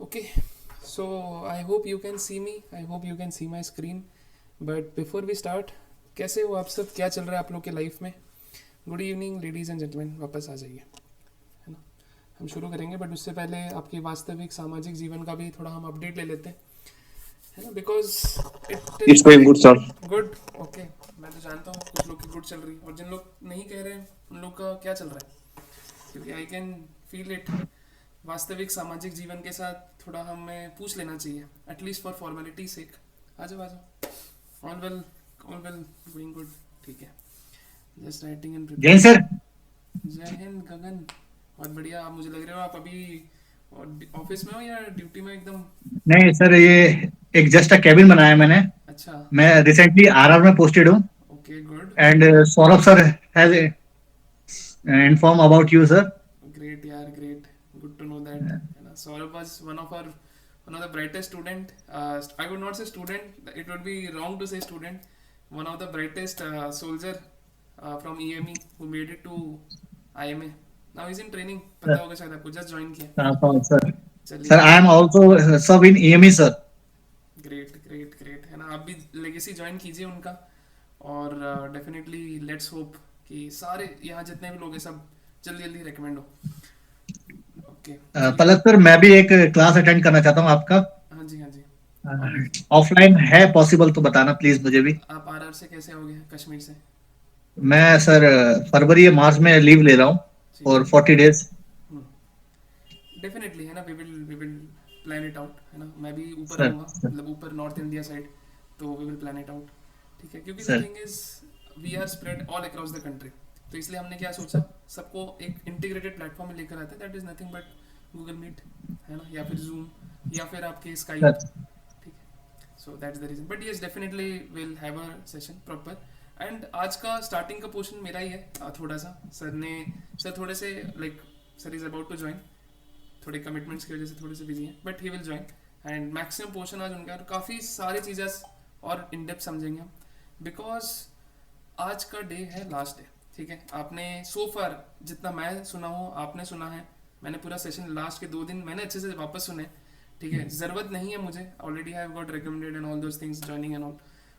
Okay, so I hope you can see me. I hope you can see my screen. But before we start, कैसे हो आप सब? क्या चल रहा है आप लोग के लाइफ में? Good evening ladies and gentleman, वापस आ जाइए, है ना? हम शुरू करेंगे, बट उससे पहले आपके वास्तविक सामाजिक जीवन का भी थोड़ा हम अपडेट ले लेते हैं, है ना? Because it It's is going good, sir. Good. Okay, मैं तो जानता हूँ कुछ लोग की गुड चल रही है, और जिन लोग नहीं कह रहे हैं उन लोग का क्या चल रहा है, क्योंकि आई कैन फील इट. वास्तविक सामाजिक जीवन के साथ थोड़ा हमें पूछ लेना चाहिए, एटलीस्ट फॉर फॉर्मेलिटी सेक. आ जाओ आ जाओ. All well going good. ठीक है, just writing and Jain preparing. Sir. जय हिंद गगन. बहुत बढ़िया. आप मुझे लग रहे हो आप अभी ऑफिस में हो या ड्यूटी में एकदम? नहीं सर, ये एक जस्ट कैबिन बनाया मैंने। अच्छा. मैं रिसेंटली आरआर में पोस्टेड हूँ। Okay good. And Saurabh sir has inform about you sir. Great यार, great. Good to know that, है ना? Saurabh was one of the brightest student. I would not say student, it would be wrong to say student. One of the brightest soldier from EME who made it to IMA. Now he's in training. पता होगा शायद आपको, just join किया. Sir sir चलिए. I am also सब in EME sir. Great great great, है ना? आप भी लेगेसी ज्वाइन कीजिए उनका. और डेफिनेटली लेट्स होप कि सारे यहाँ जितने भी लोग हैं सब जल्दी जल्दी रिकमेंड हो. ओके चलिए. पलक सर, मैं भी एक क्लास अटेंड करना चाहता हूँ आपका। हाँ जी हाँ जी. ऑब्वियसली. ऑफलाइन है पॉसिबल तो बताना प्लीज मुझे भी। आप आरआर से कैसे आओगे, कश्मीर से? मैं सर फरवरी या मार्च में लीव ले रहा हूँ ठीक और है. 40 days। डेफिनेटली, है ना? We will plan it out, है ना? मैं भी ऊपर सर आऊँगा, सर मतलब ऊपर नॉर्थ इंडिया साइड. तो we will plan it out. ठीक है, क्योंकि the sir thing is we are spread all across the country. तो इसलिए हमने क्या सोचा, सबको एक इंटीग्रेटेड प्लेटफॉर्म में लेकर आते हैं. That is nothing but Google Meet, है ना? या फिर जूम, या फिर आपके स्काइप. सर ठीक है. So that's the reason. But yes, definitely will have a session proper. And आज का स्टार्टिंग का पोर्शन मेरा ही है. थोड़ा सा सर थोड़े से like sir is about to join. थोड़े कमिटमेंट्स की वजह से थोड़े से बिजी हैं, but he will join. And maximum portion आज उनका, और काफ़ी सारी चीज़ें और इन डेप्थ समझेंगे हम. बिकॉज आज का डे है लास्ट डे. ठीक है, आपने सो फार जितना मैं सुना हूँ आपने सुना है. मैंने पूरा सेशन लास्ट के 2 दिन मैंने अच्छे से वापस सुने. ठीक है, ज़रूरत नहीं है मुझे, already have got recommended and all those things, joining and all.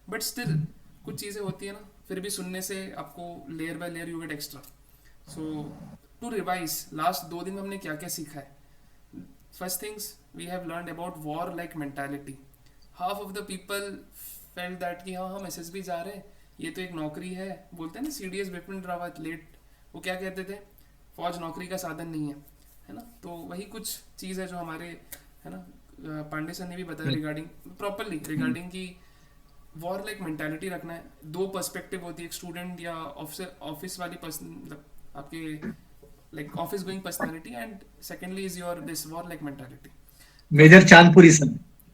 But still कुछ चीज़ें होती है ना, फिर भी सुनने से आपको layer by layer you get extra. So to revise last 2 दिन में हमने क्या क्या सीखा है. First things, we have learned about war-like mentality. Half of the people felt that कि हाँ हम SSB जा रहे हैं, ये तो एक नौकरी है. बोलते हैं ना CDS बिपिन रावत लेट, वो क्या कहते थे? फौज नौकरी का साधन नहीं है ना? तो वही कुछ चीज़ है जो हमारे, है ना, पांडे सर ने भी बताया रिगार्डिंग प्रॉपरली रिगार्डिंग की वॉर लाइक मेंटालिटी रखना है. 2 पर्सपेक्टिव होती है, एक स्टूडेंट या ऑफिस वाली पर्सन, मतलब आपके like office going personality, and secondly is your this war like mentality. तो मेजर चांदपुरी सर।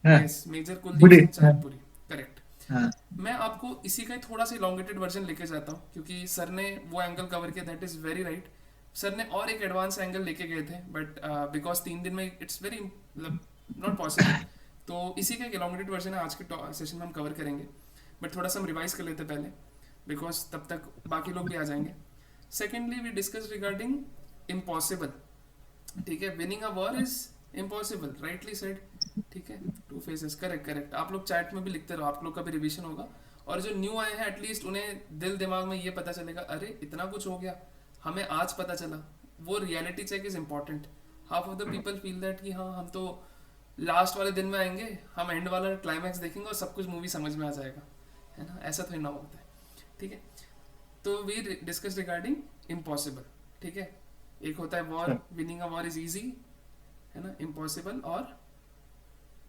हाँ, yes, major Kuldeep good. Singh Chandpuri. Correct. हाँ मैं आपको इसी का थोड़ा सा इलोंगेटेड वर्जन लेके जाता हूँ, क्योंकि सर ने वो एंगल कवर किया. That is very right. Sir ने और एक एडवांस एंगल लेके गए थे, बट बिकॉज 3 दिन में इट्स वेरी मतलब नॉट पॉसिबल. तो इसी का एक इलोंगेटेड वर्जन है आज के सेशन में हम कवर करेंगे. बट थोड़ा सा हम रिवाइज कर लेते पहले, बिकॉज तब तक बाकी लोग भी आ जाएंगे. Secondly we discuss regarding impossible. ठीक है, winning a war is impossible, rightly said. ठीक है, 2 फेसेस. Correct correct. आप लोग चैट में भी लिखते रहो, आप लोग का भी रिवीजन होगा. और जो न्यू आए हैं एटलीस्ट उन्हें दिल दिमाग में ये पता चलेगा, अरे इतना कुछ हो गया, हमें आज पता चला. वो reality check is important. Half of the people feel that कि हाँ हम तो लास्ट वाले दिन में आएंगे, हम एंड वाला क्लाइमैक्स देखेंगे और सब कुछ मूवी समझ में आ जाएगा, है ना? ऐसा तो ना होता है. ठीक है, तो वी डिस्कस रिगार्डिंग इम्पॉसिबल. ठीक है, एक होता है war, winning a war is easy, है ना? इम्पॉसिबल और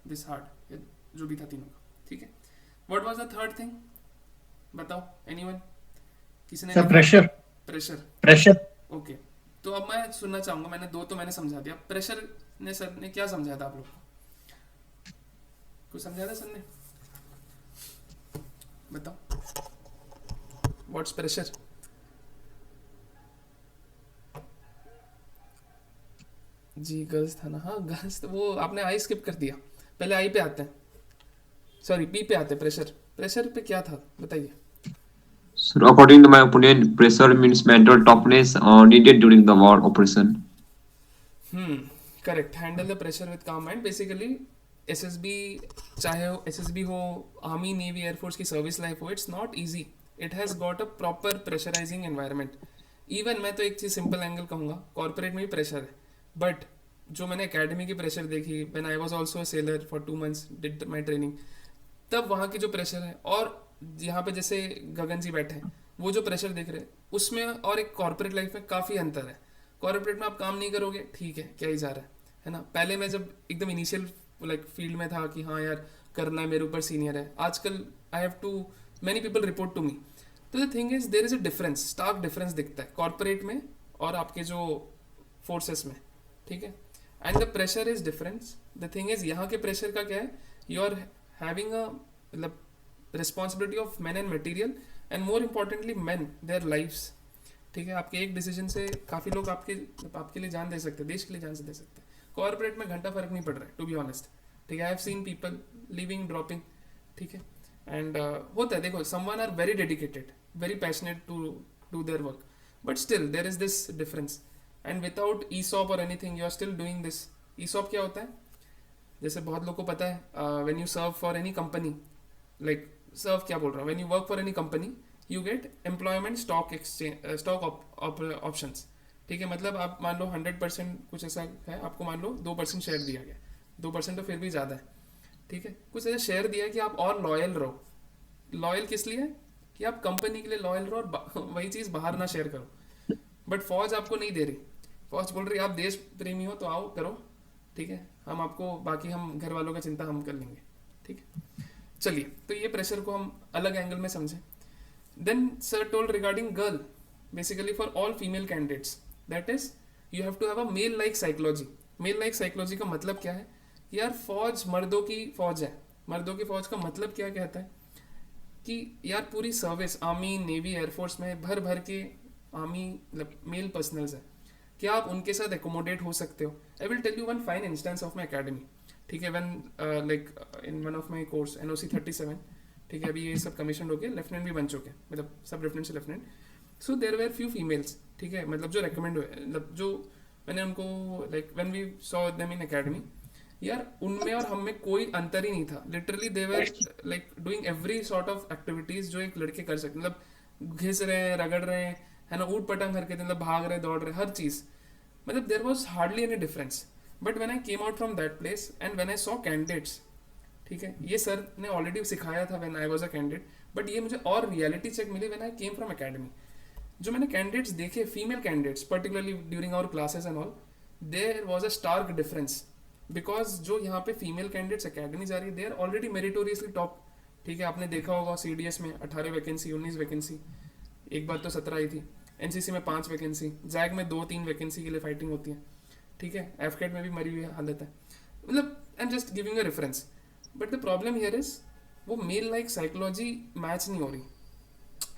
दिस हार्ड, जो भी था तीनों का. ठीक है, what was the third thing? बताओ एनीवन, किसी ने सर, लिखा? प्रेशर। प्रेशर. प्रेशर। ओके, तो अब मैं सुनना चाहूंगा. मैंने 2 तो मैंने समझा दिया. प्रेशर ने सर ने क्या समझाया था आप लोग को? कुछ समझाया था सर ने? बताओ, व्हाट्स प्रेशर? जी गर्ल्स था ना. हाँ गर्ल्स, तो वो आपने आई स्किप कर दिया. पहले आई पे आते हैं, सॉरी पी पे आते हैं. प्रेशर, प्रेशर पे क्या था बताइए. So according to my opinion, pressure means mental toughness needed during the war operation. Hmm, correct, handle the pressure with काम माइंड. बेसिकली एसएसबी, चाहे एसएसबी हो, आर्मी, नेवी, एयरफोर्स की सर्विस लाइफ हो, it's not easy. It has got a proper pressurising environment. Even मैं तो एक चीज़ simple angle कहूँगा, corporate में भी प्रेशर है, बट जो मैंने एकेडमी की प्रेशर देखी, when I was also a seller for 2 months, did my training, तब वहाँ की जो प्रेशर है और यहाँ पे जैसे गगन जी बैठे हैं, वो जो प्रेशर देख रहे हैं उसमें और एक कॉर्पोरेट लाइफ में काफ़ी अंतर है. कॉर्पोरेट में आप काम नहीं करोगे, ठीक है, क्या ही जा रहा है ना. पहले मैं जब एकदम इनिशियल लाइक फील्ड में था कि हाँ यार करना है, मेरे ऊपर सीनियर है, आजकल I have to, many people report to me. तो the thing is there is a difference, stark difference दिखता है कॉर्पोरेट में और आपके जो फोर्सेस में, ठीक है. And the pressure is difference. The thing is यहाँ के प्रेशर का क्या है, यू आर हैविंग अ मतलब responsibility of man and material, and more importantly man, their lifes. ठीक है, आपके एक डिसीजन से काफ़ी लोग आपके लिए जान दे सकते हैं, देश के लिए जान से दे सकते हैं. कॉर्पोरेट में घंटा फर्क नहीं पड़ रहा है, टू बी ऑनेस्ट. ठीक है, I have seen people living, dropping. ठीक है, एंड होता है, देखो, someone are very dedicated, very passionate to do their work, but still there is this difference. And without ESOP और anything, you are still doing this. ESOP क्या होता है, जैसे बहुत लोग को पता है, when you serve for any company, like serve क्या बोल रहा हूँ, when you work for any company, you get employment stock exchange, stock options. ठीक है, मतलब आप मान लो 100% कुछ ऐसा है, आपको मान लो 2% शेयर दिया गया, 2% तो फिर भी ज़्यादा है. ठीक है, कुछ ऐसा शेयर दिया कि आप और लॉयल रहो. लॉयल किस लिए, कि आप कंपनी के लिए लॉयल रहो और वही चीज़ बाहर ना शेयर करो. बट फौज आपको नहीं दे रही, फौज बोल रही आप देश प्रेमी हो तो आओ करो. ठीक है, हम आपको, बाकी हम घर वालों का चिंता हम कर लेंगे. ठीक है, चलिए, तो ये प्रेशर को हम अलग एंगल में समझें. Then sir told regarding girl, basically for all female candidates, that is you have to have a male like psychology. Male like psychology का मतलब क्या है, यार फौज मर्दों की फौज है. मर्दों की फौज का मतलब क्या कहता है कि यार पूरी सर्विस, आर्मी, नेवी, एयरफोर्स में भर भर के आर्मी मतलब मेल पर्सनल्स है, क्या आप उनके साथ एकोमोडेट हो सकते हो. I will tell you one fine instance of my academy. ठीक है, when like in one of my course NOC 37, ठीक है, अभी ये सब कमीशन होके लेफ्टिनेंट भी बन चुके हैं, मतलब सब लेफ्टिनेंट से lieutenant. So there were few females, ठीक है, मतलब जो रेकमेंड हुए, मतलब जो मैंने उनको like when we saw them in academy, यार उनमें और हम में कोई अंतर ही नहीं था. Literally they were like doing every sort of activities जो एक लड़के कर सकते, मतलब घिस रहे हैं, रगड़ रहे हैं, है ना, ऊट पटंग करके, मतलब भाग रहे, दौड़ रहे, हर चीज़, मतलब there was hardly any difference. But when I came out from that place and when I saw candidates, ठीक है, ये सर ने ऑलरेडी सिखाया था when I was a candidate, but ये मुझे और रियलिटी चेक मिली when I came from academy. जो मैंने कैंडिडेट्स देखे, female candidates particularly during our classes and all, there was a stark difference. Because जो यहाँ पे फीमेल कैंडिडेट्स अकेडमी जा रही है, दे आर ऑलरेडी मेरिटोरियसली टॉप. ठीक है, आपने देखा होगा CDS में 18 वैकेंसी, 19 वैकेंसी, एक बार तो 17 आई थी. NCC में 5 वैकेंसी, जैग में 2-3 वैकेंसी के लिए फाइटिंग होती है. ठीक है, FCAT में भी मरी हुई हालत है. मतलब I am just giving a reference. But the problem here is वो मेल लाइक साइकोलॉजी मैच नहीं हो रही,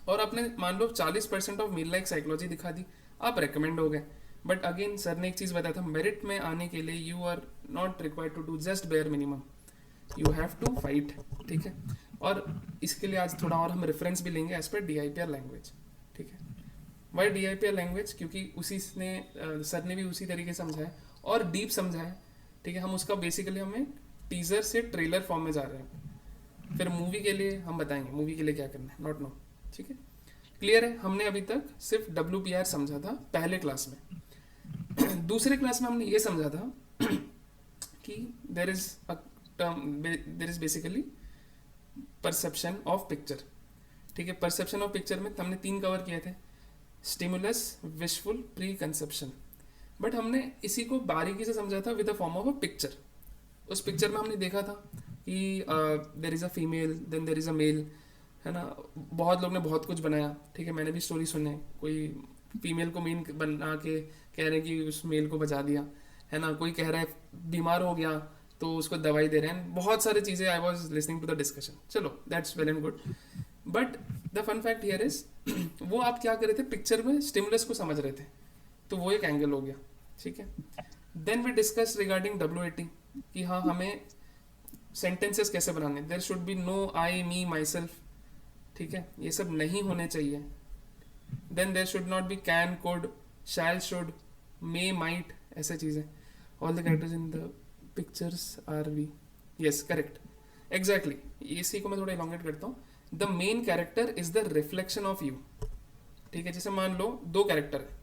और आपने मान लो 40% ऑफ मेल लाइक साइकोलॉजी दिखा दी, आप रेकमेंड हो गए. बट अगेन सर ने एक चीज़ बताया था, मेरिट में आने के लिए you are not required to do just bare minimum, you have to fight. ठीक है, और इसके लिए आज थोड़ा और हम रेफरेंस भी लेंगे एज पर DIPR लैंग्वेज. ठीक है, वाई DIPR लैंग्वेज, क्योंकि उसी ने सर ने भी उसी तरीके से समझाया और डीप समझाया. ठीक है, हम उसका बेसिकली हमें टीजर से ट्रेलर फॉर्म में जा रहे हैं, फिर मूवी के लिए हम बताएंगे मूवी के लिए क्या करना है, नॉट नो. ठीक है, क्लियर है. हमने अभी तक सिर्फ WPR समझा था पहले क्लास में. दूसरे क्लास में हमने ये समझा था कि there is a term, there is basically perception of picture. ठीक है, परसेप्शन ऑफ पिक्चर में हमने 3 कवर किए थे, stimulus, wishful, preconception. But हमने इसी को बारीकी से समझा था with the form of a picture. उस पिक्चर में हमने देखा था कि there is a female, then there is a male, है ना. बहुत लोग ने बहुत कुछ बनाया. ठीक है, मैंने भी स्टोरी सुने, कोई फीमेल को मेन बना के कह रहे हैं कि उस मेल को बचा दिया, है ना. कोई कह रहा है बीमार हो गया तो उसको दवाई दे रहे हैं, बहुत सारी चीज़ें. I was listening to the discussion. चलो, that's well and good. But the fun fact here is वो आप क्या कर रहे थे, पिक्चर में स्टिमुलस को समझ रहे थे, तो वो एक एंगल हो गया. ठीक है, then we discuss regarding WAT कि हाँ हमें सेंटेंसेस कैसे बनाने, there should be no I, me, my self. ठीक है, ये सब नहीं होने चाहिए. Then there should not be can, could, shall, should, may, might, ऐसे चीज़ें. All the characters in the pictures are we, yes correct, exactly, इसी को मैं थोड़ा इलॉन्गेट करता हूँ. The main character is the reflection of you. ठीक है, जैसे मान लो दो कैरेक्टर है,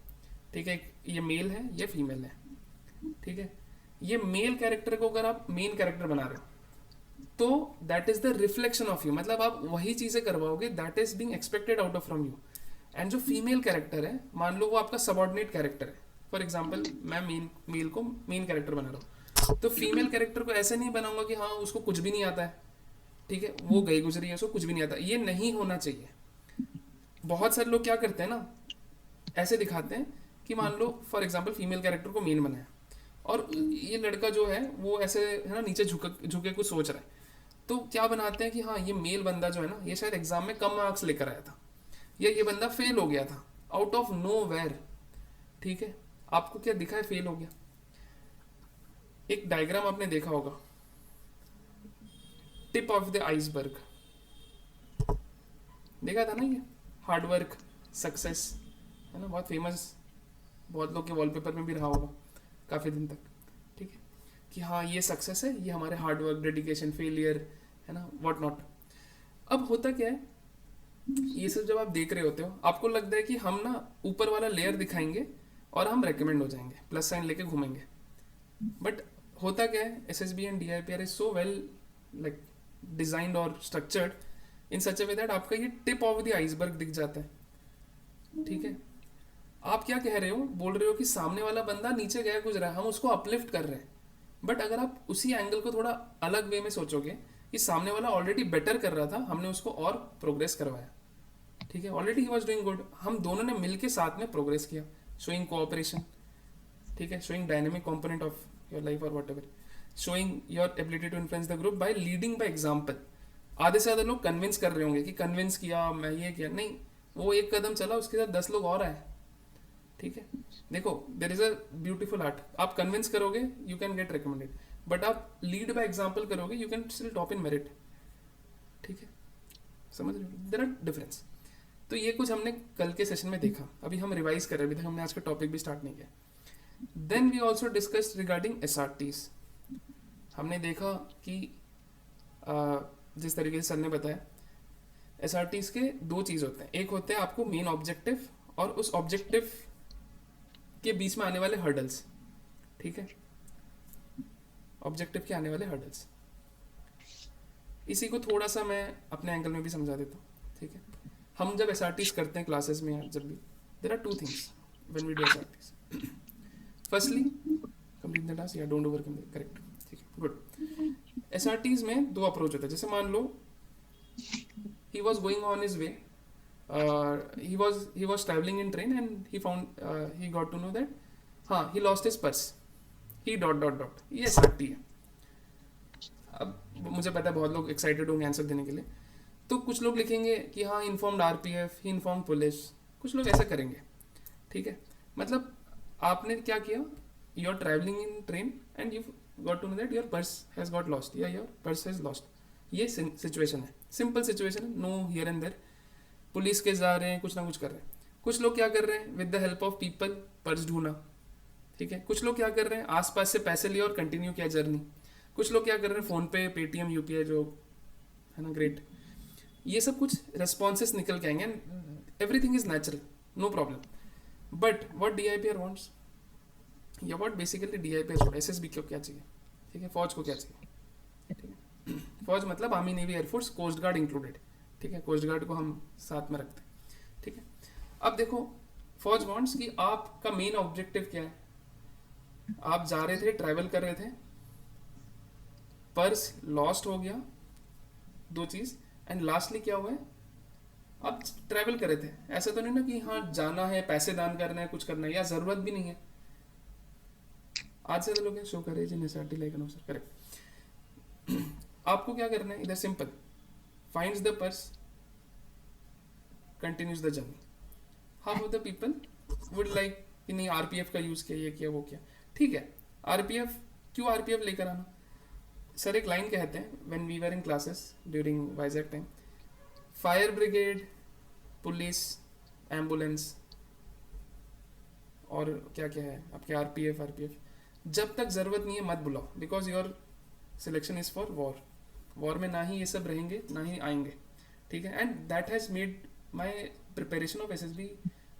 ठीक है, ये मेल है ये फीमेल है, ठीक है, ये मेल कैरेक्टर को अगर आप मेन कैरेक्टर बना रहे हो तो that is the reflection of you, मतलब आप वही चीजें करवाओगे that is being expected out of from you. And जो फीमेल कैरेक्टर है, मान लो वो आपका सबऑर्डिनेट कैरेक्टर है. फॉर एग्जाम्पल मैं मेल को मेन कैरेक्टर बना रहा हूँ, तो फीमेल कैरेक्टर को ऐसे नहीं बनाऊंगा कि हाँ उसको कुछ भी नहीं आता है, ठीक है, वो गई गुजरी है उसको कुछ भी नहीं आता, ये नहीं होना चाहिए. बहुत सारे लोग क्या करते हैं ना, ऐसे दिखाते हैं कि मान लो फॉर एग्जाम्पल फीमेल कैरेक्टर को मेन बनाया और ये लड़का जो है वो ऐसे है ना नीचे झुके कुछ सोच रहा है, तो क्या बनाते हैं कि हाँ ये मेल बंदा जो है ना ये शायद एग्जाम में कम मार्क्स लेकर आया था, या ये बंदा फेल हो गया था आउट ऑफ नो वेयर. ठीक है, आपको क्या दिखा है फेल हो गया. एक डायग्राम आपने देखा होगा, टिप ऑफ द आइसबर्ग, देखा था ना, ये हार्डवर्क सक्सेस है ना, बहुत फेमस, बहुत लोग के वॉलपेपर में भी रहा होगा काफ़ी दिन तक. ठीक है, कि हाँ ये सक्सेस है, ये हमारे हार्डवर्क, डेडिकेशन, फेलियर है ना, व्हाट नॉट. अब होता क्या है, ये सब जब आप देख रहे होते हो आपको लगता है कि हम ना ऊपर वाला लेयर दिखाएंगे और हम रेकमेंड हो जाएंगे, प्लस साइन लेके घूमेंगे. बट होता क्या है, SSB and DIPR is so well like designed और structured in such a way that आपका ये टिप ऑफ द आइसबर्ग दिख जाता है. ठीक है, आप क्या कह रहे हो, बोल रहे हो कि सामने वाला बंदा नीचे गया गुजरा है, हम उसको अपलिफ्ट कर रहे हैं. बट अगर आप उसी एंगल को थोड़ा अलग वे में सोचोगे कि सामने वाला ऑलरेडी बेटर कर रहा था, हमने उसको और प्रोग्रेस करवाया. ठीक है, already he was doing good, हम दोनों ने मिलके साथ में प्रोग्रेस किया, शोइंग कोऑपरेशन. ठीक है, showing dynamic component of your life और whatever, showing your ability to influence the group by leading by example. आधे से ज्यादा लोग कन्विंस कर रहे होंगे कि कन्विंस किया मैं ये किया, नहीं, वो एक कदम चला उसके साथ 10 लोग और आए. ठीक है, देखो देर इज अ ब्यूटीफुल आर्ट, आप कन्विंस करोगे you can get recommended, but आप लीड बाय एग्जाम्पल करोगे you can still top in merit. ठीक है, समझ रहे हो, देयर आर डिफरेंस. तो ये कुछ हमने कल के सेशन में देखा, अभी हम रिवाइज कर रहे हैं, अभी तक हमने आज का टॉपिक भी स्टार्ट नहीं किया. Then we also discuss regarding SRTs. हमने देखा कि जिस तरीके से सर ने बताया SRTs के दो चीज़ होते हैं, एक होते हैं आपको मेन ऑब्जेक्टिव और उस ऑब्जेक्टिव के बीच में आने वाले हर्डल्स. ठीक है, ऑब्जेक्टिव के आने वाले हर्डल्स, इसी को थोड़ा सा मैं अपने एंगल में भी समझा देता हूँ. ठीक है, हम जब SRTs करते हैं क्लासेस में, जब भी there are two things when we do SRTs. Firstly complete the task या डोंट ओवरकम द, करेक्ट. ठीक है, गुड. SRTs में दो अप्रोच होता है. जैसे मान लो he was going on his way, he was traveling in train and he got to know that हाँ he lost his purse, he ... ये SRT है. अब मुझे पता है बहुत लोग एक्साइटेड होंगे आंसर देने के लिए, तो कुछ लोग लिखेंगे कि हाँ इन्फॉर्म्ड RPF, ही इन्फॉर्म पुलिस, कुछ लोग ऐसा करेंगे. ठीक है, मतलब आपने क्या किया, you are travelling in train and you got to know that your purse has got lost या योर पर्स हैज लॉस्ट. ये सिचुएशन है, सिंपल सिचुएशन है, no here and there. Police के जा रहे हैं, कुछ ना कुछ कर रहे हैं. कुछ लोग क्या कर रहे हैं, with the help of people purse ढूंढना. ठीक है, कुछ लोग क्या कर रहे हैं, आसपास से पैसे लिए और कंटिन्यू किया जर्नी. कुछ लोग क्या कर रहे हैं, फोन पे, पेटीएम, UPI जो है ना, ग्रेट. ये सब कुछ रेस्पॉन्सेस निकल के आएंगे and everything is natural, no problem. But what DIPR wants, या व्हाट बेसिकली DIPR छोड़, SSB को क्या चाहिए. ठीक है, फौज को क्या चाहिए. ठीक है, फौज मतलब army, navy, air force, coast guard included. ठीक है, कोस्ट गार्ड को हम साथ में रखते हैं. ठीक है, अब देखो फौज वांट्स कि आपका मेन ऑब्जेक्टिव क्या है. आप जा रहे थे, ट्रैवल कर रहे थे, पर्स लॉस्ट हो गया, दो चीज, एंड लास्टली क्या हुआ है, आप ट्रैवल कर रहे थे. ऐसा तो नहीं ना कि हाँ जाना है, पैसे दान करना है, कुछ करना है, या जरूरत भी नहीं है. आज से लोग शो करें जिन SRT like no sir, correct. आपको क्या करना है, इधर simple, finds the purse, continues the journey. Half of the people would like कि नहीं RPF का यूज किया, ये किया, वो किया. ठीक है, RPF क्यों RPF लेकर आना. सर एक लाइन कहते हैं, when we were in classes during Vizag time, fire brigade, police, ambulance और क्या क्या है आपके RPF, जब तक ज़रूरत नहीं है मत बुलाओ, because your selection is for war. War में ना ही ये सब रहेंगे ना ही आएंगे, ठीक है. And that has made my preparation of SSB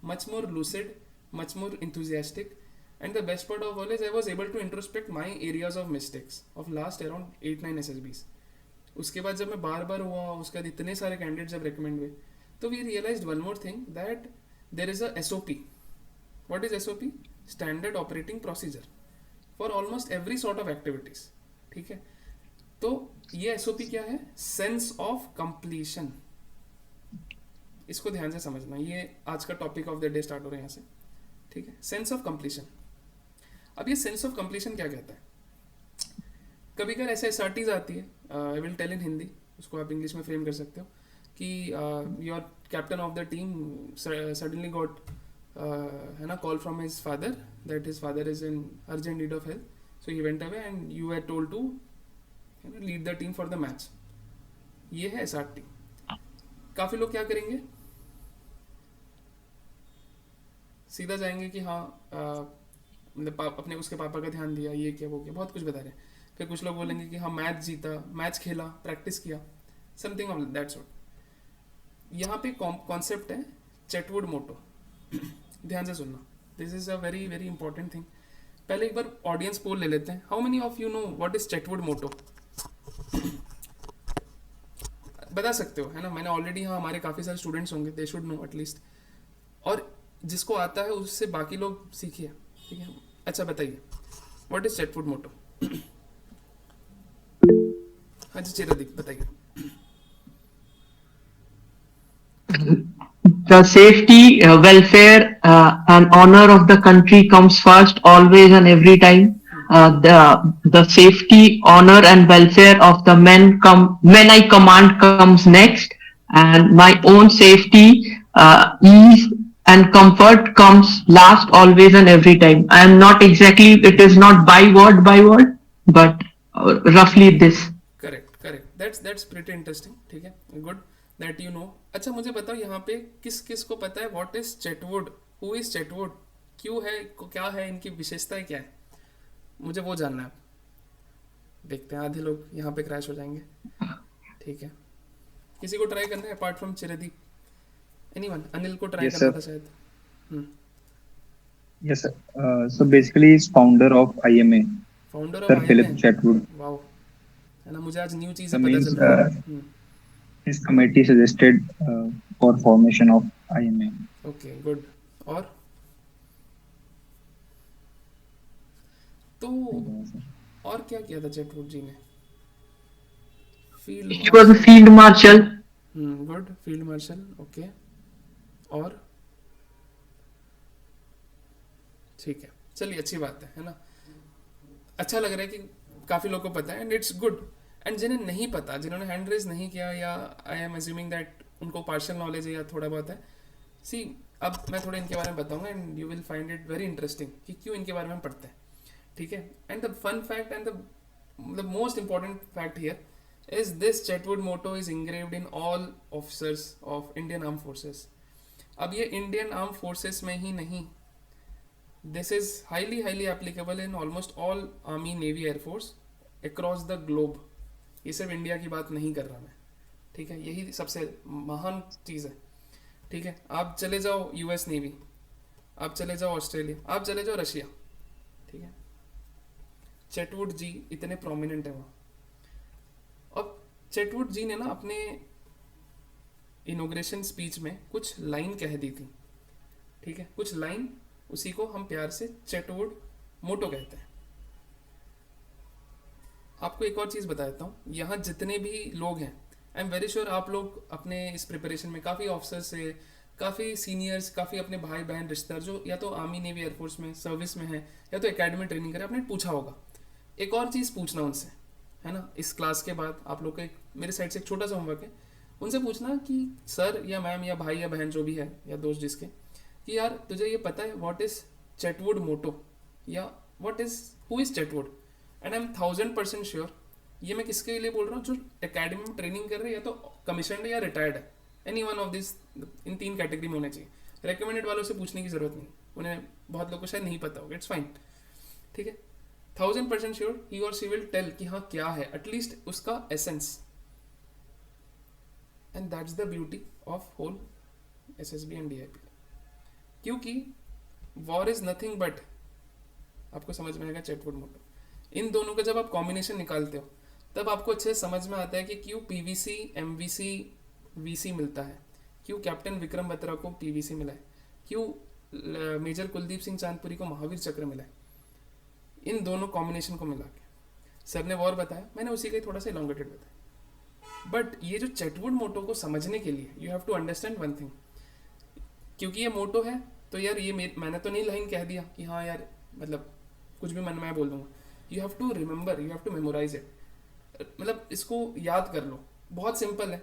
much more lucid, much more enthusiastic. And the best part of all is I was able to introspect my areas of mistakes of last around 8-9 SSBs. उसके बाद जब मैं बार बार हुआ, उसके बाद इतने सारे candidate जब रिकमेंड हुए, तो we realise one more thing that there is a SOP. What is SOP? Standard operating procedure for almost every sort of activities, ठीक है. तो ये SOP क्या है? Sense of completion. इसको ध्यान से समझना, ये आज का topic of the day start हो रहा है यहाँ से, ठीक है. Sense of completion. अब ये सेंस ऑफ कंप्लीशन क्या कहता है? कभी कभी ऐसे SRTs आती है, I will tell in Hindi, उसको आप इंग्लिश में फ्रेम कर सकते हो कि your captain of the team suddenly got है ना call from his father that his father is in urgent need of help, so he went away and you are told to lead the team for the match. ये है SRT. काफ़ी लोग क्या करेंगे, सीधा जाएंगे कि हाँ मतलब अपने उसके पापा का ध्यान दिया, ये किया वो किया, बहुत कुछ बता रहे हैं. फिर कुछ लोग बोलेंगे कि हाँ मैच जीता, मैच खेला, प्रैक्टिस किया, समथिंग ऑफ दैट सॉर्ट. यहाँ पे कॉन्सेप्ट है चेटवुड मोटो. ध्यान से सुनना, this is a very very important thing. पहले एक बार ऑडियंस पोल ले लेते हैं. How many of you know what is Chetwode motto? बता सकते हो है ना. मैंने ऑलरेडी, हाँ हमारे काफ़ी सारे स्टूडेंट्स होंगे, दे शुड नो एटलीस्ट. और जिसको आता है उससे बाकी लोग सीखिए, ठीक है. अच्छा बताइए, व्हाट इज चेटवुड मोटो? हाँ जी चिरादीप बताइए. The safety, welfare, and honor of the country comes first, always and every time. The safety, honor, and welfare of the men I command comes next, and my own safety, ease, and comfort comes last, always and every time. I am not exactly. It is not by word, but roughly this. Correct. That's pretty interesting, ठीक है. Good that you know. अच्छा मुझे बताओ यहाँ पे किस किस को पता है what is Chetwode? Who is Chetwode? क्यों है, क्या है, इनकी विशेषताएं क्या है? मुझे वो जानना है. देखते हैं, आधे लोग यहाँ पे क्रैश हो जाएंगे, ठीक है. किसी को ट्राई करना है अपार्ट फ्रॉम चिरदीप? एनीवन? अनिल को ट्राई Yes, करना sir. था शायद. Yes, sir. So basically, he's founder of IMA, founder of Sir IMA. Philip Chetwood. Wow, है ना. मुझे आज न्यू So चीज़ें पता means चल रही है. his committee suggested for formation of IMA. Okay good. और तो और क्या किया था चेटवुड जी ने? Field He was a field marshal. Good. Field marshal, okay. और ठीक है, चलिए अच्छी बात है ना. अच्छा लग रहा है कि काफ़ी लोगों को पता है एंड इट्स गुड. एंड जिन्हें नहीं पता, जिन्होंने हैंड रेज नहीं किया, या आई एम अज्यूमिंग दैट उनको पार्शियल नॉलेज है या थोड़ा बहुत है. सी अब मैं थोड़ा इनके बारे में बताऊंगा and you will find it very interesting कि क्यों इनके बारे में हम पढ़ते हैं, ठीक है. And the fun fact and the most important fact here is this Chetwood motto is engraved in all officers of Indian Armed Forces. अब ये Indian Armed Forces में ही नहीं, this is highly applicable in almost all Army, Navy, Air Force across the globe. ये सिर्फ India की बात नहीं कर रहा मैं, ठीक है. यही सबसे महान चीज़ है, ठीक है. आप चले जाओ US नेवी, आप चले जाओ ऑस्ट्रेलिया, आप चले जाओ रशिया, ठीक है. चेटवुड जी इतने प्रोमिनेंट है वहाँ. अब चेटवुड जी ने ना अपने इनोग्रेशन स्पीच में कुछ लाइन कह दी थी, ठीक है. कुछ लाइन, उसी को हम प्यार से चेटवुड मोटो कहते हैं. आपको एक और चीज़ बता देता हूँ, यहाँ जितने भी लोग हैं, आई एम वेरी श्योर आप लोग अपने इस प्रिपरेशन में काफ़ी ऑफिसर से, काफ़ी सीनियर्स, काफ़ी अपने भाई बहन रिश्तेदार जो या तो आर्मी, नेवी, एयरफोर्स में सर्विस में है या तो एकेडमी ट्रेनिंग करे, आपने पूछा होगा. एक और चीज़ पूछना उनसे, है ना. इस क्लास के बाद आप लोग का मेरे साइड से एक छोटा सा होमवर्क है, उनसे पूछना कि सर या मैम या भाई या बहन जो भी है या दोस्त जिसके, कि यार तुझे ये पता है व्हाट इज चेटवुड मोटो, या what is who is Chetwode. And I am 1000% sure ये मैं किसके लिए बोल रहा हूँ, जो एकेडमी में ट्रेनिंग कर रहे हैं या तो कमीशन है या रिटायर्ड है. Any one of this, in 3 category में होने चाहिए. रिकमेंडेड वालों से पूछने की जरूरत नहीं, उन्हें बहुत लोगों को शायद नहीं पता होगा, इट्स फाइन, ठीक है. 1000% श्योर ही और शी विल टेल कि हाँ क्या है, एटलीस्ट उसका essence. And that's the beauty of whole SSB and DIPR. क्योंकि वॉर इज नथिंग बट, आपको समझ में आएगा चेटवुड मोटो, इन दोनों का जब आप कॉम्बिनेशन निकालते हो तब आपको अच्छे से समझ में आता है कि क्यों PVC MVC VC मिलता है, क्यों कैप्टन विक्रम बत्रा को PVC मिला है, क्यों मेजर कुलदीप सिंह चांदपुरी को महावीर चक्र मिला है. इन दोनों कॉम्बिनेशन को मिला के सर ने वॉर बताया, मैंने उसी का थोड़ा सा इलॉन्गेटेड बताया. बट ये जो चेटवुड मोटो को समझने के लिए you have to understand one thing. क्योंकि ये मोटो है तो यार ये मैंने तो नहीं लाइन कह दिया कि हाँ यार मतलब कुछ भी मन में बोल दूंगा. You have to remember, you have to memorise it. मतलब इसको याद कर लो, बहुत सिंपल है.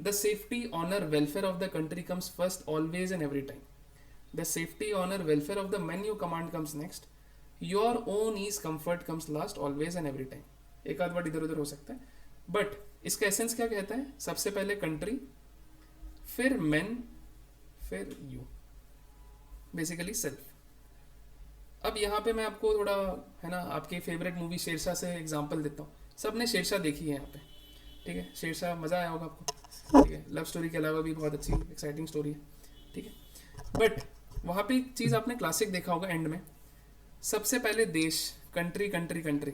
The safety honour welfare of the country comes first always and every time. The safety honour welfare of the man you command comes next. Your own ease comfort comes last always and every time. एक आध word इधर उधर हो सकता है, but इसका essence क्या कहता है? सबसे पहले कंट्री, फिर मैन, फिर यू, बेसिकली सेल्फ. अब यहाँ पे मैं आपको थोड़ा है ना आपके फेवरेट मूवी शेरशाह से एग्जांपल देता हूँ. सबने शेरशाह देखी है यहाँ पे, ठीक है. शेरशाह मज़ा आया होगा आपको, ठीक है. लव स्टोरी के अलावा भी बहुत अच्छी एक्साइटिंग स्टोरी है, ठीक है. बट वहाँ पे एक चीज़ आपने क्लासिक देखा होगा एंड में, सबसे पहले देश, country country country.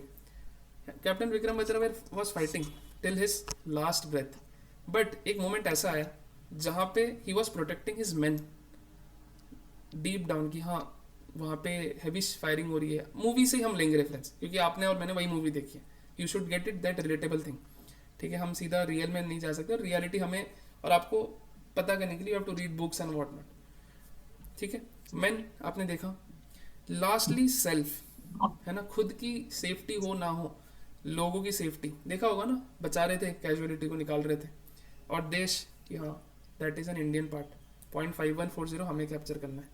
Captain Vikram Batra was fighting till his last breath. But एक मोमेंट ऐसा आया जहाँ पे he was protecting his man deep down की हाँ वहाँ पे हैवी फायरिंग हो रही है. मूवी से ही हम लेंगे रेफरेंस, क्योंकि आपने और मैंने वही मूवी देखी है. You should get it that relatable thing, ठीक है. हम सीधा रियल में नहीं जा सकते, और रियलिटी हमें और आपको पता करने के लिए you have to read books and what not, ठीक है. मैन आपने देखा. लास्टली सेल्फ, है ना, खुद की सेफ्टी हो ना हो, लोगों की सेफ्टी देखा होगा ना, बचा रहे थे, कैजुअलिटी को निकाल रहे थे. और देश कि हाँ that is an Indian part, 0.5140 हमें कैप्चर करना है.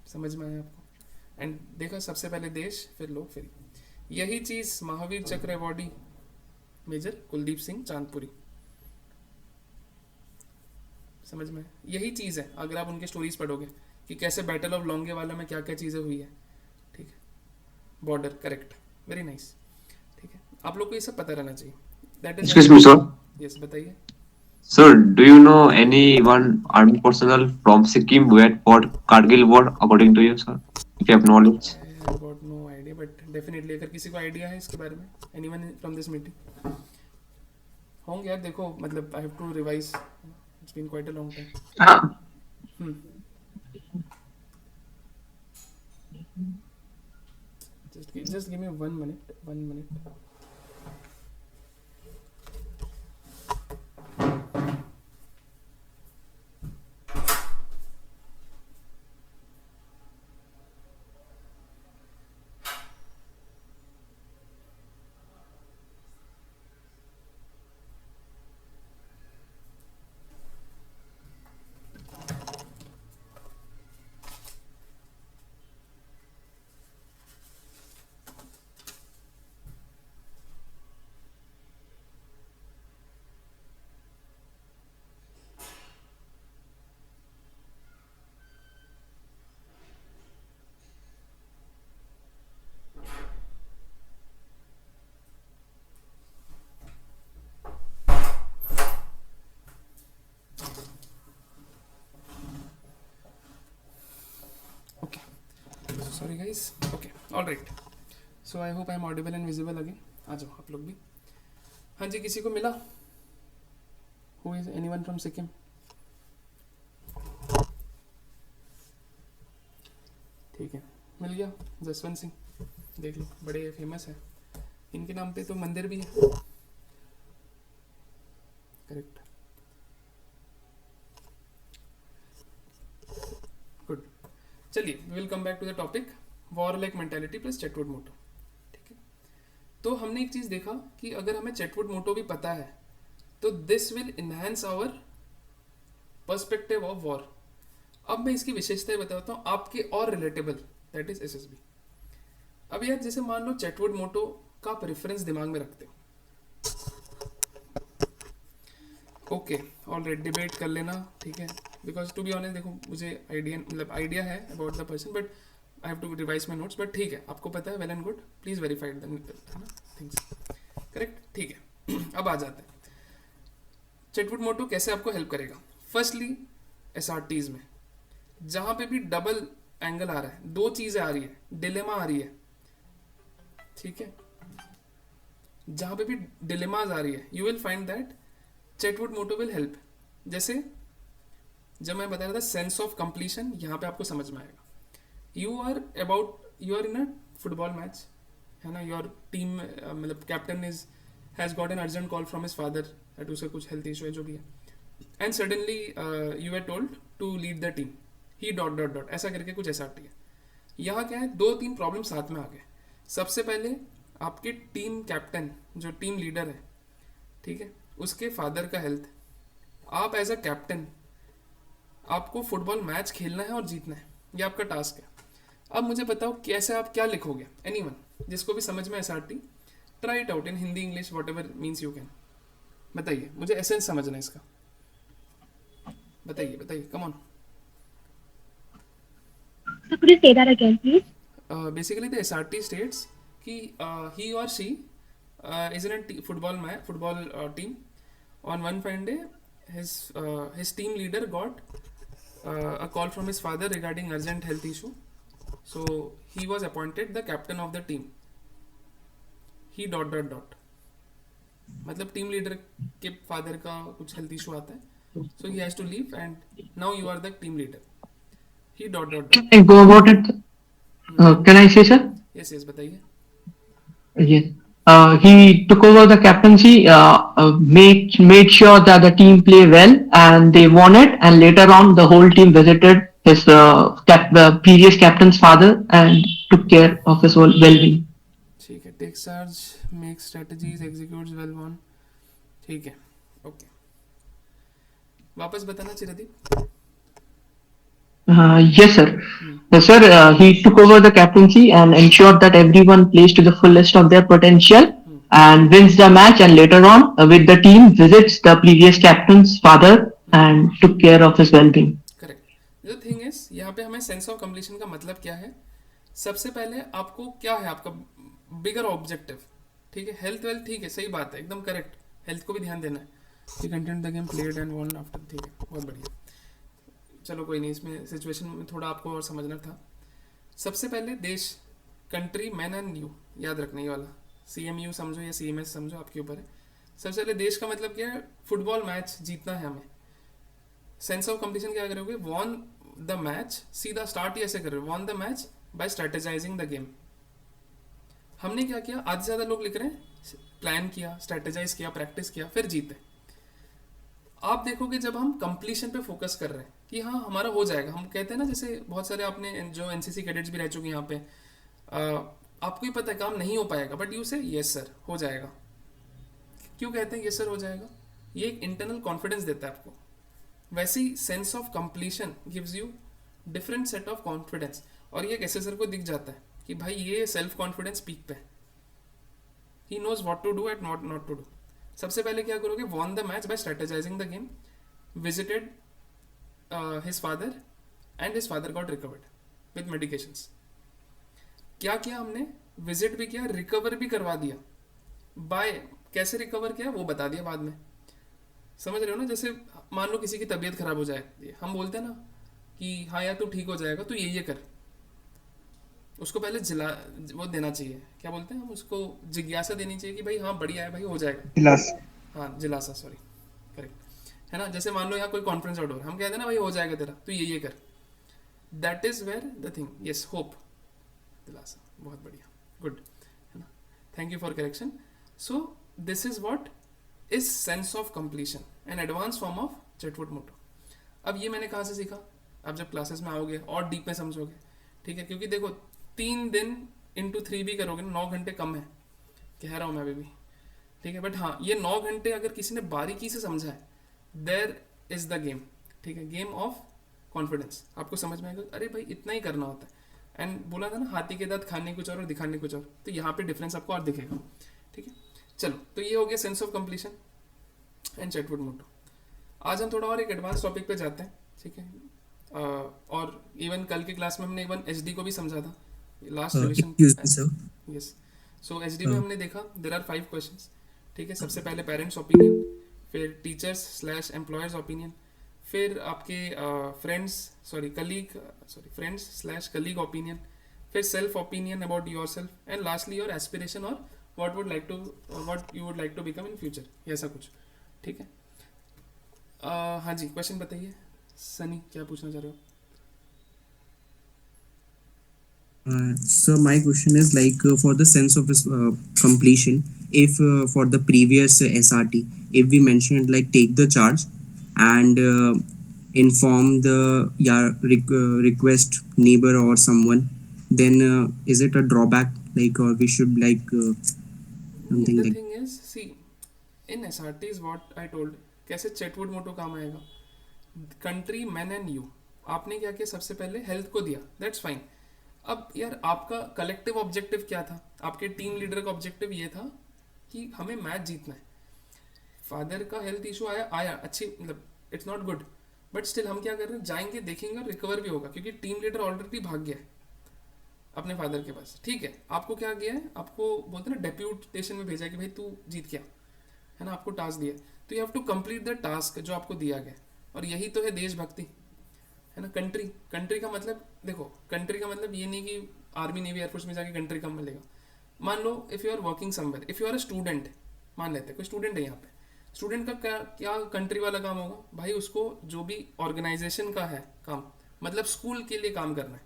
समझ में आया आपको? एंड देखा सबसे पहले देश, फिर लोग, फिर यही चीज महावीर चक्र अवॉर्डी मेजर कुलदीप सिंह चांदपुरी. समझ में? यही चीज है. अगर आप उनके स्टोरीज पढ़ोगे कि कैसे बैटल ऑफ लोंगेवाला में क्या क्या चीजें हुई है, ठीक है. बॉर्डर, करेक्ट, वेरी नाइस, ठीक है. आप लोग को ये सब पता रहना चाहिए. That is. Excuse me, sir. Yes, बताइए. Sir, do you know anyone army personnel from Sikkim who had fought Kargil war according to you, sir? If you have knowledge. I have got no idea, but definitely अगर किसी को idea है इसके बारे में, anyone from this meeting होंगे यार. देखो मतलब I have to revise, it's been quite a long time. Just give me 1 minute, 1 minute. Sorry guys. Okay, all right. So I hope I am audible and visible again. आ जाओ आप लोग भी. हाँ जी, किसी को मिला? Who is anyone from Sikkim? ठीक है, मिल गया. जसवंत सिंह, देख लो, बड़े फेमस है. इनके नाम पे तो मंदिर भी है. Correct, good. चलिए, we will come back to the topic, war like mentality plus Chetwode motto. ठीक है, तो हमने एक चीज देखा कि अगर हमें चेटवुड मोटो भी पता है तो this will enhance our perspective of war. अब मैं इसकी विशेषताएं बताता हूँ आपके और रिलेटेबल, दैट इज एसएसबी. अब यार जैसे मान लो चेटवुड मोटो का आप रेफरेंस दिमाग में रखते हो. ओके, ऑलराइट, डिबेट कर लेना, ठीक है. बिकॉज टू बी ऑनेस्ट देखो, मुझे आइडिया है about the person, but I have to revise my notes, but ठीक है, आपको पता है, well and good, please verified things, correct, ठीक है। अब आ जाते हैं चेटवुड मोटो कैसे आपको हेल्प करेगा। फर्स्टली एसआरटीज में जहां पे भी डबल एंगल आ रहा है, दो चीजें आ रही है, डिलेमा आ रही है, ठीक है, जहां पे भी डिलेमाज आ रही है, you will find that Chetwode motto will help. जैसे जब मैं बता रहा था सेंस ऑफ कंप्लीशन, यहां पे आपको समझ में आएगा। You are in a football match, है ना, योर टीम मतलब captain has got an urgent call from his father that उसे कुछ हेल्थ इशू है, जो भी है, and suddenly you are told to lead the team, he dot dot dot, ऐसा करके कुछ एसआरटी है। यहाँ क्या है, दो तीन प्रॉब्लम साथ में आ गए। सबसे पहले आपके टीम कैप्टन जो टीम लीडर है, ठीक है, उसके फादर का हेल्थ। आप एज अ कैप्टन, आपको फुटबॉल मैच खेलना है और जीतना है, ये आपका टास्क है। अब मुझे बताओ कैसे आप क्या लिखोगे। एनीवन जिसको भी समझ में SRT, try it out in Hindi, English, what ever means you can. बताइए, मुझे एसेंस समझना है इसका, बताइए बताइए, come on. So could you say that again, please? Basically the SRT states कि he or she is in a football team. On one fine day, his team leader got a call from his father regarding urgent health issue. So he was appointed the captain of the team. He dot dot dot. मतलब team leader के father का कुछ health issue आता है, so he has to leave and now you are the team leader. He dot dot dot. Can I go about it? Can I say, sir? Yes, बताइए. Yes. He took over the captaincy, made sure that the team play well and they won it. And later on, the whole team visited his previous captain's father and took care of his well-being. ठीक है, take charge, make strategies, executes well one, ठीक है, okay. वापस बताना Chirdeep. Yes, sir. Sir, he took over the captaincy and ensured that everyone plays to the fullest of their potential and wins the match. And later on, with the team, visits the previous captain's father and took care of his well-being. Correct. The thing is, यहाँ पे हमें sense of completion का मतलब क्या है। सबसे पहले आपको क्या है, आपका बिगर ऑब्जेक्टिव, ठीक है, हेल्थ वेल्थ, ठीक है, सही बात है, एकदम करेक्ट, हेल्थ को भी ध्यान देना है। Content the game played and won after, ठीक है, बहुत बढ़िया। चलो कोई नहीं, इसमें सिचुएशन में थोड़ा आपको और समझना था। सबसे पहले देश, कंट्री, मैन एंड यू, याद रखना ये वाला, CMU समझो या CMS समझो, आपके ऊपर है। सबसे पहले देश का मतलब क्या है, फुटबॉल मैच जीतना है हमें। सेंस ऑफ कंप्लीशन क्या करोगे, वॉन द मैच, सीधा स्टार्ट ही ऐसे कर रहे हो, von the match by strategizing the game. हमने क्या किया, आधे से ज़्यादा लोग लिख रहे हैं, प्लान किया, स्ट्रेटेजाइज किया, प्रैक्टिस किया, फिर जीते। आप देखोगे जब हम कंप्लीशन पे फोकस कर रहे हैं कि हाँ हमारा हो जाएगा, हम कहते हैं ना, जैसे बहुत सारे आपने जो NCC कैडेट्स भी रह चुके हैं यहाँ पे, आपको ही पता है काम नहीं हो पाएगा, बट यू से यस सर हो जाएगा। क्यों कहते हैं यस सर हो जाएगा, ये एक इंटरनल कॉन्फिडेंस देता है आपको। वैसे ही sense of completion gives you different set of confidence, और ये एक एसेसर को दिख जाता है कि भाई ये सेल्फ कॉन्फिडेंस पीक पे, he knows what to do and not to do. सबसे पहले क्या करोगे, won the match by strategizing the game, visited his father and his father got recovered with medications. क्या किया हमने, विजिट भी किया, रिकवर भी करवा दिया। बाय कैसे रिकवर किया वो बता दिया बाद में, समझ रहे हो ना। जैसे मान लो किसी की तबीयत खराब हो जाए, हम बोलते हैं ना कि हाँ यार तू ठीक हो जाएगा, तू ये कर, उसको पहले वो देना चाहिए, क्या बोलते हैं हम उसको, जिज्ञासा देनी चाहिए कि भाई हाँ बढ़िया है भाई, हो जाएगा, हाँ जिलासा, सॉरी, करेक्ट है ना। जैसे मान लो यहाँ कोई कॉन्फ्रेंस आउट हो रहा है, हम कहते हैं ना भाई हो जाएगा तेरा, तू ये कर, that is where the thing, yes, hope, दिलासा, बहुत बढ़िया, गुड, है ना, thank you for correction. So this is what is sense of completion, an advance form of Chetwode motto. अब ये मैंने कहाँ से सीखा, आप जब क्लासेस में आओगे और डीप में समझोगे, ठीक है, क्योंकि देखो 3 दिन इंटू 3 भी करोगे, 9 घंटे कम है, कह रहा हूँ मैं अभी भी, ठीक है, बट हाँ ये 9 घंटे अगर किसी ने बारीकी से समझा है, देयर इज द गेम, ठीक है, गेम ऑफ कॉन्फिडेंस। आपको समझ में आएगा अरे भाई इतना ही करना होता है। एंड बोला था ना हाथी के दांत खाने कुछ और दिखाने कुछ और, तो यहाँ पे डिफरेंस आपको और दिखेगा, ठीक है। चलो तो ये हो गया सेंस ऑफ कंप्लीशन एंड चेटवुड मोटो। आज हम थोड़ा और एक एडवांस टॉपिक पे जाते हैं, ठीक है। और इवन कल की क्लास में हमने इवन एचडी को भी समझा था, last revision. Excuse me, sir. Yes, so HD में हमने देखा देयर आर 5 क्वेश्चंस, ठीक है। सबसे पहले पेरेंट्स ओपिनियन, फिर टीचर्स स्लैश एम्प्लॉयर्स ओपिनियन, फिर आपके फ्रेंड्स स्लैश कलीग ओपिनियन, फिर self opinion about your self, and lastly your aspiration और what you would like to become in future, ऐसा कुछ, ठीक है। हाँ जी, क्वेश्चन बताइए सनी, क्या पूछना चाह रहे हो? So my question is like for the sense of completion, if for the previous SRT, if we mentioned like take the charge and inform the request neighbor or someone, then is it a drawback, like, or we should like something The like? thing is, see, in SRT is what I told, कैसे चेटवुड मोटो काम आएगा, country, man and you. आपने क्या किया, सबसे पहले health को दिया, दैट्स फाइन। अब यार आपका कलेक्टिव ऑब्जेक्टिव क्या था, आपके टीम लीडर का ऑब्जेक्टिव ये था कि हमें मैच जीतना है। फादर का हेल्थ इशू आया अच्छी, मतलब it's not good, but still हम क्या कर रहे हैं, जाएंगे, देखेंगे और रिकवर भी होगा, क्योंकि टीम लीडर ऑलरेडी भाग गया है अपने फादर के पास, ठीक है। आपको क्या किया है, आपको बोलते हैं ना डेप्यूटेशन में भेजा कि भाई तू जीत गया है ना, आपको टास्क दिया, तो you have to complete the task जो आपको दिया गया, और यही तो है देशभक्ति, है ना। कंट्री का मतलब देखो, कंट्री का मतलब ये नहीं कि आर्मी नेवी एयरफोर्स में जाके कंट्री कम मिलेगा। मान लो if you are working somewhere, if you are a student, मान लेते हैं कोई स्टूडेंट है यहाँ पे, स्टूडेंट का क्या कंट्री वाला काम होगा भाई, उसको जो भी ऑर्गेनाइजेशन का है काम, मतलब स्कूल के लिए काम करना है,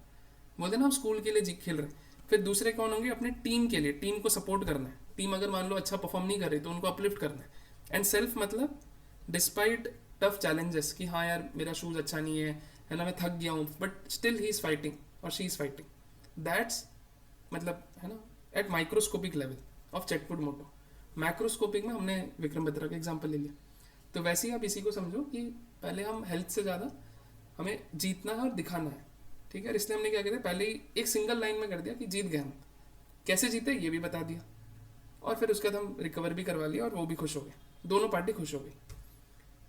बोलते ना हम स्कूल के लिए खेल रहे हैं। फिर दूसरे कौन होंगे, अपने टीम के लिए, टीम को सपोर्ट करना है, टीम अगर मान लो अच्छा परफॉर्म नहीं कर रही तो उनको अपलिफ्ट करना है। एंड सेल्फ मतलब डिस्पाइट टफ चैलेंजेस, कि हाँ यार मेरा शूज़ अच्छा नहीं है ना, मैं थक गया हूँ, but still he is fighting और शी इज़ फाइटिंग, दैट्स मतलब है ना at microscopic level of Chetwode motto. Macroscopic में हमने विक्रम बत्रा का एग्जाम्पल ले लिया, तो वैसे ही आप इसी को समझो कि पहले हम हेल्थ से ज़्यादा हमें जीतना है और दिखाना है, ठीक है। इसलिए हमने क्या किया, पहले ही एक सिंगल लाइन में कर दिया कि जीत गए हम, कैसे जीते ये भी बता दिया, और फिर उसके बाद हम रिकवर भी करवा लिया और वो भी खुश हो गए, दोनों पार्टी खुश हो गई,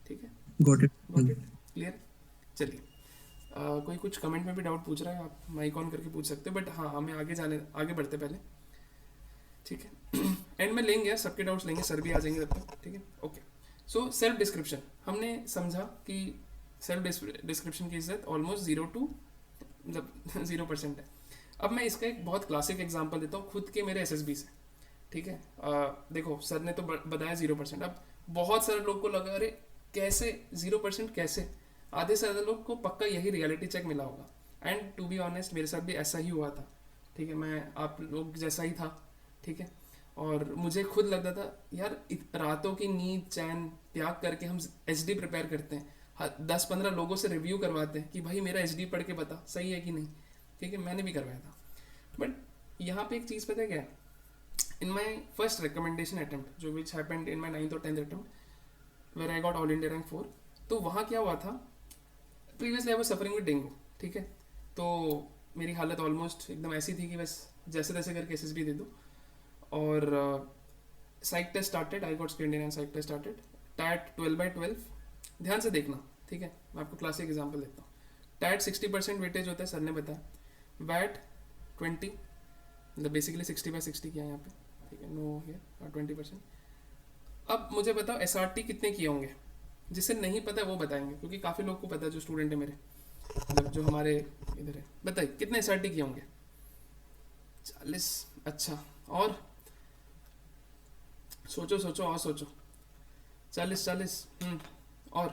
ठीक है। Got it. क्लियर? चलिए, कोई कुछ कमेंट में भी डाउट पूछ रहा है, आप माइक ऑन करके पूछ सकते हो, बट हाँ हमें आगे बढ़ते पहले, ठीक है। एंड में लेंगे सबके डाउट्स लेंगे, सर भी आ जाएंगे तब तक, ठीक है, ओके। सो सेल्फ डिस्क्रिप्शन हमने समझा कि सेल्फ डिस्क्रिप्शन की इज्जत ऑलमोस्ट 0% है। अब मैं इसका एक बहुत क्लासिक एग्जांपल देता हूँ खुद के मेरे SSB से, ठीक है। देखो सर ने तो बताया 0%, अब बहुत सारे लोग को लगा अरे कैसे 0% कैसे, आधे से ज़्यादा लोग को पक्का यही रियलिटी चेक मिला होगा, एंड टू बी ऑनेस्ट मेरे साथ भी ऐसा ही हुआ था, ठीक है। मैं आप लोग जैसा ही था, ठीक है, और मुझे खुद लगता था यार रातों की नींद चैन त्याग करके हम HD प्रिपेयर करते हैं, 10-15 लोगों से रिव्यू करवाते हैं कि भाई मेरा HD पढ़ के बता सही है कि नहीं, ठीक है, मैंने भी करवाया था। बट यहाँ पे एक चीज़ पता है क्या है, in my first recommendation attempt जो which happened in my 9th और 10th attempt where I got all India rank 4, तो वहाँ क्या हुआ था, previously I was suffering with dengue, ठीक है, तो मेरी हालत ऑलमोस्ट एकदम ऐसी थी कि बस जैसे तैसे करके SSB दे दो, और psych test started, I got screen in psych test started, TAT 12/12, ध्यान से देखना, ठीक है, मैं आपको क्लासिक एग्जांपल देता हूँ। टैट 60% वेटेज होता है, सर ने बताया, वैट 20, मतलब बेसिकली 60/60 किया यहाँ पे, ठीक है, नो हियर 20%। अब मुझे बताओ SRT कितने किए होंगे, जिसे नहीं पता है वो बताएंगे, क्योंकि काफ़ी लोग को पता है जो स्टूडेंट है मेरे, मतलब जो हमारे इधर है, बताइए कितने SRT किए होंगे? 40, अच्छा, और सोचो और सोचो, 40, और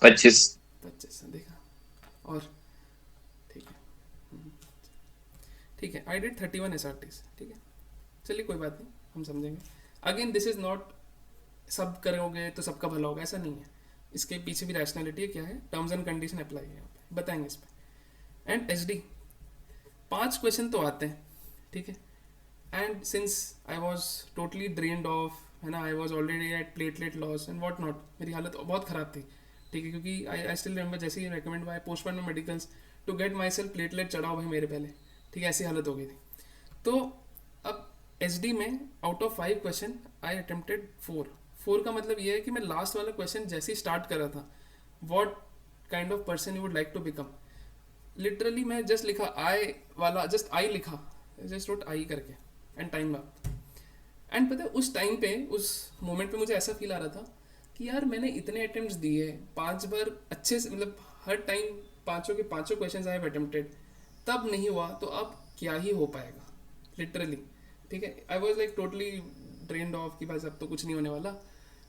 25, देखा, और ठीक है, आई डिड 31 SRTs, ठीक है, चलिए कोई बात नहीं, हम समझेंगे। अगेन दिस इज नॉट सब करोगे तो सबका भला होगा, ऐसा नहीं है, इसके पीछे भी रैशनैलिटी है, क्या है, टर्म्स एंड कंडीशन अप्लाई है यहाँ पे, बताएंगे इस पे। एंड HD 5 क्वेश्चन तो आते हैं, ठीक है, and since I was totally drained off, है ना, I was already at platelet loss and what not, मेरी हालत बहुत ख़राब थी, ठीक है, क्योंकि आई स्टिल रिमेंबर जैसे ही रिकमेंड बाय पोस्टपोन में medicals to get myself platelet चढ़ाओ भाई मेरे पहले, ठीक है, ऐसी हालत हो गई थी। तो अब SD में out of 5 question I attempted 4 का मतलब ये है कि मैं लास्ट वाला क्वेश्चन जैसे ही स्टार्ट कर रहा था, what kind of person you would like to become. Literally मैं जस्ट लिखा आई वाला, जस्ट आई लिखा, जस्ट रोट आई करके एंड टाइम अप. एंड पता है उस टाइम पे, उस मोमेंट पे मुझे ऐसा फील आ रहा था कि यार मैंने इतने अटेम्प्ट्स दिए, 5 बार अच्छे से, मतलब हर टाइम पांचों के पांचों क्वेश्चंस आई हैव अटेम्प्टेड, तब नहीं हुआ तो अब क्या ही हो पाएगा लिटरली. ठीक है, I was like totally drained of कि बस अब तो कुछ नहीं होने वाला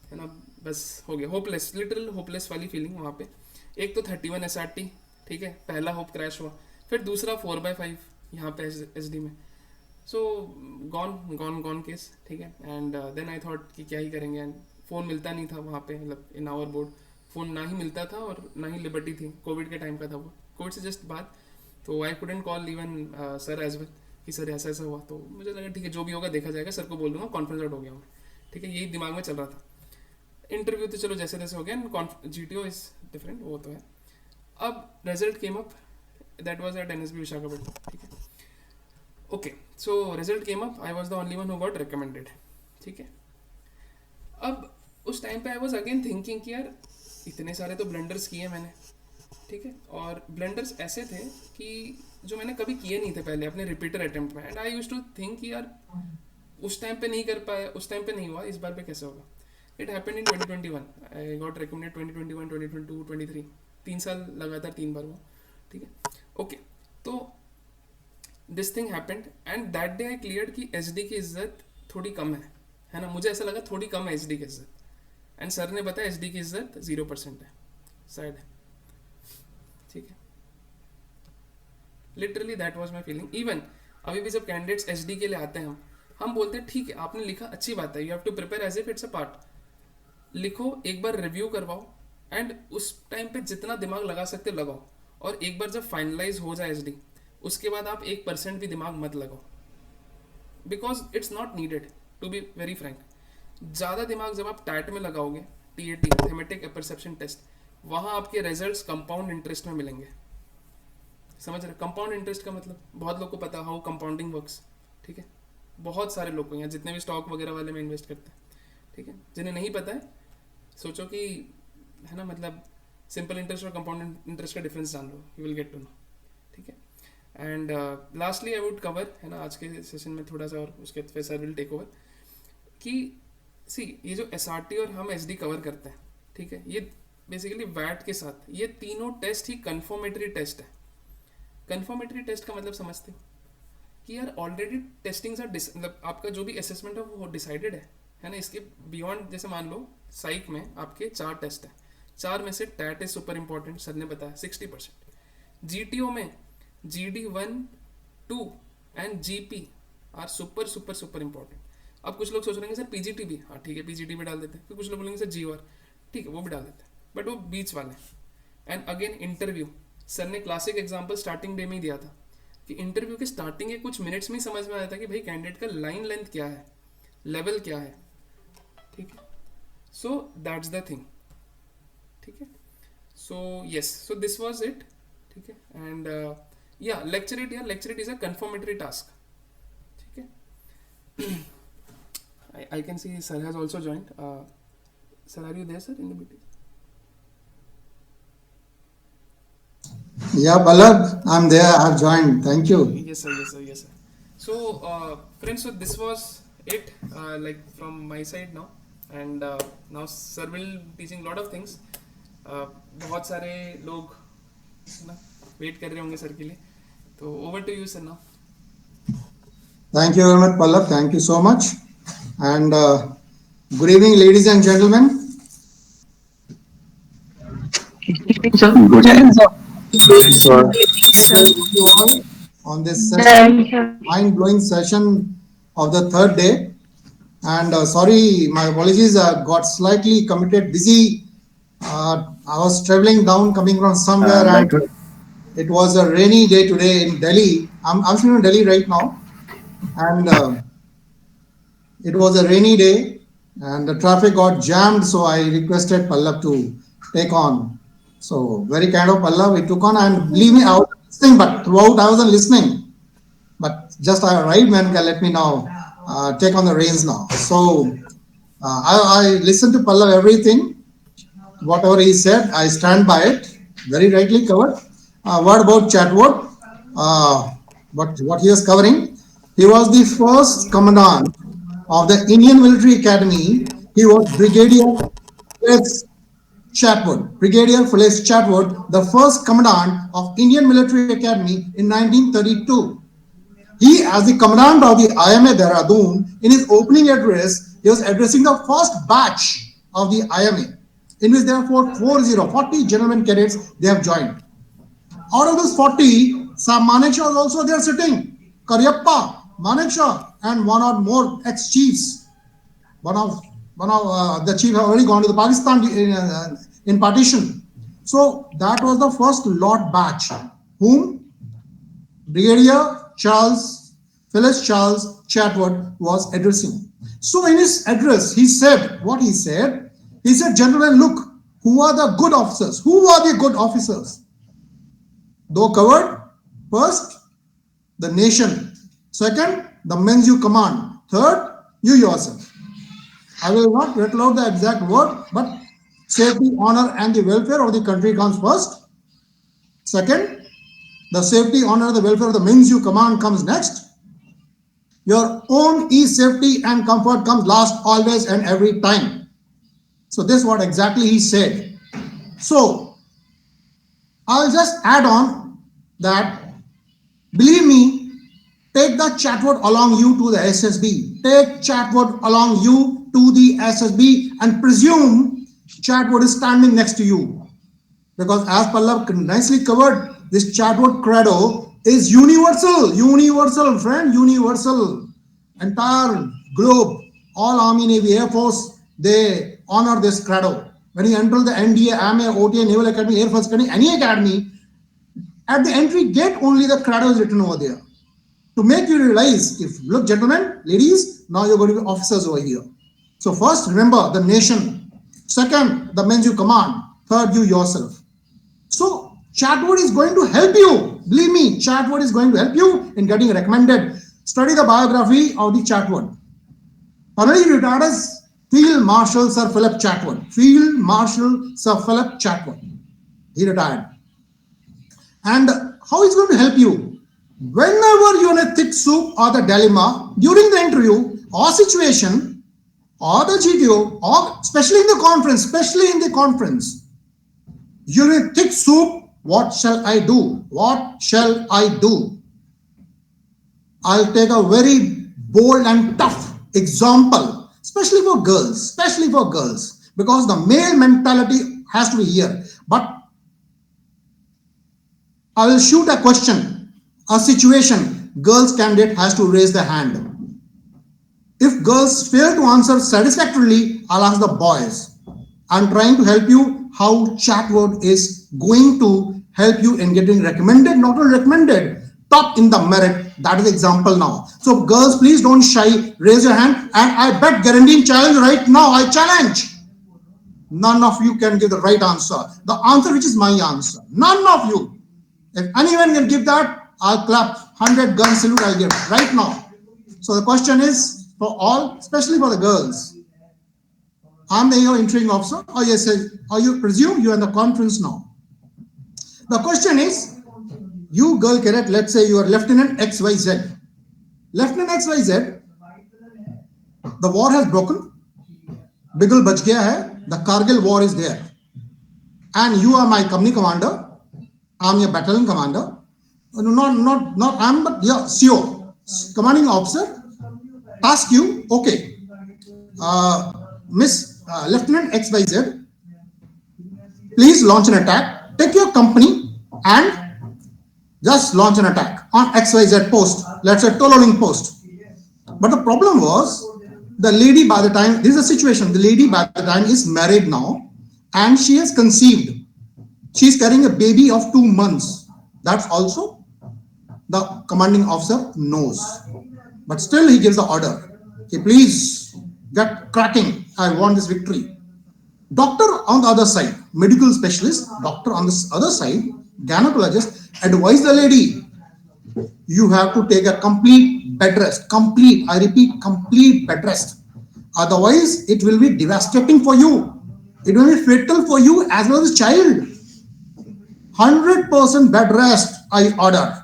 है ना, बस हो गया. होपलेस, लिटरल होपलेस वाली फीलिंग वहाँ पे. एक तो 31 SRT, ठीक है, पहला होप क्रैश हुआ, फिर दूसरा 4/5 यहाँ पे SD में. सो गॉन केस. ठीक है, एंड देन आई थॉट कि क्या ही करेंगे. एंड फ़ोन मिलता नहीं था वहाँ पे, मतलब इन आवर बोर्ड फ़ोन ना ही मिलता था और ना ही लिबर्टी थी. कोविड के टाइम का था वो, कोविड से जस्ट बाद. तो I couldn't call even sir as well कि सर ऐसा ऐसा हुआ. तो मुझे लगा ठीक है जो भी होगा देखा जाएगा, सर को बोल दूंगा कॉन्फ्रेंस आउट हो गया हूँ. ठीक है, यही दिमाग में चल रहा था. इंटरव्यू तो चलो जैसे तैसे हो गया, एंड GTO इज डिफरेंट, वो तो है. अब result came up, that was at NSB Visakhapatnam. ठीक है, okay. So result came up, I was the only one who got recommended. ठीक है, अब उस टाइम पे आई वाज अगेन थिंकिंग कि यार इतने सारे तो ब्लंडर्स किए मैंने. ठीक है, और ब्लंडर्स ऐसे थे कि जो मैंने कभी किए नहीं थे पहले अपने रिपीटर अटेम्प्ट में. And I used to think कि यार उस टाइम पे नहीं कर पाया, उस टाइम पे नहीं हुआ, इस बार पे कैसे होगा. It happened in 2021. I got recommended 2021, 2022, 23. 3 साल लगातार 3 बार हुआ. ठीक है, ओके. तो this thing happened and that day I cleared कि SD की इज्जत थोड़ी कम है ना. मुझे ऐसा लगा थोड़ी कम है SD की इज्जत. एंड सर ने बताया SD की इज्जत 0% है, शायद है. ठीक है, literally that was my feeling. Even अभी भी जब कैंडिडेट्स SD के लिए आते हैं, हम बोलते हैं ठीक है आपने लिखा, अच्छी बात है, you have to prepare as if it's a part. लिखो, एक बार रिव्यू करवाओ, एंड उस टाइम पे जितना दिमाग लगा सकते लगाओ. और एक बार जब फाइनलाइज हो जाए SD, उसके बाद आप 1% भी दिमाग मत लगाओ, because it's not needed, to be very frank. ज़्यादा दिमाग जब आप टैट में लगाओगे, TAT थेमेटिक परसेप्शन टेस्ट, वहाँ आपके रिजल्ट्स कंपाउंड इंटरेस्ट में मिलेंगे. समझ रहे? कंपाउंड इंटरेस्ट का मतलब बहुत लोग को पता हाउ कंपाउंडिंग वर्क्स. ठीक है, बहुत सारे लोग को, यहाँ जितने भी स्टॉक वगैरह वाले में इन्वेस्ट करते हैं. ठीक है, जिन्हें नहीं पता है सोचो कि है ना, मतलब सिंपल इंटरेस्ट और कंपाउंड इंटरेस्ट का डिफरेंस जान लो, you will get to know. ठीक है, and lastly I would cover, है ना, आज के सेशन में थोड़ा सा, और उसके फिर सर विल टेक ओवर कि सी ये जो SRT और हम SD कवर करते हैं, ठीक है, ये बेसिकली वैट के साथ ये तीनों टेस्ट ही कन्फर्मेटरी टेस्ट है. कन्फर्मेटरी टेस्ट का मतलब समझते हो कि यार ऑलरेडी टेस्टिंग सा मतलब आपका जो भी असेसमेंट है वो डिसाइडेड है ना. इसके बियॉन्ड, जैसे मान लो साइक में आपके 4 टेस्ट है, 4 में से TAT is super important, sir ने बताया 60%. GTO में GD 1, 2 and GP are super super super important. अब कुछ लोग सोच रहे हैं सर PGT भी, हाँ ठीक है PGT भी डाल देते हैं. फिर कुछ लोग बोलेंगे सर GOR, ठीक है वो भी डाल देते हैं, बट वो बीच वाले. एंड अगेन इंटरव्यू, सर ने क्लासिक एग्जांपल स्टार्टिंग डे में ही दिया था कि इंटरव्यू के स्टार्टिंग के कुछ मिनट्स में ही समझ में आया था कि भाई कैंडिडेट का लाइन लेंथ क्या है, लेवल क्या है. ठीक है, सो दैट्स द थिंग. ठीक है, so yes, so this was it. ठीक है, एंड या lecture it is a confirmatory task. ठीक है, I can see sir has also joined. Sir, are you there, sir, in the meeting? Yeah, Ballab, I'm there. I've joined. Thank you. Yes, sir. So, friends, so this was it, like from my side now, and now sir will teaching lot of things. बहुत सारे लोग ना wait कर रहे होंगे sir के लिए, तो over to you, sir, now. Thank you very much, Ballab. Thank you so much. And good evening, ladies and gentlemen. Sir. Good evening, sir. Thank you all on this session, mind-blowing session of the 3rd day. And sorry, my apologies, I got slightly committed, busy. I was traveling down, coming from somewhere, and it was a rainy day today in Delhi. I'm still in Delhi right now, and it was a rainy day, and the traffic got jammed. So I requested Pallab to take on. So very kind of Pallab, he took on, and believe me, I was listening, but throughout I wasn't listening. But just I arrived, man, let me now take on the reins now. So I listened to Pallab everything, whatever he said, I stand by it. very rightly covered. What about Chetwood? What he was covering? He was the first commandant of the Indian Military Academy. He was Brigadier Phyllis Chetwood. Brigadier Phyllis Chetwood, the first commandant of Indian Military Academy in 1932. He, as the commandant of the IMA Dehradun, in his opening address, he was addressing the first batch of the IMA, in which there are 40 gentlemen cadets they have joined. Out of those 40, some Manekshaw was also there sitting. Karyappa, Manekshaw, and one or more ex-chiefs. One of the chief have already gone to the Pakistan in partition. So that was the first lot batch, whom Brigadier Phyllis Charles Chetwood was addressing. So in his address, he said, what he said? He said, gentlemen, look, who are the good officers? Who are the good officers? Though covered, first, the nation. Second, the men you command. Third, you yourself. I will not rattle out the exact word, but safety, honor, and the welfare of the country comes first. Second, the safety, honor, the welfare of the men you command comes next. Your own ease, safety, and comfort comes last, always and every time. So this is what exactly he said. So I'll just add on that, believe me, take the Chetwood along you to the SSB. Take Chetwood along you to the SSB and presume Chetwood is standing next to you. Because as Pallav nicely covered, this Chetwood credo is universal, friend, universal. Entire globe, all Army, Navy, Air Force, they honor this credo. When you enter the NDA, AMA, OTA, Naval Academy, Air Force Academy, any academy, at the entry gate only the credo is written over there. To make you realize, look, gentlemen, ladies, now you're going to be officers over here. So first, remember the nation. Second, the men you command. Third, you yourself. So Chetwood is going to help you. Believe me, Chetwood is going to help you in getting recommended. Study the biography of the Chetwood. Already retired as Field Marshal Sir Philip Chetwood. Field Marshal Sir Philip Chetwood. He retired. And how is going to help you? Whenever you're in a thick soup or the dilemma during the interview or situation or the GTO, or especially in the conference, you're in a thick soup. What shall I do? What shall I do? I'll take a very bold and tough example, especially for girls, because the male mentality has to be here. But I will shoot a question, a situation, girls candidate has to raise the hand. If girls fail to answer satisfactorily, I'll ask the boys. I'm trying to help you how Chetwood is going to help you in getting recommended, not only recommended, top in the merit. That is the example now. So girls, please don't shy, raise your hand. And I bet, guaranteeing challenge right now, I challenge. None of you can give the right answer. The answer which is my answer. None of you. If anyone can give that, I'll clap. 100 gun salute I'll give right now. So the question is for all, especially for the girls. I'm the interviewing officer, or you presume you're in the conference now. The question is, you girl cadet, let's say you are Lieutenant XYZ. Lieutenant XYZ, the war has broken. Bigul bach gaya hai. The Kargil war is there. And you are my company commander. I'm your battalion commander. Not I'm, but yeah, CO, commanding officer. Ask you, okay, Miss Lieutenant XYZ, please launch an attack. Take your company and just launch an attack on XYZ post. Let's say Tololing post. But the problem was, the lady by the time, this is a situation, the lady by the time is married now and she has conceived. She's carrying a baby of 2 months. That's also the commanding officer knows. But still he gives the order. Okay, please get cracking. I want this victory. Doctor on the other side, medical specialist, doctor on this other side, gynecologist, advise the lady, you have to take a complete bed rest. Complete, I repeat, complete bed rest. Otherwise, it will be devastating for you. It will be fatal for you as well as the child. 100% bed rest I order.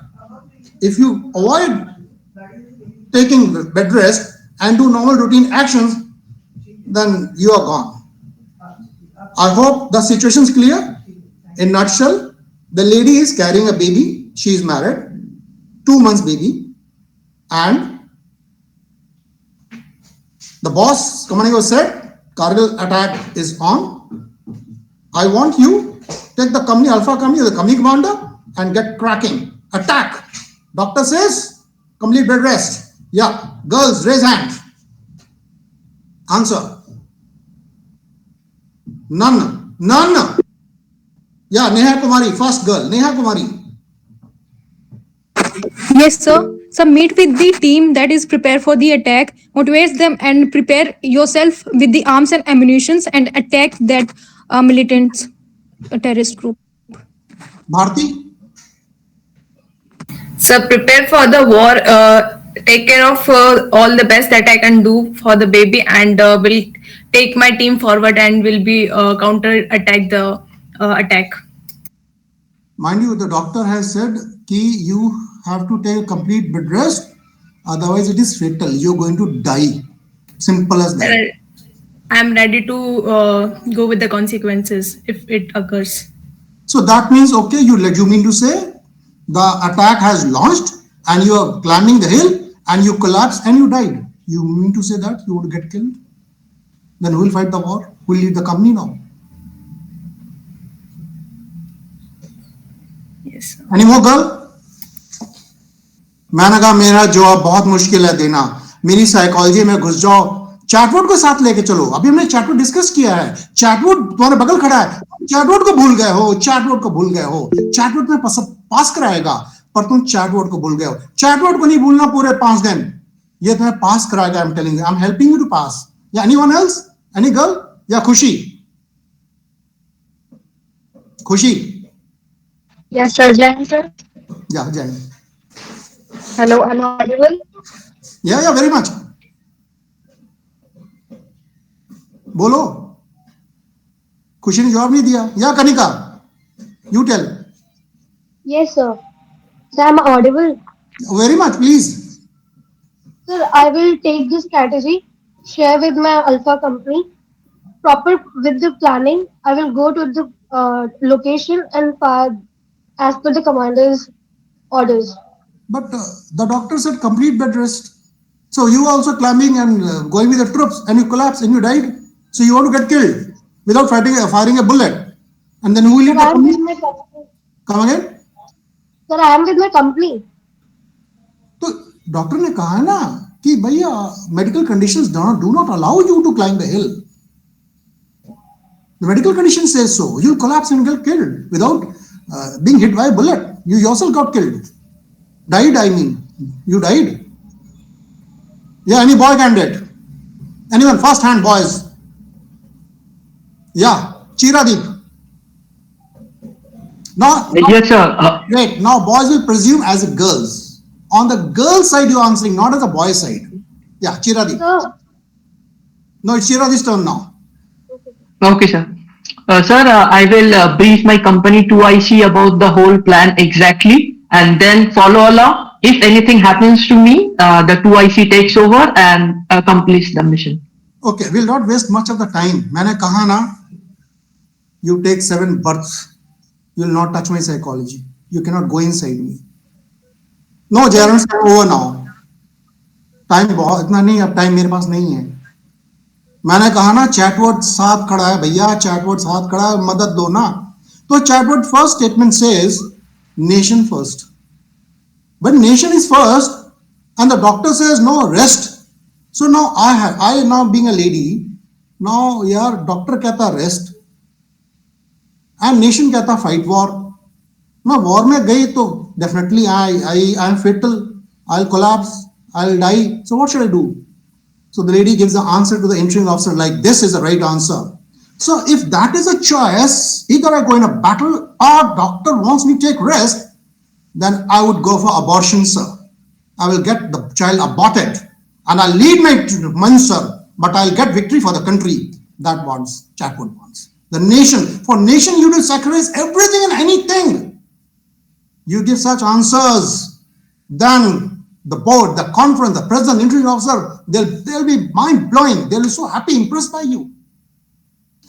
If you avoid taking bed rest and do normal routine actions, then you are gone. I hope the situation is clear. In nutshell, the lady is carrying a baby. She is married, 2 months baby, and the boss commanding said, Kargil attack is on. I want you take the company, Alpha company, the company commander, and get cracking. Attack. Doctor says, complete bed rest. Yeah, girls, raise hand. Answer. None. Yeah, Neha Kumari, first girl. Neha Kumari. Yes, sir. So meet with the team that is prepared for the attack, motivate them and prepare yourself with the arms and ammunitions and attack that militant terrorist group. Bharti. So prepare for the war. Take care of all the best that I can do for the baby, and will take my team forward and will be counter attack the attack. Mind you, the doctor has said ki you have to take complete bed rest, otherwise it is fatal. You're going to die. Simple as that. I'm ready to go with the consequences if it occurs. So that means, okay, you mean to say the attack has launched and you are climbing the hill and you collapsed and you died. You mean to say that you would get killed? Then who will fight the war? Who will lead the company now? Yes, sir. Any more girl? मैंने कहा मेरा जवाब बहुत मुश्किल है देना, मेरी psychology में घुस जाओ, चैटवुड को साथ लेके चलो. अभी हमने चैटवुड डिस्कस किया है. चैटवुड तुम्हारे बगल खड़ा है, चैटवुड को भूल गए हो. चैटवुड में पास कराएगा, पर तुम चैटवुड को भूल गए हो. चैटवुड को नहीं भूलना पूरे 5 दिन, ये तुम्हें पास कराएगा. I am telling you, I am helping you to pass. या एनीवन एल्स? Any girl? या खुशी? Yes, sir. Jai, sir. Yeah, Jai. Hello, am I audible? Yeah, very much. बोलो. खुशी ने जवाब नहीं दिया. या Kanika, you tell. Yes, sir. Sir, am I audible? Very much, please. Sir, I will take this strategy, share with my alpha company, proper with the planning. I will go to the location and fire as per the commander's orders. But the doctor said complete bed rest. So you also climbing and going with the troops and you collapse and you died. So you want to get killed without firing a bullet. And then who will lead the company? With my company. Come again? Sir, I am with my company. तो doctor ने कहा है ना कि भैया medical conditions do not allow you to climb the hill. The medical condition says so. You'll collapse and get killed without being hit by a bullet. You yourself got killed. Died, I mean. You died. Yeah, any boy candidate? Anyone? First hand, boys. Yeah, Chiradeep. Now, Yes, sir. great. Now, boys will presume as girls. On the girl side, you're answering, not as a boy side. Yeah, Chiradeep. Sir, No, it's Chiradeep's turn now. Okay, sir. Sir, I will brief my company 2IC about the whole plan exactly and then follow along. If anything happens to me, the 2IC takes over and completes the mission. Okay, we'll not waste much of the time. मैंने कहा ना, you take 7 births. You will not touch my psychology. You cannot go inside me. No, Jairam, over now. Time बहुत इतना नहीं, अब time मेरे पास नहीं है. मैंने कहा ना चैटवर्ड साथ खड़ा है भैया, चैटवर्ड साथ खड़ा है, मदद दो ना. तो चैटवर्ड first statement says nation first. But nation is first and the doctor says no, rest. So now I now being a lady, now यार doctor कहता rest and nation कहता fight war. मैं war में गई तो definitely I am fatal. I'll collapse. I'll die. So what should I do? So the lady gives the answer to the entering officer like this is the right answer. So if that is a choice, either I go in a battle or doctor wants me to take rest, then I would go for abortion, sir. I will get the child aborted and I'll lead my men, sir, but I'll get victory for the country. That wants Chetwood wants. The nation. For nation, you will sacrifice everything and anything. You give such answers, then the board, the conference, the president, interviewing officer, they'll be mind-blowing. They'll be so happy, impressed by you.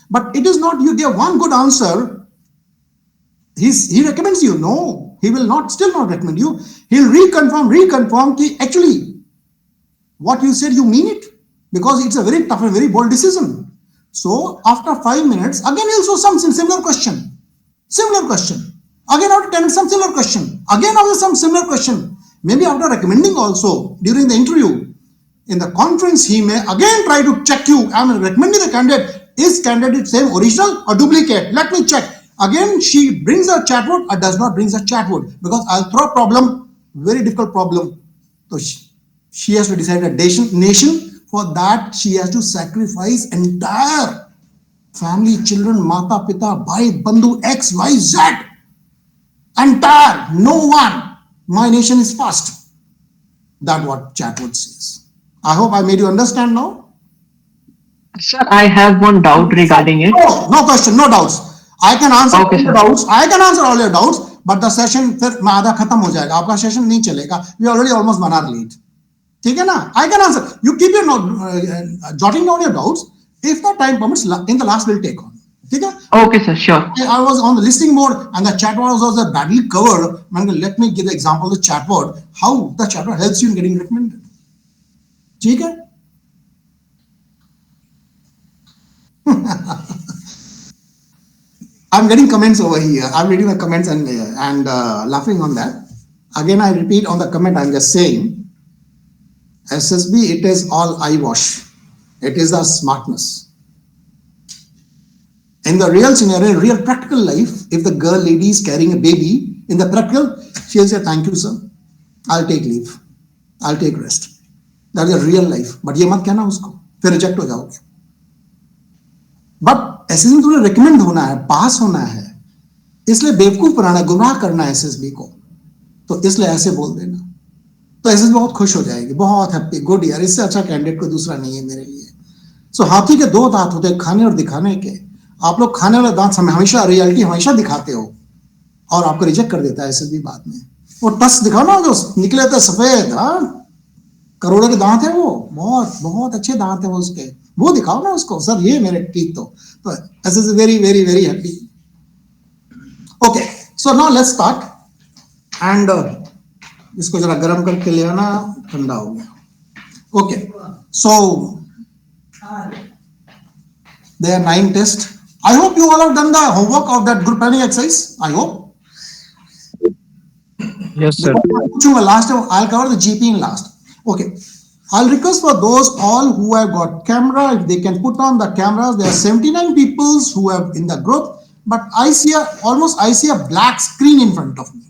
But it is not you give one good answer, he recommends you. No, he will still not recommend you. He'll reconfirm, actually, what you said, you mean it. Because it's a very tough and very bold decision. So after 5 minutes, again he'll show some similar question. Again after 10 minutes, some similar question. Again after some similar question. Maybe after recommending also during the interview. In the conference, he may again try to check you. I'm recommending the candidate. Is candidate same original or duplicate? Let me check. Again, she brings a chatbot or does not bring a chatbot. Because I'll throw a problem, very difficult problem. So she has to decide a nation. For that, she has to sacrifice entire family, children, mata, pita, bhai, bandhu, X, Y, Z. Entire, no one. My nation is first. That's what Chetwood says. I hope I made you understand now. Sir, I have one doubt regarding it. No question, no doubts. I can answer all your doubts. I can answer all your doubts, but the session फिर आधा खत्म हो जाएगा. आपका session नहीं चलेगा. We are already almost 1 hour late. ठीक है ना? I can answer. You keep your jotting down your doubts. If the time permits, in the last we'll take on. ठीक है? Okay, sir, sure. I was on the listening mode and the chatbot was badly covered. Let me give the example of the chatbot. How the chatbot helps you in getting recommended. ठीक है? I'm getting comments over here. I'm reading the comments and laughing on that. Again, I repeat on the comment, I'm just saying, SSB, it is all eyewash. It is the smartness. In the real scenario, in real practical life, if the girl lady is carrying a baby, in the practical, she'll say, thank you, sir. I'll take leave. I'll take rest. That is a real life. But ये मत कहना उसको, फिर reject हो जाओगे. But SSB तुम्हें recommend होना है, pass होना है. इसलिए बेवकूफ बनाना, गुमराह करना है SSB को. तो इसलिए ऐसे बोल देना. तो SSB बहुत खुश हो जाएगी, बहुत हैप्पी, गुड यार, इससे अच्छा कैंडिडेट कोई दूसरा नहीं है मेरे लिए. सो हाथी के 2 दांत होते हैं, खाने और दिखाने के. आप लोग खाने वाले दांत हमेशा रियलिटी हमेशा दिखाते हो और आपको रिजेक्ट कर देता है SSB बाद में. वो टस दिखाओ ना, जो निकले थे सफेद, करोड़ों के दांत है, वो बहुत बहुत अच्छे दांत है वो उसके, वो दिखाओ ना उसको, सर ये मेरे टीथ. तो SSB very very very happy. Okay, so now let's start. And इसको जरा गर्म करके ले आना, ठंडा हो गया. Okay, so there are 9 tests. I hope you all have done the homework of that group planning exercise. I hope. Yes, sir. Last, I'll cover the GP in last. Okay. I'll request for those all who have got camera, if they can put on the cameras. There are 79 people who have in the group, but I see a black screen in front of me.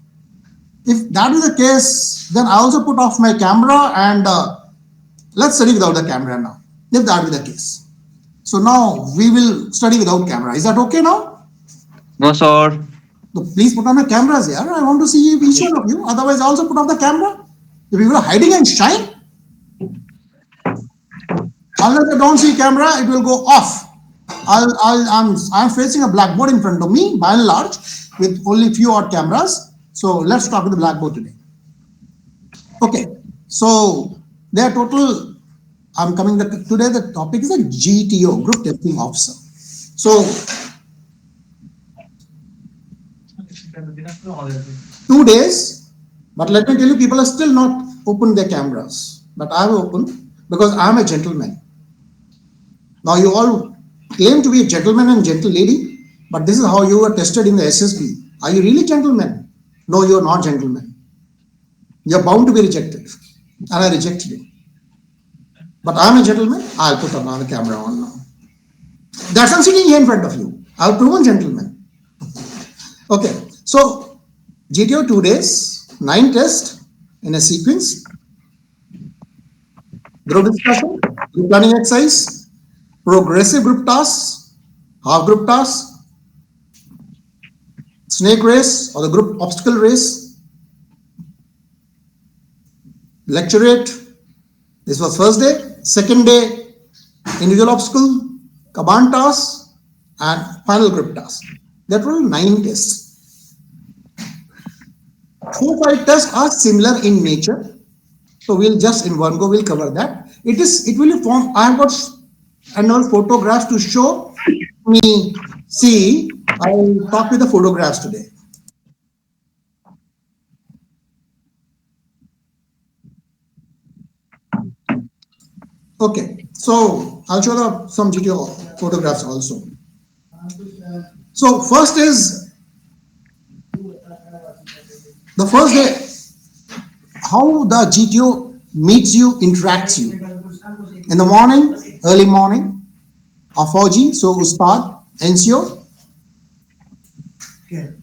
If that is the case, then I also put off my camera and let's study without the camera now. If that is the case. So now we will study without camera. Is that okay now? No, sir. So please put on the cameras here. I want to see each one of you. Otherwise, also put off the camera. If you are hiding and shy, unless I don't see camera, it will go off. I'm facing a blackboard in front of me, by and large, with only few odd cameras. So let's talk with the blackboard today. Okay. So there are total. I'm coming today. The topic is a GTO, Group Testing Officer. So 2 days, but let me tell you, people are still not opened their cameras. But I have opened because I am a gentleman. Now you all claim to be a gentleman and gentle lady, but this is how you are tested in the SSB. Are you really gentlemen? No, you are not gentlemen. You are bound to be rejected, and I rejected you. But I am a gentleman. I'll put on the camera on now. That's I'm sitting here in front of you. I've proven gentleman. Okay, so GTO 2 days, 9 tests in a sequence. Group discussion, group planning exercise, progressive group tasks, half group tasks, snake race or the group obstacle race, lecturate. This was first day. Second day, individual obstacle, command task, and final group task. That will 9 tests. 4-5 tests are similar in nature. So we'll just in one go we'll cover that. It will form. I have got annual photographs to show me. See, I'll talk with the photographs today. Okay, so I'll show some GTO photographs also. So first is the first day, how the GTO meets you, interacts you. In the morning, early morning, a Fauji, so Ustad, NCO. Okay.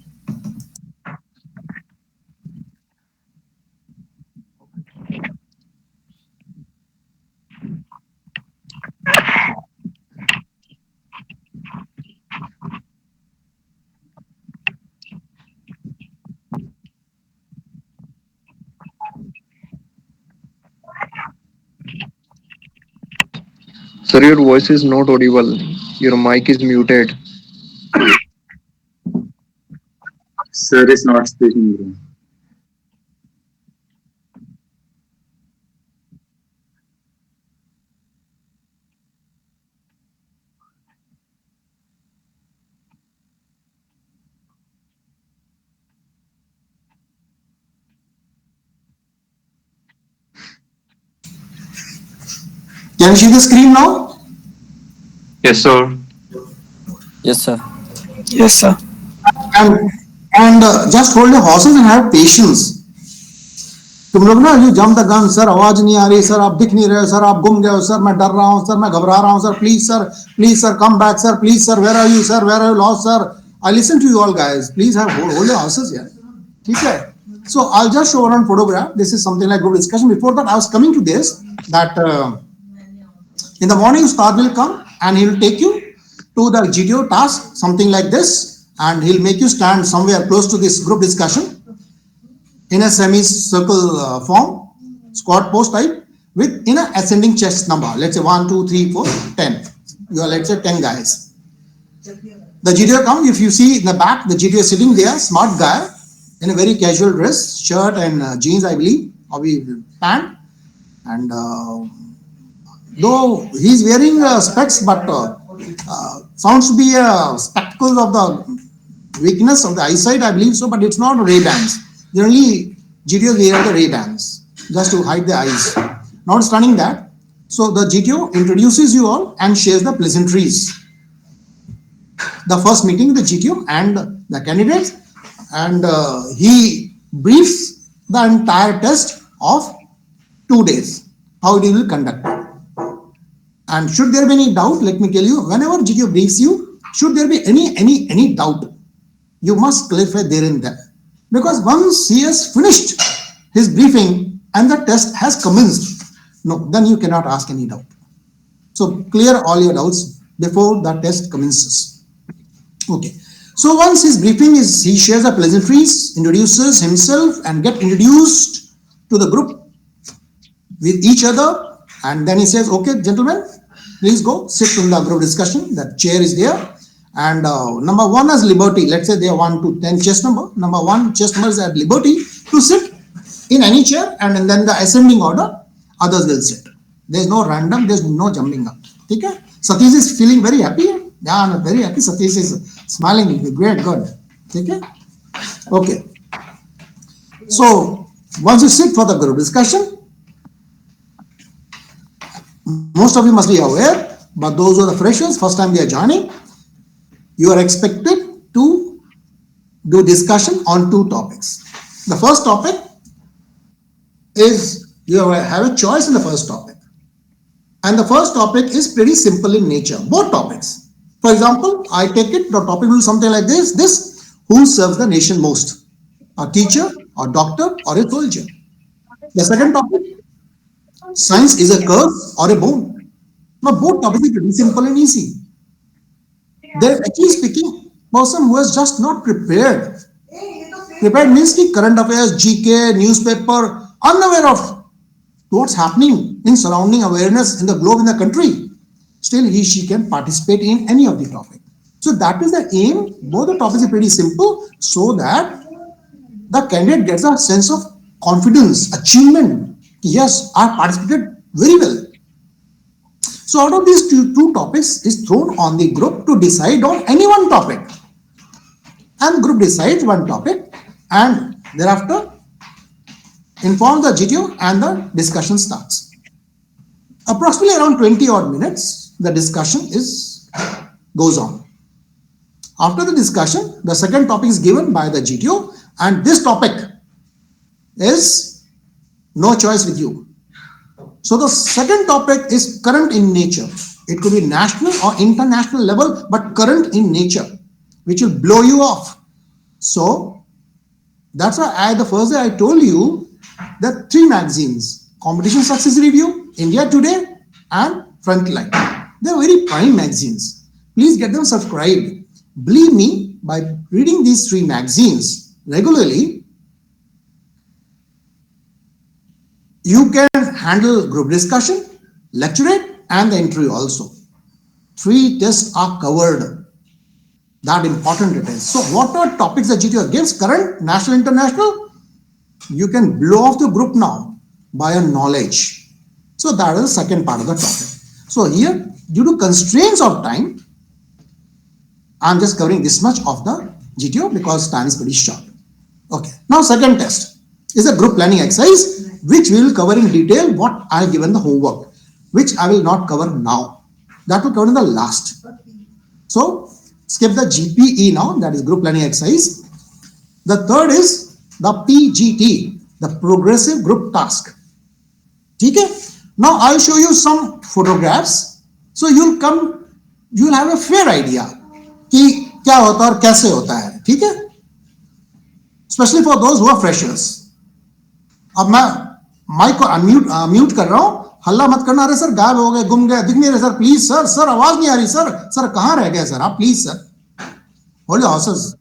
Sir, your voice is not audible. Your mic is muted. Sir is not speaking, bro. Can you see the screen now? Yes, sir. Yes, sir. Yes, sir. And just hold your horses and have patience. तुम लोग ना you jump the gun, sir आवाज नहीं आ रही, sir आप दिख नहीं रहे, sir आप गुम गए हो, sir मैं डर रहा हूँ, sir मैं घबरा रहा हूँ, sir please sir come back, sir please sir where are you, sir where are you lost, sir. I listen to you all guys, please have hold your horses here. ठीक है? So I'll just show one photograph. This is something like group discussion. Before that I was coming to this that in the morning Ustad will come and he will take you to the GTO task, something like this, and he'll make you stand somewhere close to this group discussion in a semicircle form, squat pose type, with in an ascending chest number. Let's say 1, 2, 3, 4, 10. You are, let's say, 10 guys. The GTO comes. If you see in the back, the GTO is sitting there, smart guy, in a very casual dress, shirt and jeans, I believe, or pant, and though he's wearing specs, but sounds to be spectacles of the weakness of the eyesight, I believe so, but it's not Ray-Bans. Generally, GTOs wear the Ray-Bans just to hide the eyes. Notwithstanding that, so the GTO introduces you all and shares the pleasantries. The first meeting with the GTO and the candidates, and he briefs the entire test of 2 days, how it will conduct. And should there be any doubt, let me tell you, whenever GTO briefs you, should there be any doubt, you must clarify there and then. Because once he has finished his briefing and the test has commenced, no, then you cannot ask any doubt. So clear all your doubts before the test commences. Okay. So once his briefing is, he shares the pleasantries, introduces himself and get introduced to the group with each other. And then he says, okay, gentlemen, please go sit in the group discussion. That chair is there. And number 1 is liberty. Let's say they are 1 to 10 chess number. Number 1 chess number is at liberty to sit in any chair, and then the ascending order, others will sit. There's no random, there's no jumping up. Okay? Satish is feeling very happy. Yeah, I'm very happy. Satish is smiling. Great, good. Okay? Okay. So, once you sit for the group discussion, most of you must be aware, but those who are the freshers, first time they are joining, you are expected to do discussion on 2 topics. The first topic is you have a choice in the first topic. And the first topic is pretty simple in nature, both topics. For example, I take it, the topic will be something like this, who serves the nation most? A teacher, a doctor, or a soldier? The second topic, science is a curve or a bone? Now both topics are pretty simple and easy. They're actually speaking person who is just not prepared. Prepared means the current affairs, GK, newspaper, unaware of what's happening in surrounding awareness in the globe, in the country. Still, she can participate in any of the topic. So that is the aim. Both the topics are pretty simple, so that the candidate gets a sense of confidence, achievement. Yes, I participated very well. So out of these two topics is thrown on the group to decide on any one topic. And group decides one topic and thereafter inform the GTO and the discussion starts. Approximately around 20 odd minutes, the discussion goes on. After the discussion, the second topic is given by the GTO, and this topic is no choice with you. So the second topic is current in nature. It could be national or international level, but current in nature, which will blow you off. So that's why the first day I told you that 3 magazines: Competition Success Review, India Today, and Frontline. They're very prime magazines. Please get them subscribed. Believe me, by reading these 3 magazines regularly, you can handle group discussion, lecturate, and the interview also. 3 tests are covered. That important it is. So what are topics that GTO gives? Current, national, international. You can blow off the group now by your knowledge. So that is the second part of the topic. So here, due to constraints of time, I'm just covering this much of the GTO because time is pretty short. Okay. Now second test is a group planning exercise, which we will cover in detail what I have given the homework, which I will not cover now. That will cover in the last. So skip the GPE now, that is group planning exercise. The third is the PGT, the progressive group task. Okay? Now I'll show you some photographs. So you'll have a fair idea कि क्या होता है और कैसे होता है. ठीक है? Especially for those who are freshers. अब मैं माइक को म्यूट कर रहा हूं. हल्ला मत करना. अरे सर गायब हो गए, गुम गए, दिख नहीं रहे सर. प्लीज सर आवाज नहीं आ रही सर. सर कहां रह गए सर आप? Please sir. Hold your horses.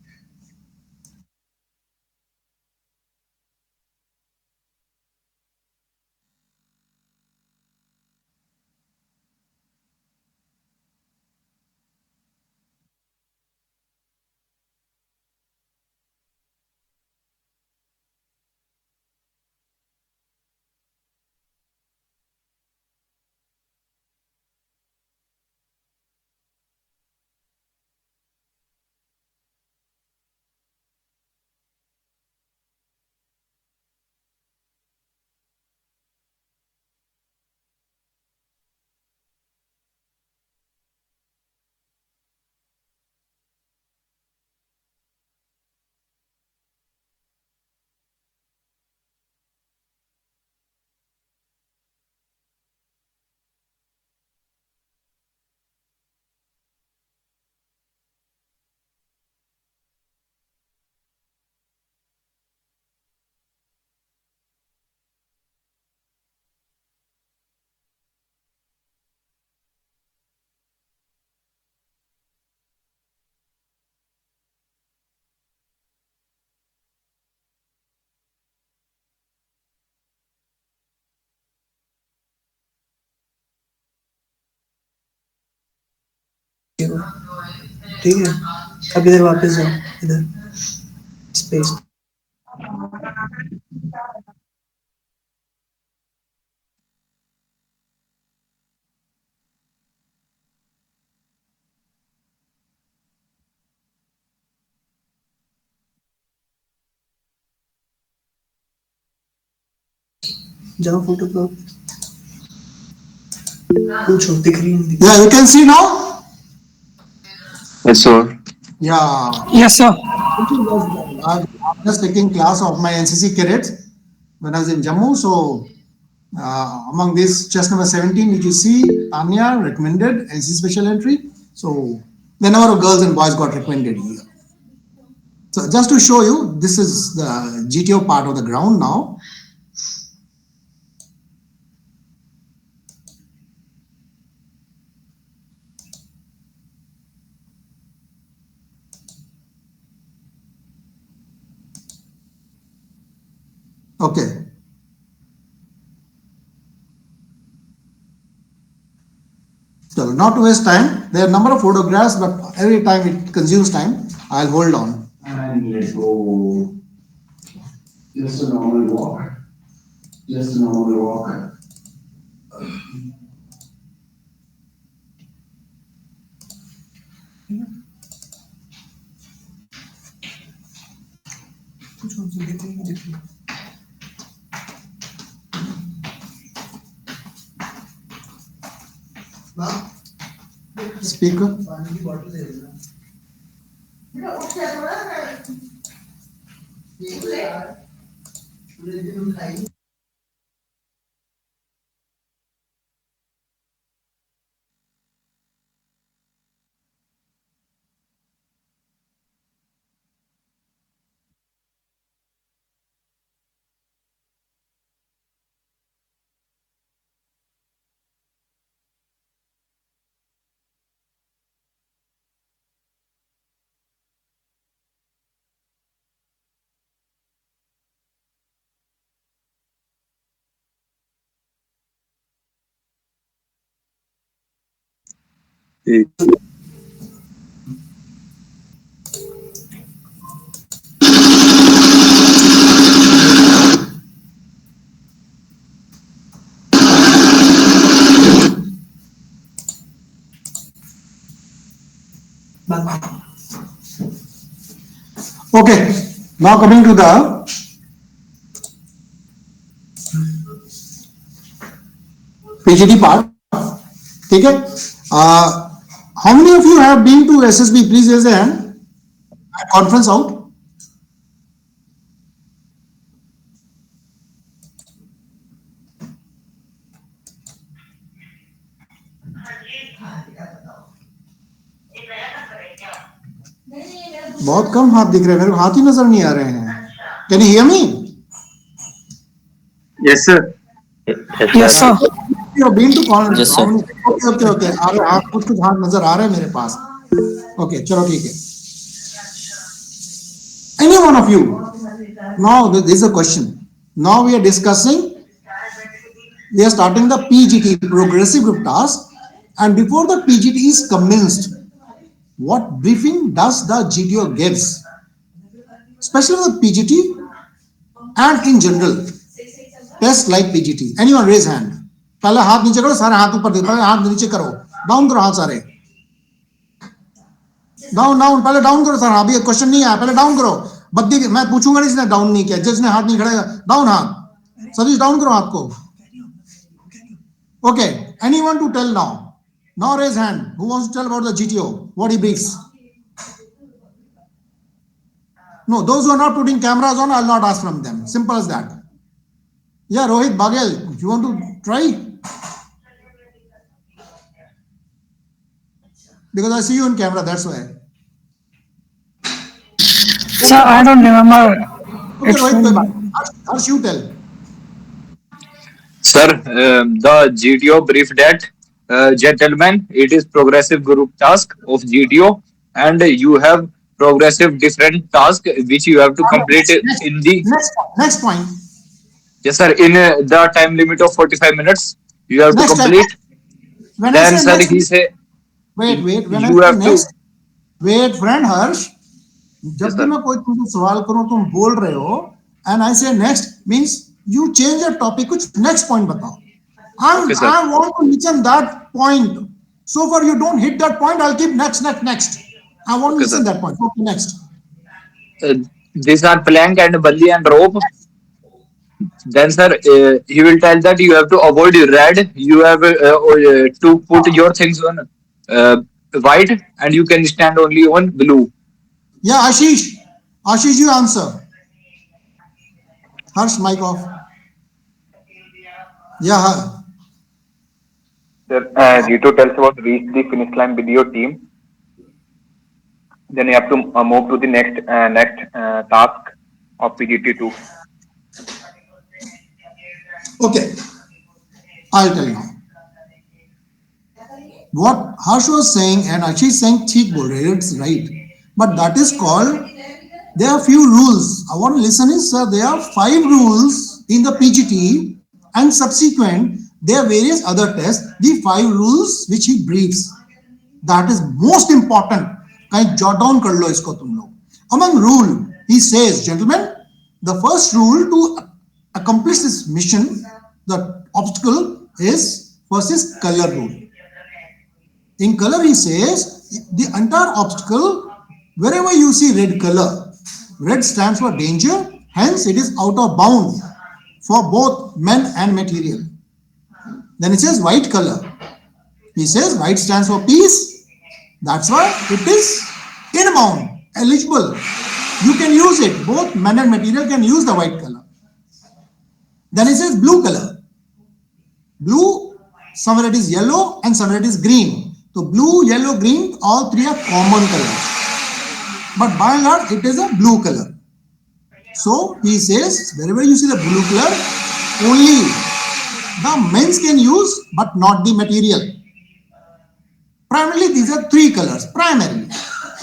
ठीक है, अब इधर वापस जाओ, इधर स्पेस. जाओ फोटो को पूछो, दिख रही है? Yeah, you can see now. Yes, sir. Yeah. Yes, sir. I'm just taking class of my NCC cadets when I was in Jammu. So among this chest number 17, which you see, Tanya recommended NCC special entry. So the number of girls and boys got recommended here. So just to show you, this is the GTO part of the ground now. Okay. So not to waste time. There are a number of photographs, but every time it consumes time. I'll hold on. And let's go. Just a normal walk. Just a normal walk. Speaker. Okay, now coming to the PGT part. ठीक है? How many of you have been to SSB? Please raise a hand. Conference out. बहुत कम हाथ दिख रहे हैं, मेरे को हाथ ही नजर नहीं आ रहे हैं. Can you hear me? Yes, sir. Yes, sir. You have been to conference. Yes, sir. Okay. आप कुछ हाथ नजर आ रहे हैं मेरे पास. Okay, चलो ठीक है. Any one of you? Now this is a question. Now we are discussing. We are starting the PGT, Progressive Group Task, and before the PGT is commenced, what briefing does the GTO gives, especially the PGT and in general tests like PGT. Anyone raise hand? पहले हाथ नीचे करो, सारे हाथ ऊपर देखो, पहले हाथ नीचे करो, डाउन करो हाथ सारे, डाउन पहले डाउन करो सारा. अभी क्वेश्चन नहीं आया, पहले डाउन करो. बद्दी मैं पूछूंगा नहीं, जिसने डाउन नहीं किया, जिसने हाथ नहीं खड़ा, डाउन हाथ, सतीश डाउन करो हाथ को. Okay, anyone to tell now? Now raise hand. Who wants to tell about the GTO? What he briefs? No, those who are not putting cameras on, I'll not ask from them. Simple as that. Yeah, Rohit Bagel, you want to try? Because I see you on camera, that's why. Sir, I don't remember. Okay, Rohit, Harsh, you tell. Sir, the GTO briefed that, gentlemen, it is progressive group task of GTO, and you have progressive different task which you have to complete in the next point. Yes, sir. In the time limit of 45 minutes, you have to complete. Then, sir, he say. Wait. When you I have say next, to. Wait, friend Harsh. जब भी मैं कोई तुमसे सवाल करूं, तुम बोल रहे हो, and I say next means you change your topic. कुछ next point बताओ. I want to listen that point. So far you don't hit that point, I'll keep next. I want to listen that point. Okay, next. These are plank and bungee and rope. Then, sir, he will tell that you have to avoid red. You have to put your things on white, and you can stand only on blue. Yeah, Ashish, you answer. Harsh, mic off. Yeah. Sir, GTO tells about reach the finish line with your team. Then you have to move to the next task of PGT2. Okay, I'll tell you. What Harsh was saying and Ashish saying, ठीक बोल रहे, it's right. But that is called, there are few rules. I want to listen is, sir, there are 5 rules in the PGT and subsequent There are various other tests. The 5 rules which he briefs. That is most important. Kahin jot down kar lo isko tum log. Among rule, he says, gentlemen, the first rule to accomplish this mission, the obstacle is first is color rule. In color, he says the entire obstacle, wherever you see red color, red stands for danger, hence it is out of bound for both men and material. Then it says white color. He says white stands for peace. That's why it is inbound, eligible. You can use it. Both men and material can use the white color. Then it says blue color. Blue, somewhere it is yellow and somewhere it is green. So blue, yellow, green, all three are common colors. But by and large, it is a blue color. So he says, wherever you see the blue color, only the men's can use, but not the material. Primarily, these are 3 colors. Primarily,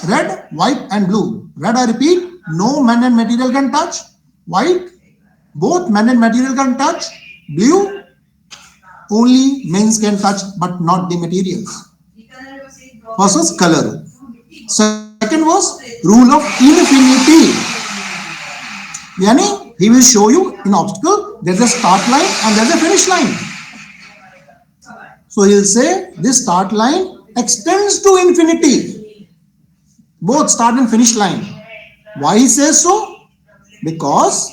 red, white, and blue. Red, I repeat, no men and material can touch. White, both men and material can touch. Blue, only men's can touch, but not the materials. First was color. Second was rule of infinity. Yani, he will show you in obstacle, there's a start line and there's a finish line. So he'll say this start line extends to infinity. Both start and finish line. Why he says so? Because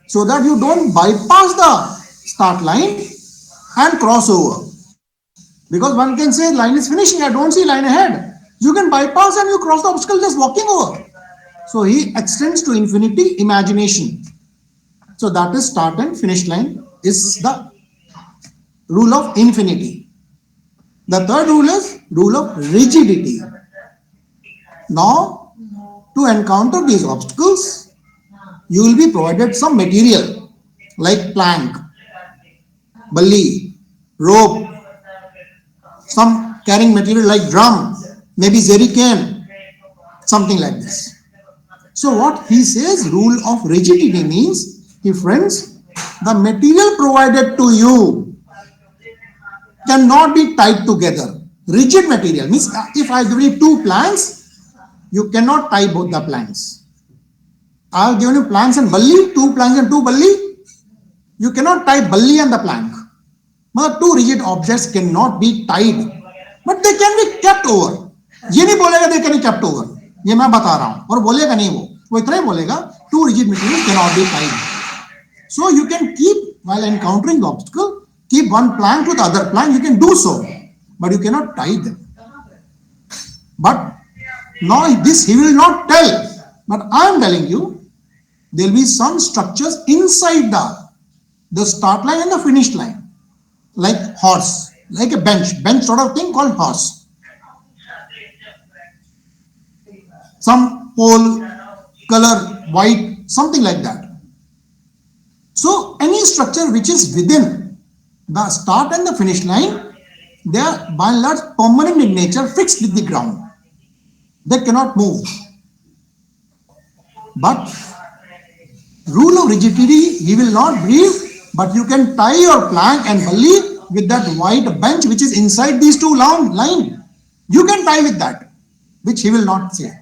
so that you don't bypass the start line and cross over. Because one can say line is finishing, I don't see line ahead. You can bypass and you cross the obstacle just walking over. So he extends to infinity imagination. So that is start and finish line is the rule of infinity. The third rule is rule of rigidity. Now, to encounter these obstacles, you will be provided some material like plank, bully, rope, some carrying material like drum, maybe jerrycan, something like this. So what he says, rule of rigidity means, friends, the material provided to you cannot be tied together. Rigid material means if I give you 2 planks, you cannot tie both the planks. I have given you planks and bully, 2 planks and 2 bully. You cannot tie bully and the plank. But 2 rigid objects cannot be tied, but they can be kept over. ये नहीं बोलेगा they can be kept over. ये मैं बता रहा हूँ और बोलेगा नहीं वो इतना ही बोलेगा 2 rigid materials cannot be tied. So you can keep, while encountering the obstacle, keep one plank to the other plank, you can do so, but you cannot tie them. But now this he will not tell, but I am telling you, there will be some structures inside the start line and the finish line, like horse, like a bench sort of thing called horse. Some pole, color, white, something like that. So any structure which is within the start and the finish line, they are by and large permanent in nature, fixed with the ground. They cannot move. But rule of rigidity, he will not brief, but you can tie your plank and bully with that white bench which is inside these 2 line. You can tie with that, which he will not say.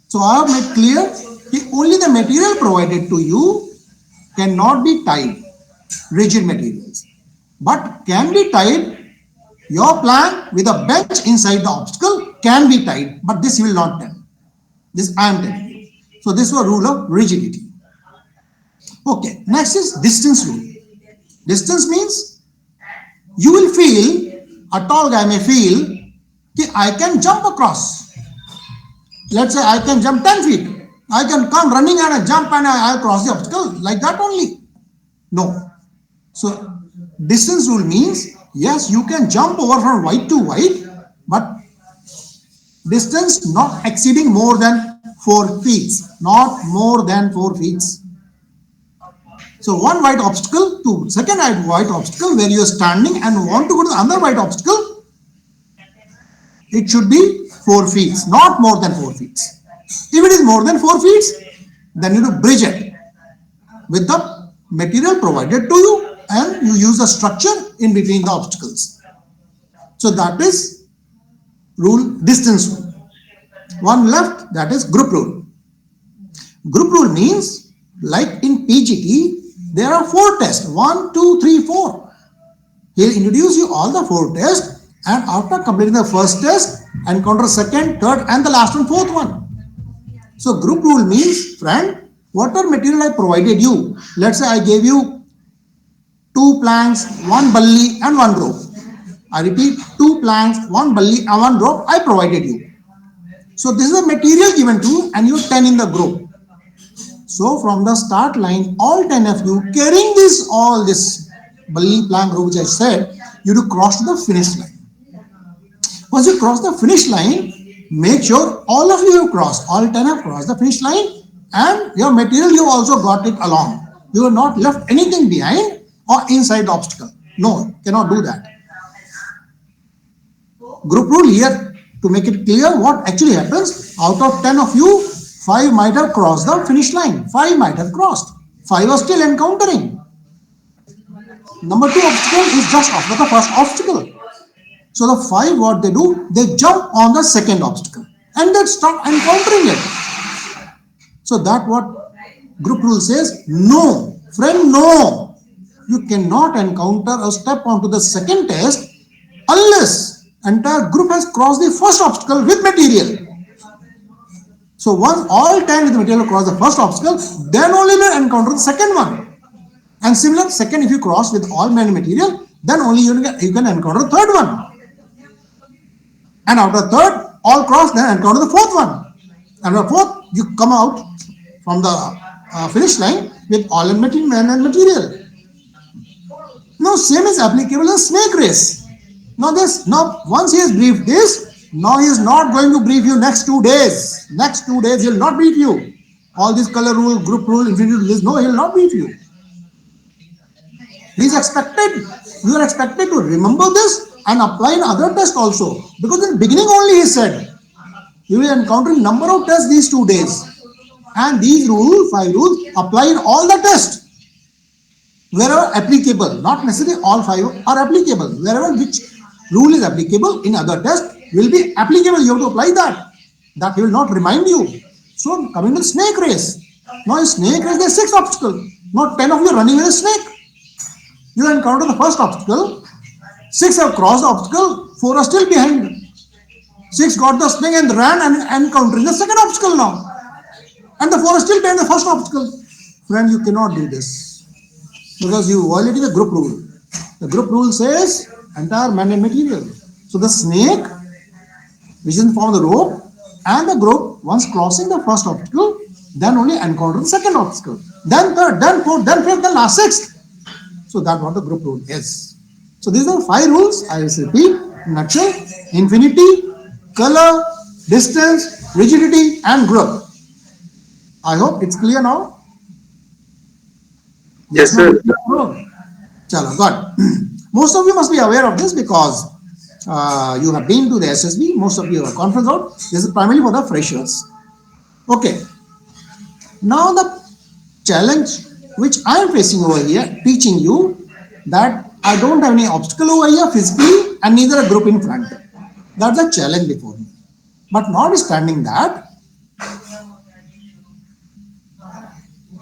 So I have made clear that only the material provided to you cannot be tied, rigid materials, but can be tied. Your plank with a bench inside the obstacle can be tied, but this he will not tell. This I am telling you. So this was rule of rigidity. Okay, next is distance rule. Distance means you will feel, a tall guy may feel, that I can jump across. Let's say I can jump 10 feet. I can come running and I jump and I'll cross the obstacle like that only. No. So distance rule means, yes, you can jump over from white to white, but distance not exceeding more than 4 feet. Not more than 4 feet. So one white obstacle to second white obstacle where you are standing and want to go to the other white obstacle, it should be 4 feet, not more than 4 feet. If it is more than 4 feet, then you bridge it with the material provided to you and you use the structure in between the obstacles. So that is rule, distance rule. One left, that is group rule. Group rule means, like in PGT, there are 4 tests, 1, 2, 3, 4. He'll introduce you all the 4 tests, and after completing the first test, encounter second, third, and the last one, fourth one. So group rule means, friend, whatever material I provided you, let's say I gave you 2 planks, 1 bully, and 1 rope. I repeat, 2 planks, 1 bully, and 1 rope I provided you. So this is the material given to you, and you're 10 in the group. So from the start line, all 10 of you carrying all this bully, plank, rope which I said, you to cross to the finish line. Once you cross the finish line, make sure all of you have crossed, all 10 have crossed the finish line, and your material you also got it along. You have not left anything behind or inside the obstacle. No, cannot do that. Group rule here, to make it clear what actually happens, out of 10 of you, 5 might have crossed the finish line. 5 might have crossed. 5 are still encountering. Number 2 obstacle is just after the first obstacle. So the 5, what they do, they jump on the second obstacle and they start encountering it. So that what group rule says, no, friend, no. You cannot encounter or step onto the second test unless entire group has crossed the first obstacle with material. So once all 10 with material cross the first obstacle, then only will encounter the second one. And similar, second, if you cross with all men material, then only you can encounter the third one. And after third, all cross, then encounter the fourth one. And after fourth, you come out from the finish line with all men and material. Now, same is applicable in snake race. Now, once he has briefed this, now he is not going to brief you next 2 days. Next 2 days, he will not brief you. All this color rule, group rule, infinity rule, no, he will not brief you. You are expected to remember this and apply in other tests also. Because in the beginning only he said, you will encounter number of tests these 2 days. And these 5 rules, apply in all the tests. Wherever applicable, not necessarily all 5 are applicable. Wherever which rule is applicable in other tests will be applicable. You have to apply that. That he will not remind you. So coming to snake race. Now in snake race there are 6 obstacles. Not 10 of you running with a snake. You encounter the first obstacle. 6 have crossed the obstacle. 4 are still behind. 6 got the snake and ran and encountering the second obstacle now. And the 4 are still behind the first obstacle. Friend, you cannot do this. Because you violated the group rule. The group rule says entire man and material. So the snake, which is in form of the rope, and the group, once crossing the first obstacle, then only encounter the second obstacle. Then third, then fourth, then fifth, then last, sixth. So that's what the group rule is. So these are 5 rules. I will repeat in nutshell: infinity, color, distance, rigidity, and group. I hope it's clear now. Yes, sir. Chalo, good. Most of you must be aware of this because you have been to the SSB. Most of you are conference out. This is primarily for the freshers. Okay. Now the challenge which I am facing over here, teaching you that I don't have any obstacle over here physically and neither a group in front. That's a challenge before me. But notwithstanding that,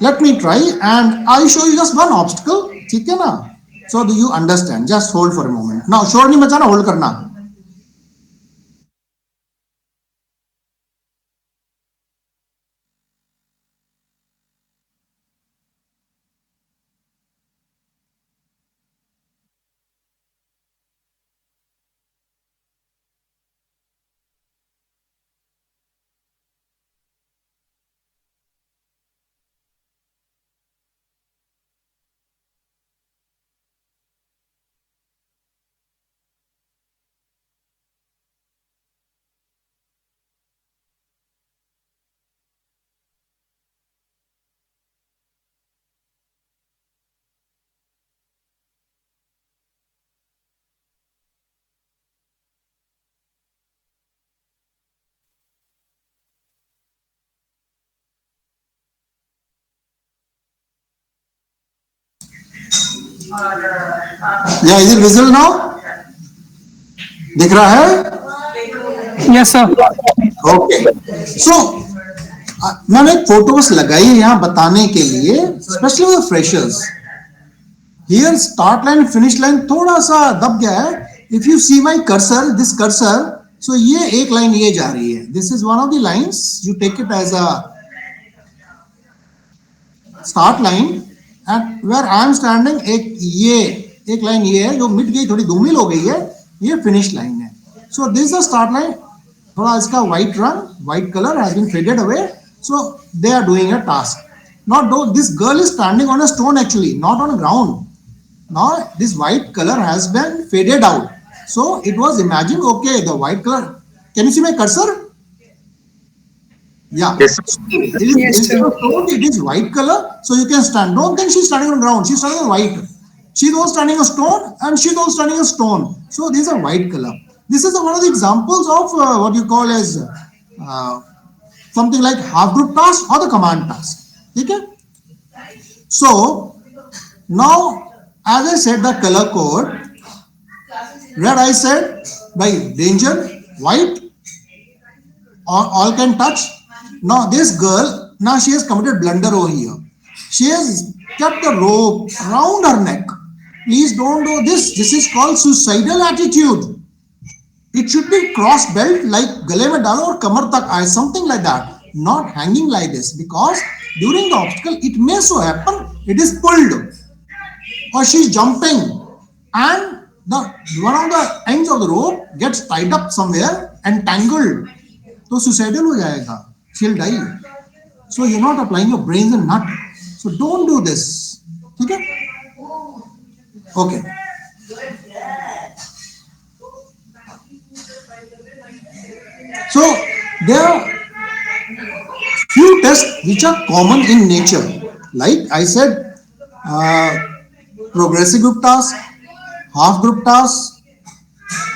let me try and I'll show you just one obstacle. ठीक है ना? So do you understand? Just hold for a moment. Now, शोर नहीं मचाना, hold करना. Yeah, is it visible now? दिख रहा है? Yes, sir. Okay. So, मैंने फोटोस लगाई है यहाँ बताने के लिए, specially for freshers. Here start line finish line थोड़ा सा दब गया है. If you see my cursor, this cursor, so ये एक लाइन ये जा रही है. This is one of the lines. You take it as a start line, and where I am standing एक लाइन ये है जो मिट गई, थोड़ी धूमिल हो गई है. ये फिनिश लाइन है. So this is a start line. थोड़ा इसका white run, white color has been faded away. So they are doing a task. Now this girl is standing on a stone actually, not on a ground. Now this white color has been faded out. So it was imagined, okay, the white color. Can you see my cursor? Yeah. Yes. It is white color, so you can stand. Don't think she's standing on ground. She's standing on white. She's also standing on stone, and she's also standing on stone. So these are white color. This is one of the examples of what you call as something like half group task or the command task. Okay. So now, as I said, the color code. Red I said by danger, white all can touch. Now this girl, now she has committed blunder over here. She has kept the rope around her neck. Please don't do this. This is called suicidal attitude. It should be cross belt like gale mein dalo aur kamar tak aaye, something like that. Not hanging like this, because during the obstacle it may so happen it is pulled or she is jumping and one of the ends of the rope gets tied up somewhere and tangled. So suicidal ho jayega. She'll die. So you're not applying your brains and nut. So don't do this. Okay? Okay. So there are few tests which are common in nature. Like I said, progressive group task, half group task,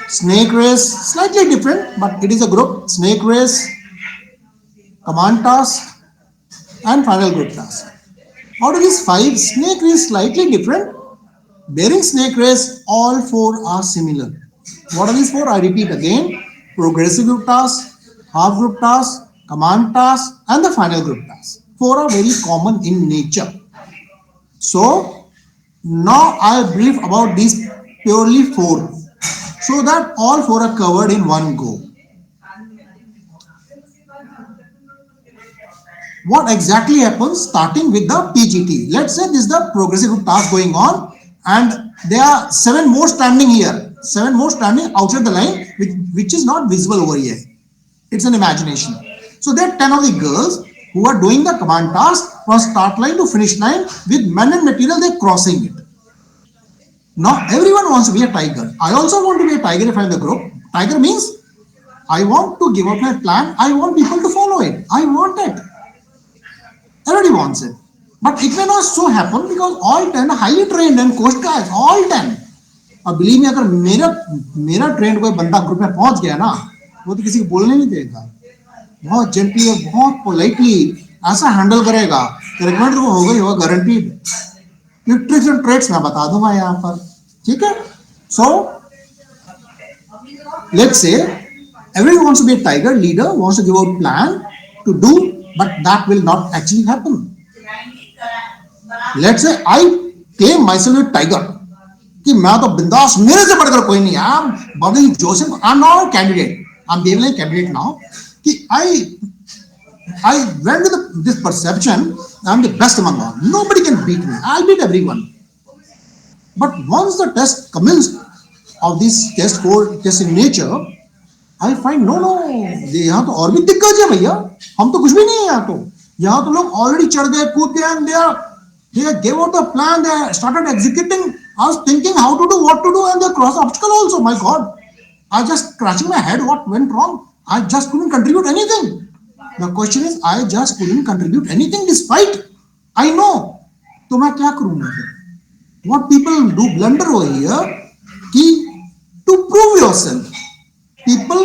snake race, slightly different, but it is a group. Snake race, command task, and final group task. Out of these 5, snake race slightly different. Bearing snake race, all 4 are similar. What are these 4? I repeat again: progressive group task, half group task, command task, and the final group task. 4 are very common in nature. So now I'll brief about these purely 4, so that all 4 are covered in one go. What exactly happens starting with the PGT? Let's say this is the progressive group task going on, and there are 7 more standing here. 7 more standing outside the line, which is not visible over here. It's an imagination. So there are 10 of the girls who are doing the command task from start line to finish line with men and material. They're crossing it. Now everyone wants to be a tiger. I also want to be a tiger if I'm in the group. Tiger means I want to give up my plan. I want people to follow it. I want it. Everybody wants it. But it may not so happen because all 10 are highly trained and coached guys. All 10. अब believe me, अगर मेरा trend कोई बंदा group में पहुंच गया ना, वो तो किसी को बोलने नहीं देगा. बहुत जेंटली और बहुत पोलाइटली ऐसा हैंडल करेगा कि रिकमेंड तो होगा ही होगा, गारंटीड. ट्रिक्स एंड ट्रेड्स मैं बता दूंगा यहाँ पर. ठीक है. So let's say everyone wants to be a tiger leader, wants to give out plan to do, but that will not actually happen. Let's say I claim myself a tiger. कि मैं तो बिंदास, मेरे से बढ़कर कोई नहीं. I'm bubbling Joseph. I'm not a candidate. I'm being a candidate now. कि I went with this perception I'm the best among all. Nobody can beat me. I'll beat everyone. But once the test commenced of this test called test in nature, I find no, यहाँ तो और भी दिक्कत है भैया. हम तो कुछ भी नहीं है यहाँ तो. यहाँ तो लोग already चढ़ गए, कूद गए, and they gave out the plan. They started executing. I was thinking how to do, what to do, and they crossed the obstacle also. My God, I just scratching my head. What went wrong? I just couldn't contribute anything. The question is, I just couldn't contribute anything despite I know. तो मैं क्या करूँगा फिर? What people do blunder over here, कि to prove yourself, people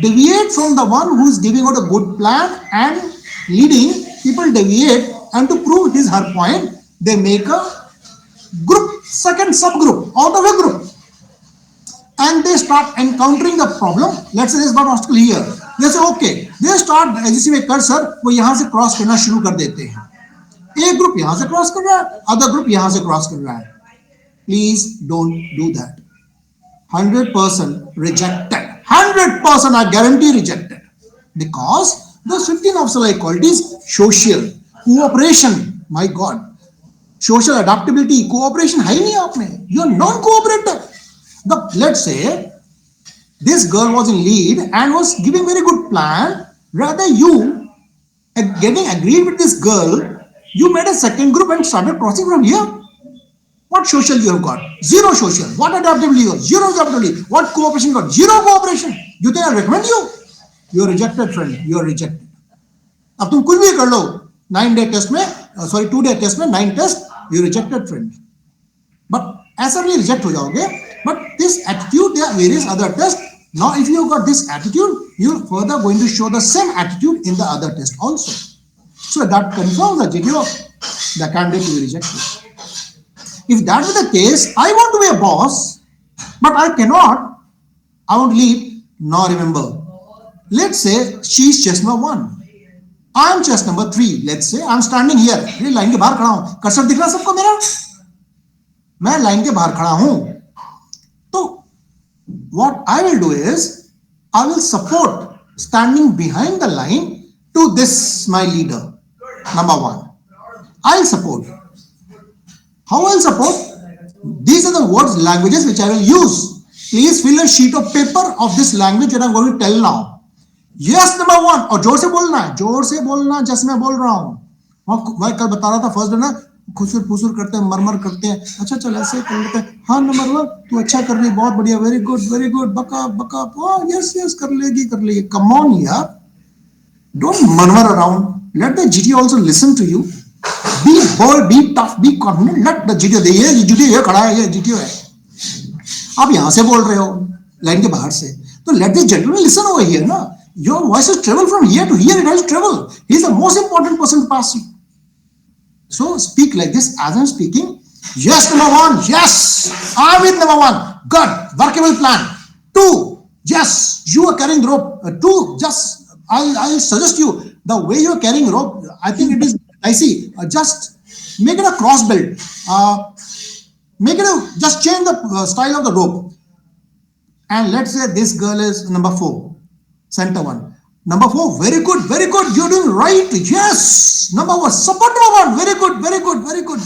deviate from the one who is giving out a good plan and leading. People deviate, and to prove his her point, they make a group second subgroup out of a group, and they start encountering the problem. Let's say there's one obstacle here. They say okay, they start जैसे में cursor वो यहाँ से cross करना शुरू कर देते हैं. एक ग्रुप यहाँ से क्रॉस कर रहा है, अदर ग्रुप यहाँ से क्रॉस कर रहा है. Please don't do that. 100% rejected. 100% I guarantee rejected. Because those 15 obstacle qualities, social, cooperation, my God, social adaptability, cooperation है नहीं आप में. You are non-cooperative. Let's say this girl was in lead and was giving very good plan. Rather you getting agreed with this girl, you made a second group and started crossing from here. What social you have got? Zero social. What adaptability you have? Zero adaptability. What cooperation you got? Zero cooperation. You think I recommend you? You are rejected, friend. You are rejected. अब तुम कुछ भी कर लो 9-day test में, 2-day test में 9 test, you rejected, friend. But ऐसा नहीं reject हो जाओगे. But this attitude, there are various other tests. Now, if you have got this attitude, you are further going to show the same attitude in the other test also. So that confirms the GTO, the candidate to be rejected. If that is the case, I want to be a boss, but I cannot. I want to lead. Now remember, let's say she's chest number 1. I am chest number 3. Let's say I am standing here. ये line के बाहर खड़ा हूँ. Cursor दिख रहा है सबको मेरा? मैं लाइन के बाहर खड़ा हूँ. तो what I will do is I will support standing behind the line to this my leader. Number 1. I'll support. How I'll support? These are the words, languages which I will use. Please fill a sheet of paper of this language that I'm going to tell now. Yes, number 1. और जोर से बोलना जैसे मैं बोल रहा हूँ. मैं कल बता रहा था फर्स्ट डे ना, खुसुर फुसुर करते हैं, मरमर करते हैं. अच्छा चल ऐसे कर लेते हैं. हाँ नंबर 1 तू अच्छा कर रही, बहुत बढ़िया, वेरी गुड, बका. Oh yes कर लेगी. Come on यार. Don't murmur around. Let the GTO also listen to you. Be bold, be tough, be confident. Let the GTO. ये GTO ये खड़ा है, ये GTO है. आप यहाँ से बोल रहे हो लाइन के बाहर से, तो let this gentleman listen over here ना. Your voice has traveled from here to here. It has traveled. He is the most important person to pass you. So speak like this as I'm speaking. Yes, number 1. Yes, I'm with number 1. Good, workable plan. 2. Yes, you are carrying rope. 2. Just I'll suggest you the way you are carrying rope. I think it is. I see. Just make it a cross belt. Just change the style of the rope. And let's say this girl is number 4. Center 1. Number 4, very good. You're doing right. Yes. Number 1, support number 1. Very good.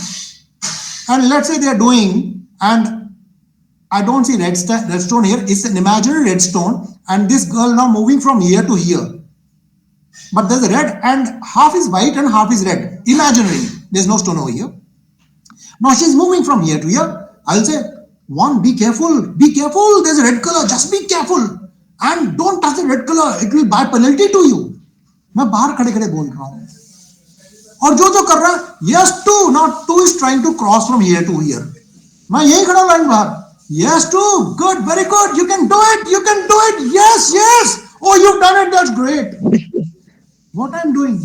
And let's say they are doing, and I don't see redstone here. It's an imaginary redstone, and this girl now moving from here to here. But there's a red, and half is white and half is red. Imaginary. There's no stone over here. Now she's moving from here to here. I'll say, 1, be careful. There's a red color. Just be careful. And don't touch the red color. It will buy penalty to you. मैं बाहर खड़े बोल रहा हूँ. और जो कर रहा है, yes 2. Now 2 is trying to cross from here to here. मैं यही खड़ा हूँ लाइन बाहर. Yes 2. Good, very good. You can do it. Yes. Oh, you've done it. That's great. What I'm doing?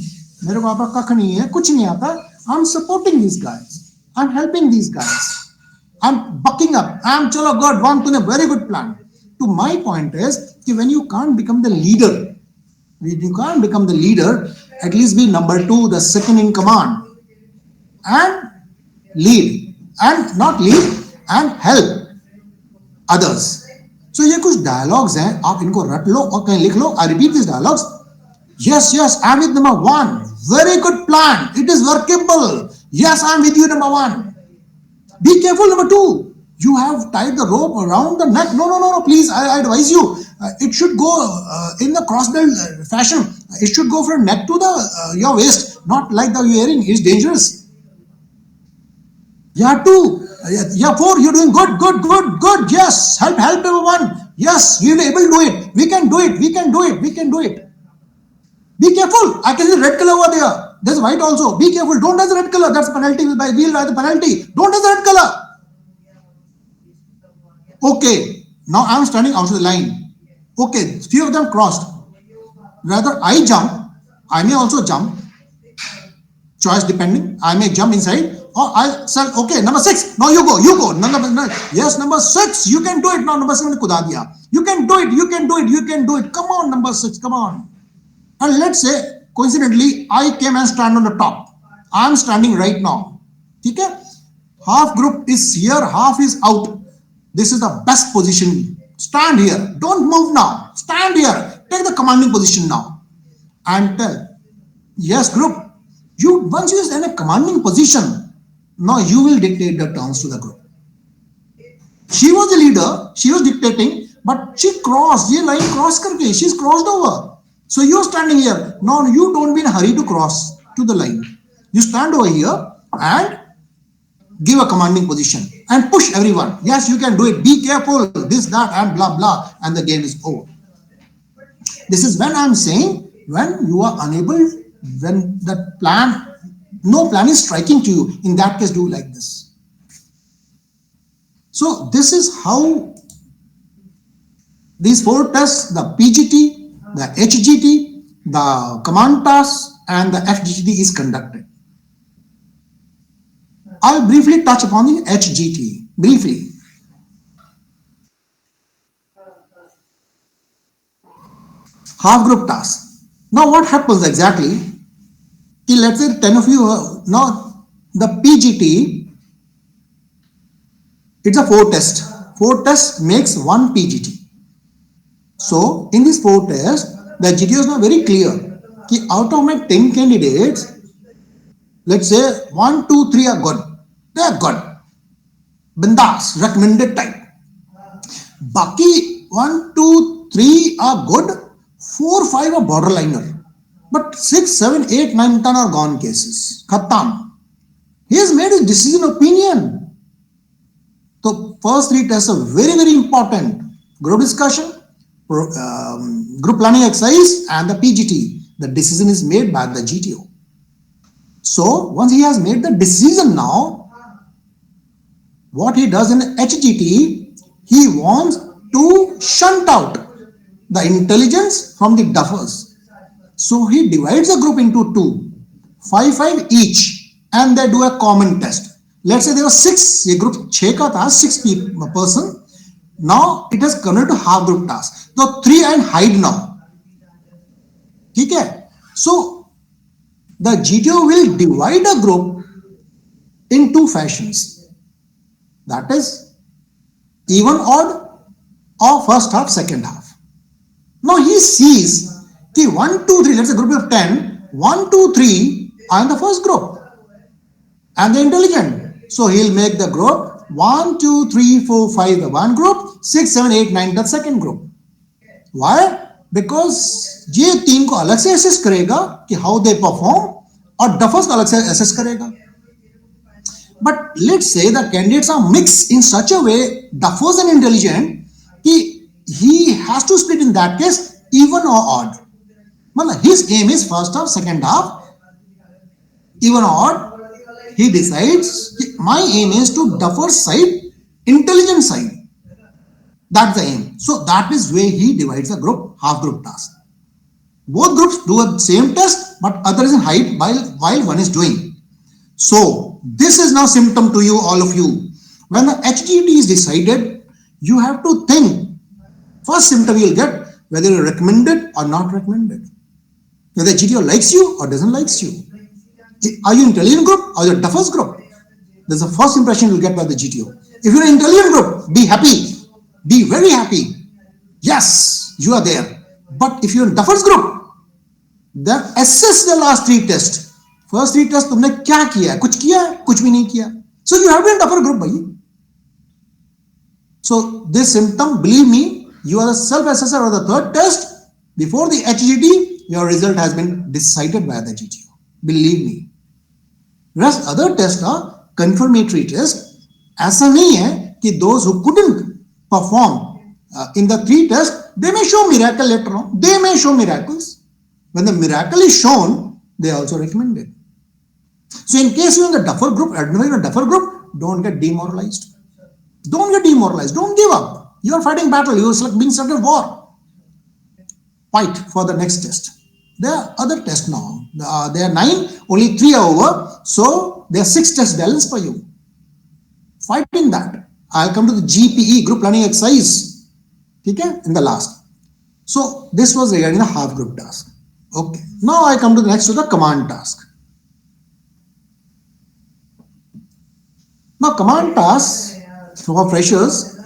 मेरे को आपका कख नहीं है, कुछ नहीं आता. I'm supporting these guys. I'm helping these guys. I'm bucking up. I'm chalo good. 1 tune very good plan. To my point is, when you can't become the leader, at least be number 2, the second in command, and lead, and not lead, and help others. So ये कुछ dialogues हैं, आप इनको रट लो और कहीं लिख लो. I repeat these dialogues. Yes, I'm with number 1. Very good plan. It is workable. Yes, I'm with you, number 1. Be careful, number 2. You have tied the rope around the neck. No, please, I advise you. It should go in the crossbelt fashion. It should go from neck to the your waist, not like the earring. It's dangerous. Yeah, 2. Yeah, 4. You're doing good. Yes, help number 1. Yes, we will able to do it. We can do it. Be careful. I can see red color over there. There's white also. Be careful. Don't touch the red color. That's penalty. We'll buy the penalty. Don't touch the red color. Okay, now I'm standing outside the line. Okay, few of them crossed. Rather, I jump. I may also jump. Choice depending. I may jump inside. Oh, I'll say, okay, number 6. Now you go. Yes, number 6. You can do it. Now number 7 kuda diya. You can do it. Come on, number 6. Come on. And let's say, coincidentally, I came and stand on the top. I'm standing right now. Okay? Half group is here, half is out. This is the best position. Stand here. Don't move now. Stand here. Take the commanding position now. And tell, yes, group, once you are in a commanding position, now you will dictate the terms to the group. She was the leader, she was dictating, but she crossed, ye line cross karke, she's crossed over. So you're standing here. Now you don't be in a hurry to cross to the line. You stand over here and give a commanding position and push everyone. Yes, you can do it. Be careful, this, that, and blah, blah. And the game is over. This is when I'm saying, when you are unable, when the plan, no plan is striking to you, in that case, do like this. So this is how these 4 tests, the PGT, the HGT, the command task, and the FGT is conducted. I'll briefly touch upon the HGT, briefly. Half group task. Now what happens exactly? Let's say 10 of you, now the PGT, it's a 4 test. 4 tests makes 1 PGT. So in this 4 tests, the GTO is now very clear. Out of my 10 candidates, let's say 1, 2, 3 are good. They are good. Bindas, recommended type. Baki 1, 2, 3 are good. 4, 5 are borderliner. But 6, 7, 8, 9, 10 are gone cases. Khatam. He has made his decision opinion. So first 3 tests are very, very important. Group discussion, group planning exercise, and the PGT. The decision is made by the GTO. So once he has made the decision now, what he does in HGT, he wants to shunt out the intelligence from the duffers. So he divides the group into 2, 5, 5 each, and they do a common test. Let's say there were 6, a group 6 ka tha, 6 person. Now it has converted to half group task. So 3 and hide now. Okay? So the GTO will divide a group in 2 fashions. That is even, odd, or first half, second half. Now he sees 1, 2, 3, let's say group of 10, 1, 2, 3 are in the first group and they're intelligent. So he'll make the group 1, 2, 3, 4, 5 the one group, 6, 7, 8, 9 the second group. Why? Because ये team को अलग से assess करेगा कि how they perform और duffers को अलग से assess करेगा. But let's say the candidates are mixed in such a way, duffers and intelligent, he has to split in that case even or odd. His aim is first half, second half, even or odd. He decides my aim is to duffer side, intelligent side. That's the aim. So that is where he divides the group, half group task. Both groups do the same test, but other is in hide while one is doing. So this is now symptom to you, all of you. When the HGT is decided, you have to think. First symptom you will get whether you are recommended or not recommended. Whether GTO likes you or doesn't likes you. Are you intelligent group or your duffers group? That's the first impression you will get by the GTO. If you're an intelligent group, be happy. Be very happy. Yes, you are there. But if you're in duffers group, then assess the last 3 tests. First 3 tests, तुमने क्या किया? कुछ किया? कुछ भी नहीं किया. So you have been in duffer group, bhai. So this symptom, believe me, you are the self-assessor of the 3rd test. Before the HGT, your result has been decided by the GTO. Believe me. Rest other tests are confirmatory tests. ऐसा नहीं है कि those who couldn't perform in the 3 tests, they may show miracle later on. They may show miracles. When the miracle is shown, they are also recommended. So in case you're in the duffer group, don't get demoralized. Don't get demoralized. Don't give up. You are fighting battle. You are being started war. Fight for the next test. There are other tests now. There are 9. Only 3 are over. So there are 6 test balanced for you. Fight in that. I'll come to the GPE, group planning exercise, okay, in the last. So this was regarding the half group task. Okay. Now I come to the next to the command task. Now command task for freshers,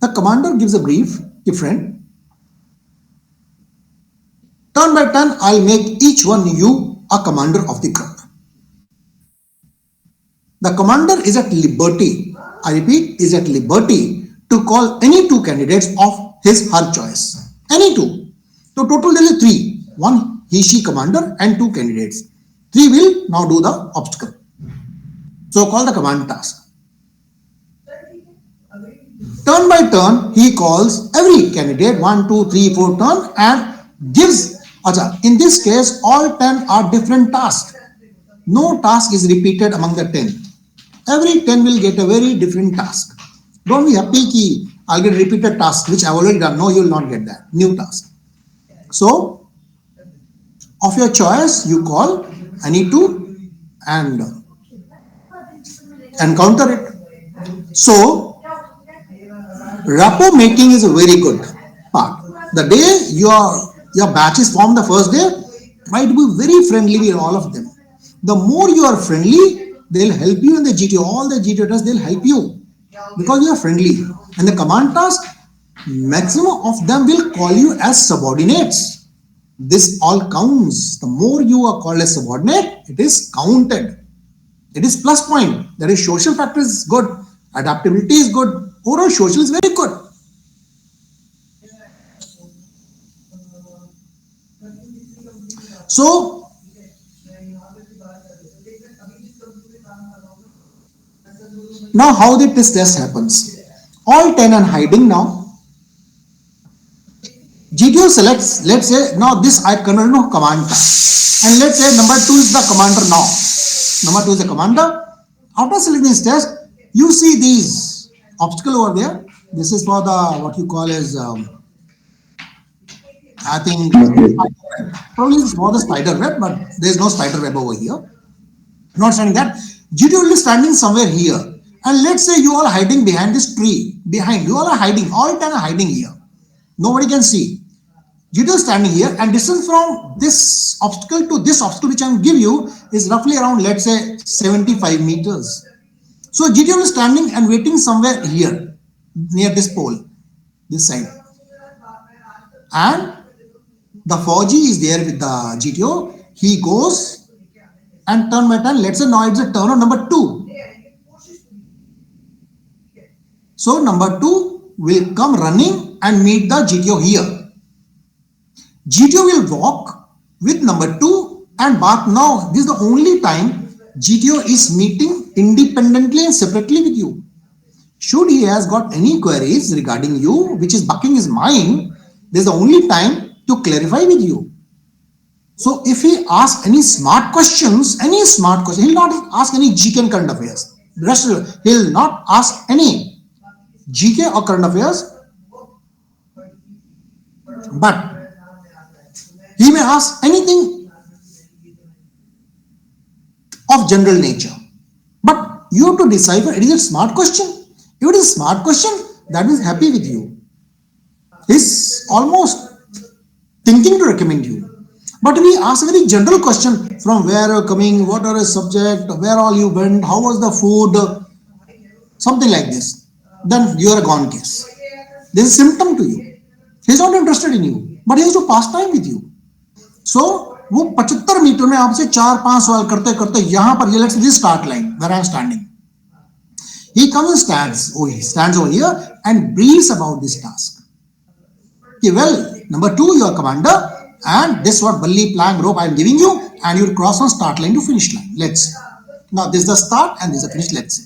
the commander gives a brief, different. Turn by turn, I'll make each one you a commander of the group. The commander is at liberty, I repeat, is at liberty to call any 2 candidates of his her choice. Any 2. So total there is 3. 1 he she commander and 2 candidates. 3 will now do the obstacle. So call the command task. Turn by turn, he calls every candidate 1, 2, 3, 4 turn and gives. In this case, all 10 are different tasks. No task is repeated among the 10. Every 10 will get a very different task. Don't be happy ki I'll get repeated task which I've already done. No, you will not get that. New task. So, of your choice, you call any 2 and encounter it. So, rapport making is a very good part. The day your batch is formed the first day, try to be very friendly with all of them. The more you are friendly, they'll help you in the GTO. All the GTO tasks, they'll help you because you are friendly. And the command task, maximum of them will call you as subordinates. This all counts. The more you are called as subordinate, it is counted. It is plus point. That is social factor is good. Adaptability is good. Overall social is very good. So, now how did this test happens? All 10 are hiding now. GTO selects, let's say, now this I convert to command task. And let's say number 2 is the commander now. Number 2 is the commander. After selecting this test, you see these obstacle over there. This is for the, what you call as, I think, probably it's for the spider web, but there is no spider web over here. Not standing that. GTO will be standing somewhere here. And let's say you all are hiding behind this tree. Behind, you all are hiding. All 10 are hiding here. Nobody can see. GTO is standing here, and distance from this obstacle to this obstacle which I am give you is roughly around, let's say, 75 meters. So GTO is standing and waiting somewhere here, near this pole, this side. And the 4G is there with the GTO. He goes and turn by turn. Let's say now it's a turn of number 2. So number 2 will come running and meet the GTO here. GTO will walk with number 2 and bark. Now this is the only time GTO is meeting independently and separately with you. Should he has got any queries regarding you, which is bucking his mind, this is the only time to clarify with you. So if he asks any smart questions, he'll not ask any GK and current affairs. The rest of it, he'll not ask any GK or current affairs, but he may ask anything of general nature. But you have to decipher, it is a smart question. If it is a smart question, that means happy with you. He's almost thinking to recommend you. But we ask a very general question, from where you're coming, what are the subject, where all you went, how was the food, something like this, then you are a gone case. This is a symptom to you. He's not interested in you, but he has to pass time with you. So, वो 75 metre में आपसे 4-5 सवाल करते करते यहाँ पर, let's say this start line where I am standing. He comes and stands over here and briefs about this task. Okay, well, number 2, you are commander, and this what Balli plank rope I am giving you, and you will cross from start line to finish line. Let's say. Now this is the start and this is the finish, let's say.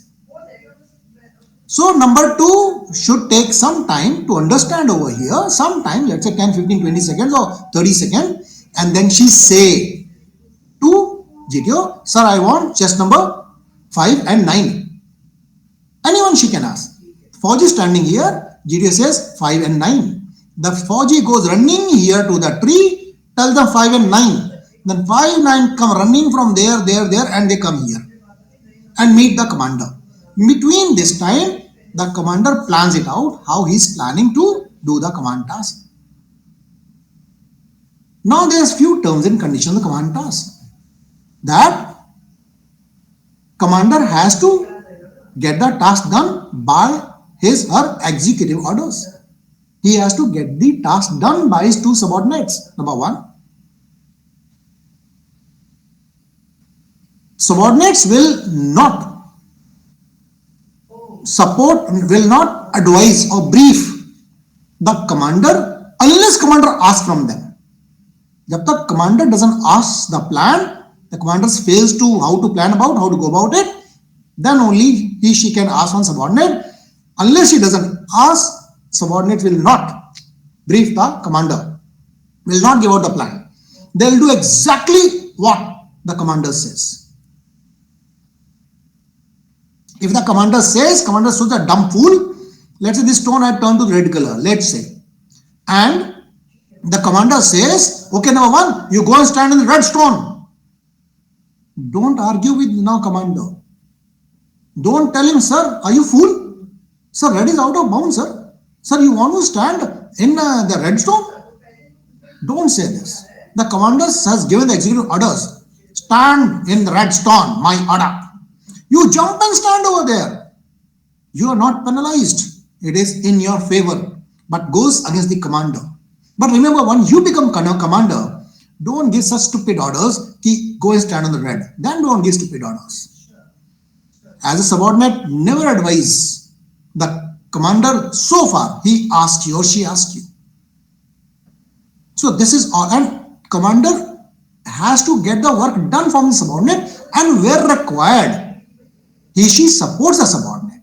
So number 2 should take some time to understand over here, some time, let's say 10, 15, 20 seconds or 30 seconds, and then she say to GTO, sir, I want chest number 5 and 9. Anyone she can ask. 4G standing here, GTO says 5 and 9. The 4G goes running here to the tree, tells them 5 and 9. Then 5, 9 come running from there, and they come here and meet the commander. Between this time, the commander plans it out how he's planning to do the command task. Now there's few terms and conditions of the command task. That commander has to get the task done by his or her executive orders. He has to get the task done by his two subordinates. Number one. Subordinates will not support, will not advise or brief the commander unless commander asks from them. Jab tak commander doesn't ask the plan, the commander fails to how to plan about, how to go about it, then only she can ask on subordinate. Unless he doesn't ask, subordinate will not brief the commander, will not give out the plan. They will do exactly what the commander says. If the commander says, commander shows a dumb fool, let's say this stone had turned to red color, let's say, and the commander says, okay, number one, you go and stand in the red stone. Don't argue with now commander. Don't tell him, sir, are you fool? Sir, red is out of bounds, sir. Sir, you want to stand in the red stone? Don't say this. The commander has given the executive orders. Stand in the red stone, my order. You jump and stand over there. You are not penalized. It is in your favor, but goes against the commander. But remember, when you become commander, don't give such stupid orders. Go and stand on the red. Then don't give stupid orders. As a subordinate, never advise the commander so far. He asked you or she asked you. So this is all. And commander has to get the work done from the subordinate, and where required, she supports the subordinate.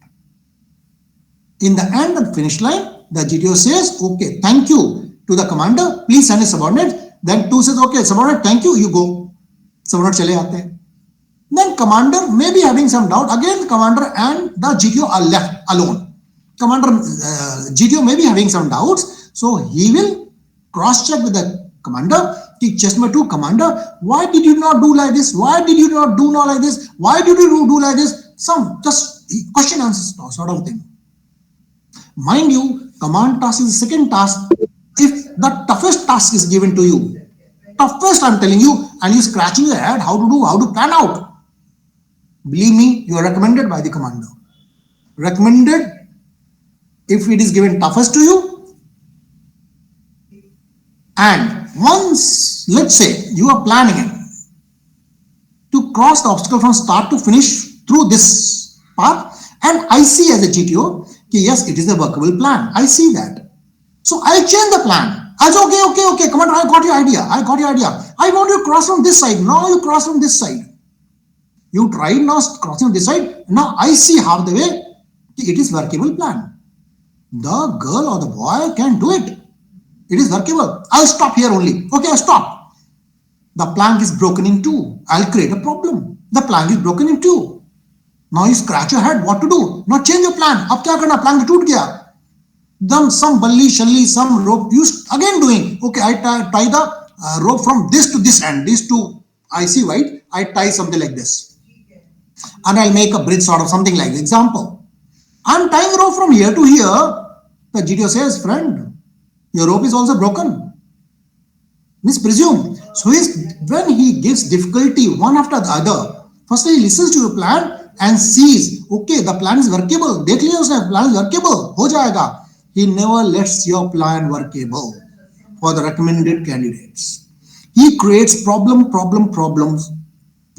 In the end, the finish line, the GTO says, okay, thank you to the commander, please send a subordinate. Then 2 says, okay, subordinate, thank you, you go. Subordinate chale aate. Then commander may be having some doubt. Again, commander and the GTO are left alone. Commander, GTO may be having some doubts. So he will cross-check with the commander. Chest number 2, commander, why did you not do like this? Why did you not do like this? Why did you do like this? Some just question answer sort of thing. Mind you, command task is the second task. If the toughest task is given to you, toughest I'm telling you, and you're scratching your head how to do, how to plan out, believe me, you are recommended by the commander. Recommended if it is given toughest to you. And once, let's say, you are planning it to cross the obstacle from start to finish through this path, and I see as a GTO, yes, it is a workable plan. I see that. So I change the plan. I say, okay, commander, I got your idea. I want you to cross from this side. Now you cross from this side. You tried now crossing this side. Now I see half the way. It is workable plan. The girl or the boy can do it. It is workable. I'll stop here only. Okay, I stop. The plank is broken in two. I'll create a problem. The plank is broken in two. Now you scratch your head. What to do? Now change your plan. Ab kya karna? Plank toot gaya. Then some balli, shalli, some rope. You again doing. Okay, I tie the rope from this to this end. These two, I see white. I tie something like this. And I'll make a bridge sort of something like this. Example. I'm tying rope from here to here. The GTO says, friend, your rope is also broken. Mispresume. So when he gives difficulty one after the other, first he listens to your plan and sees, okay, the plan is workable. Dekh liya usne, plan is workable. Ho jayega. He never lets your plan workable for the recommended candidates. He creates problems,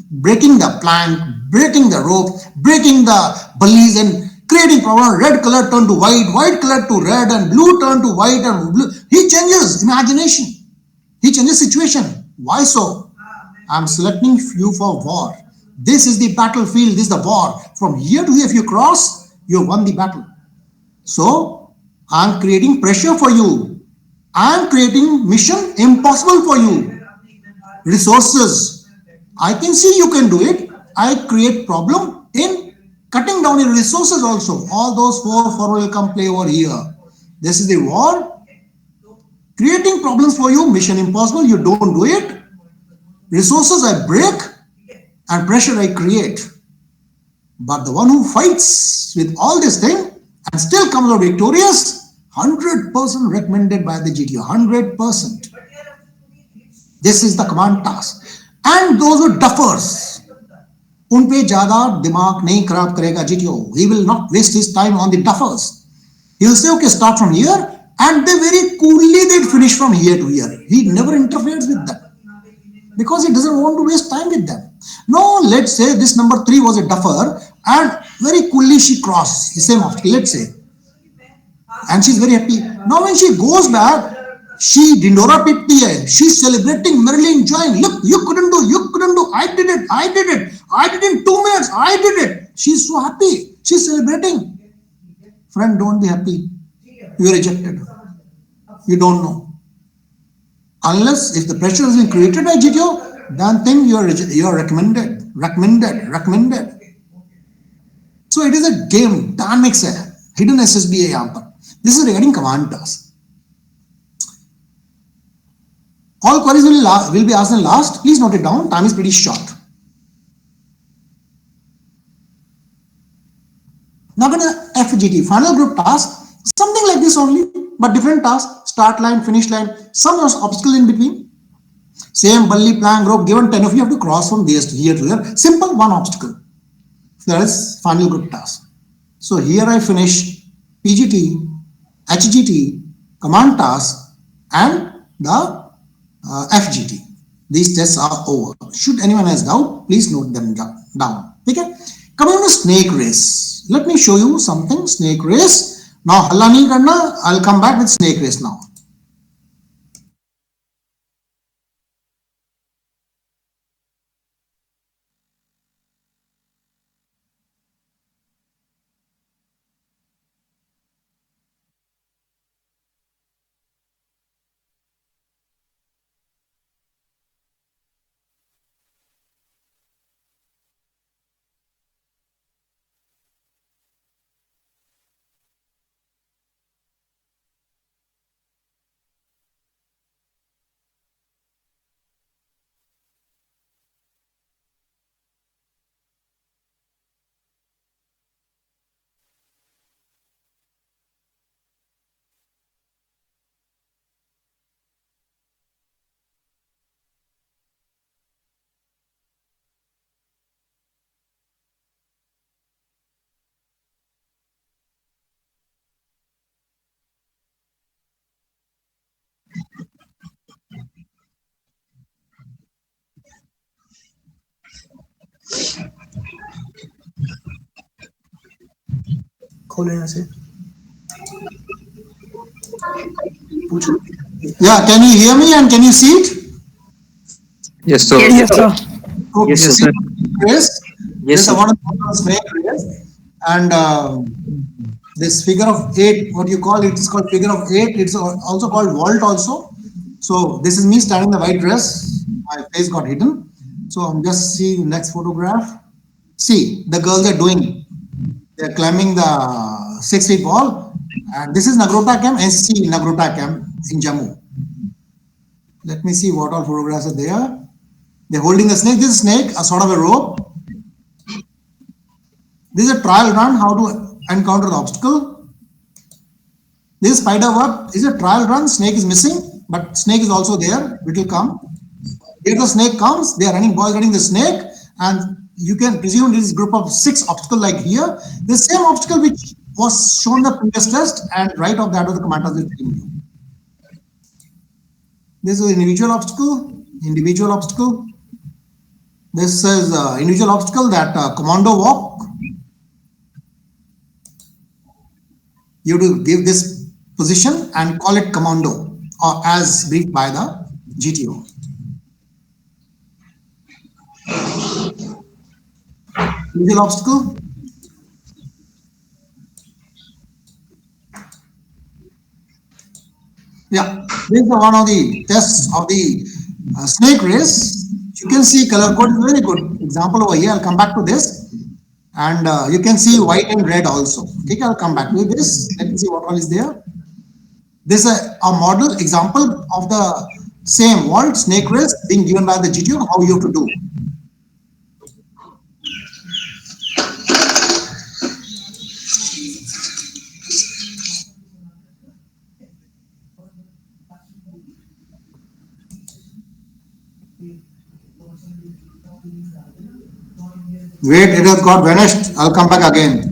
breaking the plank, breaking the rope, breaking the bullies and creating problem. Red color turn to white, white color to red, and blue turn to white and blue. He changes imagination. He changes situation. Why so? I'm selecting you for war. This is the battlefield. This is the war. From here to here, if you cross, you won the battle. So I'm creating pressure for you. I'm creating mission impossible for you. Resources. I can see you can do it. I create problem in cutting down your resources also. All those four will come play over here. This is the war. Creating problems for you, mission impossible, you don't do it. Resources I break and pressure I create. But the one who fights with all this thing and still comes out victorious, 100% recommended by the GTO, 100%. This is the command task. And those who duffers, उन पे ज़्यादा दिमाग नहीं खराब करेगा GTO. He will not waste his time on the duffers. He will say, okay, start from here, and they very coolly they finish from here to here. He never interferes with them because he doesn't want to waste time with them. No, let's say this number 3 was a duffer, and very coolly she crossed the same obstacle, let's say, and she's very happy. Now when she goes back, she dindora pitti hai. She's celebrating, merrily enjoying. Look, you couldn't do, I did it, I did it in 2 minutes, I did it. She's so happy, she's celebrating. Friend, don't be happy. You are rejected. You don't know. Unless if the pressure has been created by GTO, then think you are recommended. So it is a game. Dynamics hai. Hidden SSB hai yahan par. This is regarding command task. All queries will be asked in last. Please note it down. Time is pretty short. Now going to FGT, final group task. Something like this only, but different task. Start line, finish line. Some obstacle in between. Same bully, plank, rope. Given 10 of you have to cross from here to here. Simple, one obstacle. That is final group task. So here I finish PGT, HGT, command task, and the FGT. These tests are over. Should anyone has doubt, please note them down. Okay. Coming to snake race. Let me show you something. Snake race. Now halla nahi karna. I'll come back with snake race now. Yeah, can you hear me and can you see it? Yes, sir. Yes, sir. Okay. Yes, sir. Yes, Yes, I sir. want to snake race, and this figure of 8, what you call it, is called figure of 8. It's also called vault also. So this is me standing in the white dress. My face got hidden. So I'm just seeing next photograph. See, the girls are doing. They're climbing the 6 feet wall. And this is Nagrota camp, NCC Nagrota camp in Jammu. Let me see what all photographs are there. They're holding a snake. This is a snake, a sort of a rope. This is a trial run, how to encounter the obstacle. This is spider web. This is a trial run. Snake is missing, but snake is also there. It will come. Here the snake comes. They are running, boys running the snake, and you can presume this is a group of 6 obstacles like here. The same obstacle which was shown in the previous test, and right of that was the command task which came here. This is individual obstacle. Individual obstacle. This is individual obstacle, that commando walk. You have to give this position and call it commando, or as briefed by the GTO. Individual obstacle. Yeah, this is one of the tests of the snake race. You can see color code is very good. Example over here, I'll come back to this. And you can see white and red also. Okay, I'll come back to this. Let me see what all is there. This is a model example of the Same what snake race being given by the GTO, how you have to do. Wait, it has got vanished. I'll come back again.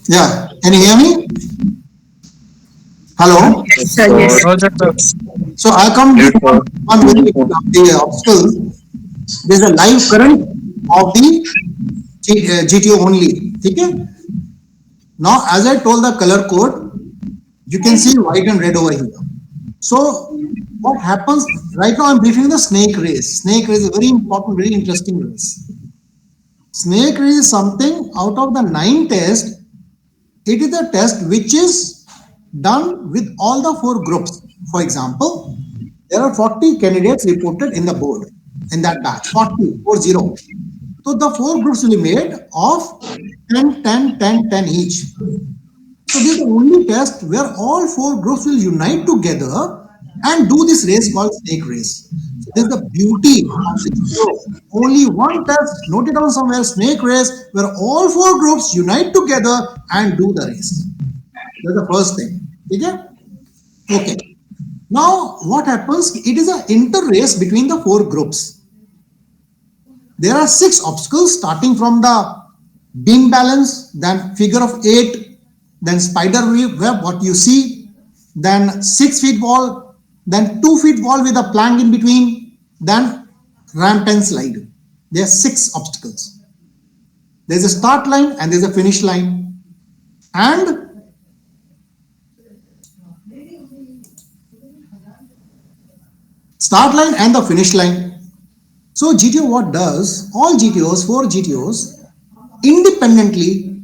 Yeah, can you hear me? Hello? Yes, sir. Yes. So I come to one with the obstacle. There's a live current of the GTO only. Okay? Now, as I told the color code, you can see white and red over here. So what happens right now? I'm briefing the snake race. Snake race is a very important, very interesting race. Snake race is something out of the 9 tests. It is a test which is done with all the 4 groups. For example, there are 40 candidates reported in the board in that batch, 40. So the 4 groups will be made of 10, 10, 10, 10 each. So this is the only test where all 4 groups will unite together and do this race called snake race. So this is the beauty of this. Only one test, note it down somewhere, snake race, where all 4 groups unite together and do the race. That's the first thing. Okay. Now what happens? It is an inter race between the 4 groups. There are 6 obstacles starting from the beam balance, then figure of 8, then spider web, what you see, then 6 feet wall, then 2 feet wall with a plank in between, then ramp and slide. There are 6 obstacles. There's a start line and there's a finish line. And start line and the finish line. So GTO what does? All GTOs, 4 GTOs, independently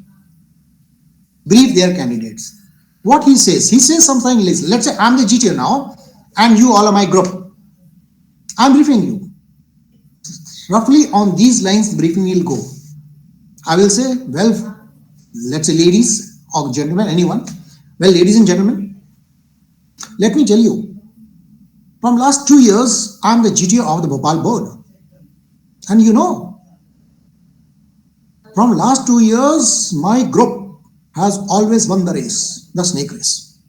brief their candidates. What he says something like, let's say I'm the GTO now and you all are my group. I'm briefing you. Roughly on these lines the briefing will go. I will say, well, let's say ladies or gentlemen, anyone. Well, ladies and gentlemen, let me tell you, from last 2 years, I'm the GTO of the Bhopal board. And you know, from last 2 years, my group has always won the race, the snake race.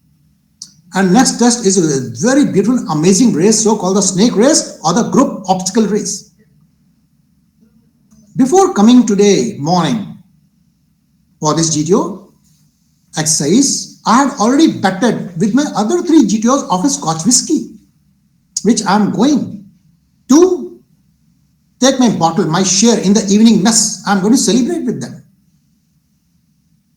And next test is a very beautiful, amazing race, so-called the snake race or the group obstacle race. Before coming today morning for this GTO exercise, I had already betted with my other 3 GTOs of a Scotch whiskey, which I am going to take my bottle, my share in the evening mess. I am going to celebrate with them.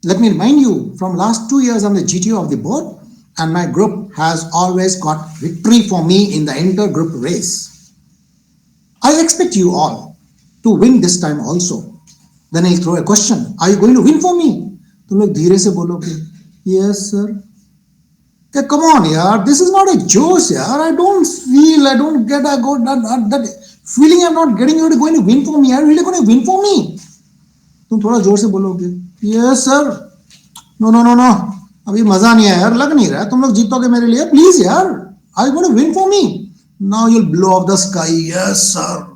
Let me remind you, from last 2 years, I am the GTO of the board and my group has always got victory for me in the inter-group race. I expect you all to win this time also. Then I'll throw a question. Are you going to win for me? तुम लोग धीरे से बोलोगे, yes sir. Okay, come on yaar, this is not a joke yaar. I don't get that feeling I'm not getting. You're going to win for me. Are you really going to win for me? तुम थोड़ा जोर से बोलोगे, yes sir. No, अभी मजा नहीं आया यार, लग नहीं रहा है तुम लोग जीतोगे मेरे लिए, please यार. Are you going to win for me? Now you'll blow up the sky, yes sir.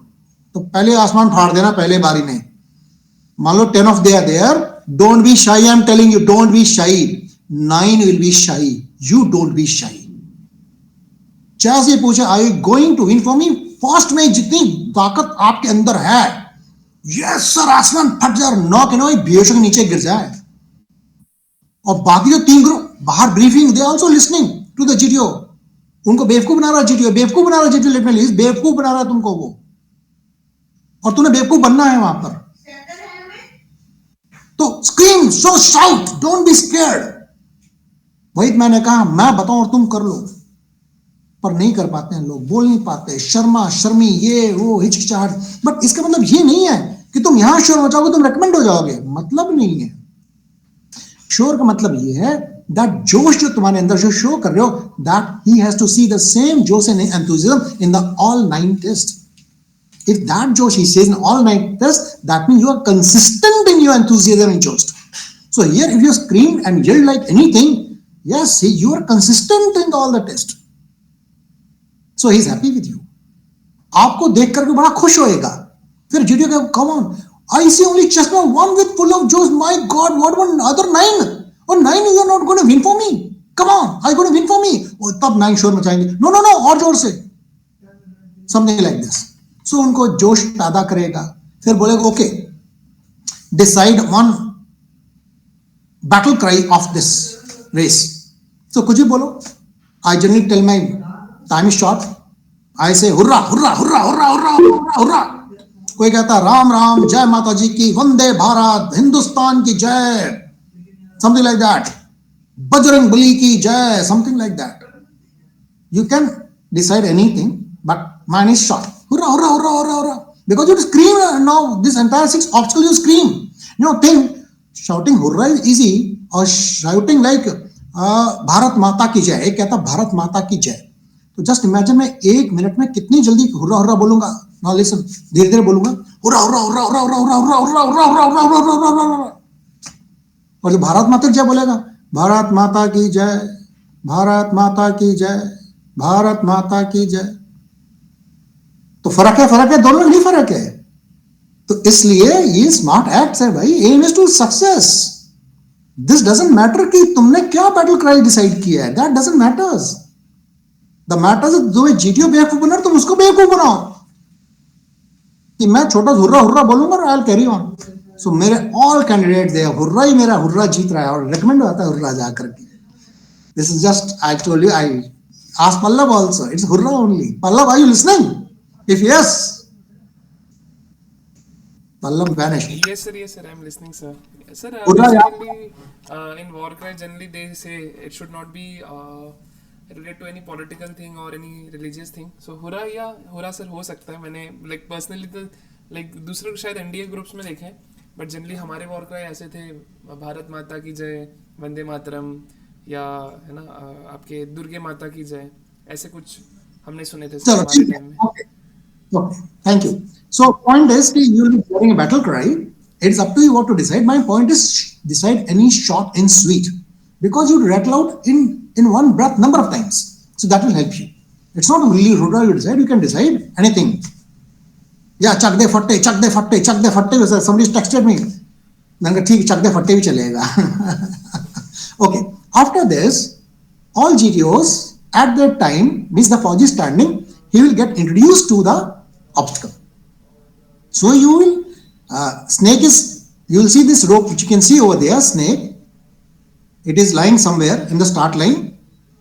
तो पहले आसमान फाड़ देना पहले बारी में. मान लो 10 of they are there. Don't be shy, I'm telling you, don't be shy. 9 will be shy. You don't be shy. चाहे से पूछे, are you going to win for me? First में जितनी ताकत आपके अंदर है, यस सर, आसमान फट जाए, 9 के 9 बेहोश के नीचे गिर जाए। और बाकी जो 3 ग्रुप बाहर briefing, they also listening to the GTO. उनको बेवकूफ बना रहा जीटीओ, बेवकूफ बना रहा जीटीओ, लेट मी लीज, बेवकूफ बना रहा तुमको वो, और तूने बेवकूफ बनना है वहां पर। तो scream, show, shout, don't be scared. वही मैंने कहा, मैं बताऊं और तुम कर लो, पर नहीं कर पाते हैं लोग, बोल नहीं पाते, शर्मा शर्मी, ये वो, हिचकिचाहट। बट इसका मतलब ये नहीं है कि तुम यहां शोर मचाओगे तुम रेकमेंड हो जाओगे, मतलब नहीं है। शोर का मतलब ये है दैट जोश जो तुम्हारे अंदर जो शो कर रहे हो, that he has to see the same जोश and enthusiasm in the all 9 test. If that Josh he says in all 9 tests, that means you are consistent in your enthusiasm and Josh. So here, if you scream and yell like anything, yes, you are consistent in all the tests. So he is happy with you. आपको देख करके बड़ा खुश होएगा. फिर GTO का, come on, I see only just now one with full of Josh. My God, what one other 9? Or 9 you are not going to win for me. Come on, are you going to win for me? और तब 9 शोर मचाएंगे. No, और जोर से. Something like this. So उनको जोश पैदा करेगा. फिर बोलेगा, okay, decide on battle cry of this race. So कुछ भी बोलो. I generally tell my time is short. I say hurrah hurrah hurrah hurrah hurrah hurrah hurrah. कोई कहता राम राम, जय माता जी की, वंदे भारत, हिंदुस्तान की जय, something like that, Bajrang Bali की जय, something like that. You can decide anything, but mine is short. Hurrah, hurrah, hurrah, hurrah, hurrah. Because you scream now, this entire 6 obstacles you scream. You know, think, shouting hurrah is easy, or shouting like Bharat माता की जय. एक कहता भारत माता की जय. तो just imagine मैं 1 मिनट में कितनी जल्दी हुर्रा हुर्रा बोलूंगा. नाउ लिसन, धीरे धीरे बोलूंगा. Hurrah hurrah hurrah hurrah hurrah hurrah hurrah hurrah hurrah hurrah hurrah hurrah hurrah. और जो भारत माता की जय बोलेगा, भारत माता की जय, भारत माता की जय, भारत माता की जय. तो फर्क है दोनों में नहीं फर्क है. तो इसलिए ये स्मार्ट एक्ट्स है भाई. Aim is to success. This doesn't matter कि तुमने क्या बैटल क्राई डिसाइड किया है. That doesn't matters. The matters जो जीटीओ बेवकूफ बना तुम उसको बेवकूफ बनाओ. कि मैं छोटा हुर्रा हुर्रा बोलूंगा और आई विल कैरी ऑन. सो मेरे ऑल कैंडिडेट दे हुर्रा ही मेरा हुर्रा जीत रहा है और रिकमेंड होता है हुर्रा जाकर के. This is just, I told you, I ask Pallav also. It's hurrah only. Pallav, are you listening? If yes, Pallav vanished. Yes, sir. I'm listening, sir. Sir, Hurrah, in war cry, generally they say it should not be related to any political thing or any religious thing. So hurrah या hurrah sir हो सकता है. मैंने like personally तो like दूसरे को शायद NDA groups में देखे हैं, बट जनरली हमारे वॉर क्राई ऐसे थे, भारत माता की जय, वंदे मातरम, या है ना आपके दुर्गे माता की जय, ऐसे कुछ हमने सुने थे हमारे टाइम में. Okay, thank you. So point is कि you will be hearing a battle cry. It's up to you what to decide. My point is decide any short and sweet, because you rattle out in one breath number of times. So that will help you. It's not really hurrah you decide. You can decide anything. Yeah, चक दे फट्टे, चक दे फट्टे, चक दे फट्टे. Somebody texted me. मैंने ठीक, चक दे फट्टे भी चलेगा. Okay. After this, all GTOs at that time, means the Fauji standing, he will get introduced to the obstacle. So you will, snake is, you will see this rope which you can see over there, snake. It is lying somewhere in the start line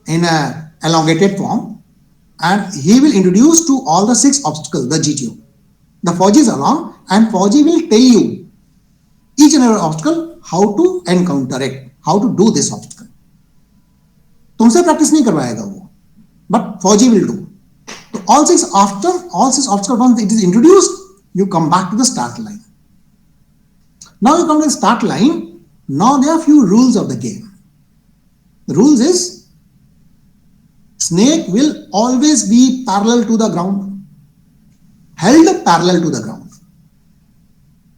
in a elongated form, and he will introduce to all the 6 obstacles, the GTO. The Fauji is along, and Fauji will tell you each and every obstacle, how to encounter it, how to do this obstacle. तुमसे practice नहीं करवाएगा वो, but फौजी will do. तो all 6 obstacles once it is introduced, you come back to the start line. Now you come to the start line. Now there are few rules of the game. The rules is snake will always be parallel to the ground, held parallel to the ground.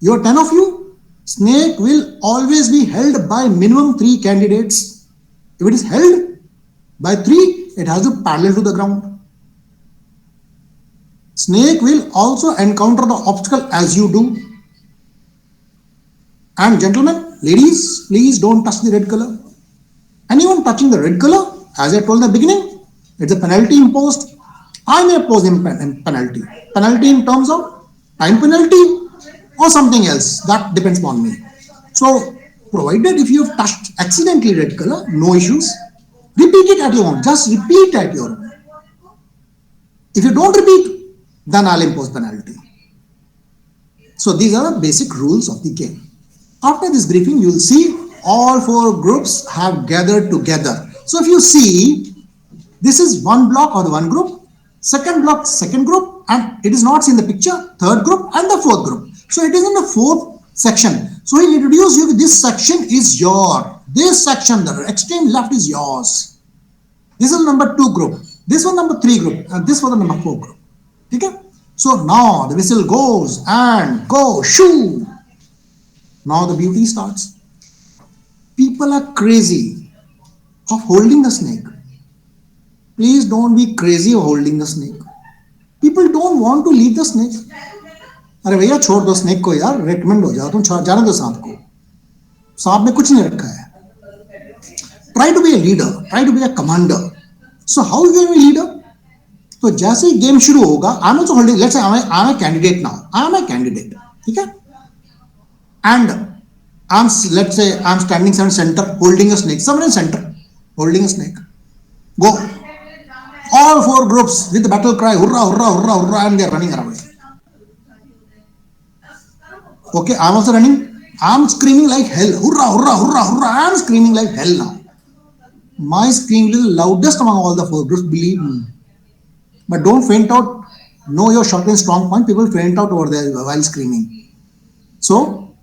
You are 10 of you. Snake will always be held by minimum 3 candidates. If it is held by 3, it has to parallel to the ground. Snake will also encounter the obstacle as you do. And gentlemen, ladies, please don't touch the red color. Anyone touching the red color, as I told in the beginning, it's a penalty imposed. I may impose penalty. Penalty in terms of time penalty, or something else. That depends upon me. So, provided if you have touched accidentally red color, no issues. Repeat it at your own. Just repeat at your own. If you don't repeat, then I'll impose penalty. So these are the basic rules of the game. After this briefing, you will see all 4 groups have gathered together. So if you see, this is one block or the one group, second block, second group, and it is not in the picture, third group and the fourth group. So it is in the fourth section. So he'll introduce you, this section is your, this section, the extreme left is yours. This is number 2 group, this one number 3 group, and this was the number 4 group. Okay? So now the whistle goes and go, shoo. Now the beauty starts. People are crazy of holding the snake. Please don't be crazy of holding the snake. People don't want to leave the snake. अरे भैया छोड़ दो snake को यार, recommend हो जाओ, तुम जाने दो सांप को. सांप में कुछ नहीं रखा है. Try to be a leader, try to be a commander. So how you will be a leader? तो जैसे ही गेम शुरू होगा, I am also holding, let's say I am a candidate now. I am a candidate. ठीक है? And let's say I am standing in center holding a snake. Somewhere in center holding a snake. Go. All 4 groups with the battle cry, hurrah, hurrah, hurrah, hurrah, and they are running away. Okay, I am also running. I am screaming like hell. Hurrah, hurrah, hurrah, hurrah. I am screaming like hell now. My scream is the loudest among all the 4 groups, believe me. But don't faint out. Know your short and strong point. People faint out over there while screaming. So,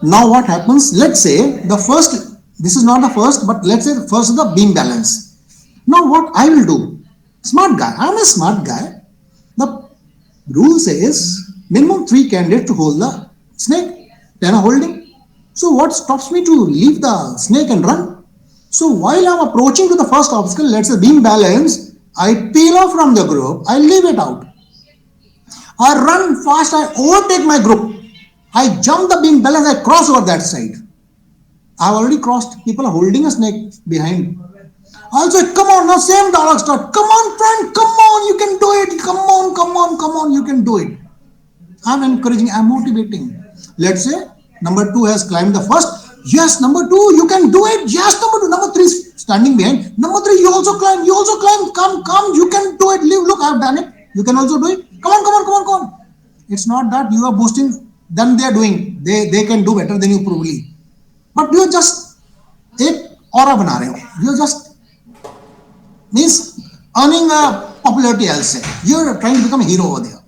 now what happens? Let's say the first, this is not the first, but let's say the first is the beam balance. Now what I will do? Smart guy. I am a smart guy. The rule says minimum 3 candidates to hold the snake. 10 are holding. So what stops me to leave the snake and run? So while I am approaching to the first obstacle, let's say beam balance, I peel off from the group, I leave it out. I run fast, I overtake my group. I jump the beam balance, I cross over that side. I have already crossed. People are holding a snake behind. Also, come on, now same dialogue start. Come on, friend, come on, you can do it. Come on, come on, come on, you can do it. I am encouraging, I am motivating. Let's say number 2 has climbed the first. Yes, number 2, you can do it. Yes, number 2. Number 3 is standing behind. Number 3, you also climb. You also climb. Come, come, you can do it. Look, I have done it. You can also do it. Come on, come on, come on, come on. It's not that you are boosting them, they are doing. They can do better than you probably. But you are just एक aura बना रहे हो. You are just means earning a popularity, I'll say. You are trying to become a hero over there.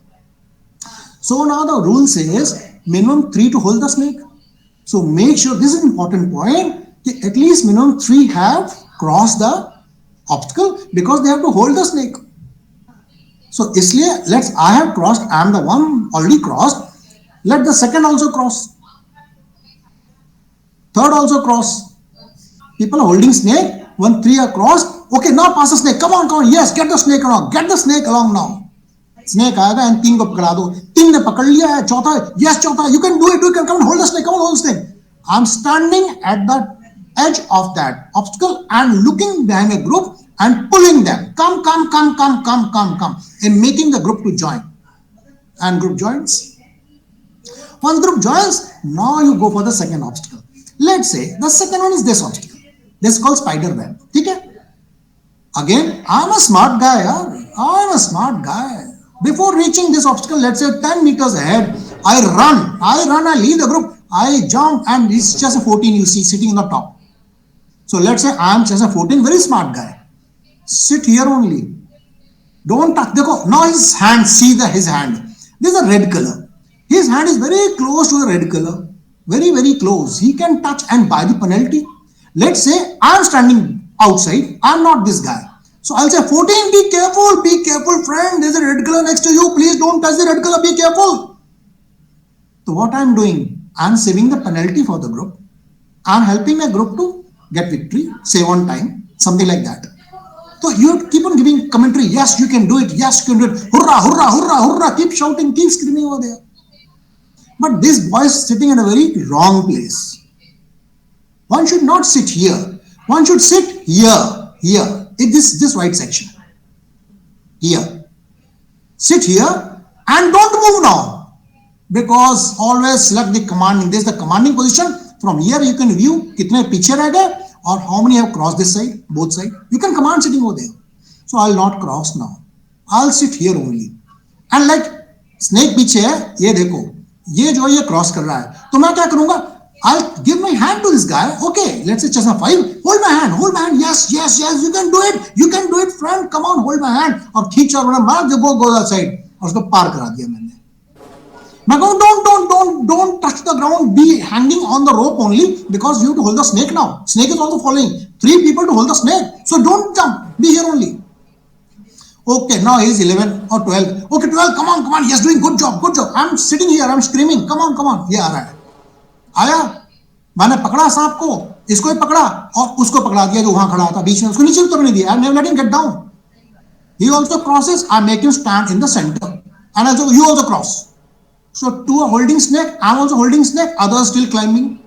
So now the rule says minimum 3 to hold the snake. So make sure, this is an important point, at least minimum 3 have crossed the obstacle because they have to hold the snake. So isliye, I have crossed, I am the one already crossed. Let the second also cross. Third also cross. People are holding snake, 1, 3 are crossed. Okay, now pass the snake. Come on, come on. Yes, get the snake along. Get the snake along now. Snake आएगा and 3 को पकड़ा दो. 3 ने पकड़ लिया है, चौथा है. Yes, चौथा. You can do it. You can come and hold the snake. Come on, hold the snake. I'm standing at the edge of that obstacle and looking behind a group and pulling them. Come, come, come, come, come, come, come. And making the group to join. And group joins. Once group joins, now you go for the second obstacle. Let's say the second one is this obstacle. This is called spider web. Okay? Again, I'm a smart guy. I'm a smart guy. Before reaching this obstacle, let's say 10 meters ahead, I run, I leave the group, I jump, and it's just a 14 you see sitting on the top. So let's say I'm just a 14, very smart guy. Sit here only. Don't touch. Now his hand, see his hand. This is a red color. His hand is very close to the red color. Very, very close. He can touch and buy the penalty. Let's say I'm standing outside. I'm not this guy. So I'll say 14, be careful, friend. There's a red color next to you. Please don't touch the red color. Be careful. So what I'm doing, I'm saving the penalty for the group. I'm helping my group to get victory, save on time, something like that. So you keep on giving commentary. Yes, you can do it. Yes, you can do it. Hurrah, hurrah, hurrah, hurrah. Keep shouting, keep screaming over there. But this boy is sitting in a very wrong place. One should not sit here. One should sit here, in this white section. Here. Sit here and don't move now. Because always select the commanding. This is the commanding position. From here you can view kitne piche reh gaye or how many have crossed this side, both side. You can command sitting over there. So I'll not cross now. I'll sit here only. And like snake पीछे है, ये देखो, ये जो ये cross कर रहा है, तो मैं क्या करूँगा? I'll give my hand to this guy. Okay, let's say chess 5. Hold my hand. Hold my hand. Yes, yes, yes. You can do it. You can do it, friend. Come on, hold my hand. और खींच और बोला मार the ball goes outside. और उसको पार करा दिया मैंने. मैं कहूँ don't touch the ground. Be hanging on the rope only because you have to hold the snake now. Snake is also following. 3 people to hold the snake. So don't jump. Be here only. Okay, now he is 11 or 12. Okay, 12. Come on. He is doing good job. Good job. I'm sitting here. I'm screaming. Come on. ये आ रहा है. आया, मैंने पकड़ा सांप को, इसको ही पकड़ा और उसको पकड़ा दिया जो वहां खड़ा था बीच में, उसको नीचे उतरने दिया. I never let him get down. He also crosses. I make him stand in the center, and also you also cross. So two are holding snake. I'm also holding snake. Others still climbing.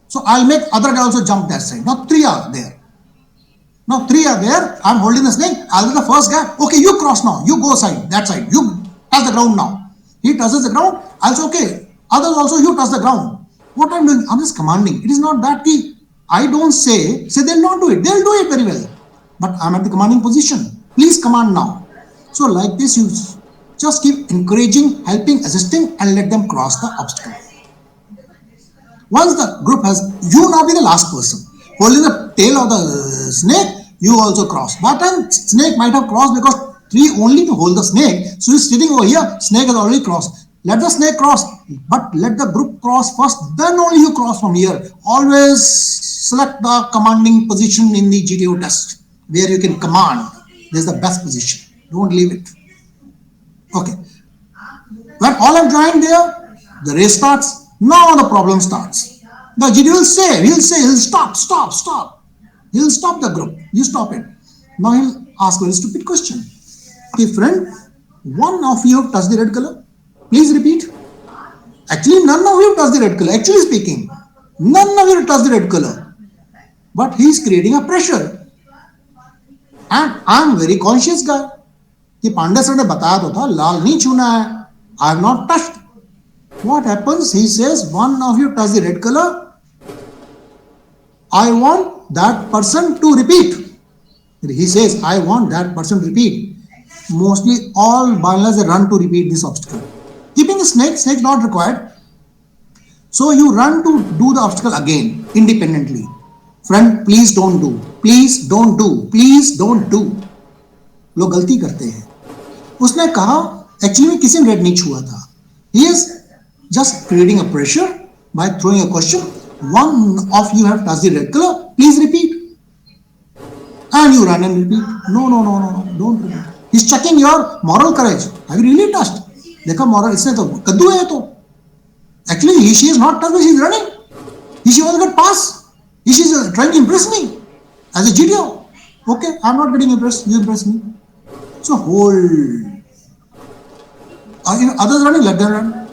So I'll make other guy also jump that side. Now 3 are there. I'm holding the snake. I'll be the first guy. Okay, you cross now. You go side, that side. You touch the ground now. He touches the ground. I'll say okay. Others also you touch the ground. What I'm doing, I'm just commanding. It is not that key. I don't say they'll not do it. They'll do it very well. But I'm at the commanding position. Please command now. So like this, you just keep encouraging, helping, assisting, and let them cross the obstacle. Once the group has, you now be the last person. Holding the tail of the snake, you also cross. But then snake might have crossed because 3 only to hold the snake. So he's sitting over here, snake has already crossed. Let the snake cross, but let the group cross first, then only you cross from here. Always select the commanding position in the GTO test where you can command. This is the best position. Don't leave it. Okay. When all have joined there, the race starts. Now the problem starts. The GTO will say, he'll stop. He'll stop the group. You stop it. Now he'll ask a stupid question. Okay, friend, one of you have touched the red color. Please repeat. Actually, none of you touch the red color. Actually speaking, none of you touch the red color. But he is creating a pressure. And I am very conscious guy. कि Pandey sir ने बताया तो था लाल नहीं छूना है. I have not touched. What happens? He says, one of you touch the red color. I want that person to repeat. He says, I want that person to repeat. Mostly all bowlers run to repeat this obstacle. Keeping the snake not required. So you run to do the obstacle again independently. Friend, please don't do. Please don't do. Please don't do. लोग गलती करते हैं. उसने कहा actually में किसी ने red नहीं छुआ था. He is just creating a pressure by throwing a question. One of you have touched the red color. Please repeat. And you run and repeat. No. Don't repeat. He's checking your moral courage. Have you really touched? देखा moral इसने तो कद्दू है तो. Actually, she is not touched. She is running. She wants to get pass. She is trying to impress me as a GTO. Okay, I'm not getting impressed. You impress me. So hold. Others running, let them run.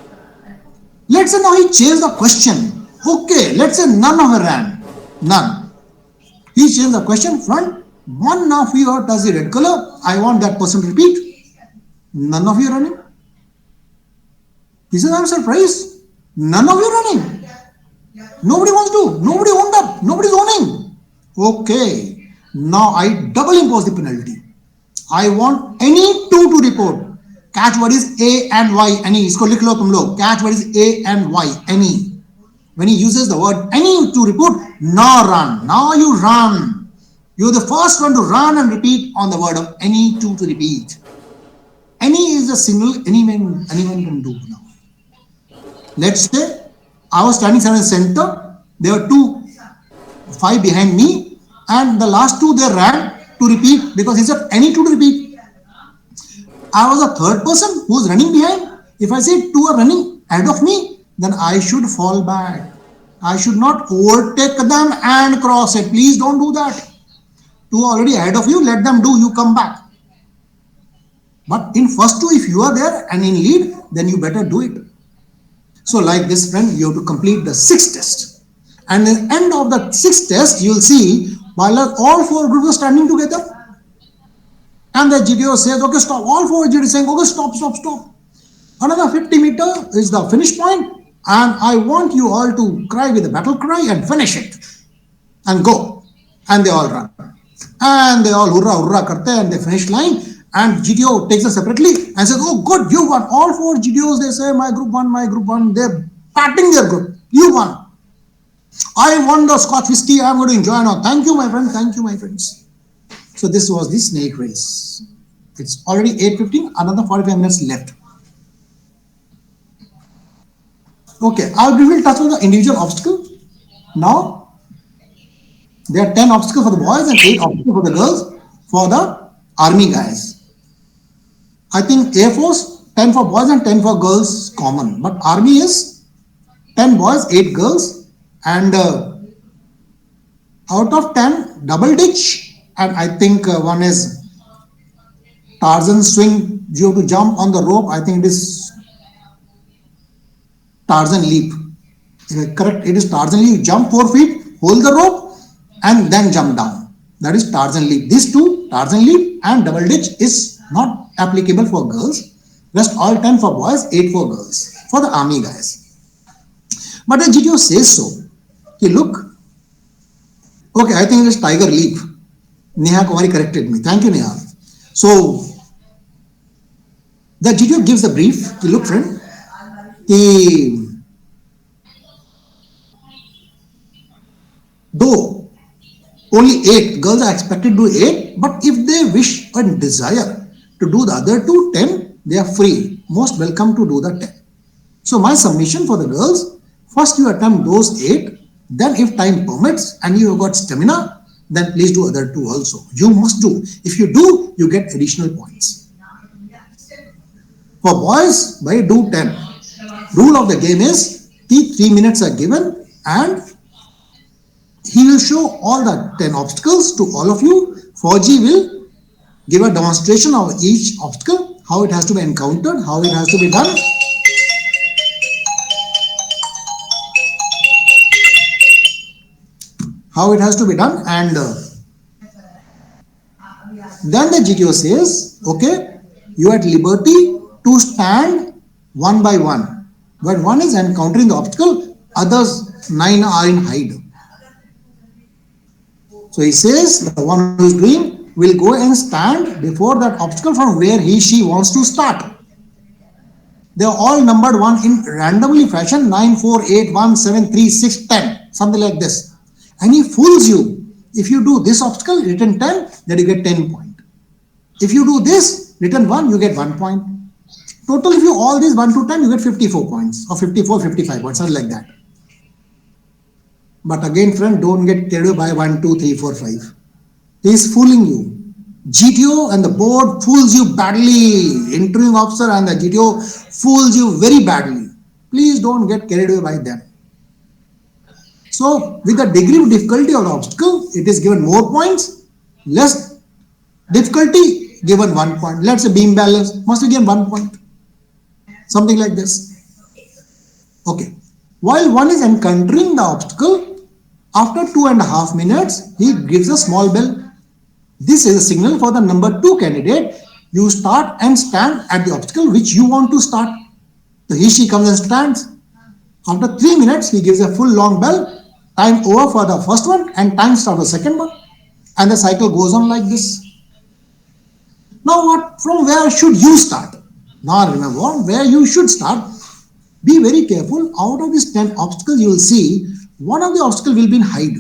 Let's say now he changed the question. Okay, let's say none of them ran. None. He changed the question. Front, one of you have touched the red color. I want that person to repeat. None of you are running. He says, I'm surprised. None of you are running. Nobody wants to. Nobody owned up. Nobody's owning. Okay. Now I double impose the penalty. I want any 2 to report. Catch what is A and Y. Any. Isko likh lo tum log. Catch what is A and Y. Any. When he uses the word any to report, now run. Now you run. You're the first one to run and repeat on the word of any 2 to repeat. Any is a signal anyone can do now. Let's say I was standing in the center. There were 5 behind me, and the last 2 they ran to repeat because he said any 2 to repeat. I was the third person who was running behind. If I say 2 are running ahead of me, then I should fall back. I should not overtake them and cross it. Please don't do that. 2 already ahead of you, let them do, you come back. But in first 2, if you are there and in lead, then you better do it. So like this, friend, you have to complete the 6th test. And at the end of the 6th test, you will see while all 4 groups are standing together. And the GTO says, okay, stop. All 4 GTO saying, okay, stop. Another 50 meter is the finish point, and I want you all to cry with a battle cry and finish it and go. And they all run. And they all hurrah, hurrah karte and they finish line. And GTO takes us separately and says, oh, good, you won. All 4 GTOs, they say, my group won. They're patting their group. You won. I won the Scotch whiskey. I'm going to enjoy now. Thank you, my friend. Thank you, my friends. So this was the snake race. It's already 8:15. Another 45 minutes left. Okay, we will touch on the individual obstacle. Now, there are 10 obstacles for the boys and 8 obstacles for the girls for the army guys. I think Air Force, 10 for boys and 10 for girls common. But army is 10 boys, 8 girls. And out of 10, double ditch. And I think one is Tarzan swing. You have to jump on the rope. I think it is Tarzan leap. Correct, it is Tarzan leap. You jump 4 feet, hold the rope, and then jump down. That is Tarzan leap. These two, Tarzan leap and double ditch, is not applicable for girls. Rest all 10 for boys, 8 for girls, for the army guys. But the GTO says so. Okay, look. Okay, I think it is tiger leap. Neha Kumari corrected me. Thank you, Neha. So, the GTO gives the brief. Okay, look, friend. Though only 8 girls are expected to do 8, but if they wish and desire to do the other 2, 10, they are free. Most welcome to do the 10. So my submission for the girls, first you attempt those 8, then if time permits and you have got stamina, then please do other 2 also. You must do. If you do, you get additional points. For boys, do 10. Rule of the game is 3 minutes are given and he will show all the 10 obstacles to all of you. 4G will give a demonstration of each obstacle, how it has to be encountered, how it has to be done. How it has to be done, and then the GTO says, okay, you are at liberty to stand one by one. When one is encountering the obstacle, others 9 are in hide. So he says the one who is doing will go and stand before that obstacle from where she wants to start. They are all numbered 1 in randomly fashion, 9, 4, 8, 1, 7, 3, 6, 10, something like this. And he fools you. If you do this obstacle, written 10, then you get 10 points. If you do this, written 1, you get 1 point. Total, if you all these 1 to 10, you get 54 points or 54, 55 points, something like that. But again, friend, don't get carried away by 1, 2, 3, 4, 5. He is fooling you. GTO and the board fools you badly. Interviewing officer and the GTO fools you very badly. Please don't get carried away by them. So, with the degree of difficulty of the obstacle, it is given more points. Less difficulty, given 1 point. Let's say beam balance, must be given 1 point. Something like this. Okay. While one is encountering the obstacle, after 2.5 minutes, he gives a small bell. This is a signal for the number 2 candidate. You start and stand at the obstacle which you want to start. So she comes and stands. After 3 minutes, he gives a full long bell. Time over for the first one and time start for the second one. And the cycle goes on like this. Now what? From where should you start? Now remember where you should start. Be very careful. Out of these 10 obstacles, you will see one of the obstacles will be in hide.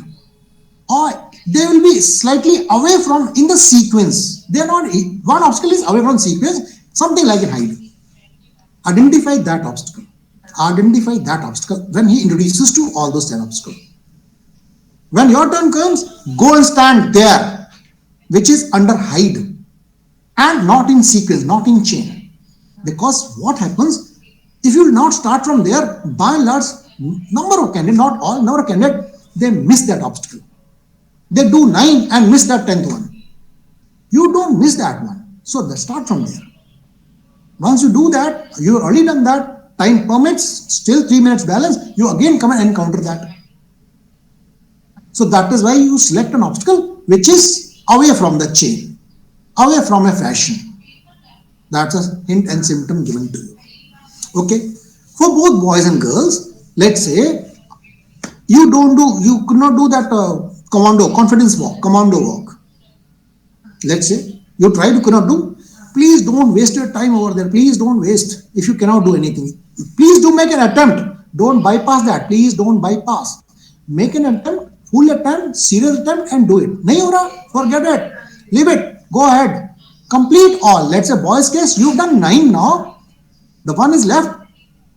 Or they will be slightly away from in the sequence. They are not, one obstacle is away from sequence, something like in hide. Identify that obstacle. Identify that obstacle when he introduces to all those 10 obstacles. When your turn comes, go and stand there, which is under hide and not in sequence, not in chain. Because what happens, if you will not start from there, by and large, number of candidates, not all, number of candidates, they miss that obstacle. They do 9 and miss that 10th one. You don't miss that one. So let's start from there. Once you do that, you have already done that, time permits, still 3 minutes balance, you again come and encounter that. So that is why you select an obstacle which is away from the chain, away from a fashion. That's a hint and symptom given to you. Okay, for both boys and girls, let's say you could not do that confidence walk, commando walk. Let's say you tried, you cannot do. Please don't waste your time over there. Please don't waste if you cannot do anything. Please do make an attempt. Don't bypass that. Please don't bypass. Make an attempt, full attempt, serious attempt, and do it. Nahi ho raha, forget it. Leave it. Go ahead. Complete all. Let's say boys case, you've done 9 now. The one is left.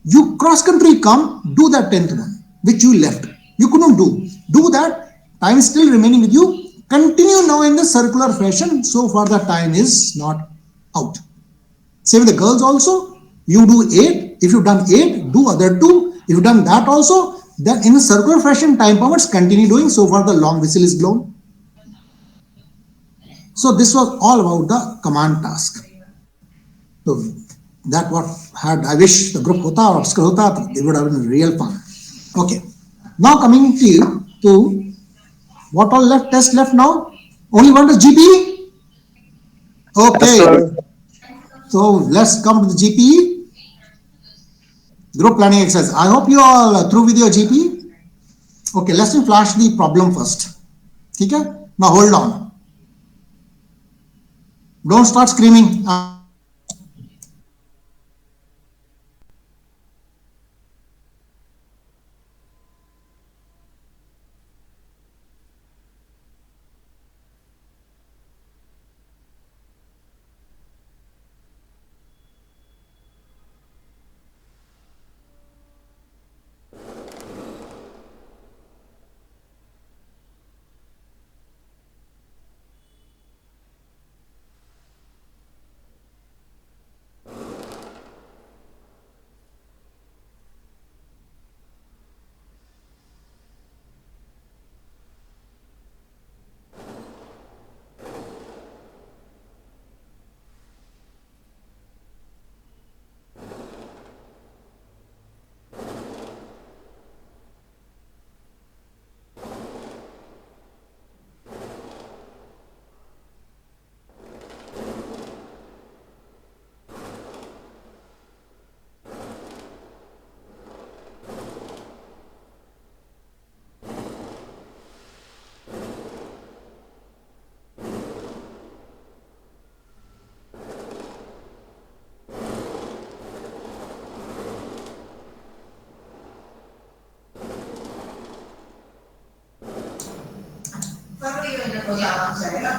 You cross country come, do that 10th one, which you left. You couldn't do. Do that. Time is still remaining with you. Continue now in the circular fashion. So far the time is not out. Same with the girls also. You do 8. If you've done 8, do other 2. If you've done that also, then in a circular fashion, time permits, continue doing. So far the long whistle is blown. So this was all about the command task. So that what had, I wish the group hota or obstacle hota, it would have been real fun. Okay. Now coming to you to what all left, test left now? Only one is GPE? Okay. Yes, So let's come to the GPE. Group planning exercise. I hope you all are through with your GPE. Okay, let's flash the problem first. Okay? Now hold on. Don't start screaming.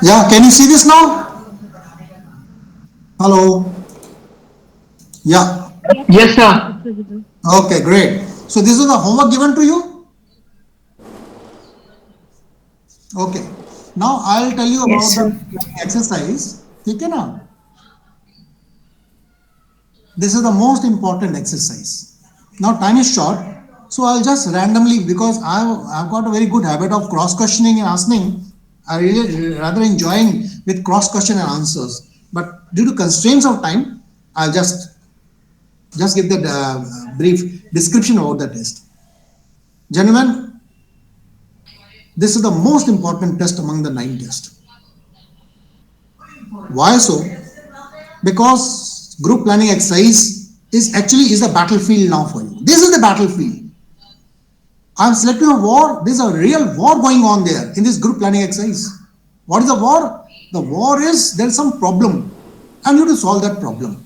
Yeah, can you see this now? Hello? Yeah. Yes, sir. Okay, great. So this is the homework given to you? Okay. Now I'll tell you about the exercise. Okay, now? This is the most important exercise. Now time is short, so I'll just randomly, because I've got a very good habit of cross questioning and asking. I really rather enjoying with cross question and answers. But due to constraints of time, I'll just give the brief description about the test. Gentlemen, this is the most important test among the 9 tests. Why so? Because group planning exercise is a battlefield now for you. This is the battlefield. I'm selecting a war. There's a real war going on there in this group planning exercise. What is the war? The war is there's some problem and you have to solve that problem.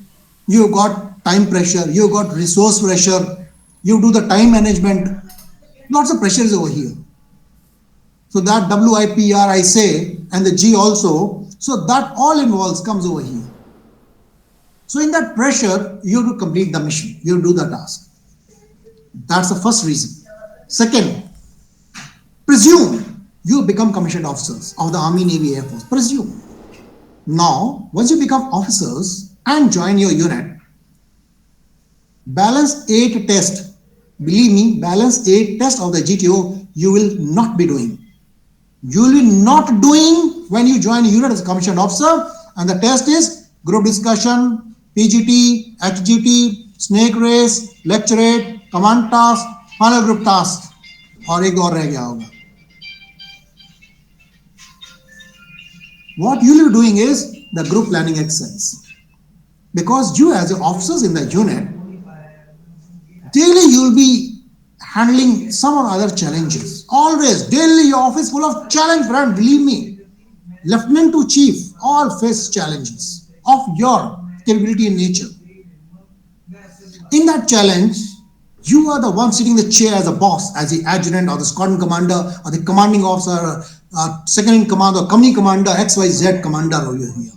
You've got time pressure, you've got resource pressure, you do the time management. Lots of pressure is over here. So that WIPR I say and the G also, so that all comes over here. So in that pressure, you have to complete the mission, you have to do the task. That's the first reason. Second, presume you become commissioned officers of the Army, Navy, Air Force. Presume. Now, once you become officers and join your unit, balance 8 test. Believe me, balance 8 test of the GTO you will not be doing. You will be not doing when you join a unit as a commissioned officer, and the test is group discussion, PGT, HGT, snake race, lecturate, command task, final group task, और एक और रह गया होगा. What you will be doing is the group planning exercise, because you as officers in the unit, daily you will be handling some or other challenges. Always, daily your office full of challenge, friend, believe me. Lieutenant to chief, all face challenges of your capability in nature. In that challenge, you are the one sitting in the chair as a boss, as the adjutant or the squadron commander or the commanding officer, second in command or company commander, XYZ commander over here.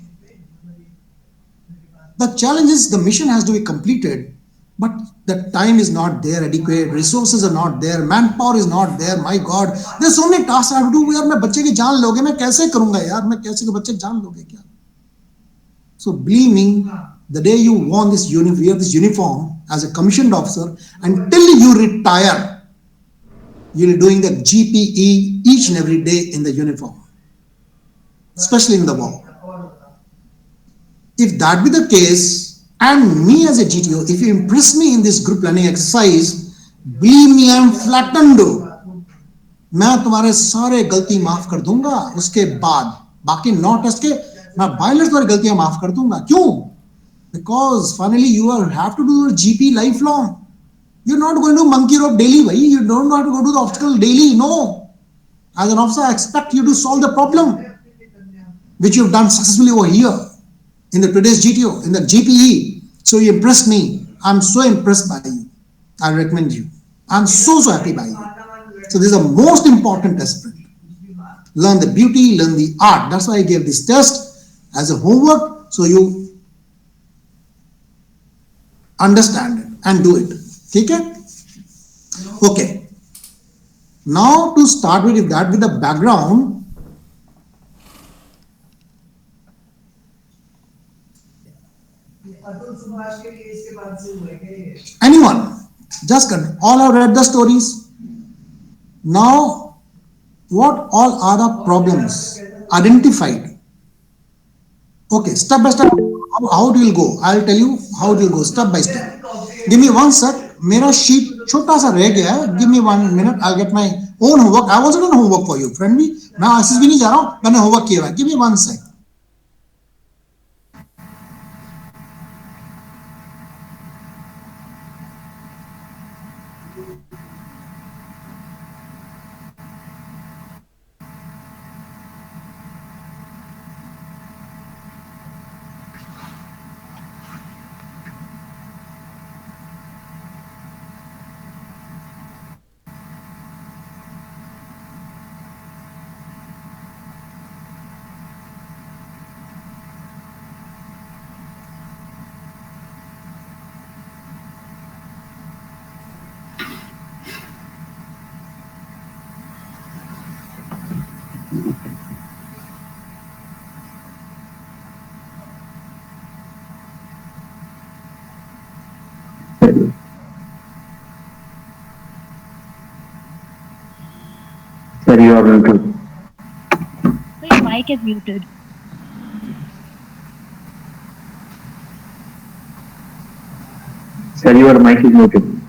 The challenge is the mission has to be completed, but the time is not there adequate, resources are not there, manpower is not there. My God, there's so many tasks I have to do. यार मैं बच्चे की जान लोगे मैं कैसे करूँगा यार मैं कैसे बच्चे की जान लोगे क्या? So believe me, the day you wear this uniform as a commissioned officer until you retire, you'll be doing the GPE each and every day in the uniform, especially in the war. If that be the case, and me as a GTO, if you impress me in this group planning exercise, believe me, I am flattened. मैं तुम्हारे सारे गलती माफ कर दूंगा उसके बाद बाकी 9 टेस्ट के मैं बायलर्स तुम्हारी गलतियां माफ कर दूंगा क्यों? Because finally you have to do your GP lifelong. You're not going to monkey rope daily, bhai. You don't have to go to the obstacle daily. No. As an officer, I expect you to solve the problem which you've done successfully over here in the today's GTO, in the GPE. So you impressed me. I'm so impressed by you. I recommend you. I'm so happy by you. So this is the most important test. Learn the beauty, learn the art. That's why I gave this test as a homework. So you understand it and do it. Okay? Okay. Now to start with that, with the background. Anyone? Just all have read the stories. Now, what all are the problems identified? Okay, step by step. How do you go? I'll tell you how do you go step by step. Give me 1 sec. Mera sheet छोटा सा रह गया है. Give me 1 minute. I'll get my own homework. I was doing homework for you, friend. मैं SSB नहीं जा रहा हूँ. मैंने homework किया है. Give me 1 sec. Sir, you are muted. Your mic is muted. Sir, your mic is muted.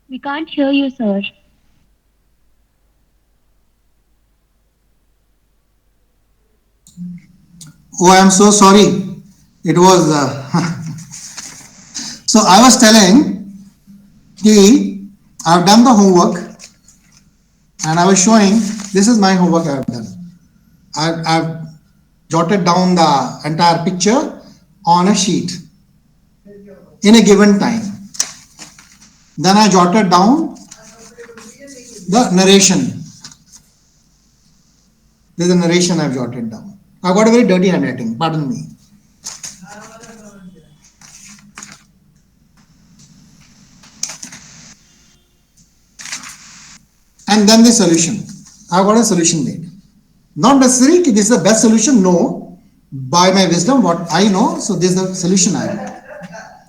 We can't hear you, sir. Oh, I am so sorry. It was so I was telling I have done the homework and I was showing this is my homework I have done. I've jotted down the entire picture on a sheet in a given time. Then I jotted down the narration. There's a narration I've jotted down. I've got a very dirty handwriting, pardon me. And then the solution. I've got a solution made. Not necessarily this is the best solution, no. By my wisdom, what I know, so this is the solution I have.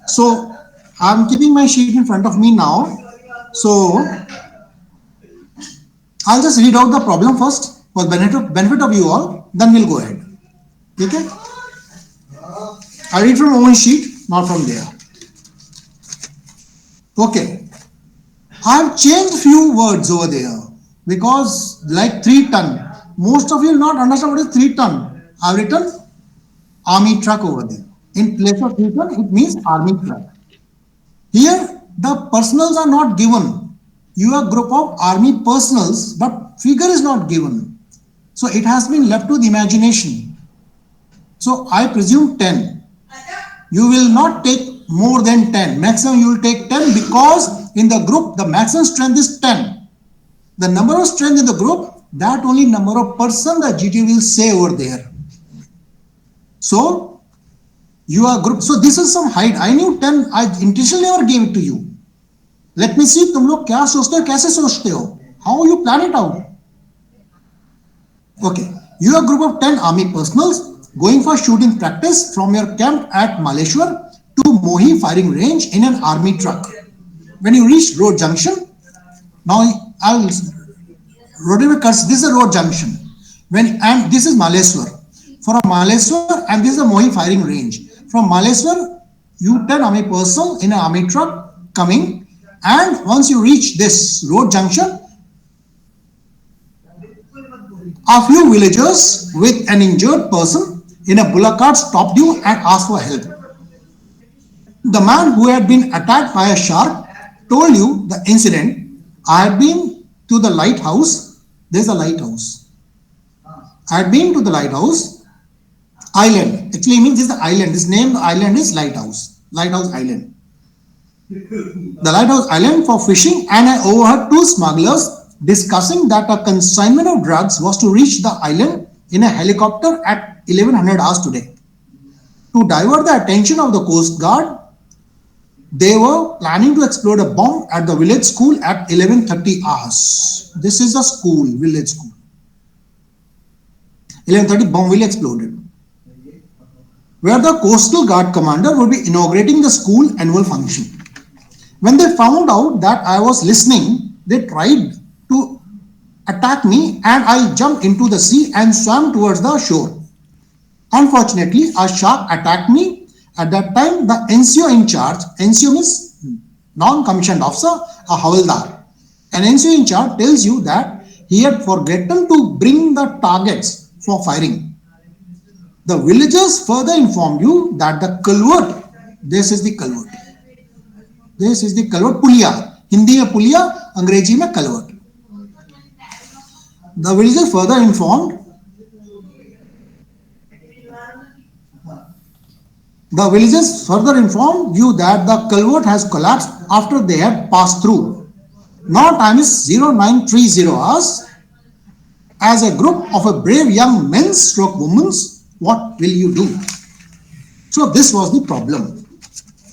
So I'm keeping my sheet in front of me now. So I'll just read out the problem first for the benefit of you all, then we'll go ahead. Okay? I read from my own sheet, not from there. Okay. I've changed few words over there because like 3 ton. Most of you will not understand what is 3 ton. I've written army truck over there. In place of Newton, it means army truck. Here, the personals are not given. You are a group of army personals, but figure is not given. So it has been left to the imagination. So I presume 10. You will not take more than 10. Maximum you will take 10 because in the group, the maximum strength is 10. The number of strength in the group, that only number of person the GTO will say over there. So you are group. So this is some height. I knew 10. I intentionally never gave it to you. Let me see तुम लोग क्या सोचते हो, कैसे सोचते हो. How you plan it out? Okay. You are a group of 10 army personals going for shooting practice from your camp at Maleshwar to Mohi firing range in an army truck. When you reach road junction, now I'll road cuts. This is a road junction. And this is Maleshwar. From Maleshwar, and this is the Mohi firing range. From Maleshwar, you 10 army personnel in an army truck coming, and once you reach this road junction, a few villagers with an injured person in a bullock cart stopped you and asked for help. The man who had been attacked by a shark told you the incident. I had been to the lighthouse. There's a lighthouse. I had been to the lighthouse island. Actually, means this is the island. This name, the island is Lighthouse. Lighthouse Island. The Lighthouse Island for fishing, and I overheard two smugglers discussing that a consignment of drugs was to reach the island in a helicopter at 1100 hours today. To divert the attention of the Coast Guard, they were planning to explode a bomb at the village school at 11:30 hours. This is a school, village school. 11:30 bomb will exploded, where the Coastal Guard commander would be inaugurating the school annual function. When they found out that I was listening, they tried to attack me, and I jumped into the sea and swam towards the shore. Unfortunately, a shark attacked me. At that time, the NCO in charge, NCO means non-commissioned officer, a havaldar. An NCO in charge tells you that he had forgotten to bring the targets for firing. The villagers further informed you that the culvert, this is the culvert. This is the culvert, pulia. Hindi mein pulia, Angrezi mein culvert. The villagers further informed you that the culvert has collapsed after they had passed through. Now time is 0930 hours. As a group of a brave young men stroke women, what will you do? So this was the problem.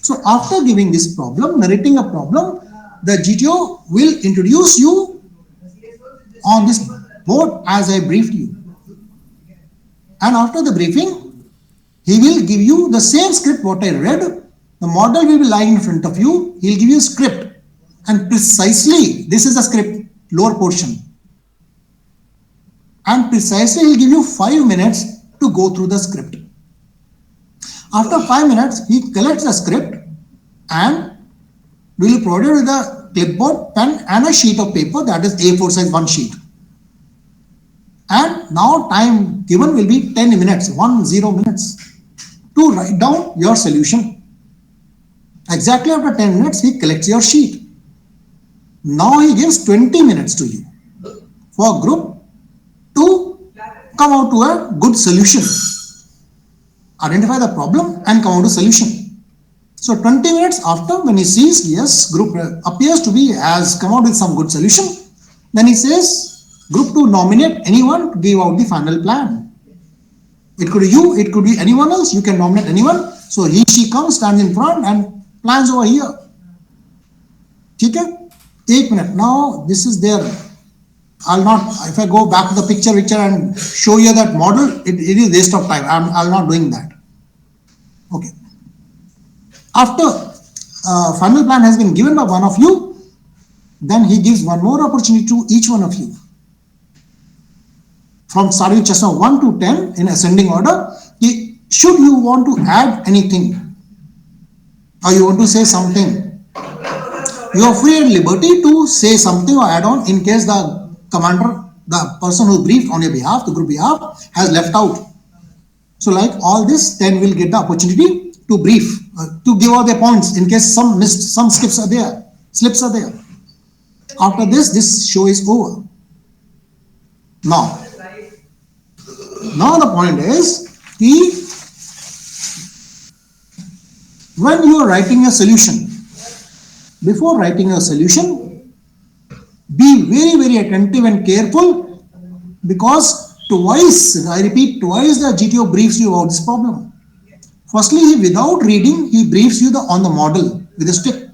So after giving this problem, narrating a problem, the GTO will introduce you on this board as I briefed you. And after the briefing, he will give you the same script what I read. The model will be lying in front of you. He will give you a script. And precisely, this is a script, lower portion. And precisely, he will give you 5 minutes to go through the script. After 5 minutes, he collects the script and will provide you with a clipboard, pen and a sheet of paper, that is A4 size 1 sheet. And now time given will be 10 minutes, 10 minutes to write down your solution. Exactly after 10 minutes, he collects your sheet. Now he gives 20 minutes to you for a group to come out to a good solution. Identify the problem and come out to a solution. So 20 minutes after, when he sees, yes, group appears to be has come out with some good solution, then he says, group to nominate anyone to give out the final plan. It could be you, it could be anyone else. You can nominate anyone. So he, she comes, stands in front and plans over here. Okay? 8 minutes. Now this is there. I'll not, if I go back to the picture and show you that model, it is waste of time. I'll not doing that. Okay. After final plan has been given by one of you, then he gives one more opportunity to each one of you. From starting chess 1 to 10 in ascending order, should you want to add anything or you want to say something, you are free at liberty to say something or add on in case the commander, the person who briefed on your behalf, the group behalf, has left out. So like all this, 10 will get the opportunity to brief, to give all their points in case some slips are there. After this show is over. Now the point is, when you are writing a solution, before writing a solution, be very, very attentive and careful, because twice, I repeat, twice the GTO briefs you about this problem. Firstly, without reading, he briefs you on the model with a stick.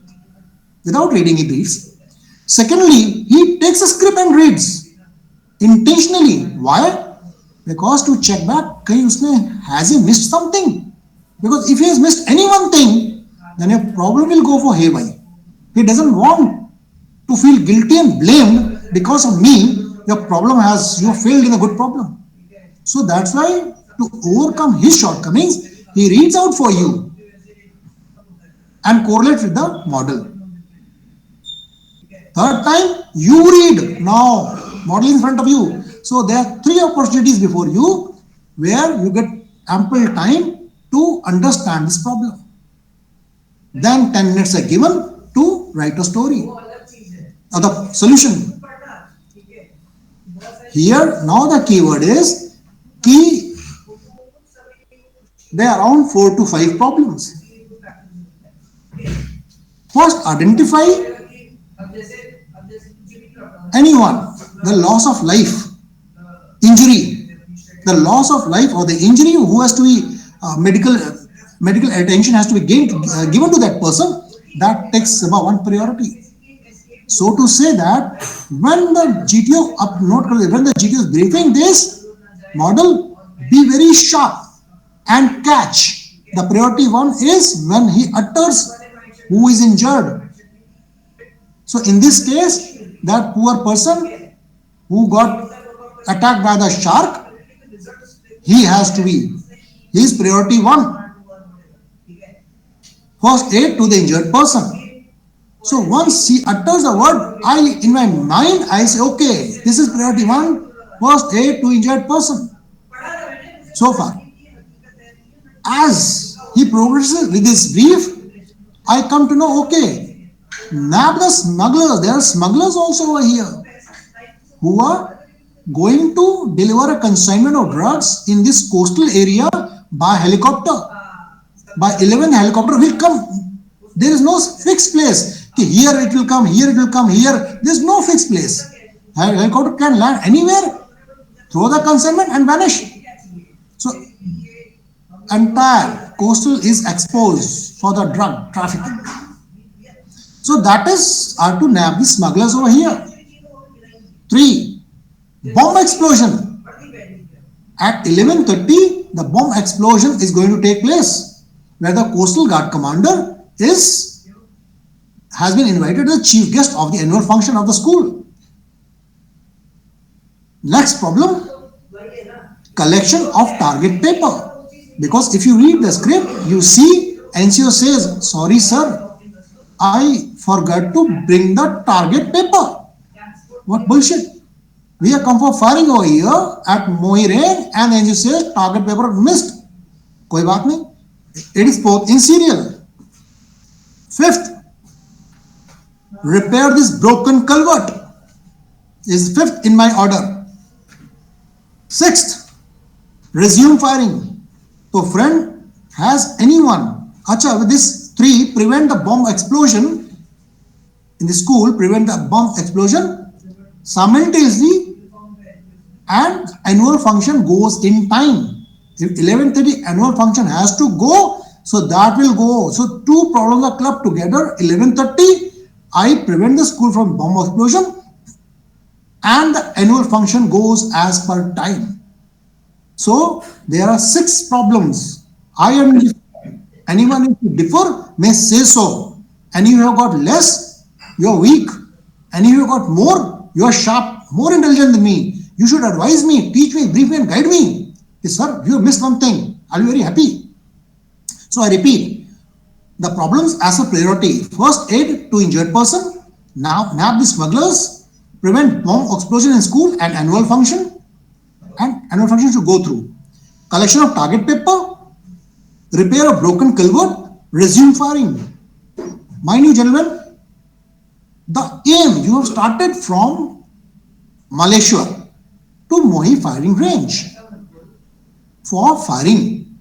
Without reading, he briefs. Secondly, he takes a script and reads intentionally. Why? Because to check back, has he missed something? Because if he has missed any one thing, then your problem will go for haywire. He doesn't want to feel guilty and blamed because of me. You failed in a good problem. So that's why, to overcome his shortcomings, he reads out for you and correlates with the model. Third time, you read. Now, model in front of you. So there are 3 opportunities before you where you get ample time to understand this problem. Then 10 minutes are given to write a story or the solution. Here, now the keyword is there are around 4 to 5 problems. First, identify anyone, the loss of life, injury, the loss of life or the injury who has to be medical attention has to be given to that person. That takes about 1 priority. So to say that when the GTO is briefing this model, be very sharp and catch. The priority 1 is when he utters who is injured. So in this case, that poor person who got attacked by the shark, he has to be his priority 1. First aid to the injured person. So once he utters the word, in my mind, I say, okay, this is priority 1, first aid to injured person. So far. As he progresses with this brief, I come to know, okay, nab the smugglers. There are smugglers also over here who are going to deliver a consignment of drugs in this coastal area by helicopter. By 11 helicopter will come. There is no fixed place. Here it will come, here it will come, here. There is no fixed place. Helicopter can land anywhere, throw the consignment and vanish. So entire coastal is exposed for the drug trafficking. So that is to nab the smugglers over here. 3. Bomb explosion. At 11:30, the bomb explosion is going to take place, where the Coastal Guard commander has been invited as chief guest of the annual function of the school. Next problem, collection of target paper. Because if you read the script, you see NCO says, sorry sir, I forgot to bring the target paper. What bullshit? We have come for firing over here at Moirain and NCO says target paper missed. Koi baat nahi. It is both in serial. 5th, repair this broken culvert is 5th in my order. 6th, resume firing. So friend, has anyone, with this 3, prevent the bomb explosion in the school, prevent the bomb explosion simultaneously, and annual function goes in time. If 11:30 annual function has to go, so that will go. So 2 problems are clubbed together. 11:30, I prevent the school from bomb explosion, and the annual function goes as per time. So there are 6 problems. I am anyone if you differ may say so. And if you have got less, you are weak. And if you have got more, you are sharp, more intelligent than me. You should advise me, teach me, brief me and guide me. Yes, sir, you have missed one thing. I'll be very happy. So I repeat, the problems as a priority. First aid to injured person. Now nab the smugglers, prevent bomb explosion in school and annual function. And annual function should go through. collection of target paper, repair of broken culvert, resume firing. Mind you, gentlemen, the aim you have started from Malaysia to Mohi firing range for firing.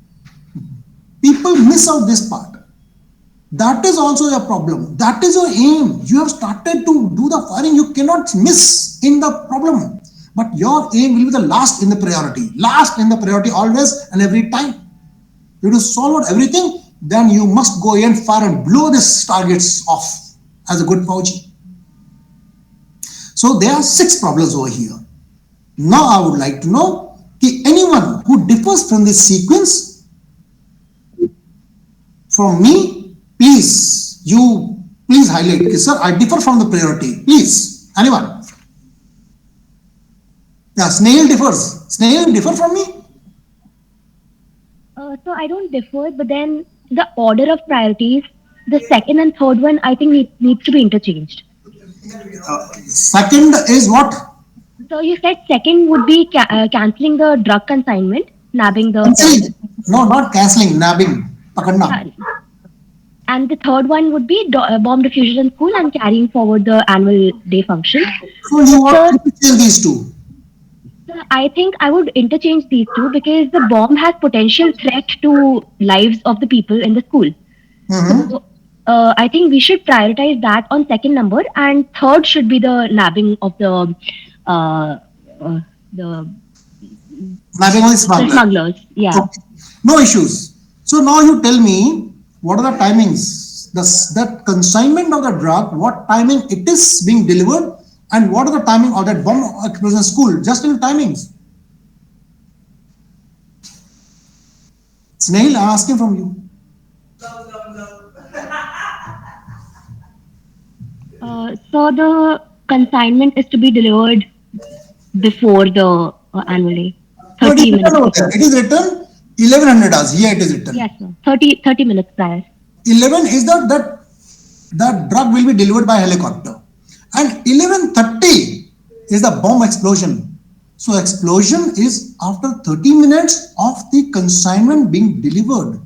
People miss out this part. That is also a problem. That is your aim. You have started to do the firing. You cannot miss in the problem. But your aim will be the last in the priority. Last in the priority always and every time. You have to solve out everything. Then you must go and fire and blow these targets off as a good Fauji. So there are 6 problems over here. Now I would like to know anyone who differs from this sequence from me, please highlight. Okay, sir, I differ from the priority. Please, anyone? Yeah, Snail differs. Snail differ from me? So I don't differ, but then the order of priorities, the second and third one, I think needs to be interchanged. Second is what? So you said second would be cancelling the drug consignment, nabbing the... No, not cancelling, nabbing. Pakadna. And the third one would be bomb diffusion in school and carrying forward the annual day function. So you want to change these two? I think I would interchange these two because the bomb has potential threat to lives of the people in the school. So, I think we should prioritize that on second number, and third should be the nabbing of the smugglers. Yeah. Okay. No issues. So now you tell me what are the timings? That consignment of the drug, what timing it is being delivered, and what are the timing of that bomb explosion school? Just in timings. Snail, I'm asking from you. So the consignment is to be delivered before the annual day. 30 minutes. It is written 1100 hours. Here it is written. Yes, sir. 30 minutes prior. 11 is that drug will be delivered by helicopter. And 11:30 is the bomb explosion. So explosion is after 30 minutes of the consignment being delivered.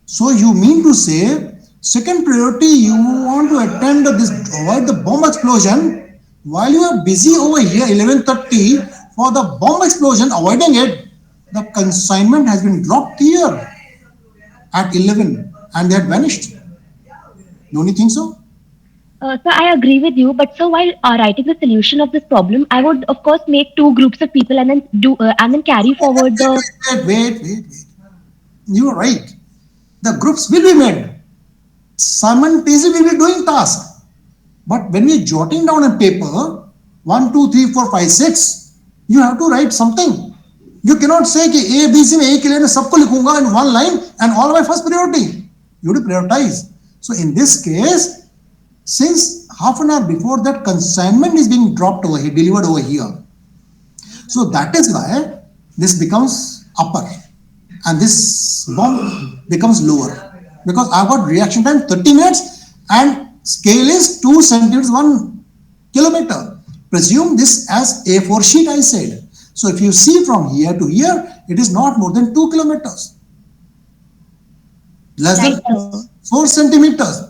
So you mean to say, second priority, you want to avoid the bomb explosion while you are busy over here 11:30 for the bomb explosion, avoiding it. The consignment has been dropped here at 11 and they had vanished. Don't you think so? So I agree with you, but so while writing the solution of this problem, I would of course make 2 groups of people and then carry forward the... Wait. You are right. The groups will be made. Simultaneously we will be doing tasks. But when we are jotting down a paper, 1, 2, 3, 4, 5, 6, you have to write something. You cannot say कि A, B, C में एक line में सबको लिखूंगा in one line and all my first priority. You have to prioritize. So in this case, since half an hour before that consignment is being dropped over here, delivered over here. So that is why this becomes upper and this bomb becomes lower. Because I've got reaction time 30 minutes and scale is 2 centimeters 1 kilometer. Presume this as A4 sheet I said. So if you see from here to here, it is not more than 2 kilometers. Less than 4 centimeters.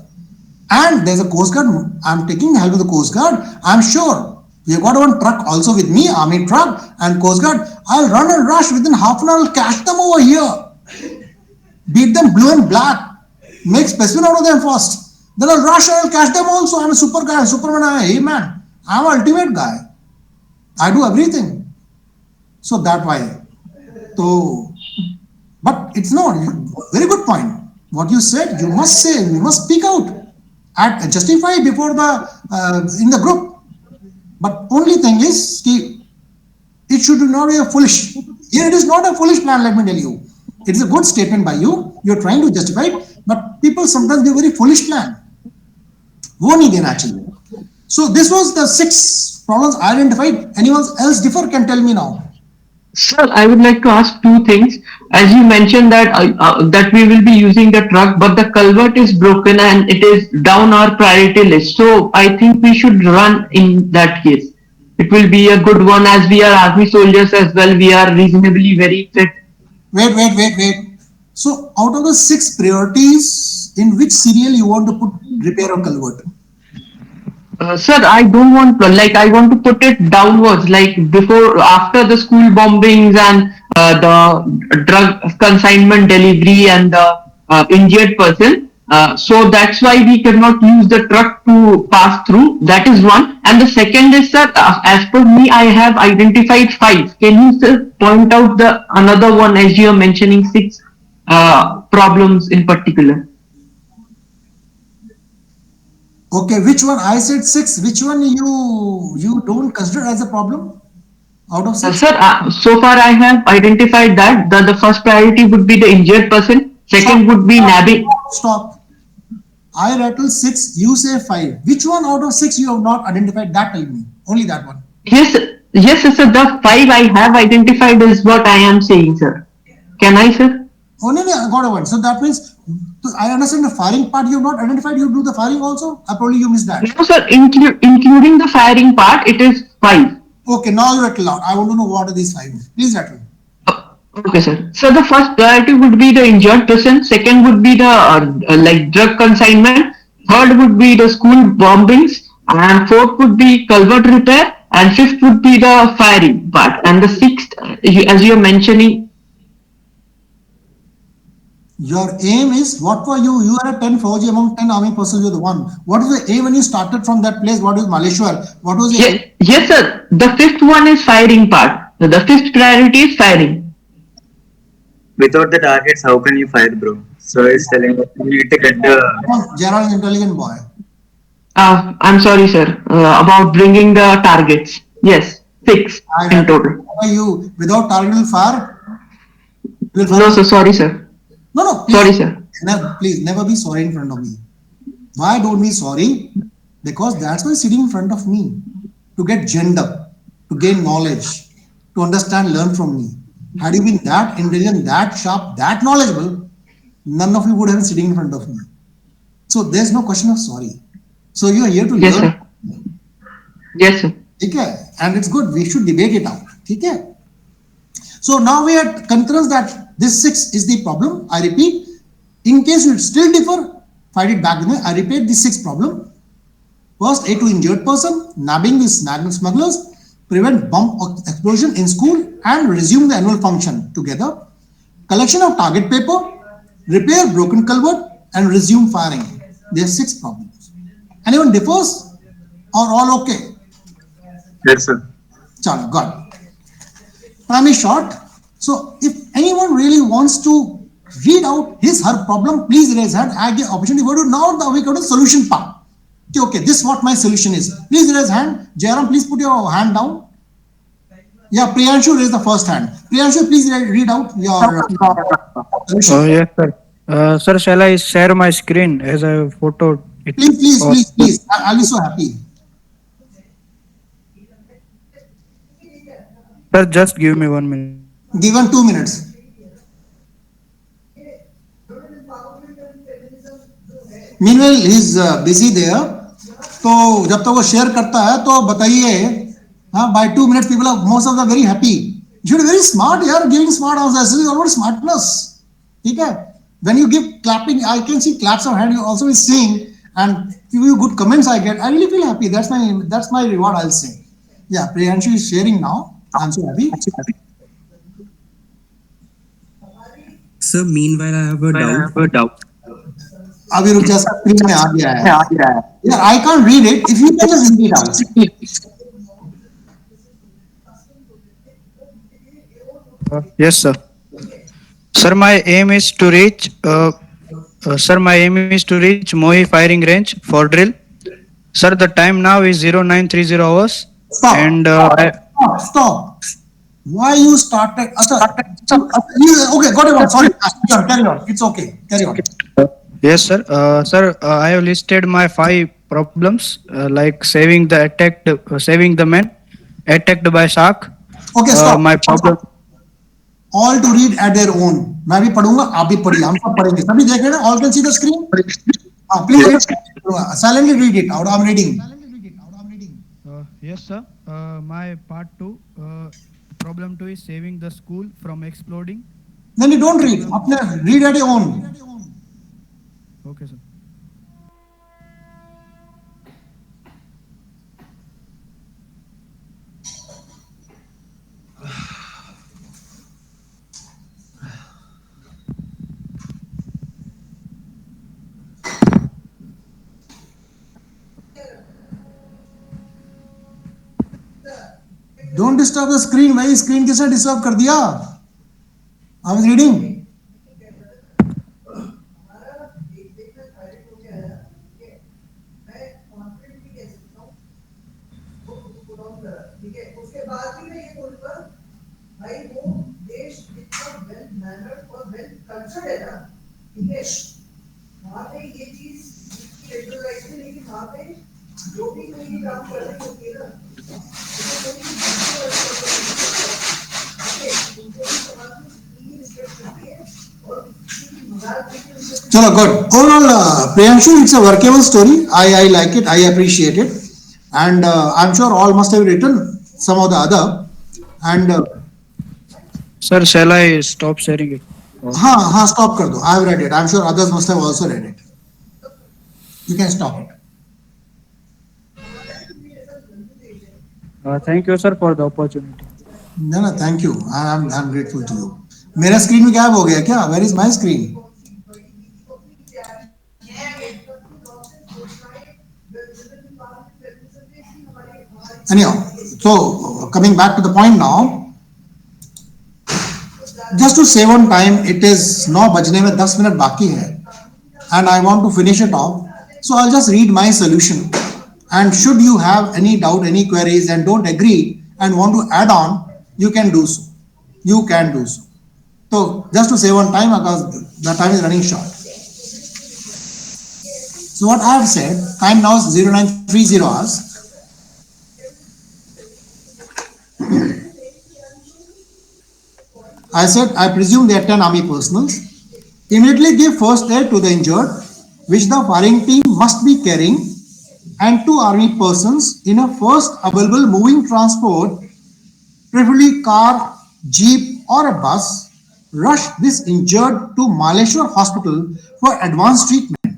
And there's a Coast Guard. I'm taking help of the Coast Guard. I'm sure we have got one truck also with me, army truck and Coast Guard. I'll run and rush within half an hour. I'll catch them over here. Beat them blue and black. Make specimen out of them first. Then I'll rush and I'll catch them also. I'm a super guy, Superman. Hey man, I'm an ultimate guy. I do everything. So that way. So, but it's not. Very good point. What you said, you must say, you must speak out. Justify before the in the group. But only thing is, it should not be a foolish. Here it is not a foolish plan, let me tell you. It is a good statement by you. You're trying to justify it, but people sometimes do a very foolish plan. वो नहीं देना चाहिए. So this was the 6 problems identified. Anyone else differ can tell me now. Sir, I would like to ask 2 things. As you mentioned that we will be using the truck, but the culvert is broken and it is down our priority list. So I think we should run in that case. It will be a good one as we are army soldiers as well. We are reasonably very fit Wait. So out of the 6 priorities, in which serial you want to put repair or culvert? Sir, I don't want I want to put it downwards, like before, after the school bombings and the drug consignment delivery and the injured person. So that's why we cannot use the truck to pass through. That is one. And the second is, sir, as per me, I have identified 5. Can you, sir, point out the another one, as you are mentioning 6 problems in particular? Okay, which one? I said 6. Which one you don't consider as a problem out of 6? Sir, so far I have identified that the first priority would be the injured person. Second would be nabbing. Stop. I rattle 6. You say 5. Which one out of 6 you have not identified? That tell me. Only that one. Yes, sir. The 5 I have identified is what I am saying, sir. Can I, sir? Only I got a one. So that means I understand the firing part you have not identified. You do the firing also. Probably you missed that. No, sir. Including the firing part, it is 5. Okay, now you rattle out. I want to know what are these 5. Please rattle. Okay, sir. So the first priority would be the injured person. Second would be the drug consignment. Third would be the school bombings, and fourth would be culvert repair, and fifth would be the firing part. And the sixth, as you are mentioning. Your aim is what for you? You are a 10 Fauji among 10 army personnel. You're the one. What is the aim when you started from that place? What is Maleshwar? What was the Yes, sir. The fifth one is firing part. The fifth priority is firing. Without the targets, how can you fire, bro? So it's telling you need to get the. Gerald is intelligent boy. I'm sorry, sir. About bringing the targets. Yes, 6 in total. You without target will fire? No, sir. Sorry, sir. No. Sorry, sir. Please never be sorry in front of me. Why don't be sorry? Because that's why sitting in front of me to get gender, to gain knowledge, to understand, learn from me. Had you been that intelligent, that sharp, that knowledgeable, none of you would have been sitting in front of me. So there's no question of sorry. So you are here to Yes, learn. sir. Yes, sir. Okay, and it's good. We should debate it out. Okay. So now we are concurrence that this 6 is the problem. I repeat, in case you still differ, fight it back with me. I repeat the 6 problem. First, A to injured person, nabbing the smugglers, prevent bomb explosion in school, and resume the annual function together. Collection of target paper, repair broken culvert, and resume firing. There are 6 problems. Anyone differs or all okay? Yes, sir. Chalo, got it. Time is short. So if anyone really wants to read out his her problem, please raise hand. I give opportunity. Now we go to solution part. Okay, this is what my solution is. Please raise hand. Jairam, please put your hand down. Yeah, Priyanshu raise the first hand. Priyanshu, please read out your solution. Yes, sir. Sir, shall I share my screen as a photo? Please. I'll be so happy. Sir, just give me 1 minute. Given 2 minutes. Meanwhile, he's busy there. तो जब तक वो share करता है तो बताइए हाँ by 2 minutes people are most of them very happy. You're very smart यार, giving smart answers. This is already smartness. ठीक है? When you give clapping, I can see claps of hand. You also be seeing and few good comments I get. I really feel happy. That's my reward. I'll say. Yeah, Priyanshu is sharing now. I'm so happy. Sir, meanwhile I have a doubt. अभी रुक जा, screen में आ गया है. Yeah, I can't read it. If you can just read it out. Yes, sir. Sir, my aim is to reach. Mohi firing range for drill. Sir, the time now is 0930 hours. Stop. And Stop. Why you started? Okay, got it. One. Sorry. Carry on. It's okay. Carry on. Yes, sir. Sir, I have listed my 5 problems, like saving the man attacked by shark. Okay, stop. My problem. All to read at their own. मैं भी पढ़ूंगा, आप भी पढ़िए, हम सब पढ़ेंगे. सभी देख रहे हैं? All can see the screen. Please read. Silently read it out. I'm reading. Yes, sir. My part 2. Problem 2 is saving the school from exploding. Then you don't read. Read at your own. Okay, sir. Don't disturb the screen. भाई screen किसने disturb कर दिया? I was reading. Chalo, good. Overall, Priyanshu, it's a workable story. I like it. I appreciate it. And I'm sure all must have written some of the other. And Sir, shall I stop sharing it? हाँ, stop कर दो. I've read it. I'm sure others must have also read it. You can stop it. Thank you, sir, for the opportunity. No, thank you. I'm grateful to you. मेरा screen में गायब हो गया क्या? Where is my screen? Anyhow, so coming back to the point now, just to save on time, it is 9 बजने में 10 minute बाकी है, and I want to finish it off. So I'll just read my solution. And should you have any doubt, any queries, and don't agree and want to add on, you can do so. You can do so. So just to save on time, because the time is running short. So what I have said, time now is 0930 hours. I said, I presume there are 10 army personals. Immediately give first aid to the injured, which the firing team must be carrying, and 2 army persons in a first available moving transport, preferably car, jeep or a bus, rush this injured to Maleshwar Hospital for advanced treatment.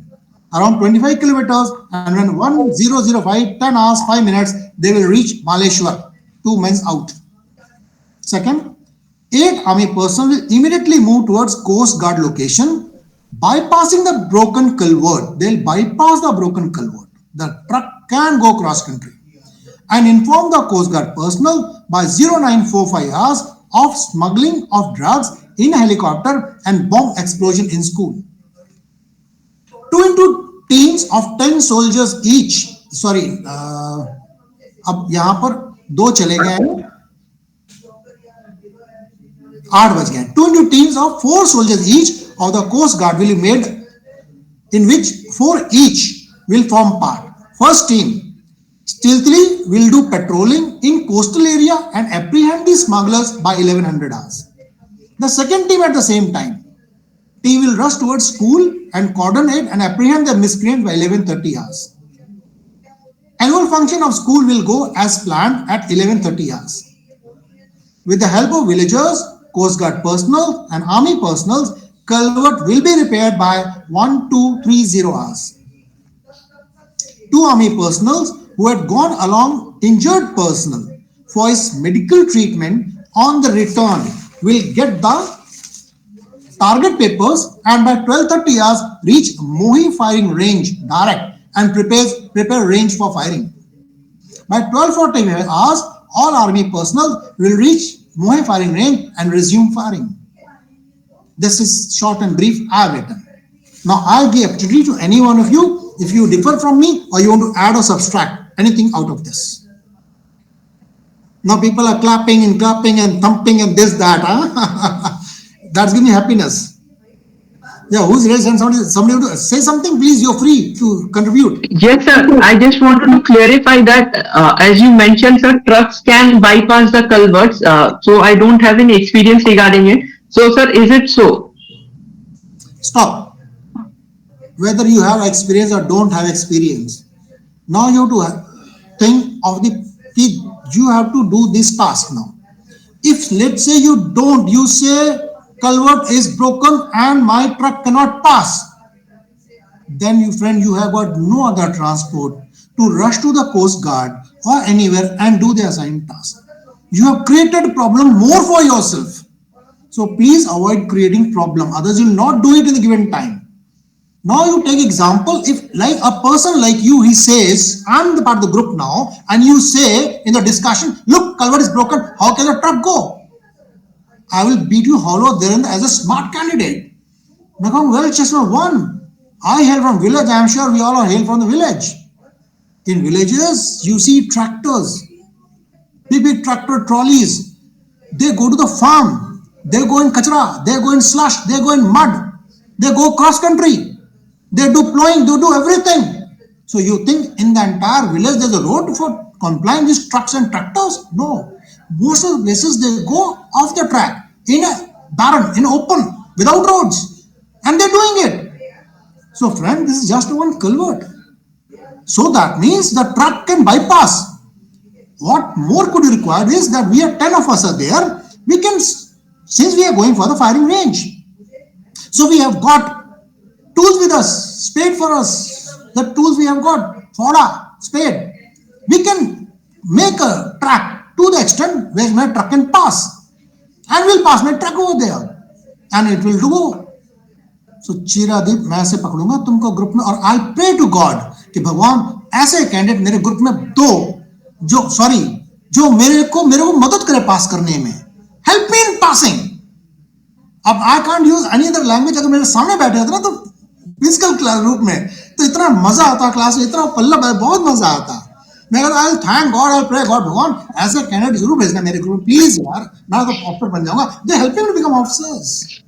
Around 25 kilometers, and when 1005, 10 hours, 5 minutes, they will reach Maleshwar. 2 men out. Second, 8 army personnel will immediately move towards Coast Guard location, bypassing the broken culvert. They'll bypass the broken culvert. The truck can go cross country, and inform the Coast Guard personnel by 0945 hours of smuggling of drugs in a helicopter and bomb explosion in school. 2 into teams of 10 soldiers each. Sorry, अब यहाँ पर 2 चले गए हैं, 8 बज गए. 2 into teams of 4 soldiers each of the Coast Guard will be made, in which 4 each will form part. First team stealthily will do patrolling in coastal area and apprehend the smugglers by 1100 hours. The second team at the same time, team will rush towards school and coordinate and apprehend the miscreant by 1130 hours. Annual function of school will go as planned at 1130 hours. With the help of villagers, Coast Guard personnel and army personnel, culvert will be repaired by 1230 hours. 2 army personnel who had gone along injured personnel for his medical treatment on the return will get the target papers, and by 1230 hours reach Mohi firing range direct and prepare range for firing. By 1240 hours, all army personnel will reach Mohi firing range and resume firing. This is short and brief I have written. Now I'll give opportunity to any one of you if you differ from me or you want to add or subtract anything out of this. Now people are clapping and thumping and this, that. Huh? That's giving me happiness. Yeah, who's raised hand? Somebody want to say something? Please, you're free to contribute. Yes, sir. I just wanted to clarify that, as you mentioned, sir, trucks can bypass the culverts. So I don't have any experience regarding it. So, sir, is it so? Stop. Whether you have experience or don't have experience, now you have to think of you have to do this task now. If let's say you don't, you say culvert is broken and my truck cannot pass, then you friend, you have got no other transport to rush to the Coast Guard or anywhere and do the assigned task. You have created problem more for yourself. So please avoid creating problem. Others will not do it in the given time. Now you take example, if like a person like you, he says, I'm the part of the group now, and you say in the discussion, look, culvert is broken, how can the truck go? I will beat you hollow there as a smart candidate. Now, well, Chestnut one. I hail from village, I am sure we all are hail from the village. In villages, you see tractors, big tractor trolleys. They go to the farm, they go in kachra, they go in slush, they go in mud, they go cross country. They do plowing, they do everything. So you think in the entire village there's a road for complying these trucks and tractors? No. Most of the places they go off the track, in a barren, in open, without roads. And they're doing it. So friend, this is just one culvert. So that means the truck can bypass. What more could you require is that we are 10 of us are there. We can, since we are going for the firing range. So we have got tools with us, spade for us, the tools we have got, foda, spade. We can make a track to the extent where my truck can pass. And we'll pass my truck over there. And it will do. So Chiradeep, मैं ऐसे पकड़ूंगा तुमको group में और I'll pray to God कि भगवान ऐसे candidate मेरे group में दो जो मेरे को मदद करे पास करने में. Help me in passing. अब I can't use any other language. अगर मेरे सामने बैठे होते ना तो फिजिकल क्लास रूप में तो इतना मजा आता क्लास में, इतना पल्ला बहुत मजा आता. मैं कहता I'll thank God, I'll pray God, भगवान ऐसे कैंडिडेट जरूर भेजना मेरे ग्रुप में प्लीज यार, मैं तो ऑफिसर बन जाऊंगा. They help me to become officers.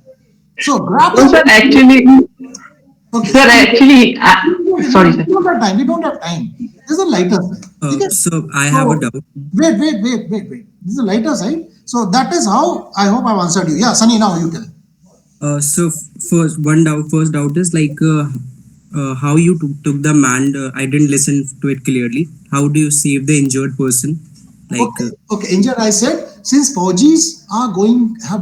So grab. No, sir, actually, okay. Sir, actually, sorry, sir. We don't have time. This is a lighter side. So I have a doubt. Wait. This is a lighter side. So that is how I hope I've answered you. Yeah, Sunny, now you tell. So first doubt is like how you took the man. I didn't listen to it clearly. How do you save the injured person? Like okay, injured. I said since Fauji's have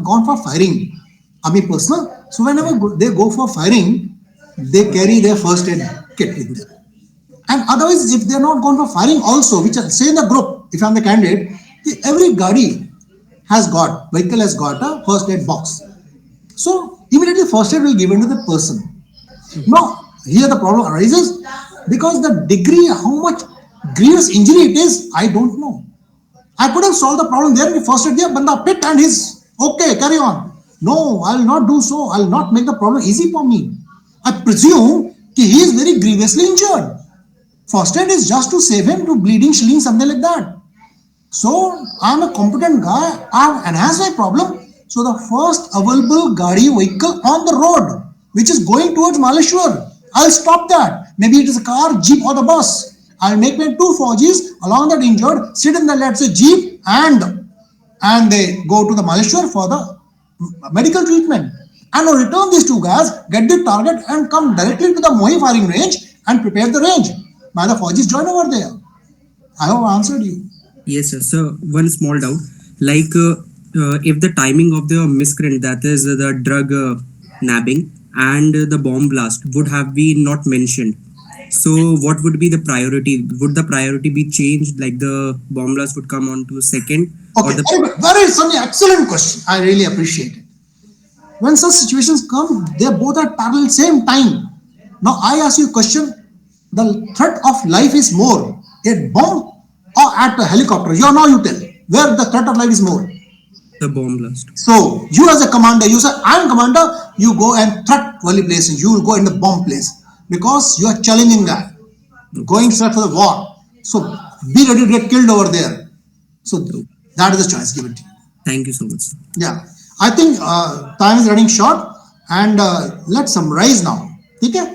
gone for firing. Army personnel. So whenever they go for firing, they carry their first aid kit with them. And otherwise, if they're not gone for firing also, which say in the group, if I'm the candidate, every vehicle has got a first aid box. So immediately first aid will be given to the person. Now, here the problem arises because the degree, how much grievous injury it is, I don't know. I could have solved the problem there in the first aid there, banda pit and he's okay, carry on. No, I will not do so. I will not make the problem easy for me. I presume he is very grievously injured. First aid is just to save him to bleeding, shilling, something like that. So I am a competent guy. I have enhanced my problem. So the first available gadi vehicle on the road, which is going towards Maleshwar, I'll stop that. Maybe it is a car, jeep, or the bus. I'll make my 2 Fauji's along that injured, sit in the let's say jeep, and they go to the Maleshwar for the medical treatment. And on return, these 2 guys get the target and come directly to the Mohi firing range and prepare the range. By the Fauji's join over there. I have answered you. Yes, sir. So one small doubt, like if the timing of the miscreant, that is the drug nabbing and the bomb blast would have been not mentioned. So what would be the priority? Would the priority be changed? Like the bomb blast would come on to second? Okay, very Sunny, excellent question. I really appreciate it. When such situations come, they both are parallel same time. Now I ask you a question. The threat of life is more at bomb or at a helicopter? Now you tell. Where the threat of life is more? The bomb blast. So you as a commander, you say, I am commander, you go and threat valley place and you will go in the bomb place. Because you are challenging guy. Going straight for the war. So be ready to get killed over there. So that is the choice given to you. Thank you so much. Yeah. I think time is running short and let's summarize now. Okay?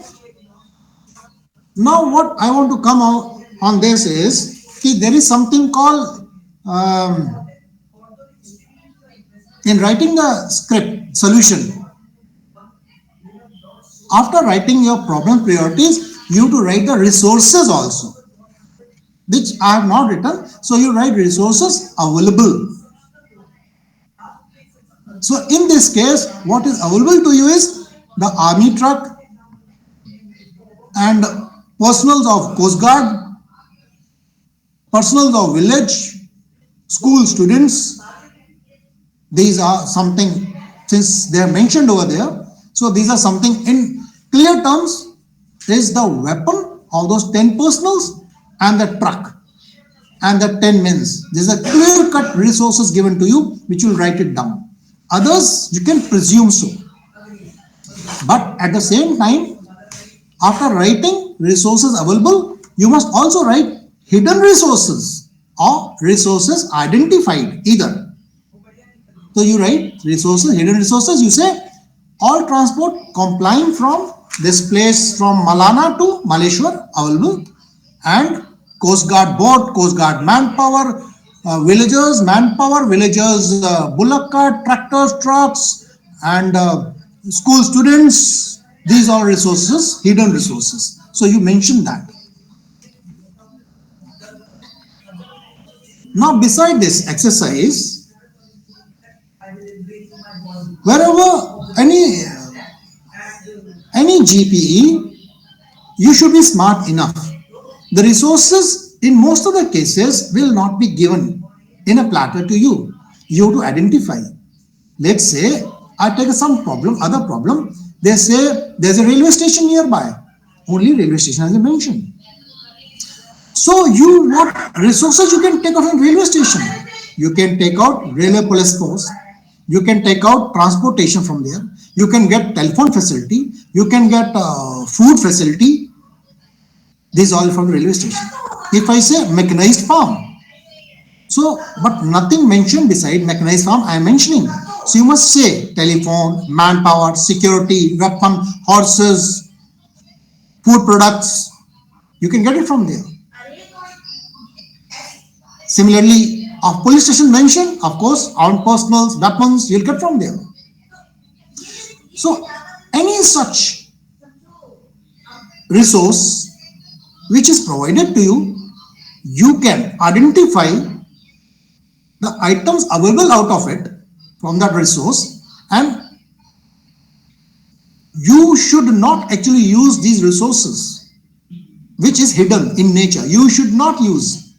Now what I want to come out on this is there is something called in writing the script solution. After writing your problem priorities, you have to write the resources also, which I have not written. So you write resources available. So in this case, what is available to you is the army truck and personals of Coast Guard, personals of village, school students. These are something, since they are mentioned over there, so these are something in clear terms. Is the weapon of those 10 personals and the truck and the 10 men. These are clear-cut resources given to you, which you will write it down. Others, you can presume so. But at the same time, after writing resources available, you must also write hidden resources or resources identified either. So you write resources, hidden resources, you say all transport complying from this place from Malana to Maleshwar available, and Coast Guard boat, Coast Guard manpower, villagers manpower, villagers bullock cart, tractors, trucks, and school students. These are resources, hidden resources. So you mentioned that. Now beside this exercise, wherever any GPE, you should be smart enough. The resources in most of the cases will not be given in a platter to you. You have to identify. Let's say I take some problem, other problem. They say there's a railway station nearby. Only railway station has been mentioned. So what resources you can take out from railway station? You can take out railway police post. You can take out transportation from there. You can get telephone facility. You can get food facility. These all from the railway station. If I say mechanized farm, so but nothing mentioned beside mechanized farm I am mentioning. So you must say telephone, manpower, security, weapon, horses, food products. You can get it from there. Similarly, of police station mentioned, of course, armed personals, weapons, you'll get from there. So any such resource which is provided to you, you can identify the items available out of it from that resource, and you should not actually use these resources which is hidden in nature. You should not use,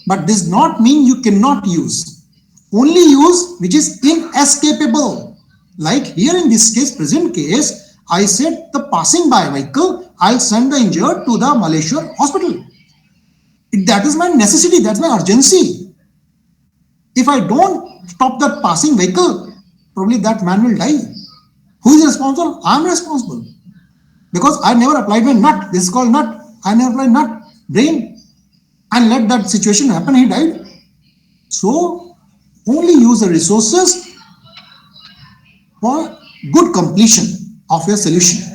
but this does not mean you cannot use. Only use which is inescapable. Like here in this case, present case, I said the passing by vehicle, I'll send the injured to the Maleshwar hospital. That is my necessity, that's my urgency. If I don't stop that passing vehicle, probably that man will die. Who is responsible? I am responsible. Because I never applied my nut. This is called nut. I never applied nut, brain, and let that situation happen, he died. So only use the resources for good completion of your solution.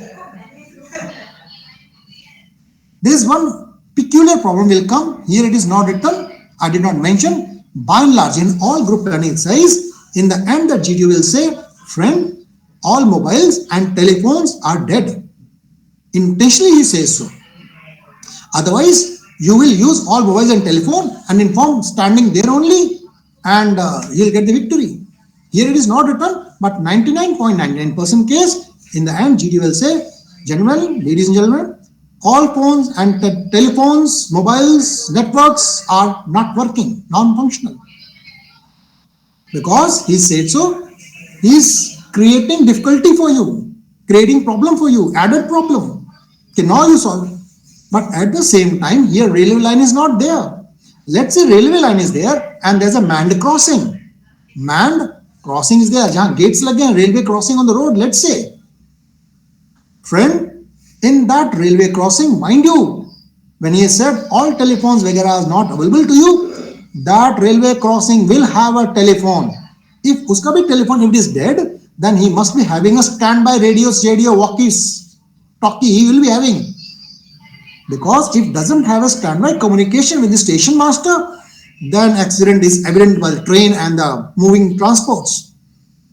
There is one peculiar problem will come. Here it is not written. I did not mention. By and large, in all group planning exercise, in the end, the GTO will say, friend, all mobiles and telephones are dead. Intentionally, he says so. Otherwise, you will use all mobiles and telephone and inform standing there only, and you'll get the victory. Here it is not written, but 99.99% case, in the end, GTO will say, gentlemen, ladies and gentlemen, all phones and telephones, mobiles, networks are not working, non-functional. Because he said so, he is creating difficulty for you, creating problem for you, added problem. Okay, now you solve it. But at the same time, here railway line is not there. Let's say railway line is there and there's a manned crossing. Manned crossing is there. Jahan gates lage hain, railway crossing on the road, let's say. Friend, in that railway crossing, mind you, when he said all telephones vagara is not available to you, that railway crossing will have a telephone. If uska bhi telephone, if it is dead, then he must be having a standby radio, walkies, talkie, he will be having. Because if doesn't have a standby communication with the station master, then accident is evident by the train and the moving transports.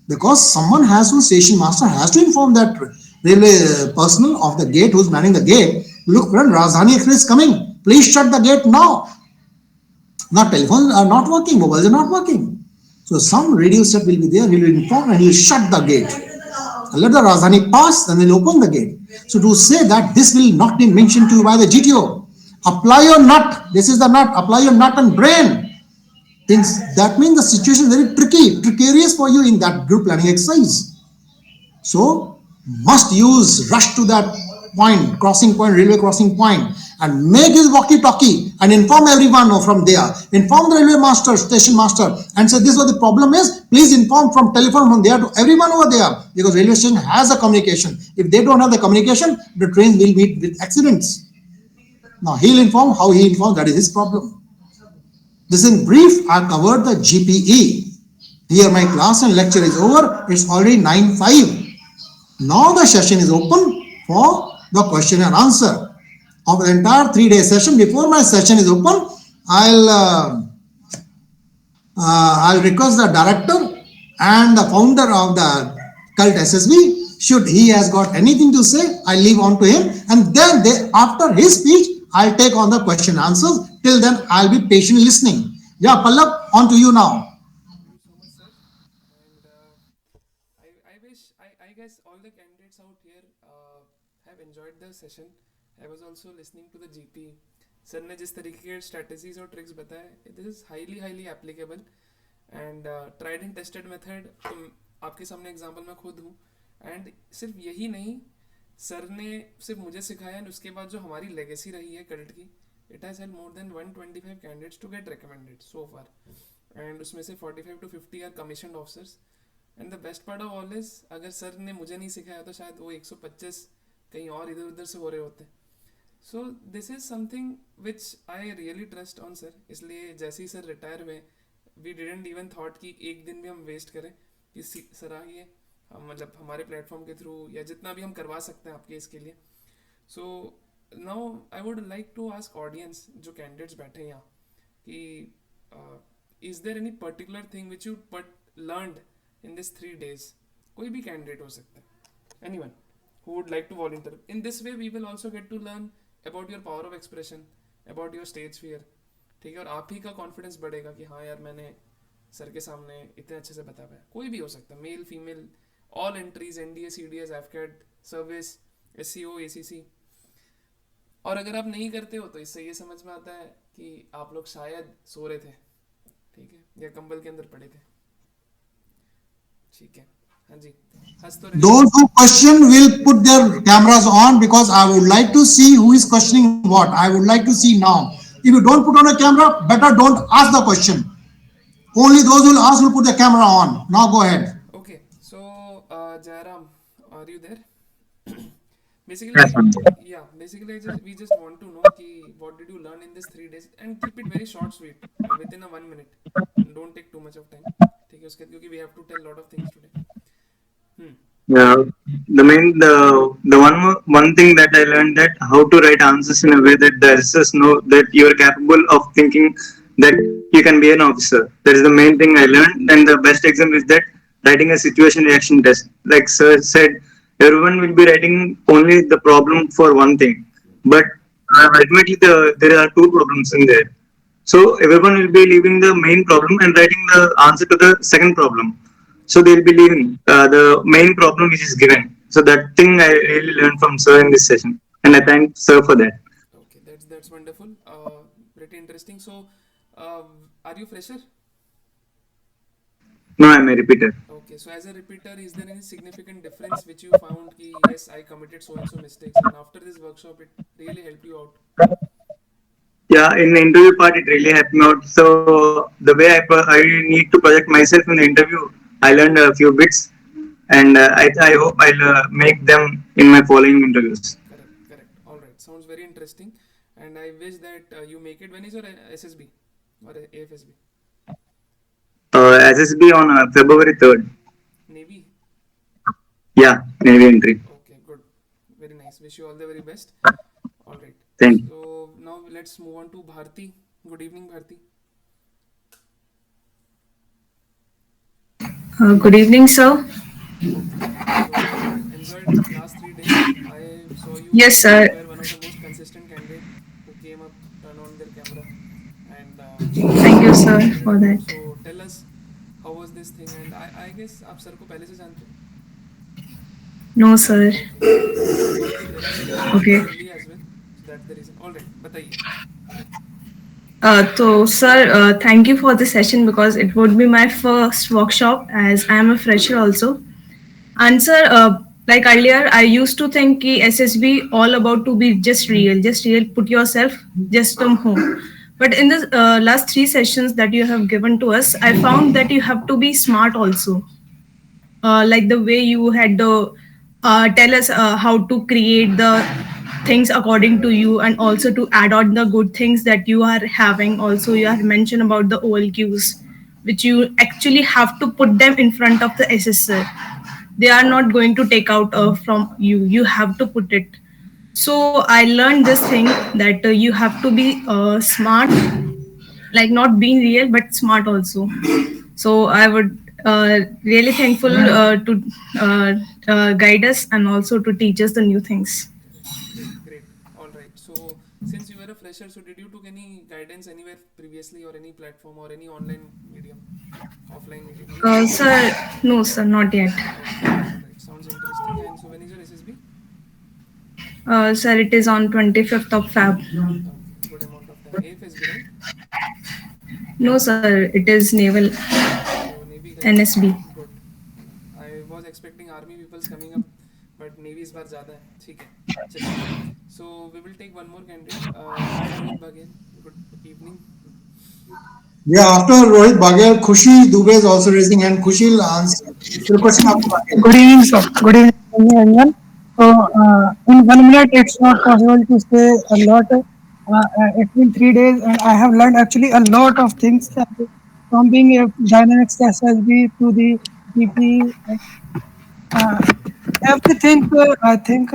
Because someone has to, station master has to inform that railway personnel of the gate who's manning the gate, look friend, Rajdhani Express is coming, please shut the gate now. Now telephones are not working, mobiles are not working. So So some radio set will be there, he will inform and he will shut the gate. Let the Rajdhani pass, then they'll open the gate. So to say that this will not be mentioned to you by the GTO, apply your nut, this is the nut, apply your nut and brain. Things that means the situation is very tricky, precarious for you in that group planning exercise. So must use rush to that point, crossing point, railway crossing point, and make his walkie-talkie and inform everyone from there. Inform the railway master, station master, and say this is what the problem is. Please inform from telephone from there to everyone over there, because railway station has a communication. If they don't have the communication, the trains will meet with accidents. Now he'll inform how he informs, that is his problem. This in brief, I covered the GPE. Here my class and lecture is over. It's already 9:05. Now the session is open for the question and answer of the entire 3-day session. Before my session is open, I'll request the director and the founder of the CULTSSB. Should he has got anything to say, I'll leave on to him, and then after his speech, I'll take on the question and answers. Till then, I'll be patiently listening. Yeah, Pallab, on to you now. I guess all the candidates out here have enjoyed the session. I was also listening to the GP. Sir ने जिस तरीके के strategies और tricks बताए, this is highly applicable and tried and tested method. तो आपके सामने example मैं खुद हूँ, एंड सिर्फ यही नहीं, सर ने सिर्फ मुझे सिखाया, एंड उसके बाद जो हमारी लेगेसी रही है कल्ट की, it has help more than 125 candidates to get recommended so far, and उसमें से 45 to 50 are commissioned officers. And the best part of all is, अगर सर ने मुझे नहीं सिखाया तो शायद वो 125 कहीं और इधर उधर से हो रहे होते. सो this is something which I really trust on sir. इसलिए जैसे ही सर रिटायर हुए, वी डिडंट इवन थॉट कि एक दिन भी हम वेस्ट करें कि सर आइए, हम मतलब हमारे प्लेटफॉर्म के थ्रू या जितना भी हम करवा सकते हैं आपके इसके लिए. So now I would like to ask audience, जो कैंडिडेट्स बैठे हैं यहाँ, कि is there any particular thing which you learned in this 3 days? कोई भी कैंडिडेट हो सकता है, anyone who would like to volunteer. In this way we will also get to learn about your power of expression, about your stage fear. ठीक है, और आप ही का कॉन्फिडेंस बढ़ेगा कि हाँ यार मैंने सर के सामने इतने अच्छे से बता पाया. कोई भी हो सकता है, male female, all entries, NDA, CDS, AFCAT, service, SCO, ACC. और अगर आप नहीं करते हो तो इससे ये समझ में आता है कि आप लोग शायद सो रहे थे, ठीक है, या कंबल के अंदर पड़े थे. ठीक है, हाँ जी. Those who question will put their cameras on, because I would like to see who is questioning what. I would like to see now. If you don't put on a camera, better don't ask the question. Only those who will ask will put the camera on. Now go ahead. Okay, so Jairam, are you there? Basically, we just want to know ki, what did you learn in this 3 days, and keep it very short, sweet, within a 1 minute. Don't take too much of time. ठीक है, उसके क्योंकि we have to tell lot of things today. Yeah, the one thing that I learned, that how to write answers in a way that the assessors know that you are capable of thinking that you can be an officer. That is the main thing I learned. And the best example is that writing a situation reaction test. Like sir said, everyone will be writing only the problem for one thing, but ultimately there are 2 problems in there. So everyone will be leaving the main problem and writing the answer to the second problem. So they'll be leaving the main problem which is given. So that thing I really learned from sir in this session, and I thank sir for that. Okay, that's wonderful. Pretty interesting. So, are you fresher? No, I'm a repeater. Okay, so as a repeater, is there any significant difference which you found ki yes, I committed so and so mistakes, and after this workshop it really helped you out? Yeah, in the interview part it really helped me out. So the way I need to project myself in the interview, I learned a few bits, and I hope I'll make them in my following interviews. Correct. All right, sounds very interesting, and I wish that you make it. When is your SSB or AFSB? SSB on February 3rd. Navy? Yeah, Navy entry. Okay, good. Very nice. Wish you all the very best. All right. Thank you. So now let's move on to Bharti. Good evening, Bharti. Good evening, sir. Enjoyed the last 3 days. I saw you. Yes, sir. You were one of the most consistent candidates who came up, turned on their camera, and thank you, sir, for that. So tell us, how was this thing? And I guess आप sir को पहले से जानते हो? No, sir. Okay. So you got the credential Okay. early as well. So that's the reason. All right. बताइए. So, sir, thank you for the session because it would be my first workshop as I am a fresher also. And sir, like earlier, I used to think ki SSB all about to be just real, put yourself, just come home. But in the last 3 sessions that you have given to us, I found that you have to be smart also. Like the way you had to tell us how to create the things according to you and also to add on the good things that you are having. Also, you have mentioned about the OLQs, which you actually have to put them in front of the assessor. They are not going to take out from you. You have to put it. So I learned this thing that you have to be smart, like not being real, but smart also. So I would really thankful to guide us and also to teach us the new things. Great. All right. So since you were a fresher, so did you took any guidance anywhere previously or any platform or any online medium, offline medium? Sir, no, sir, not yet. Okay. All right. Sounds interesting. And so when is your SSB? Sir, it is on 25th of Feb. Okay. Good amount of time. AFSB, right? No, sir, it is naval. So Navy. NSB. Good. I was expecting army people's coming up, but Navy इस बार ज़्यादा है. ठीक है. चलिए. So we will take one more candidate. Hi Rohit Baghel. Good evening. Yeah, after Rohit Baghel, Khushi Dubey is also raising hand. Khushi will answer your question after Baghel. Good evening, sir. Good evening, everyone. So, in 1 minute, it's not possible to say a lot. It's been 3 days, and I have learned actually a lot of things from being a Dynamics SSB to the DP. Uh, everything, I think,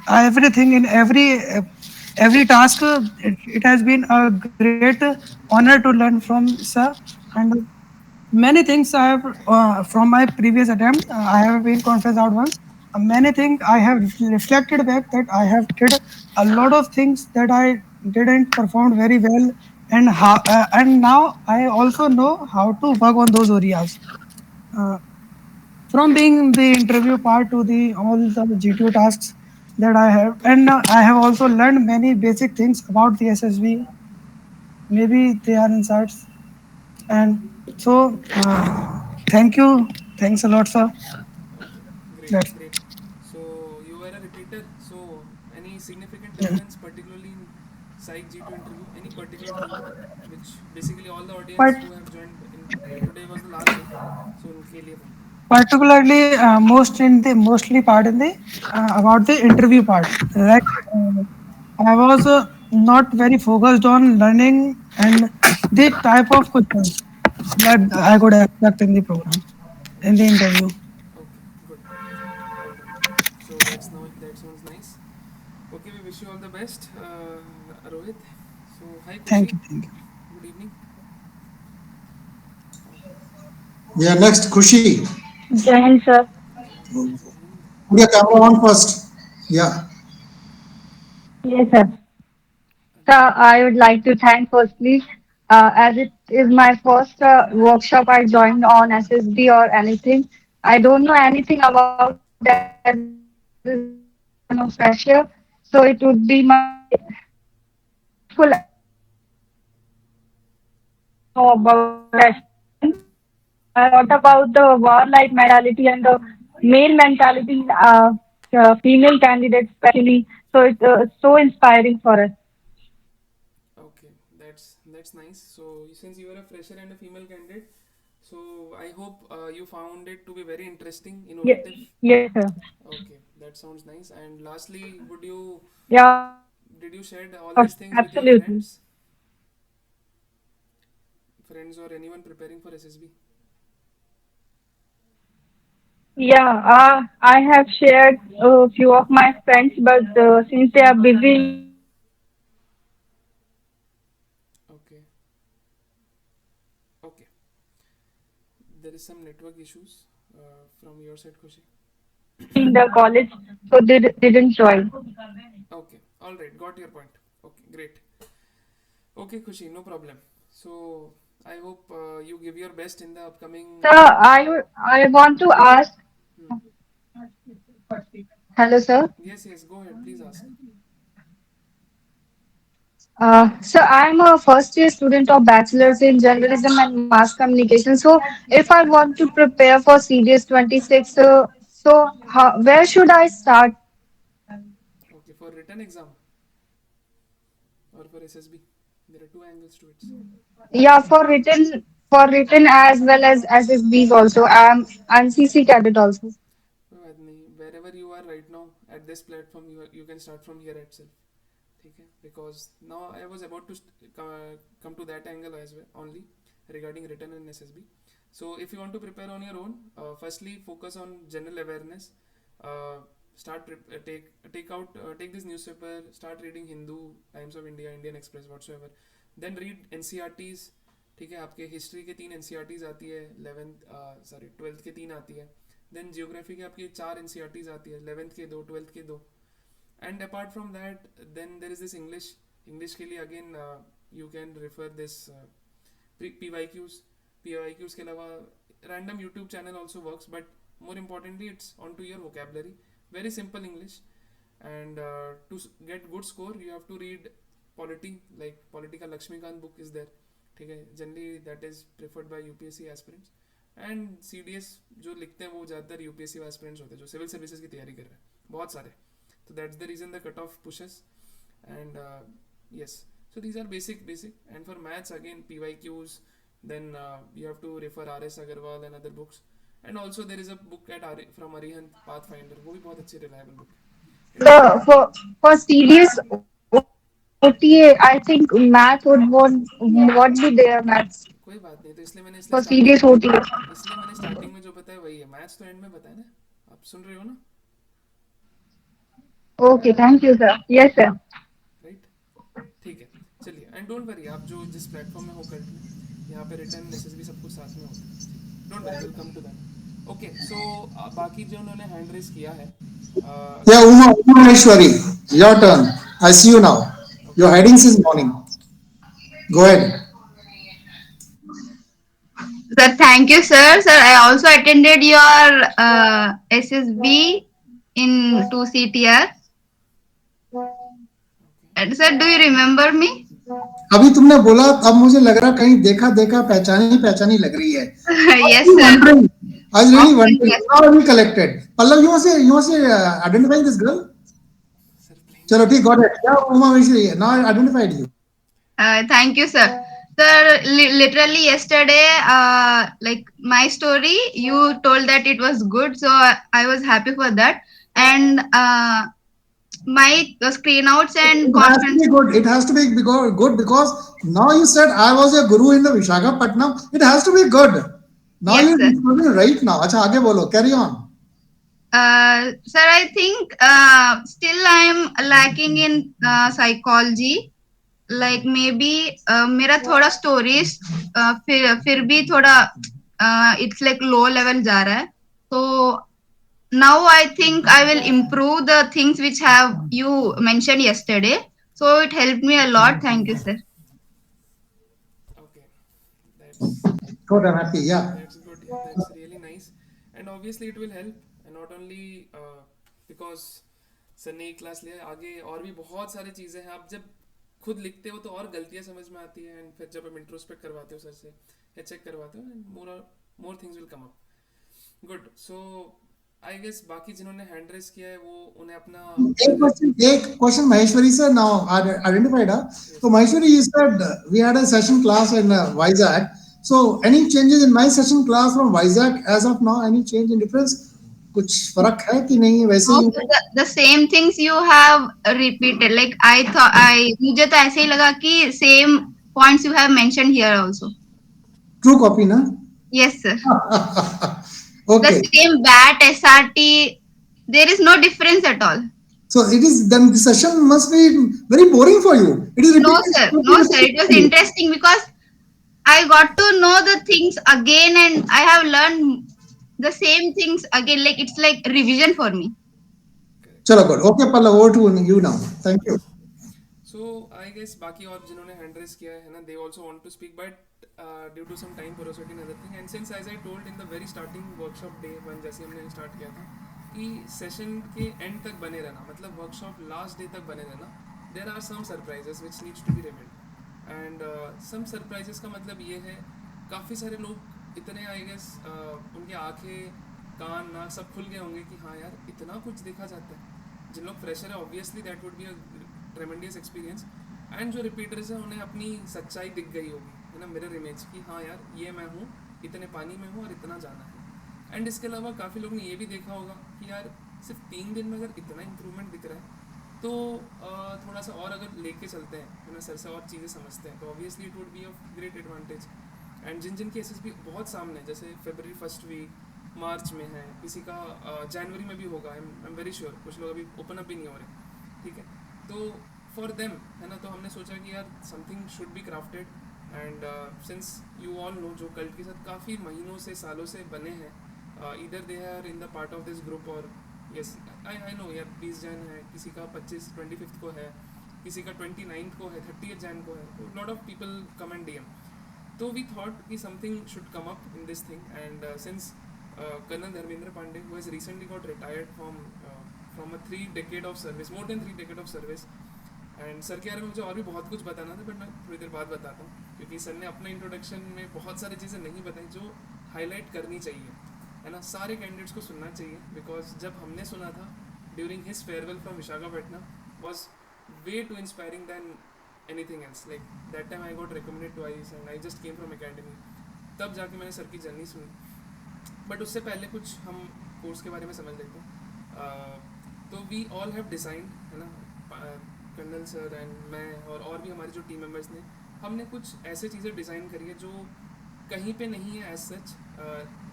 everything in every task, it has been a great honor to learn from sir, and many things I have from my previous attempt. I have been confessed out once. Many things I have reflected back that I have did a lot of things that I didn't perform very well, and now I also know how to work on those areas. Uh, from being the interview part to the all the GTO tasks that I have, and I have also learned many basic things about the SSB. Maybe they are insights, and so thank you, thanks a lot, sir. Okay, great, That's great. So you were a repeater. So any significant difference, particularly in psych G2 interview? Any particular thing, which basically all the audience but who have joined in today was the last day. So उनके लिए बोल. particularly mostly part in the about the interview part. Like I was not very focused on learning and the type of questions that I could expect in the program in the interview. Okay, good. All right. So that sounds nice. Okay, we wish you all the best, Rohit. So hi Thank Kushi. you. Thank you. Good evening. Yeah, next Khushi. Jai Hind, sir. Put your camera on first. Yeah. Yes, sir. So I would like to thank firstly, as it is my first workshop I joined on SSB or anything. I don't know anything about SSB as I'm a fresher. So it would be my full know about what about the warlike mentality and the male mentality, female candidates especially. So it's so inspiring for us. Okay, that's nice. So since you are a fresher and a female candidate, so I hope you found it to be very interesting, Yes, innovative. yes, sir. Okay, that sounds nice. And lastly, Yeah, did you share all these things with your absolutely. friends or anyone preparing for SSB? Yeah, I have shared a few of my friends, but since they are busy, Okay, okay. There is some network issues from your side, Khushi. in the college, so they didn't join. Okay, all right, got your point. Okay, great. Okay, Khushi, no problem. So I hope you give your best in the upcoming. Sir, I want to ask. Hello, sir. Yes, yes, go ahead. Please ask. So I'm a first year student of bachelor's in journalism and mass communication. So if I want to prepare for CDS 26, where should I start? Okay, for written exam or for SSB, there are two angles to it. Yeah, for written as well as SSBs also. I'm CC cadet also. कोई बात नहीं, wherever you are right now at this platform, you can start from here itself. ठीक है, because now I was about to come to that angle as well only regarding written and SSB. So if you want to prepare on your own, firstly focus on general awareness. uh, take this newspaper, start reading Hindu, Times of India, Indian Express, whatsoever. Then read NCRTs. ठीक है, आपके history के 3 NCRTs आती है, 12th के 3 आती है. Then geography के आपकी 4 NCRTs आती है, 11th के 2, 12th के 2. And apart from that, then there is this English के लिए again you can refer this PYQs के अलावा random YouTube channel also works, but more importantly it's onto your vocabulary. Very simple English. And to get good score you have to read polity, like Politica Lakshmikant book is there. ठीक है, generally that is preferred by UPSC aspirants. And CDS जो लिखते हैं वो ज़्यादातर UPSC aspirants होते हैं जो सिविल सर्विसेज की तैयारी कर रहे हैं, बहुत सारे. So that's the reason the cutoff pushes. And yes, so these are basic. And for maths again PYQs, then you have to refer RS Agarwal and other books. And also there is a book from Arihant, Pathfinder, वो भी बहुत अच्छी reliable book. For CDS OTA, I think math would be there maths. कोई बात नहीं, तो इसलिए मैंने For CDS OTA. स्टार्टिंग में जो बताया वही है. मैथ्स तो एंड में बताया ना, आप सुन रहे हो ना? Okay, thank you, sir. Yes, sir. Right, ठीक है, चलिए. एंड डोंट वरी, आप जो जिस प्लेटफॉर्म में हो कर लें, यहाँ पे रिटर्न SSB सब कुछ साथ में होता है. Don't worry, welcome to that. Okay, so बाकी जो उन्होंने हैंड रेस किया है, Uma Maheshwari, your turn. I see you now. Your heading since morning. Go ahead. Sir, thank you, sir. Sir, I also attended your SSB in 2CTR. And sir, do you remember me? अभी तुमने बोला, अब मुझे लग रहा कहीं देखा पहचानी लग रही है. Yes, sir. I was really wondering how are we collected. Pallav, you want to identify this girl? चलो ठीक, got it. Yeah, Uma Maheshwari, now I identified you. Thank you, sir. Sir, literally yesterday, like my story, you told that it was good, so I was happy for that. And my screenouts and conference. It has to be good because now you said I was a guru in the Visakhapatnam. It has to be good. Now Yes, you're sir. doing right now. अच्छा आगे बोलो, carry on. Sir, I think still I'm lacking in psychology. Like maybe मेरा थोड़ा stories फिर भी थोड़ा it's like low level जा रहा है. So now I think I will improve the things which have you mentioned yesterday. So it helped me a lot. Thank you, sir. Good, I'm happy. Yeah. That's good. That's really nice. And obviously it will help. And not only because sir ने एक class लिया, आगे और भी बहुत सारी चीज़ें हैं. आप जब खुद लिखते हो तो और गलतियाँ समझ में आती हैं. एंड फिर जब आप इंट्रोस्पेक्ट करवाते हो सर से या चेक करवाते हो, and more things will come up. Good. So I guess बाकी जिन्होंने हैंड रेस किया है वो उन्हें अपना एक question Maheshwari sir now identified. So Maheshwari, you said we had a session class in Vizag. So any changes in my session class from Vizag as of now? Any change in difference? कुछ फर्क है कि नहीं वैसे ही? The same things you have repeated. Like I thought, मुझे तो ऐसे ही लगा कि same points you have mentioned here also. True copy ना? Yes, sir. Okay. The same BAT, SRT, there is no difference at all. So it is, then the session must be very boring for you. It is No, sir. No, sir. It was interesting because I got to know the things again and I have learned the same things again. Like it's like revision for me. Chalo good. Okay, Palla, over to you now. Thank you. So I I guess बाकी और जिन्होंने hand raise किया है ना, they also want to speak, but due to some time paucity and other thing, and since as I told in the very starting workshop day 1 जैसे हमने start किया था कि सेशन के एंड तक बने रहना, मतलब वर्कशॉप लास्ट डे तक बने रहना, there are some surprises which needs to be revealed. And some surprises का मतलब ये है, काफ़ी सारे लोग इतने आई गेस उनकी आंखें कान नाक सब खुल गए होंगे कि हाँ यार इतना कुछ देखा जाता है। जिन लोग फ्रेशर है obviously that would be a tremendous experience, and जो रिपीटर्स हैं उन्हें अपनी सच्चाई दिख गई होगी, है ना, मिरर इमेज की, हाँ यार ये मैं हूँ, इतने पानी में हूँ और इतना जाना है। एंड इसके अलावा काफ़ी लोग ने ये भी देखा होगा कि यार सिर्फ 3 दिन में अगर इतना इम्प्रूवमेंट दिख रहा है तो थोड़ा सा और अगर लेके चलते हैं, है ना, सर से और चीज़ें समझते हैं, तो obviously it would be of great advantage. And जिन केसेस भी बहुत सामने, जैसे फरवरी फर्स्ट वीक, मार्च में है, किसी का जनवरी में भी होगा, आई एम वेरी श्योर, कुछ लोग अभी ओपन अप भी नहीं हो रहे, ठीक है, तो फॉर देम, है ना, तो हमने सोचा कि यार something should be crafted. And since you all no, जो कल्ट के साथ काफ़ी महीनों से सालों से बने हैं, इधर they are in the part of this group, और यस आई नो यार 20 जन है, किसी का 25 को है, किसी का 29 को है, 30 जन को है, lot of people come and DM. तो वी थॉट कि something should come up in this thing, and since Colonel Dharmendra Pandey, who has recently got retired from a 3 decade of service, more than 3 decade of service, and sir के बारे में मुझे और भी बहुत कुछ बताना था, बट मैं थोड़ी देर बाद बताता हूँ, क्योंकि सर ने अपने इंट्रोडक्शन में बहुत सारी चीज़ें नहीं बताई जो हाईलाइट करनी चाहिए, है ना, सारे कैंडिडेट्स को सुनना चाहिए, बिकॉज जब हमने सुना था during his farewell from Visakhapatnam was way too inspiring than anything else, like that time I got recommended twice and I just came from academy, तब जाके मैंने सर की जर्नी सुनी। बट उससे पहले कुछ हम कोर्स के बारे में समझ लेते हैं। तो वी ऑल हैव डिसाइड, है ना, कर्नल सर एंड मैं और भी हमारे जो टीम मेंबर्स ने, हमने कुछ ऐसे चीज़ें डिज़ाइन करी है जो कहीं पे नहीं है as such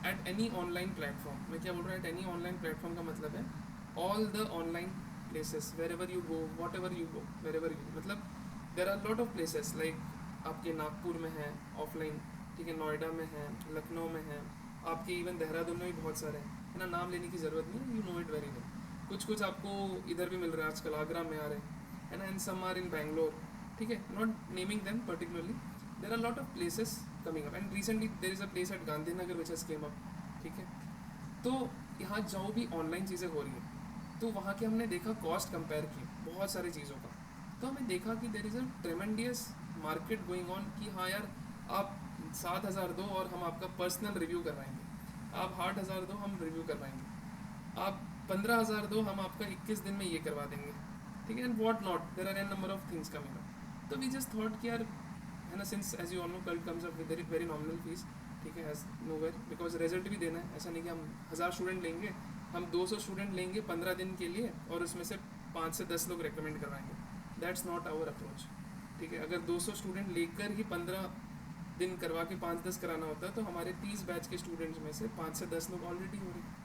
at any online platform. मैं क्या बोल रहा हूँ, एट एनी ऑनलाइन प्लेटफॉर्म का मतलब है all the online places, wherever you go, whatever you go, wherever you, मतलब there are lot of places, like आपके नागपुर में है ऑफलाइन, ठीक है, नोएडा में है, लखनऊ में है, आपके इवन देहरादून में भी बहुत सारे हैं, है ना, नाम लेने की ज़रूरत नहीं, you know it very well. कुछ आपको इधर भी मिल रहा है, आजकल आगरा में आ रहे हैं, है ना, and some are in Bangalore, ठीक है, not naming them particularly, there are lot of places coming up, and recently there is a place at Gandhinagar which has come up, ठीक है। तो यहाँ जो भी ऑनलाइन चीज़ें हो रही हैं, तो वहाँ के हमने देखा, कॉस्ट कंपेयर की बहुत सारी चीज़ों का, तो हमें देखा कि देर is a tremendous market going on, कि हाँ यार आप 7,000 दो और हम आपका पर्सनल रिव्यू करवाएंगे, आप 8,000 दो हम रिव्यू करवाएंगे, आप 15,000 दो हम आपका 21 दिन में ये करवा देंगे, ठीक है, and what not, there are an number of things coming up. तो वी जस्ट थॉट कि यार, है ना, since as you all know Cult comes up with very nominal fees, ठीक है, एज नोवेयर, बिकॉज रिजल्ट भी देना है, ऐसा नहीं कि हम 1000 स्टूडेंट लेंगे, हम 200 स्टूडेंट लेंगे 15 दिन के लिए और उसमें से 5 से 10 लोग रिकमेंड करवाएंगे, दैट्स नॉट आवर अप्रोच, ठीक है। अगर 200 स्टूडेंट लेकर ही 15 दिन करवा के 5-10 कराना होता है, तो हमारे 30 बैच के स्टूडेंट्स में से 5 से 10 लोग ऑलरेडी हो रहे हैं,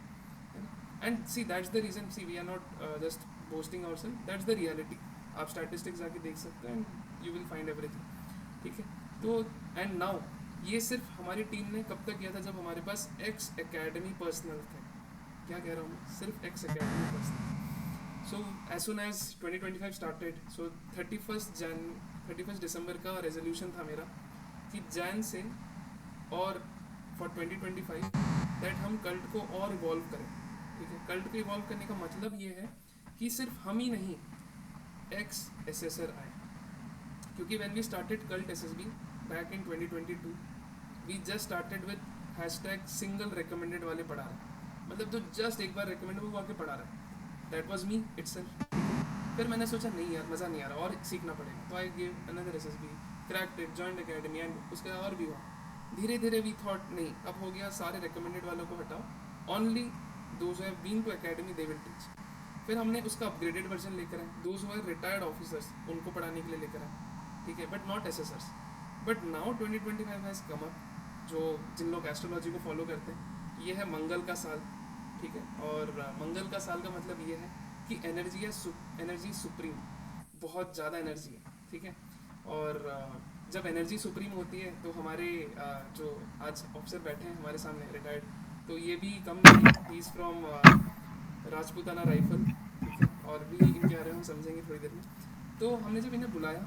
and see that's the reason, see we are not just boasting ourself, that's the reality. आप स्टैटिस्टिक्स जाके देख सकते हैं and you will find everything, ठीक है। तो एंड नाउ ये सिर्फ हमारी टीम ने कब तक किया था, जब हमारे पास एक्स एकेडमी पर्सनल थे, क्या कह रहा हूँ मैं, सिर्फ X academy personal. So as soon as 2025 started, so 31 दिसंबर का रेजोल्यूशन था मेरा कि जैन से और फॉर 2025 दैट हम कल्ट को और इवॉल्व करें, ठीक है। कल्ट को इवॉल्व करने का मतलब ये है कि सिर्फ हम ही नहीं, एक्स एसेसर आए, क्योंकि when we started Cult SSB back in 2022 we just started with hashtag single recommended वाले पढ़ा रहे, मतलब तो जस्ट एक बार रिकमेंड वो आके पढ़ा रहा है, दैट वाज मी इटसेल्फ। फिर मैंने सोचा नहीं यार मज़ा नहीं आ रहा और सीखना पड़ेगा, तो I give another SSB, cracked it, joined academy, and उसके और भी हुआ। धीरे धीरे वी थॉट नहीं, अब हो गया, सारे रिकमेंडेड वालों को हटाओ, only those who have been to academy they will teach. फिर हमने उसका अपग्रेडेड वर्जन लेकर आए, those who are retired officers उनको पढ़ाने के लिए लेकर आए, ठीक है, but not assessors. But now 2025 has come up, जो जिन लोग एस्ट्रोलॉजी को फॉलो करते हैं, ये है मंगल का साल, ठीक है, और मंगल का साल का मतलब ये है कि एनर्जी है, एनर्जी सुप्रीम, बहुत ज़्यादा एनर्जी है, ठीक है। और जब एनर्जी सुप्रीम होती है तो हमारे जो आज ऑफिसर बैठे हैं हमारे सामने रिटायर्ड, तो ये भी कम नहीं, he is from Rajputana rifle, ठीक है, और भी इनके बारे में हम समझेंगे थोड़ी देर में। तो हमने जब इन्हें बुलाया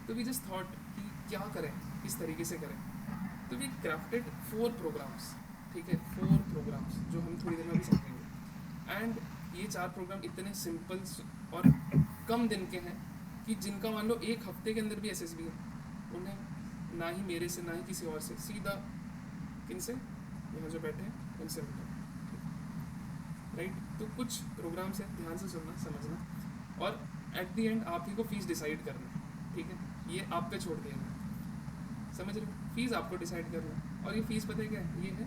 तो वी जस्ट थॉट कि क्या करें, किस तरीके से करें, तो वी क्राफ्टेड 4 प्रोग्राम्स, ठीक है, 4 प्रोग्राम्स जो हम थोड़ी देर में भी समझेंगे। एंड ये 4 प्रोग्राम इतने सिंपल और कम दिन के हैं कि जिनका मान लो 1 हफ्ते के अंदर भी SSB है, उन्हें ना ही मेरे से ना ही किसी और से, सीधा किन से, यहाँ जो बैठे हैं उनसे मिलना, राइट। तो कुछ प्रोग्राम्स हैं, ध्यान से सुनना समझना, और एट द एंड आप ही को फीस डिसाइड करना है, ठीक है, ये आप पे छोड़ दिया गया, समझ रहे हो, फीस आपको डिसाइड करना है। और ये फीस पता है क्या है, ये है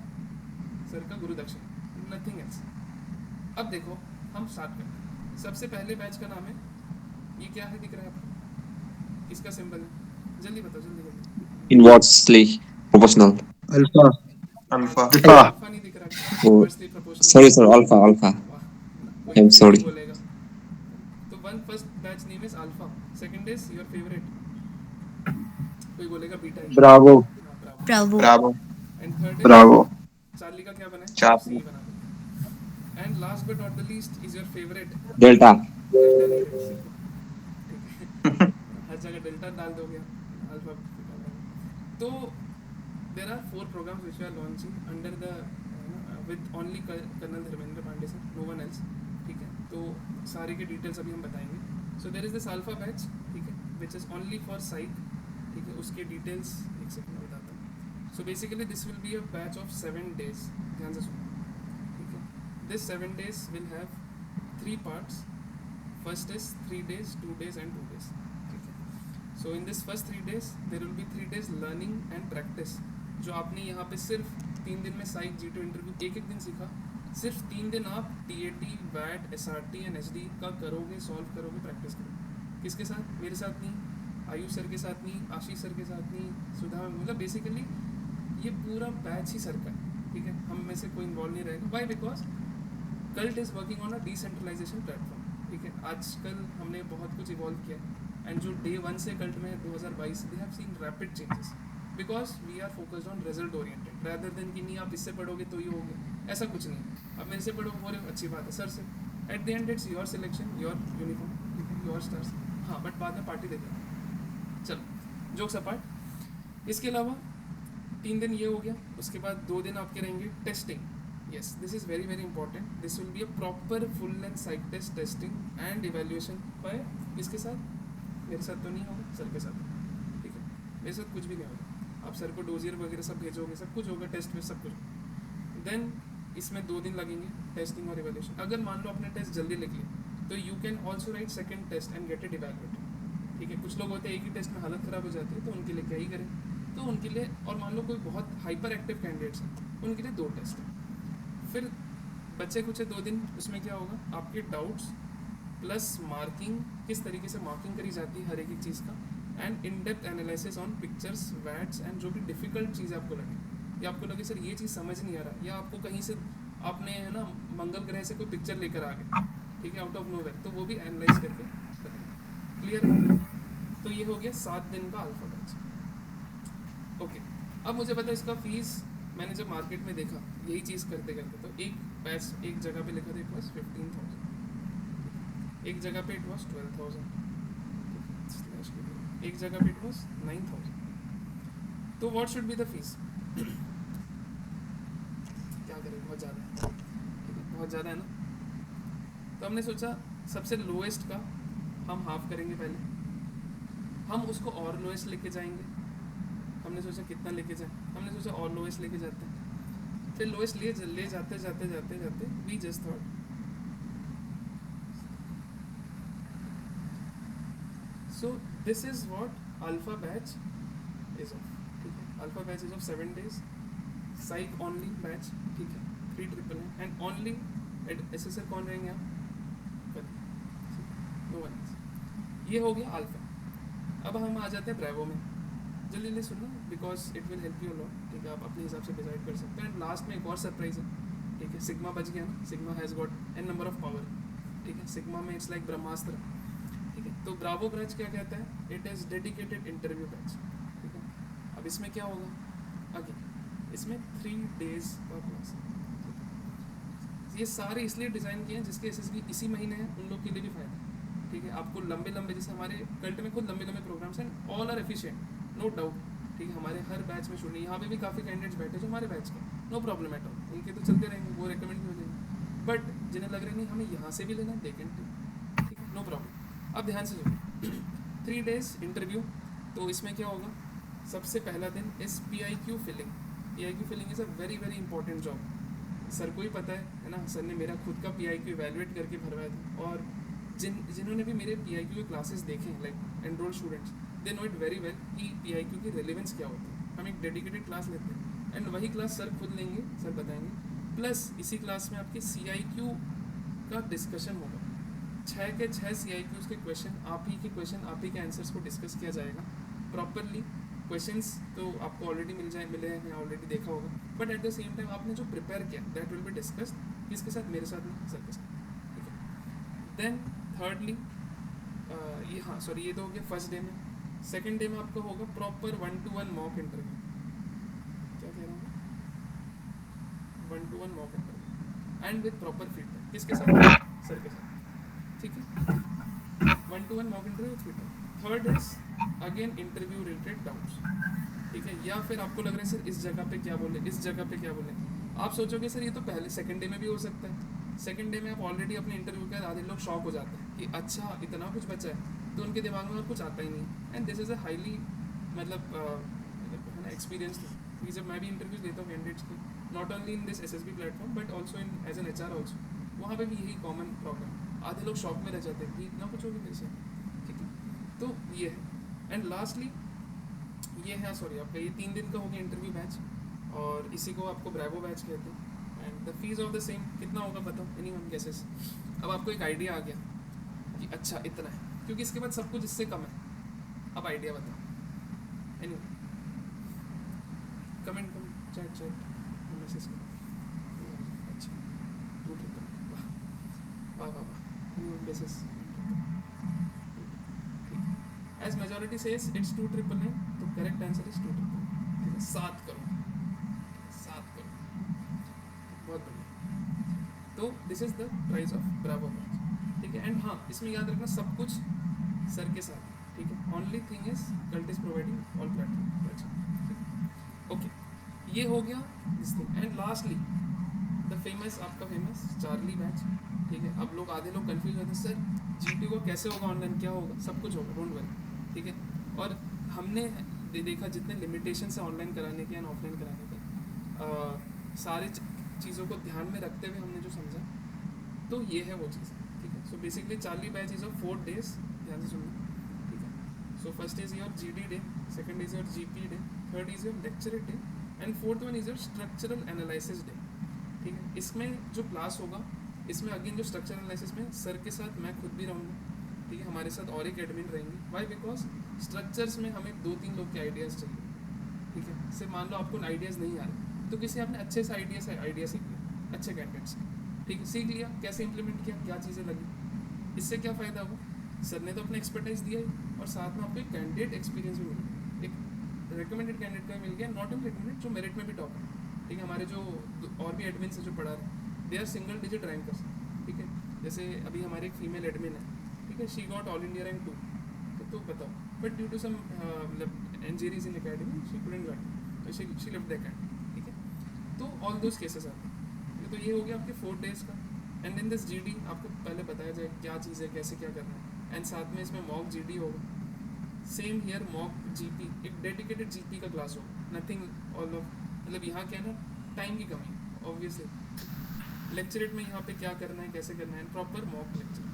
सर का गुरु दक्षिणा, नथिंग एल्स। अब देखो हम स्टार्ट करते हैं। सबसे पहले बैच का नाम है, ये क्या है दिख रहा है आपको, इसका सिंबल है, जल्दी बताओ, जल्दी जल्दी। Inversely proportional. Alpha. Alpha. Alpha नहीं दिख रहा, Oh, inversely proportional. sorry sir, alpha. कोई I'm कोई sorry. नहीं बोलेगा। तो first batch name is alpha, second is your favourite, कोई बोलेगा beta. Bravo. Bravo. And third is Bravo. Charlie का क्या बना है, Charlie. सी बना है। And last but not the least is your favourite Delta. Delta नहीं है, ठीक है, हर जगह डेल्टा डाल दोगे अल्फा। तो there are 4 programs which we are launching under the with only colonel Dharmendra Pandey sir, no one else, ठीक है। तो सारे के डिटेल्स अभी हम बताएंगे। So there is this alpha batch, ठीक है, which is only for psych, ठीक है, उसके डिटेल्स एक सेकंड में बताता हूँ। So basically this will be a batch of 7 days, ध्यान से सुनो, ठीक है। This 7 days will have 3 parts. First is 3 days, 2 days and 2 days, ठीक है। So in this first 3 days there will be 3 days learning and practice, जो आपने यहाँ पे सिर्फ 3 दिन में साइक GTO इंटरव्यू एक दिन सीखा, सिर्फ 3 दिन आप TAT, VAT, SRT and SD का करोगे, सॉल्व करोगे, प्रैक्टिस करोगे। किसके साथ, मेरे साथ नहीं, आयुष सर के साथ नहीं, आशीष सर के साथ नहीं, सुधा, मतलब बेसिकली ये पूरा बैच ही सर का है, ठीक है, हम में से कोई इन्वॉल्व नहीं रहेगा। Why, because Cult is working on a decentralization platform, ठीक है। आजकल हमने बहुत कुछ इवॉल्व किया है, एंड जो डे 1 से कल्ट में 2022 they have seen rapid changes, because we are focused on result oriented rather than कि नहीं आप इससे पढ़ोगे तो ये हो गया, ऐसा कुछ नहीं। अब मेरे से पढ़ो हो रहे, अच्छी बात है, सर से at the end it's your selection, your uniform, your stars, हाँ, बट बाद में पार्टी देते हैं। चलो जोक्स अपार्ट, इसके अलावा 3 दिन ये हो गया, उसके बाद 2 दिन आपके रहेंगे testing. Yes, this is very very important. This will be a proper full length psych test, testing and evaluation by किसके साथ, मेरे साथ तो नहीं होगा, सर के साथ, ठीक है, मेरे साथ कुछ भी नहीं होगा, आप सर को डोजियर वगैरह सब भेजोगे, सब कुछ होगा, टेस्ट में सब कुछ। देन इसमें 2 दिन लगेंगे टेस्टिंग और इवैल्यूएशन। अगर मान लो आपने टेस्ट जल्दी लिख लिया तो you can also write second test and get it evaluated, ठीक है। कुछ लोग होते हैं एक ही टेस्ट में हालत ख़राब हो जाती है, तो उनके लिए क्या ही करें, तो उनके लिए, और मान लो कोई बहुत हाइपर एक्टिव कैंडिडेट्स हैं, उनके लिए 2 टेस्ट हैं। फिर बच्चे कुछ 2 दिन, उसमें क्या होगा, आपके डाउट्स प्लस मार्किंग, किस तरीके से मार्किंग करी जाती है हर एक चीज़ का, and in depth analysis on pictures, watts and जो भी डिफिकल्ट चीज़ आपको लगे, या आपको लगे सर ये चीज़ समझ नहीं आ रहा, या आपको कहीं से आपने है ना मंगल ग्रह से कोई पिक्चर लेकर आ गए, ठीक है, आउट ऑफ नोवेयर, तो वो भी एनालाइज करके बताएंगे। क्लियर है? तो ये हो गया 7 दिन का अल्फा बैच। ओके, अब मुझे पता है इसका फीस, मैंने जब मार्केट में देखा यही चीज़ करते करते, तो एक बैच एक जगह पे लिखा था, इट वॉज 15,000, एक जगह पे इट वॉज 12,000, एक जगह पे इट वॉज 9,000। तो what should be the fees? क्या करें, बहुत ज़्यादा है, बहुत ज़्यादा है ना। तो हमने सोचा सबसे लोएस्ट का हम हाफ करेंगे पहले, हम उसको और लोएस्ट लेके जाएंगे। हमने सोचा कितना लेके जाएं, हमने सोचा और लोएस्ट लेके जाते हैं, फिर लोएस्ट ले जाते जाते जाते जाते we just thought so this is what alpha batch is of, ठीक है। Alpha batch is of 7 days, psych only batch, ठीक है, 3 है, एंड ओनली एसेसर कौन रहेंगे आप, नो वन। ये हो गया अल्फा। अब हम आ जाते हैं ब्रेवो में, जल्दी जल्दी सुनना, because it will help you lot, ठीक है, आप अपने हिसाब से डिसाइड कर सकते हैं। एंड लास्ट में एक और सरप्राइज है, ठीक है, सिग्मा बच गया ना, sigma has got n number of power, ठीक है, सिग्मा में इट्स लाइक ब्रह्मास्त्र, ठीक है। तो ब्रावो बैच क्या कहता है, it is dedicated interview batch, ठीक है। अब इसमें क्या होगा, आगे इसमें 3 days का क्लास है, ठीक है। ये सारे इसलिए डिज़ाइन किए हैं जिसके SSB इसी महीने हैं, उन लोग के लिए भी फ़ायदा है, ठीक है, आपको लंबे लंबे, जैसे हमारे कल्ट में खुद लंबे लंबे प्रोग्राम्स हैं, all are efficient, no doubt, ठीक है, हमारे हर बैच में स्टूडेंट, यहाँ पे भी काफ़ी कैंडिडेट्स बैठे जो हमारे बैच के, नो प्रॉब्लम एट ऑल, उनके तो चलते रहेंगे, वो रिकमेंड भी हो जाएंगे, बट जिन्हें लग रहा है नहीं हमें यहाँ से भी लेना है, दे कैन डू, ठीक है, नो प्रॉब्लम। अब ध्यान से सुनिए, 3 days इंटरव्यू, तो इसमें क्या होगा, सबसे पहला दिन इस PIQ filling. PIQ filling is a very very important job, sir को ही पता है ना, सर ने मेरा खुद का PIQ इवेलुएट करके भरवाया था, और जिन्होंने भी मेरे PIQ के क्लासेस देखे, like enrol students, they know it very well कि PIQ की रेलिवेंस क्या होती है। हम एक डेडिकेटेड क्लास लेते हैं एंड वही क्लास सर खुद लेंगे, सर बताएंगे, प्लस इसी क्लास में आपके CIQ का डिस्कशन होगा, 6 के 6 CIQs के क्वेश्चन, आप ही के क्वेश्चन, आप ही के आंसर्स को डिस्कस किया जाएगा प्रॉपरली। क्वेश्चंस तो आपको ऑलरेडी मिले हैं, ऑलरेडी देखा होगा, but at the same time आपने जो प्रिपेयर किया दैट विल बी डिस्कस्ड, किसके साथ, मेरे साथ नहीं, सर के साथ, ठीक है। देन थर्डली ये, हाँ सॉरी, ये तो हो गया फर्स्ट डे में। सेकेंड डे में आपका होगा प्रॉपर 1-to-1 मॉक इंटरव्यू, क्या कह रहा हूँ, 1-to-1 mock interview and with proper feedback, किसके साथ, सर के साथ, ठीक है, 1-to-1 mock interview with feedback. Third is again interview related doubts, ठीक है, या फिर आपको लग रहा है सर इस जगह पे क्या बोले, इस जगह पे क्या बोले, आप सोचोगे सर ये तो पहले सेकंड डे में भी हो सकता है, सेकंड डे में आप ऑलरेडी अपने इंटरव्यू के आधे लोग शॉक हो जाते हैं कि अच्छा इतना कुछ बचा है, तो उनके दिमाग में और कुछ आता ही नहीं, and this is a highly मतलब है ना एक्सपीरियंस, क्योंकि जब मैं भी इंटरव्यूज देता हूँ कैंडिडेट्स की, not only in this SSB platform but also in as an HR also, वहाँ पे भी यही कॉमन प्रॉब्लम, आधे लोग शॉक में रह जाते हैं कि इतना कुछ होगा मेरे से, ठीक है, तो ये है। एंड लास्टली ये है, सॉरी, आपका ये 3 दिन का हो गया इंटरव्यू बैच, और इसी को आपको ब्रेवो बैच कहते हैं, and the fees of the same कितना होगा बताओ, एनीवन गेसेस। अब आपको एक आइडिया आ गया कि अच्छा इतना है, क्योंकि इसके बाद सब कुछ इससे कम है, अब आइडिया बताओ, एनीवन, कमेंट चैट मैसेज करो, अच्छा 2 वाह वाह वाह, anyone guesses, as majority says it's 2,999, तो करेक्ट आंसर इज 2,999, ठीक है, 7 करोड़, बहुत बढ़िया। तो this is the price of Bravo batch, ठीक है, एंड हाँ इसमें याद रखना सब कुछ सर के साथ, ठीक है, only thing is cult is providing all platform batch, okay, ये हो गया this thing. And lastly the famous, आपका फेमस चार्ली बैच, ठीक है। अब लोग आधे लोग कंफ्यूज होते हैं, सर GTO का कैसे होगा ऑनलाइन, क्या होगा, सब कुछ होगा, डोंट वरी, ठीक है। और हमने देखा जितने लिमिटेशंस है ऑनलाइन कराने के या ऑफलाइन कराने के, सारी चीज़ों को ध्यान में रखते हुए हमने जो समझा, तो ये है वो चीज़, ठीक है। So basically Charlie batch is of 4 days, ध्यान से सुनना, ठीक है। So first is your GD day, second is your GP day, third is your lecture day, and fourth one is your structural analysis day, ठीक है। इसमें जो class होगा, इसमें अगेन जो स्ट्रक्चरल एनालिसिस में सर के साथ मैं खुद भी रहूँगा, ठीक है, हमारे साथ और एक एडमिन रहेंगे, वाई, बिकॉज स्ट्रक्चर्स में हमें 2-3 लोग के आइडियाज़ चाहिए, ठीक है। सिर्फ मान लो आपको आइडियाज़ नहीं आ रहे, तो किसी आपने अच्छे से आइडिया सीख लिया, अच्छे कैंडिडेट्स, ठीक है, सीख लिया, कैसे इंप्लीमेंट किया, क्या चीज़ें लगी, इससे क्या फ़ायदा हुआ, सर ने तो अपना एक्सपर्टाइज दिया ही, और साथ में आपको एक कैंडिडेट एक्सपीरियंस भी मिल गया, एक रिकमेंडेड कैंडिडेट का मिल गया, नॉट ओनली रिकमेंडेड, जो मेरिट में भी टॉप है, ठीक है। हमारे जो और भी एडमिन है जो पढ़ा रहे हैं, they are single digit rankers, ठीक है। जैसे अभी हमारे एक फीमेल एडमिन है, ठीक है, she got all India rank 2, तो बताओ, बट ड्यू टू सम मतलब injuries in academy she couldn't got, she left the academy, ठीक है। तो ऑल दोज केसेस आते हैं, तो ये हो गया आपके 4 days का। एंड इन दिस GD आपको पहले बताया जाए क्या चीज़ है, कैसे क्या करना है, एंड साथ में इसमें मॉक GD होगा, सेम हियर मॉक GP, एक डेडिकेटेड GP का क्लास होगा, नथिंग ऑल ऑफ, मतलब यहाँ क्या है ना, टाइम की कमी है ऑब्वियसली, लेक्चरेट में यहाँ पे क्या करना है, कैसे करना है, प्रॉपर मॉक लेक्चर,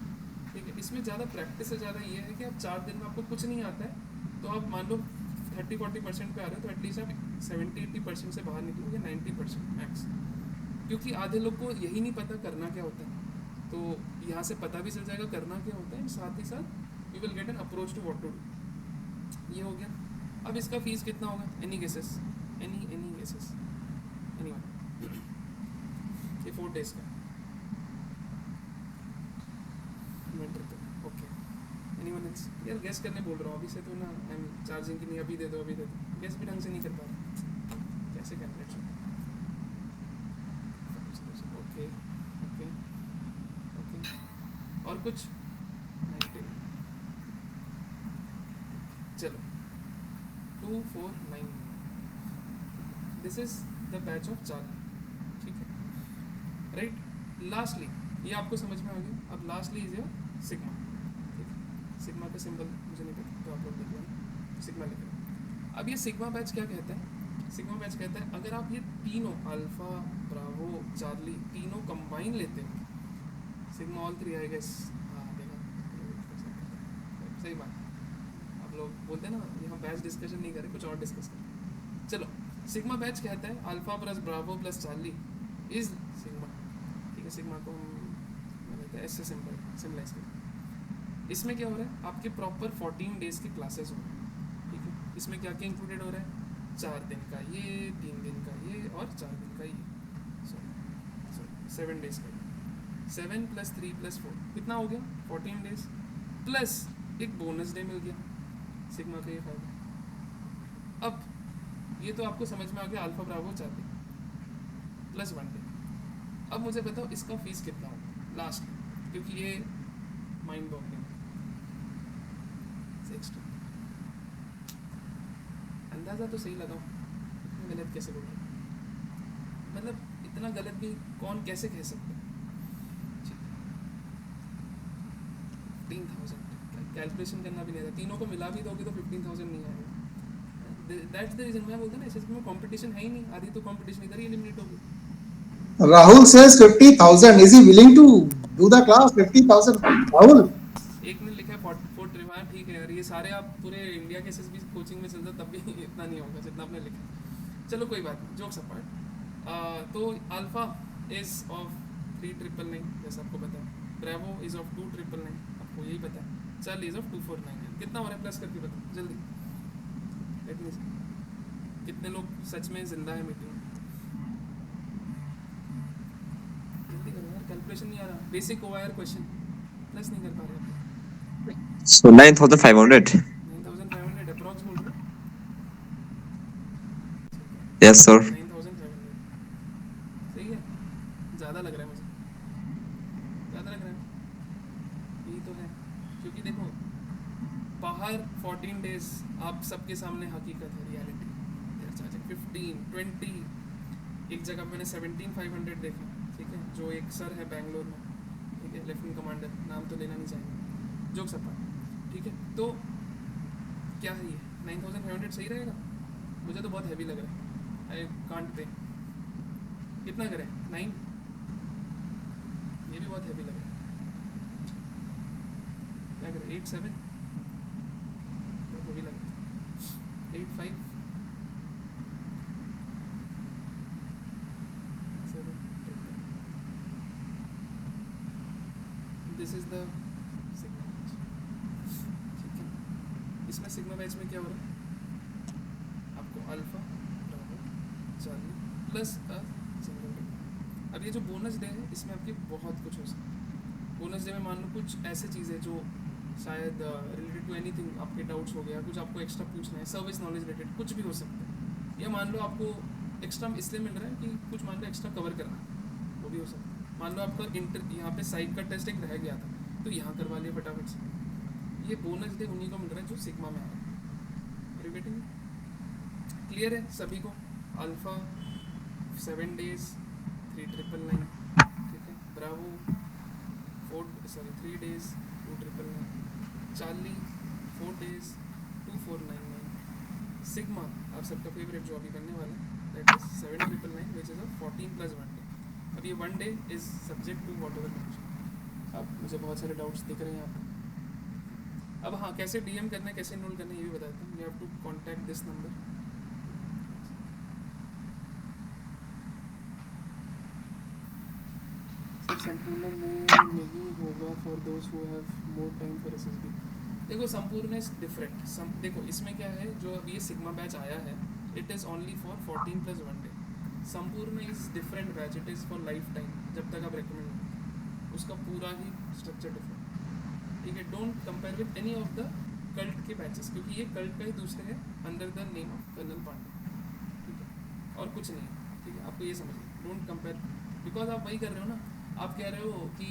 ठीक है। इसमें ज़्यादा प्रैक्टिस से ज़्यादा ये है कि आप 4 दिन में आपको कुछ नहीं आता है, तो आप मान लो 30-40% पे आ रहे हो, तो एटलीस्ट आप 70-80% से बाहर निकलो, या 90% मैक्स, क्योंकि आधे लोग को यही नहीं पता करना क्या होता है, तो यहाँ से पता भी चल जाएगा करना क्या होता है, साथ ही साथ you will get an approach to what to do. ये हो गया। अब इसका फीस कितना होगा, any guesses, any guesses, anyone, ये 4 days का ओके, एनीवन एल्स, यार गैस करने बोल रहा हूँ अभी से, तो ना आई एम चार्जिंग की नहीं, अभी दे दो, गैस भी ढंग से नहीं कर पा रहा, कैसे कैलकुलेट, ओके ओके ओके, और कुछ 19 2499. This is the batch of Charlie. ठीक है, राइट. लास्टली ये आपको समझ में आ गया. अब लास्टली इज योर सिग्मा. ठीक है, सिग्मा का सिंबल मुझे नहीं पता तो आप लोग लिख लो. सिग्मा लिख लो. अब ये सिग्मा बैच क्या कहता है? सिग्मा बैच कहता है अगर आप ये तीनों अल्फा, ब्रावो, चार्ली तीनों कंबाइन लेते हो, sigma all three I guess. हाँ देखा, सही बात. आप लोग बोलते हैं ना यहाँ बैच डिस्कशन नहीं करें, कुछ और डिस्कस करें. चलो, सिग्मा बैच कहता है alpha plus Bravo plus Charlie is sigma. ठीक है, सिग्मा को हम एस से सिम्बलाइज करें. इसमें क्या हो रहा है? आपके प्रॉपर 14 डेज की क्लासेस हो रहे हैं. ठीक है, इसमें क्या क्या इंक्लूडेड हो रहा है? 4 दिन का ये, 3 दिन का ये और 4 दिन का ये. सॉरी 7 डेज का. 7 + 3 + 4 कितना हो गया? 14 डेज प्लस एक बोनस डे मिल गया. सिग्मा का ये फायदा. अब ये तो आपको समझ में आ गया alpha bravo Charlie plus 1 day. अब मुझे बताओ इसका फीस कितना होगा लास्ट, क्योंकि ये माइंड बॉगलिंग एक्स्ट्रा. अंदाज़ा तो सही लगाओ, इतना गलत कैसे बोल रहे? मतलब इतना गलत भी कौन कैसे कह सकता है? 15,000 कैलकुलेशन करना भी नहीं था. तीनों को मिला भी दोगे तो 15,000 नहीं आएगा. दैट्स द रीजन मैं बोलता हूँ ना एसएसबी में कंपटीशन है ही नहीं. आधी तो कंपटीशन इधर ही एलिमिनेट होगी. Rahul says 50,000. Is he willing to do the class? 50,000. Rahul. एक ने लिखा है 44 ट्रिप. ठीक है यार, ये सारे आप पूरे इंडिया के एसएसबी कोचिंग में चलते तब भी इतना नहीं होगा जितना आपने लिखा. चलो कोई बात नहीं, जोक्स अपार्ट. तो अल्फा इज ऑफ 3,999 जैसा आपको पता है. ब्रावो इज ऑफ 2,999 आपको यही पता है. Charlie is of 2,499. कितना हो रहा है प्लस करके बताओ जल्दी. लेट मी सी कितने लोग सच में जिंदा है मीटिंग में. जल्दी करो यार, कैलकुलेशन नहीं आ रहा. बेसिक ओआईआर क्वेश्चन प्लस नहीं कर पा रहे आप. So 9,500. 9,500 अप्रॉक्स बोल रहे. Yes, sir. 9,500 सही है. ज़्यादा लग रहा है मुझे, ज़्यादा लग रहा है. यही तो है, क्योंकि देखो बाहर 14 डेज आप सबके सामने हकीकत है, रियलिटी. They are charging 15, 20. एक जगह मैंने 17,500 देखा. ठीक है, जो एक सर है बैंगलोर में. ठीक है, लेफ्टिनेंट कमांडर, नाम तो लेना नहीं चाहेंगे. Jokes apart. ठीक है, तो क्या है ये 9,500 सही रहेगा? मुझे तो बहुत हैवी लग रहा है. I can't pay. कितना करें? 9. ये भी बहुत हैवी लग रहा है. क्या करें? 8, 7 वो भी लग रहा है. 8, 5 7. This is the sigma batch. ठीक है, इसमें सिग्मा बैच में क्या हो रहा है? आपको अल्फा, ब्रावो, चार्ली प्लस अ सिंगल डे. अब ये जो बोनस डे है इसमें आपकी बहुत कुछ हो सकता है. बोनस डे में मान लो कुछ ऐसे चीज़ें जो शायद रिलेटेड टू एनीथिंग, आपके डाउट्स हो गया, कुछ आपको एक्स्ट्रा पूछना है, सर्विस नॉलेज रिलेटेड कुछ भी हो सकता है. या मान लो आपको एक्स्ट्रा इसलिए मिल रहा है कि कुछ मान लो एक्स्ट्रा कवर करना है, वो भी हो सकता है. मान लो आपका यहाँ पे साइक का टेस्ट एक रह गया था तो यहाँ करवा लिया फटाफट से. ये बोनस डे उन्हीं को मिल रहा है जो सिग्मा में आ रहा है. रिपीटिंग क्लियर है सभी को? Alpha 7 days 3,999. ठीक है, bravo 3 days 2,999. Charlie 4 days 2,499. Sigma आप सबका फेवरेट जो अभी बनने वाला है that is 7,999 which is 14 + 1 day. अब ये 1 day is subject to whatever condition. अब मुझे बहुत सारे डाउट्स दिख रहे हैं यहाँ पे. अब हाँ, कैसे डीएम करना है, कैसे इनरोल करना है ये भी बताता हूँ. You have to contact this number. Sampoorn में नहीं होगा for those who have more time for SSB. देखो संपूर्ण इज डिफरेंट. देखो इसमें क्या है, जो अभी ये सिग्मा बैच आया है it is only for 14 + 1 day. Sampoorna is different batch. It is for lifetime, जब तक आप रिकमेंड. उसका पूरा ही स्ट्रक्चर डिफरेंट. ठीक है, don't compare with any of the cult के बैचेस, क्योंकि ये कल्ट का ही दूसरे है under the name of colonel Pande. ठीक है, और कुछ नहीं. ठीक है, आपको ये समझिए. डोंट कंपेयर, बिकॉज आप वही कर रहे हो ना. आप कह रहे हो कि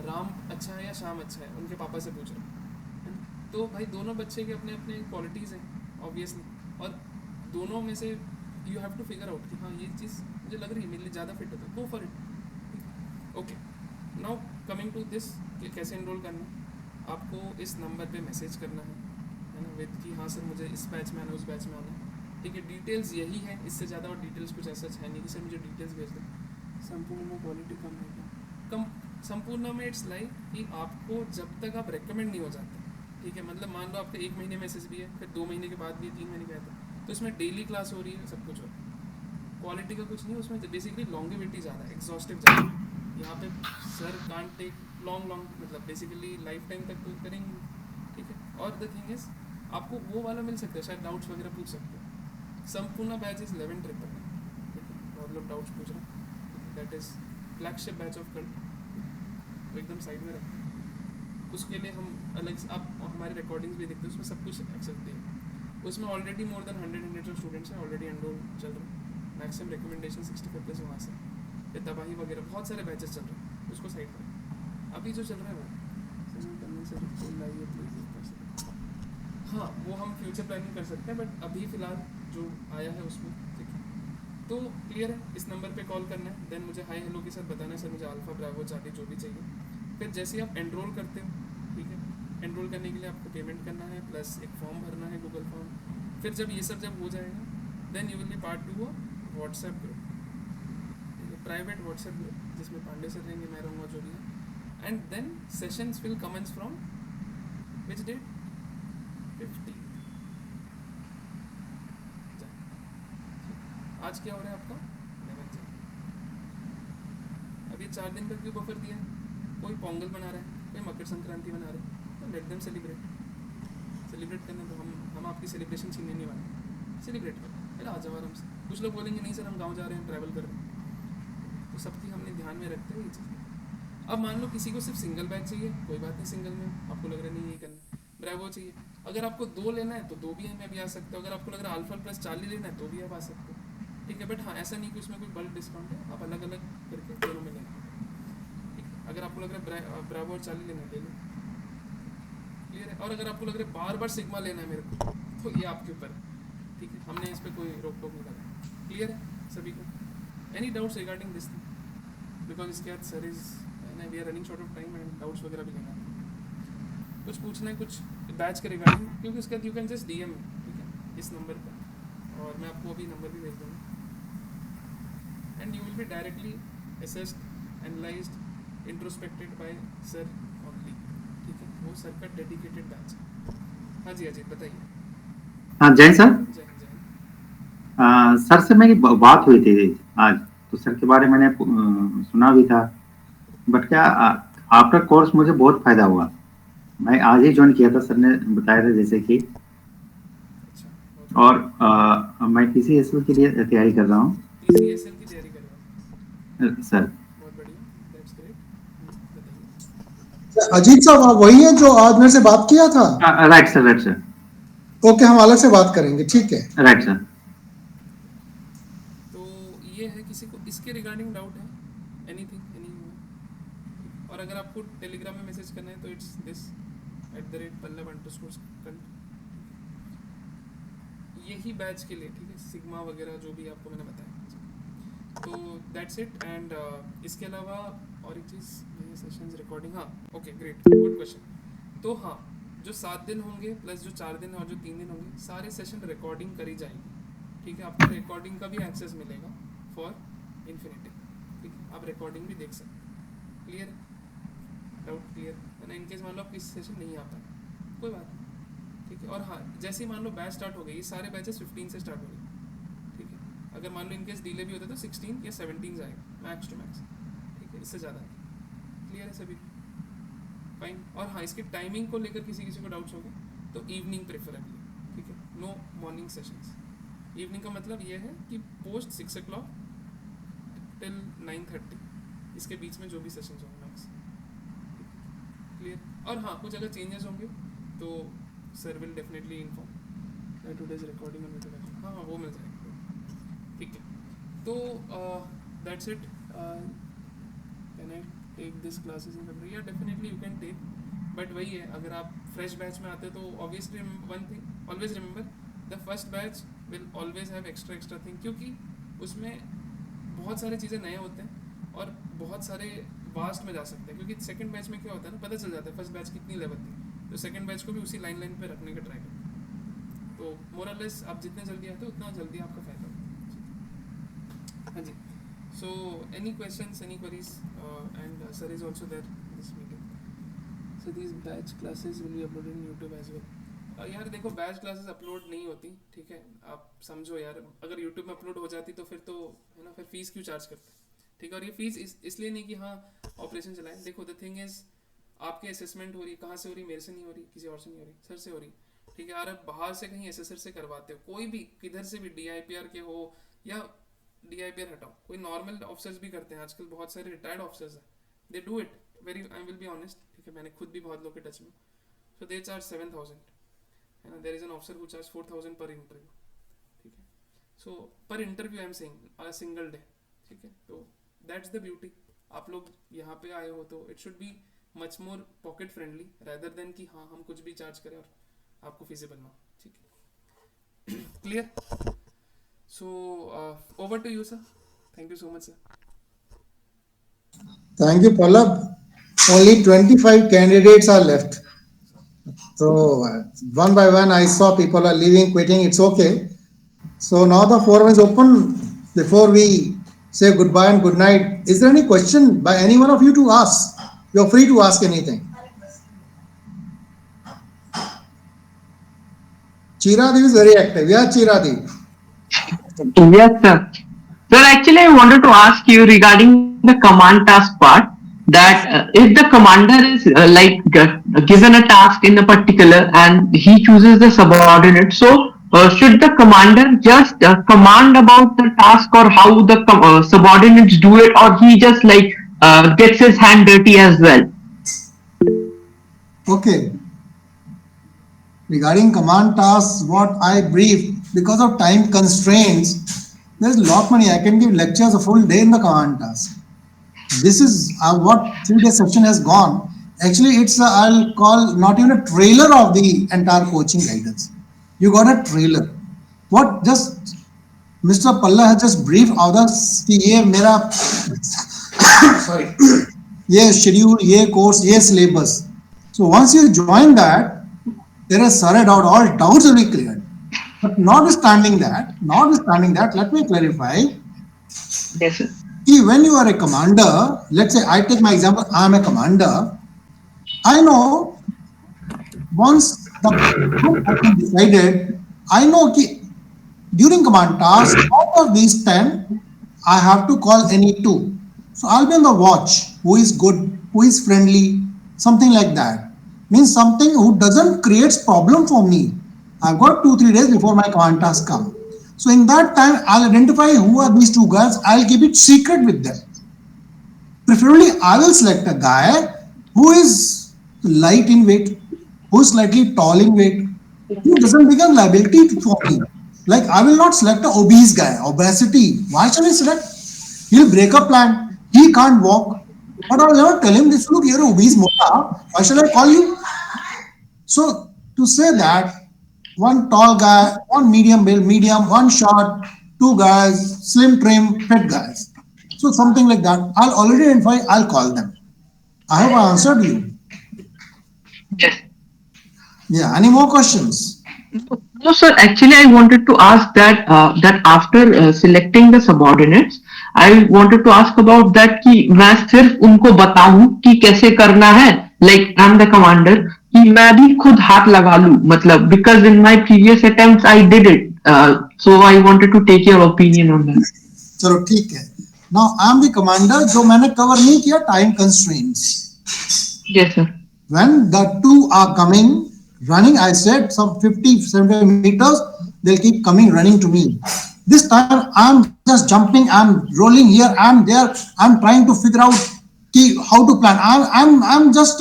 राम अच्छा है या श्याम अच्छा है, उनके पापा से पूछ रहे हो. तो भाई दोनों बच्चे के अपने अपने क्वालिटीज़ हैं ऑब्वियसली, और दोनों में से you have to figure out कि हाँ ये चीज़ मुझे लग रही है मेरे लिए ज़्यादा फिट होता है, go for it. Okay, now coming to this कि कैसे एनरोल करना है। आपको इस नंबर पे मैसेज करना है ना, विद कि हाँ सर मुझे इस बैच में आना, उस बैच में आना, ठीक है। डिटेल्स यही है, इससे ज़्यादा और डिटेल्स कुछ ऐसा है नहीं कि सर मुझे डिटेल्स भेज दें। संपूर्ण में क्वालिटी कम है क्या? कम संपूर्ण में इट्स लाइक कि आपको जब तक आप रेकमेंड नहीं हो जाते, ठीक है, मतलब मान लो आपका 1 महीने में SSB है, फिर 2 महीने के बाद भी 3 महीने के बाद है, तो इसमें डेली क्लास हो रही है, सब कुछ हो रहा है, क्वालिटी का कुछ नहीं, उसमें बेसिकली लॉन्गेविटी ज़्यादा है, एग्जॉस्टिव ज़्यादा है। यहाँ पे सर कांट टेक लॉन्ग मतलब बेसिकली लाइफ टाइम तक तो करेंगे, ठीक है। और द थिंग इज आपको वो वाला मिल सकता है, शायद डाउट्स वगैरह पूछ सकते हो। संपूर्ण बैच इज 11 ट्रिपल, ठीक है, बहुत लोग डाउट्स पूछ रहे हैं, that is flagship batch of cult, तो एकदम साइड में रखते हैं। उसके लिए हम अलग आप हमारे रिकॉर्डिंग्स भी देखते हैं, उसमें सब कुछ एक्सेस दिए, उसमें already more than 100 of students हैं ऑलरेडी एनरोल चल रहे हैं, मैक्सिमम रिकमेंडेशन 65+ वहाँ से, फिर तबाही वगैरह बहुत सारे बैचेस चल रहे हैं, उसको साइड पर अभी जो चल रहा है वो हाँ वो हम फ्यूचर प्लानिंग कर सकते हैं, बट अभी फ़िलहाल जो आया है उसमें, ठीक है। तो क्लियर है, इस नंबर पे कॉल करना है, देन मुझे हाई हेलो के साथ बताना है सर मुझे अल्फा ब्रावो चार्ली जो भी चाहिए। फिर जैसे ही आप एनरोल करते हो, ठीक है, एनरोल करने के लिए आपको पेमेंट करना है, प्लस एक फॉर्म भरना है गूगल फॉर्म। फिर जब ये सब जब हो जाएगा, then you will be part to a WhatsApp group, private WhatsApp group, जिसमें पांडे सर रहेंगे, मैं रहूँगा, जो भी है। And then sessions will commence from which date? 50। आज क्या हो रहा है आपका? 11 Jan। अब ये 4 दिन का क्यों बफर दिया है? कोई पोंगल बना रहा है, कोई मकर संक्रांति बना रहा है, तो लेट देम सेलिब्रेट करने दो। हम आपकी सेलिब्रेशन छीनने नहीं वाले, सेलिब्रेट करो, फिर आ जाओ आराम से। कुछ लोग बोलेंगे नहीं सर हम गाँव जा रहे हैं, ट्रैवल कर रहे हैं, तो सबकी हमने ध्यान में रखते हुए ये चीज़। अब मान लो किसी को सिर्फ सिंगल बैच चाहिए, कोई बात नहीं, सिंगल में आपको लग रहा है नहीं ये करना, ब्रेवो चाहिए, अगर आपको 2 लेना है तो 2 भी है, मैं भी आ सकता हूँ। अगर आपको लग रहा है अल्फा प्लस 40 लेना है तो भी आप आ सकते हो, ठीक है। बट हाँ ऐसा नहीं कि उसमें कोई बल्क डिस्काउंट है, आप अलग अलग करके दोनों में लेना, ठीक है। अगर आपको लग रहा है ब्रेवो और 40 लेना है ले लो, क्लियर है। और अगर आपको लग रहा है बार बार सिग्मा लेना है मेरे को, तो ये आपके ऊपर है, ठीक है, हमने इस पर कोई रोक टोक नहीं लगा। क्लियर है सभी को? Any doubts regarding this thing? Because इसके बाद sir is we are running short of time and doubts वगैरह भी लेना है। कुछ पूछना है कुछ बैच के रिगार्डिंग, क्योंकि उसके बाद यू कैन जस्ट DM, ठीक है, इस नंबर पर, और मैं आपको अभी नंबर भी भेज दूँगा, and you will be directly assessed, analysed, introspected by sir only, ठीक है। वो सर का डेडिकेटेड बैच है। हाँ जी बताइए। हाँ जय सर। सर से मेरी बात हुई थी आज, तो सर के बारे में मैंने सुना भी था, बट क्या आफ्टर कोर्स मुझे बहुत फायदा हुआ। मैं आज ही ज्वाइन किया था, सर ने बताया था जैसे कि, और मैं PCSL के लिए तैयारी कर रहा हूँ। PCSL की तैयारी कर रहा हूँ सर। बहुत बढ़िया, दैट्स ग्रेट। अजीत साहब आप वही है जो आज मेरे से बात किया था? Right sir. ओके, हम अलग से बात करेंगे, ठीक है। Right sir. तो ये है, किसी को इसके रिगार्डिंग डाउट है? एनीथिंग और अगर आपको टेलीग्राम में मैसेज करना है तो इट्स दिस @pallab_cult, यही बैच के लिए, ठीक है, सिग्मा वगैरह जो भी आपको मैंने बताया, तो दैट्स इट। एंड इसके अलावा और एक चीज़, ये सेशंस रिकॉर्डिंग, हाँ ओके ग्रेट, गुड क्वेश्चन। तो हाँ, जो 7 दिन होंगे प्लस जो 4 दिन और जो 3 दिन होंगे, सारे सेशन रिकॉर्डिंग करी जाएगी, ठीक है। आपको रिकॉर्डिंग का भी एक्सेस मिलेगा फॉर इन्फिनिटी, ठीक है, आप रिकॉर्डिंग भी देख सकते हैं। क्लियर है? डाउट क्लियर है ना? इनकेस मान लो आप किसी सेशन नहीं आता, कोई बात नहीं, ठीक है। और हाँ, जैसे ही मान लो बैच स्टार्ट हो गई, ये सारे बैचेस 15 से स्टार्ट हो गए, ठीक है। अगर मान लो इनकेस डिले भी होता तो 16 या 17 आएगा मैक्स टू मैक्स, ठीक है, इससे ज़्यादा। क्लियर है सभी? फाइन। और हाँ, इसकी टाइमिंग को लेकर किसी को डाउट्स होगा तो इवनिंग प्रेफरेबली, ठीक है, नो मॉर्निंग सेशंस। इवनिंग का मतलब ये है कि पोस्ट 6 o'clock टिल 9:30, इसके बीच में जो भी सेशंस होंगे मैक्स, क्लियर। और हाँ, कुछ अगर चेंजेस होंगे तो sir will definitely inform today's recording and हाँ वो मिल जाएगा, ठीक है। तो that's it. Can I take this classes in February? या definitely you can take, but वही है, अगर आप फ्रेश बैच में आते हो तो obviously one thing always remember, the the first batch will always have extra thing, क्योंकि उसमें बहुत सारी चीज़ें नए होते हैं और बहुत सारे वास्ट में जा सकते हैं, क्योंकि सेकंड बैच में क्या होता है ना, पता चल जाता है फर्स्ट बैच कितनी लेवल थी, तो सेकंड बैच को भी उसी लाइन पे रखने का ट्राई करते हैं। तो मोरलेस आप जितने जल्दी आते हो उतना जल्दी आपका फायदा होगा। हाँ जी, so any questions, any queries, and sir is also there in this meeting. So these batch classes will be uploaded in YouTube as well. यार देखो, बैच क्लासेस अपलोड नहीं होती, ठीक है, आप समझो यार, अगर यूट्यूब में अपलोड हो जाती तो फिर तो है ना, फिर फीस क्यों चार्ज करते हैं, ठीक है। और ये फीस इसलिए नहीं कि हाँ ऑपरेशन चलाएं। देखो द थिंग इज, आपकी असेसमेंट हो रही, कहाँ से हो रही, मेरे से नहीं हो रही, किसी और से नहीं हो रही, सर से हो रही, ठीक है। यार आप बाहर से कहीं एसेसर से करवाते हो, कोई भी किधर से भी, DIPR के हो या DIPR हटाओ, कोई नॉर्मल ऑफिसर्स भी करते हैं आजकल, बहुत सारे रिटायर्ड ऑफिसर्स हैं, they do it very, I will be honest, ठीक है, मैंने खुद भी बहुत लोग के टच में, सो दे चार्ज 7,000, है ना। There is an officer who charge 4,000 per interview, ठीक है। So per interview I am saying a single day, ठीक है। तो दैट्स द ब्यूटी, आप लोग यहाँ पे आए हो तो it should be much more pocket friendly rather than कि हाँ हम कुछ भी चार्ज करें और आपको फीसेबल ना हो, ठीक है। Clear? So over to you sir, thank you so much sir. Thank you, Pallab. Only 25 candidates are left. So one by one, I saw people are leaving, quitting. It's okay. So now the forum is open. Before we say goodbye and good night, is there any question by any one of you to ask? You're free to ask anything. Chiradev is very active. Yeah, Chiradev. Yes, sir. Sir, actually, I wanted to ask you regarding the command task part, that if the commander is given a task in a particular and he chooses the subordinate, so should the commander just command about the task, or how the subordinates do it, or he just gets his hand dirty as well? Okay. Regarding command tasks, what I brief, because of time constraints, there's a lot many. I can give lectures a full day in the command task. This is what 3-day session has gone. Actually, it's I'll call not even a trailer of the entire coaching guidance. You got a trailer. What just Mr. Palla has just briefed others कि ये मेरा sorry, ये schedule, ये course, ये syllabus. So once you join that, there is sorted out, all doubts will be cleared. But notwithstanding that, let me clarify. Yes, sir. When you are a commander, let's say I take my example, I am a commander. I know once the group has been decided, I know that during command task, out of these 10, I have to call any 2. So I'll be on the watch. Who is good? Who is friendly? Something like that. Means something who doesn't create problem for me. I've got 2-3 days before my command task come. So in that time, I'll identify who are these 2 guys. I'll keep it secret with them. Preferably, I will select a guy who is light in weight, who is slightly tall in weight, who doesn't become liability for me. Like I will not select an obese guy. Obesity. Why should I select? He'll break a plan. He can't walk. But I'll never tell him this. Look, you're obese, mota. Why should I call you? So to say that, one tall guy, one medium build, medium, one short, 2 guys, slim trim, fit guys. So something like that. I'll already identify, I'll call them. I hope I answered you. Yes. Yeah, any more questions? No, sir. Actually, I wanted to ask that that after selecting the subordinates, I wanted to ask about that कि मैं सिर्फ उनको बताऊं कि कैसे करना है, like I'm the commander, कि मैं भी खुद हाथ लगा लूं, मतलब because in my previous attempts I did it, so I wanted to take your opinion on that. चलो ठीक है. Now I'm the commander. जो मैंने cover नहीं किया time constraints. Yes, sir. When the 2 are coming, running, I said some 50-75 meters, they'll keep coming, running to me. This time I'm just jumping, I'm rolling here, I'm there, I'm trying to figure out how to plan. I'm just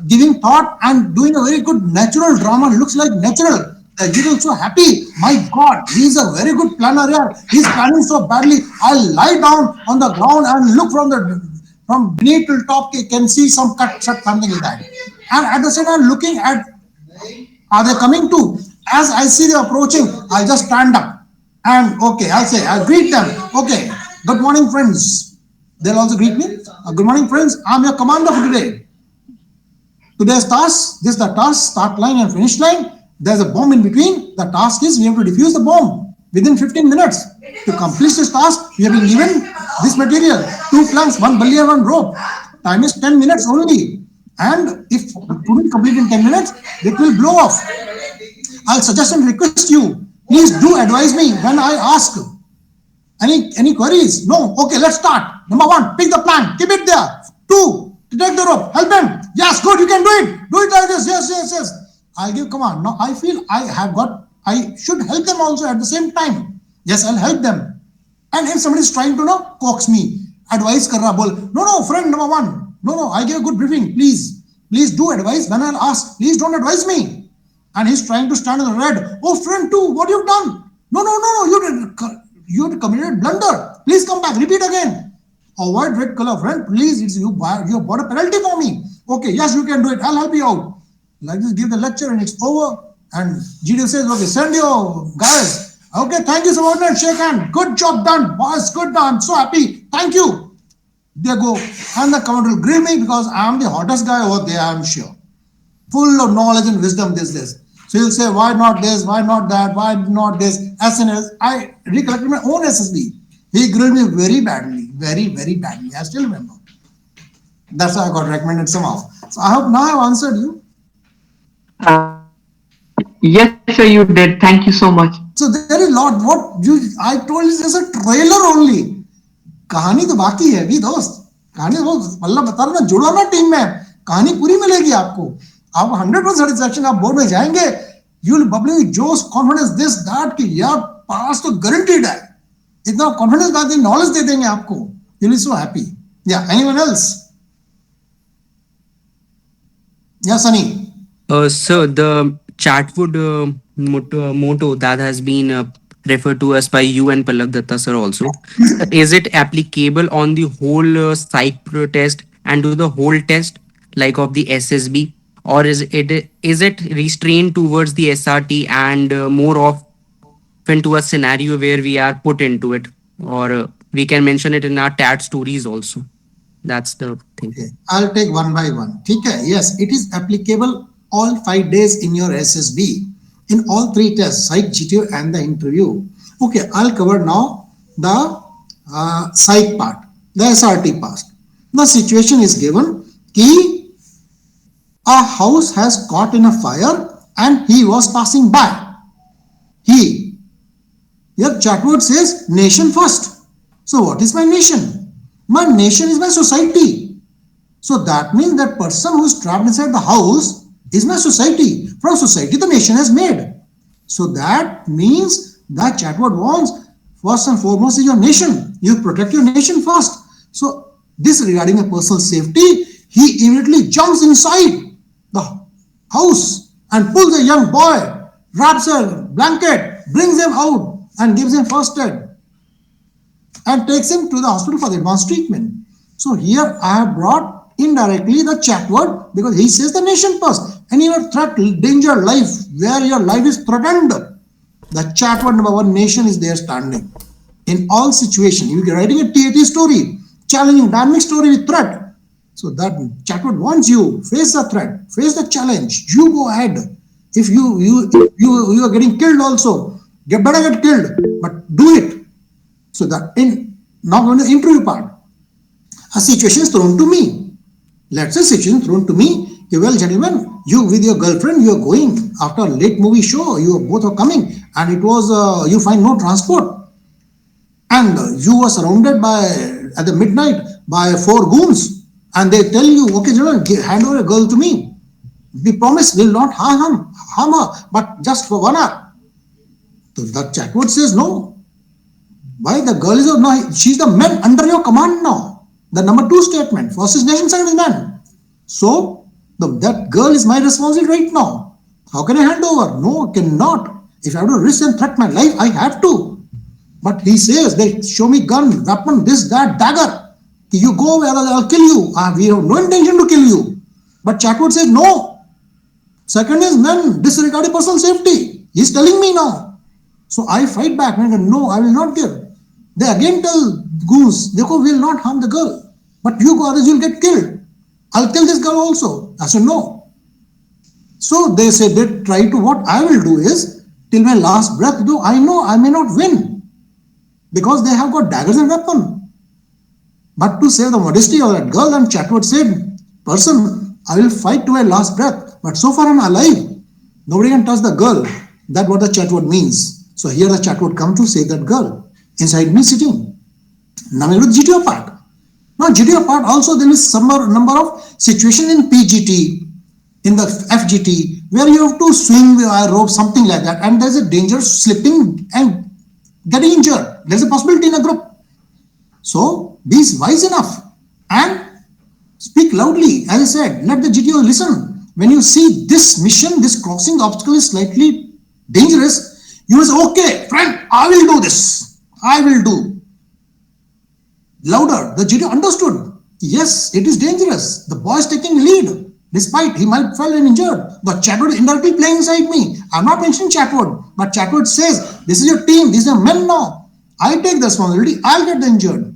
giving thought and doing a very good natural drama. Looks like natural. He's also happy. My God, he's a very good planner here. He's planning so badly. I'll lie down on the ground and look from beneath till top. You can see some cut, something like that. And at the same time, looking at, are they coming too? As I see them approaching, I'll just stand up and okay, I'll greet them. Okay, good morning, friends. They'll also greet me. Good morning, friends. I'm your commander for today. Today's task, this is the task, start line and finish line. There's a bomb in between. The task is we have to defuse the bomb within 15 minutes. To complete this task, we have been given this material, 2 planks, 1 bully and 1 rope. Time is 10 minutes only. And if we couldn't complete in 10 minutes, it will blow off. I'll suggest and request you, please do advise me when I ask. Any queries? No? Okay, let's start. Number 1, pick the plank, keep it there. 2, take the rope, help him. Yes, good, you can do it. Do it like this. Yes. I'll give command. Now I feel I should help them also at the same time. Yes, I'll help them. And if somebody is trying to coax me, advise kar raha bol. No, friend number 1. No, I give a good briefing. Please do advise when I'll ask. Please don't advise me. And he's trying to stand in the red. Oh, friend 2, what you've done? No, you committed blunder. Please come back, repeat again. Avoid red color, friend. Please, you have bought a penalty for me. Okay, yes, you can do it. I'll help you out. Like this, give the lecture and it's over. And GTO says, okay, send your guys. Okay, thank you, subordinate. Shake hand. Good job done. Boss, good done. I'm so happy. Thank you. They go. And the commander will grill me because I'm the hottest guy over there, I'm sure. Full of knowledge and wisdom, this. So he'll say, why not this? Why not that? Why not this? SNS. I recollected my own SSB. He grilled me very badly. Very, very badly. I still remember. That's why I got recommended somehow. So I hope now I've answered you. Yes, sir, you did. Thank you so much. So there is a lot. I told you is a trailer only. कहानी तो बाकी है भी दोस्त. कहानी तो मतलब बता रहा ना, जुड़ो ना टीम में. कहानी पूरी मिलेगी आपको. आप 100% satisfaction आप बोर्ड में जाएंगे. You will bubbling with josh, confidence, this, that कि यार पास तो guaranteed है. इतना confidence बात है, knowledge दे देंगे आपको. You will be so happy. Yeah. Anyone else? Yeah, Sunny. So the Chetwood motto that has been referred to us by you and Palak Datta sir also, is it applicable on the whole psych test and to the whole test like of the SSB, or is it restrained towards the SRT and more often to a scenario where we are put into it, or we can mention it in our TAT stories also? That's the thing. Okay. I'll take one by one. Okay. Yes, it is applicable all 5 days in your SSB in all 3 tests, psych, GTO and the interview. Okay, I'll cover now the psych part, the SRT part. The situation is given कि a house has caught in a fire and he was passing by. Here Chetwood says nation first. So what is my nation? My nation is my society. So that means that person who is trapped inside the house is my society. From society the nation has made. So that means that Chetwood wants first and foremost is your nation. You protect your nation first. So this regarding a personal safety, he immediately jumps inside the house and pulls a young boy, wraps a blanket, brings him out and gives him first aid and takes him to the hospital for the advanced treatment. So here I have brought indirectly the Chetwood because he says the nation first. Any threat, danger, life, where your life is threatened, the Chetwood number 1 nation is there standing. In all situations, you are writing a TAT story, challenging, dynamic story with threat. So that Chetwood wants you, face the threat, face the challenge, you go ahead. If you are getting killed also, better get killed, but do it. So that now going to the interview part, a situation is thrown to me. Let's say situation thrown to me. Well, gentlemen, you with your girlfriend, you are going after a late movie show, you both are coming and it was, you find no transport and you were surrounded by, at the midnight, by 4 goons and they tell you, okay, gentlemen, hand over a girl to me. We promise we will not harm her, but just for 1 hour. So the Chetwood says no. Why? The girl is no, she's the man under your command now. The number 2 statement. First is nation, second is man. So that girl is my responsibility right now. How can I hand over? No, cannot. If I have to risk and threat my life, I have to. But he says, they show me gun, weapon, this, that, dagger. You go where I'll kill you. We have no intention to kill you. But Chetwood says no. Second is men disregarding personal safety. He's telling me now. So I fight back and I go, no, I will not give. They again tell goons, Dekho, we will not harm the girl. But you go, others, you'll get killed. I'll kill this girl also. I said, no. So they said, they try to, what I will do is, till my last breath, though I know I may not win. Because they have got daggers and weapon. But to save the modesty of that girl, and Chetwood said, person, I will fight to my last breath. But so far I'm alive. Nobody can touch the girl. That's what the Chetwood means. So here the Chetwood come to save that girl. Inside me sitting. Now we go to GTO part. Now GTO part also there is some number of situation in PGT, in the FGT, where you have to swing a rope, something like that. And there's a danger slipping and getting injured. There's a possibility in a group. So be wise enough and speak loudly. As I said, let the GTO listen. When you see this mission, this crossing obstacle is slightly dangerous, you will say, okay, friend, I will do this. I will do. Louder. The GTO understood. Yes, it is dangerous. The boy is taking lead. Despite he might fall and injured. But Chetwood is indirectly playing inside me. I'm not mentioning Chetwood. But Chetwood says, this is your team. These are men now. I take the responsibility. I'll get injured.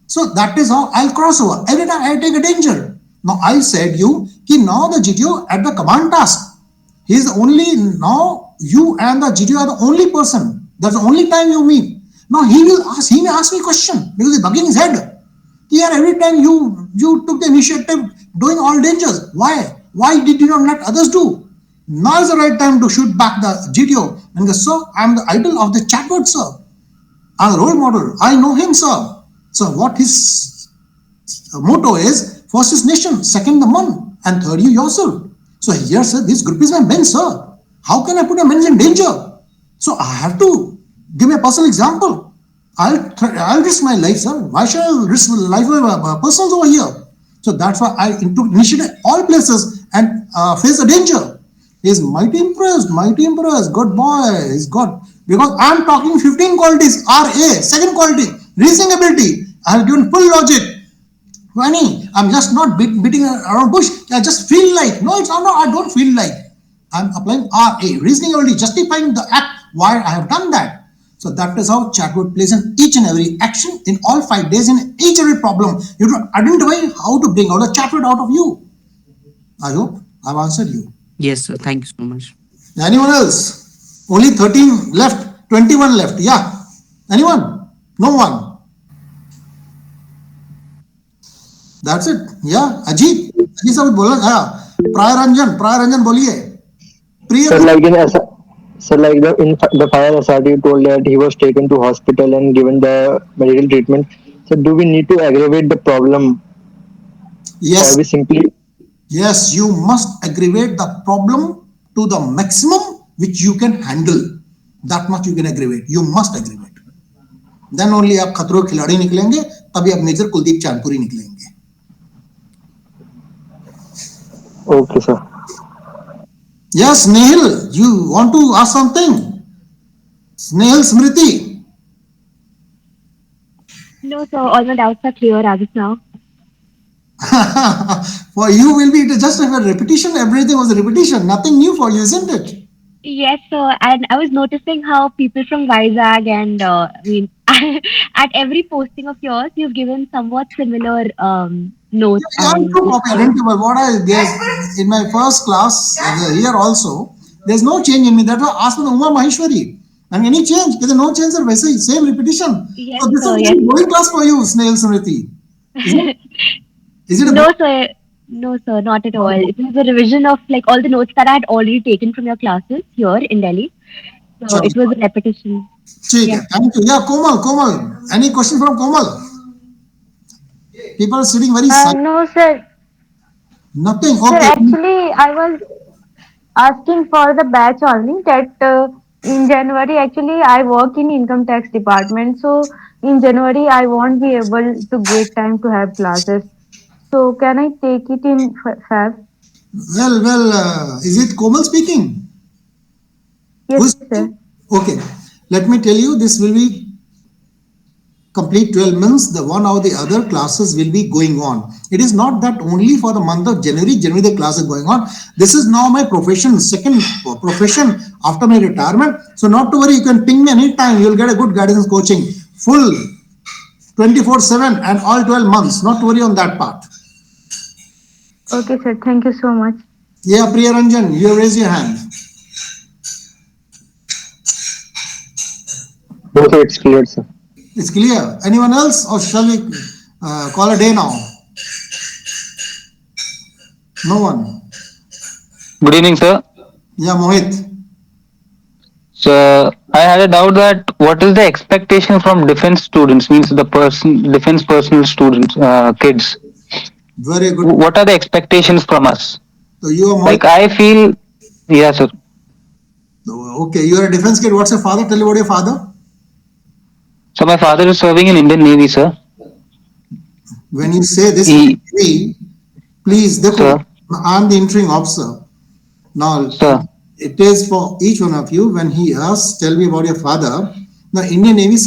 So that is how I'll cross over. Every time I take a danger. Now I said you, now the GTO at the command task. He is the only, now you and the GTO are the only person. That's the only time you meet. Now he may ask me a question because he's bugging his head. Here every time you took the initiative doing all dangers. Why? Why did you not let others do? Now is the right time to shoot back the GTO. And the sir, I'm the idol of the Chetwood, sir. I'm a role model. I know him, sir. So what his motto is, first is nation, second the man, and third you yourself. So here, sir, this group is my men, sir. How can I put a man in danger? So I have to give me a personal example. I'll risk my life, sir. Why should I risk the life of persons over here? So that's why I took initiative all places and face the danger. He's mighty impressed, good boy. He's got, because I'm talking 15 qualities, RA, second quality, reasoning ability. I have given full logic. Funny, I'm just not beating around bush. I just feel like, no, it's not, I don't feel like. I'm applying RA, reasoning ability, justifying the act, why I have done that. So that is how Chetwood plays in each and every action in all 5 days, in each and every problem. You have to identify how to bring out a Chetwood out of you. I hope I've answered you. Yes, sir. Thank you so much. Anyone else? Only 13 left, 21 left. Yeah. Anyone? No one. That's it. Yeah. Ajit. Ajit sir बोला था. Prayaranjan बोलिए. So like in the fire SRT told that he was taken to hospital and given the medical treatment. So do we need to aggravate the problem? Yes. Or we simply... Yes, you must aggravate the problem to the maximum which you can handle. That much you can aggravate. You must aggravate. Then only आप खतरों खिलाड़ी निकलेंगे, तभी आप major Kuldeep Chandpuri निकलेंगे. Okay, sir. Yes, Snehal, you want to ask something? Snehal Smriti. No, sir, all my doubts are clear as of now. For you will be just a repetition. Everything was a repetition. Nothing new for you, isn't it? Yes, sir. And I was noticing how people from Vizag and at every posting of yours, you've given somewhat similar notes. I'm too identifiable. What I guess in my first class here also, there's no change in me. That's why I asked Uma Maheshwari. And any change? There's no change, sir. Same repetition. Yes, so this sir, is a growing class for you, Snehal Smriti. Is it No, sir. No, sir, not at all. It was a revision of like all the notes that I had already taken from your classes here in Delhi. So it was a repetition. Yes. Thank you. Yeah, Komal. Any question from Komal? People are sitting very silent. No, sir. Nothing. Sir, Okay. actually, I was asking for the batch only that in January, actually, I work in income tax department. So in January, I won't be able to get time to have classes. So can I take it in Feb? Well, is it Komal speaking? Yes, sir. Okay. Let me tell you, this will be complete 12 months, the one or the other classes will be going on. It is not that only for the month of January the class is going on. This is now my profession, second profession after my retirement. So not to worry, you can ping me anytime. You'll get a good guidance coaching, full 24/7 and all 12 months. Not to worry on that part. Okay, sir. Thank you so much. Yeah, Priya Ranjan, you raise your hand. Okay, it's clear, sir. It's clear. Anyone else, or shall we call a day now? No one. Good evening, sir. Yeah, Mohit. So I had a doubt that what is the expectation from defense students, means the defense personnel students, kids. Very good. What are the expectations from us? So you are Mohit. Like I feel, yes, sir. Okay, you are a defense kid. What's your father? Tell me about your father. So my father is serving in Indian Navy, sir. When you say this, please, I am the interim officer. Now, it is for each one of you. When he asks, tell me about your father. The Indian Navy,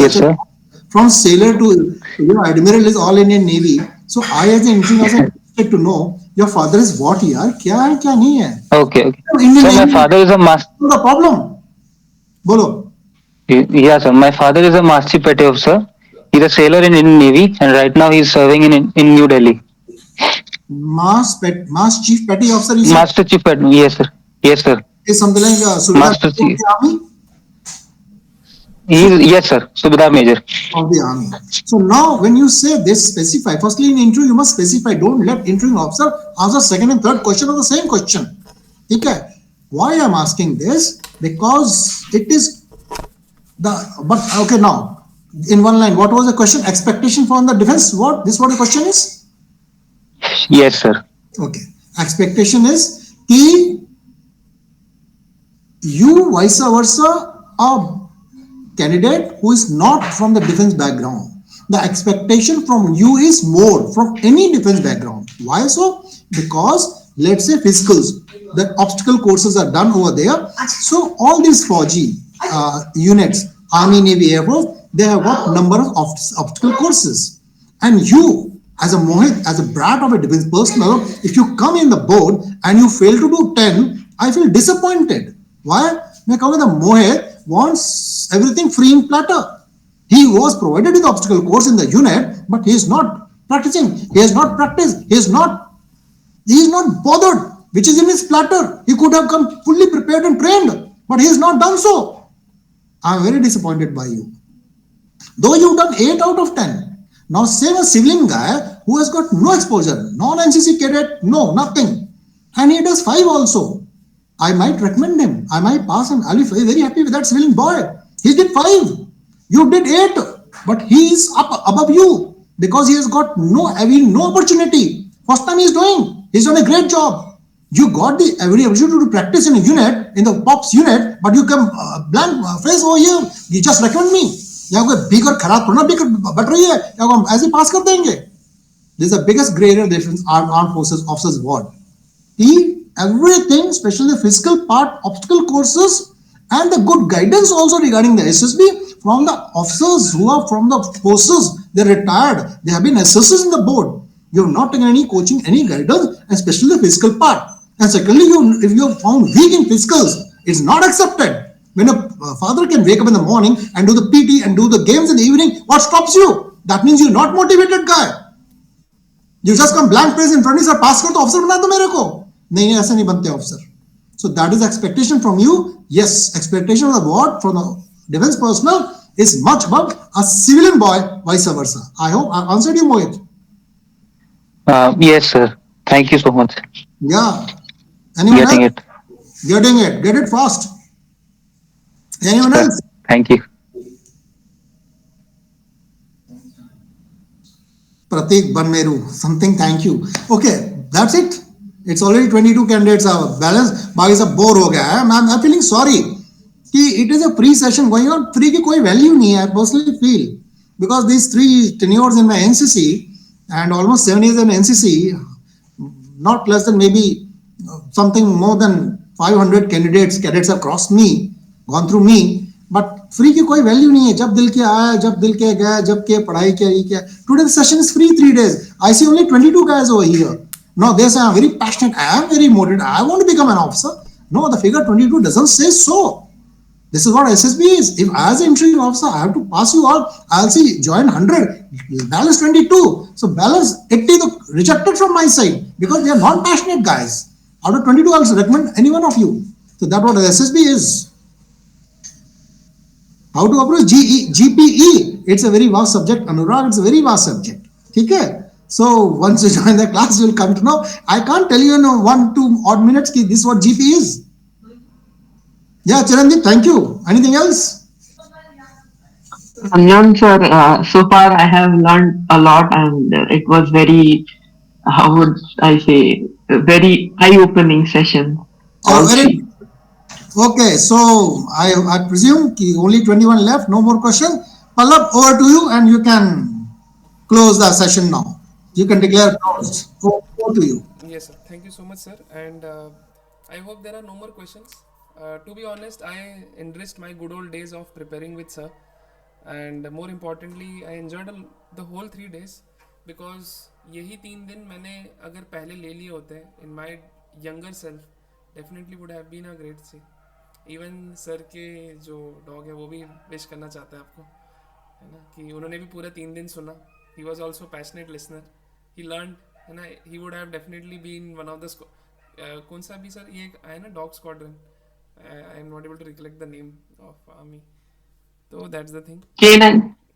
from sailor to admiral is all Indian Navy. So I, as an interim officer, interested to know your father is what he are, kya hai, kya nahi hai. Okay. So my father is a master. No problem. Bolo. Yeah, sir. My father is a Master Chief Petty Officer. He's a sailor in Indian Navy, and right now he's serving in New Delhi. Master Chief Petty Officer. Master Chief Petty. Yes, sir. Yes, sir. Is something like Master Chief. Army? Yes, sir. Subedar Major. Of the Army. So now, when you say this, specify. Firstly, in interview, you must specify. Don't let interim officer answer second and third question of the same question. Okay. Why I'm asking this? Because it is okay, now in one line, what was the question? Expectation from the defense? What the question is? Yes, sir. Okay. Expectation is you vice versa a candidate who is not from the defense background. The expectation from you is more from any defense background. Why so? Because let's say physicals, the obstacle courses are done over there. So all these 4G units, Army, Navy, Air Force, they have got number of obstacle courses. And you, as a Mohit, as a brat of a defense personnel, if you come in the board and you fail to do 10, I feel disappointed. Why? Because the Mohit wants everything free in platter. He was provided with obstacle course in the unit, but he is not practicing. He has not practiced. He is not bothered, which is in his platter. He could have come fully prepared and trained, but he has not done so. I am very disappointed by you. Though you've done 8 out of 10. Now same a civilian guy who has got no exposure, non-NCC cadet, no, nothing. And he does 5 also. I might recommend him. I might pass him. I'll be very happy with that civilian boy. He did 5. You did 8. But he is up above you because he has got no opportunity. First time he's doing. He's done a great job. You got the every opportunity to practice in a unit, in the POPs unit, but you come blank face over here. You just recommend me. यहाँ कोई big और खराब थोड़ा big but रही है या हम ऐसे पास कर देंगे. This is the biggest grade difference armed forces officers want. Everything, especially the physical part, obstacle courses, and the good guidance also regarding the SSB from the officers who are from the forces. They're retired. They have been assessors in the board. You have not taken any coaching, any guidance, especially the physical part. And secondly, if you are found weak in physicals, it's not accepted. When a father can wake up in the morning and do the PT and do the games in the evening, what stops you? That means you're not motivated guy. You just come blank face in front of you, pass kar to officer bana do mere ko. Nahi, aisa nahi bante officer. So that is expectation from you. Yes, expectation of the board from the defense personnel is much above a civilian boy, vice versa. I hope I answered you, Mohit. Yes, sir. Thank you so much. Yeah. Anyone Getting else? Getting it. Get it fast. Anyone else? Thank you. Pratik Banmeru, something, thank you. Okay, that's it. It's already 22 candidates are balanced. Bhai sab bore ho gaya hai. I'm feeling sorry. It is a free session going on. Free ki koi value nahi hai, I personally feel. Because these 3 tenures in my NCC and almost 7 years in NCC, not less than maybe something more than 500 cadets have crossed me, gone through me. But free की कोई value नहीं है. जब दिल के आया, जब दिल के गया, जब के पढ़ाई किया. Today the session is free 3 days. I see only 22 guys over here. No, they say I'm very passionate, I am very motivated, I want to become an officer. No, the figure 22 doesn't say so. This is what SSB is. If as an entry officer I have to pass you all, I'll see join 100, balance 22. So balance 80 rejected from my side because they are not passionate guys. Out of 22, I'll recommend any one of you. So that's what SSB is. How to approach GPE? It's a very vast subject, Anurag. It's a very vast subject. Okay? So once you join the class, you'll come to know. I can't tell you in 1-2 odd minutes this is what GPE is. Yeah, Chiranjeev, thank you. Anything else? Anjan sir, so far I have learned a lot, and it was very, how would I say, a very eye-opening session. Oh, very. Okay, so I presume only 21 left, no more question. Pallab, over to you, and you can close the session now. You can declare closed. Over to you. Yes, sir. Thank you so much, sir. And I hope there are no more questions. To be honest, I enriched my good old days of preparing with sir. And more importantly, I enjoyed the whole 3 days because यही 3 दिन मैंने अगर पहले ले लिए होते in my younger self, definitely would have been a great thing. Even sir के जो डॉग है वो भी विश करना चाहता है आपको, है ना, कि उन्होंने भी पूरा 3 दिन सुना. He was also passionate listener. He learn, है ना. He would have definitely been one of the कौन सा भी सर ये आया ना, dog squadron. I am not able to recollect the name of army. तो that's the thing.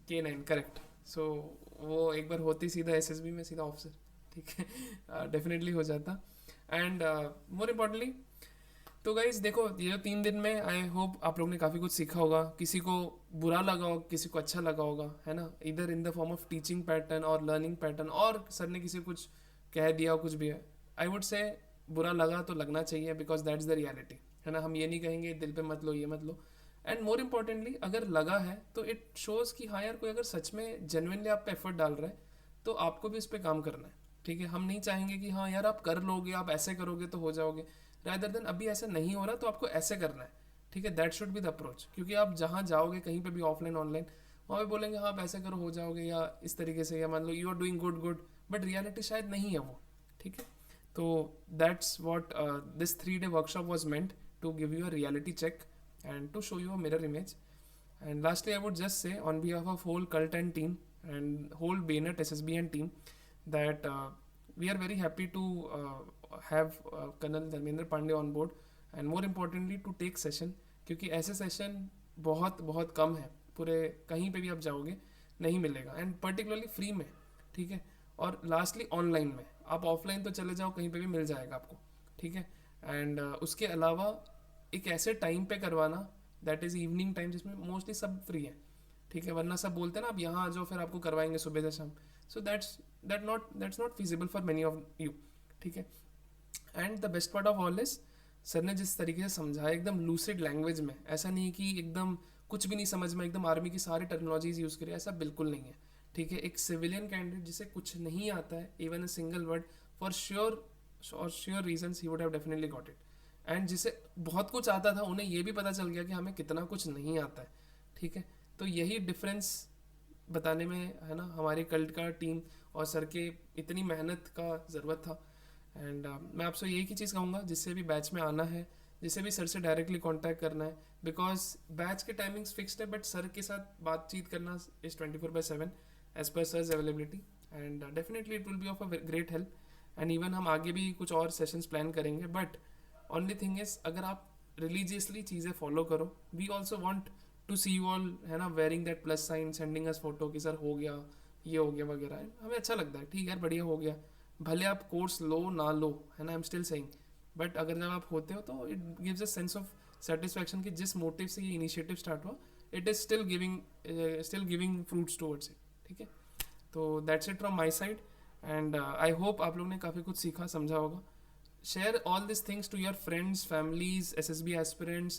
K9 correct. सो वो एक बार होती सीधा SSB में सीधा ऑफिसर. ठीक है, डेफिनेटली हो जाता. एंड मोर इम्पोर्टेंटली, तो गाइज देखो, ये 3 दिन में आई होप आप लोगों ने काफ़ी कुछ सीखा होगा. किसी को बुरा लगा होगा, किसी को अच्छा लगा होगा, है ना. इधर in the form of teaching pattern और लर्निंग पैटर्न, और सर ने किसी कुछ कह दिया, कुछ भी है. आई वुड से बुरा लगा तो लगना चाहिए, बिकॉज दैट्स द रियलिटी, है ना. हम ये नहीं कहेंगे दिल पे मत लो, ये मत लो. एंड मोर इम्पोर्टेंटली, अगर लगा है तो इट शोज़ कि हाँ यार, कोई अगर सच में जेन्युइनली आप पे एफर्ट डाल रहा है तो आपको भी उस पर काम करना है. ठीक है, हम नहीं चाहेंगे कि हाँ यार आप कर लोगे, आप ऐसे करोगे तो हो जाओगे. रादर देन अभी ऐसा नहीं हो रहा तो आपको ऐसे करना है. ठीक है, that should be the approach. क्योंकि आप जहाँ जाओगे कहीं पे भी, ऑफलाइन ऑनलाइन, वहाँ पे बोलेंगे हाँ आप ऐसे करो हो जाओगे, या इस तरीके से, या मान लो you are doing good, but reality शायद नहीं है वो. ठीक है, तो that's what this 3-day workshop was meant, to give you a reality check and to show you a mirror image. And lastly, I would just say on behalf of whole cult and team and whole Bayonet SSB and team that we are very happy to have Colonel Dharmendra Pandey on board, and more importantly to take session, क्योंकि ऐसे session बहुत बहुत कम है, पूरे कहीं पे भी आप जाओगे नहीं मिलेगा, एंड पर्टिकुलरली फ्री में. ठीक है, और लास्टली ऑनलाइन में. आप ऑफलाइन तो चले जाओ, कहीं पे भी मिल जाएगा आपको. ठीक है, एंड उसके अलावा एक ऐसे टाइम पे करवाना, दैट इज़ इवनिंग टाइम, जिसमें मोस्टली सब फ्री है. ठीक है, वरना सब बोलते हैं ना आप यहाँ आ जाओ फिर आपको करवाएंगे सुबह से शाम. So that's not feasible for many of you. ठीक है, and the best part of all is, sir ने जिस तरीके से समझाया एकदम लूसिड लैंग्वेज में, ऐसा नहीं कि एकदम कुछ भी नहीं समझ में, एकदम आर्मी की सारी टेक्नोलॉजीज यूज़ करिए, ऐसा बिल्कुल नहीं है. ठीक है, एक सिविलियन कैंडिडेट जिसे कुछ नहीं आता है, even a single word, for sure reasons he would have definitely got it. And जिसे बहुत कुछ आता था, उन्हें ये भी पता चल गया कि हमें कितना कुछ नहीं आता है. ठीक है, तो यही डिफरेंस बताने में, है ना, हमारे कल्ट का टीम और सर के इतनी मेहनत का ज़रूरत था. एंड मैं आपसे यही की चीज़ कहूँगा, जिससे भी बैच में आना है, जिससे भी सर से डायरेक्टली कांटेक्ट करना है, बिकॉज बैच के टाइमिंग्स फिक्स्ड है, बट सर के साथ बातचीत करना is 24/7 as per sir's availability. And definitely it will be of a great help. And even हम आगे भी कुछ और सेशंस प्लान करेंगे, बट ओनली थिंग इज, अगर आप रिलीजियसली चीज़ें फॉलो करो, we also want to see you all, है ना, wearing that plus sign, sending us photo कि सर हो गया, ये हो गया वगैरह. हमें अच्छा लगता है, ठीक है यार बढ़िया हो गया, भले आप कोर्स लो ना लो, है ना, I am still saying, but अगर जब आप होते हो तो it gives a sense of satisfaction कि जिस मोटिव से ये इनिशिएटिव स्टार्ट हुआ, it is still giving fruits towards it. ठीक है, तो that's it from my side. And I hope आप लोगों ने काफ़ी कुछ सीखा, समझा होगा. Share all these things to your friends, families, SSB aspirants,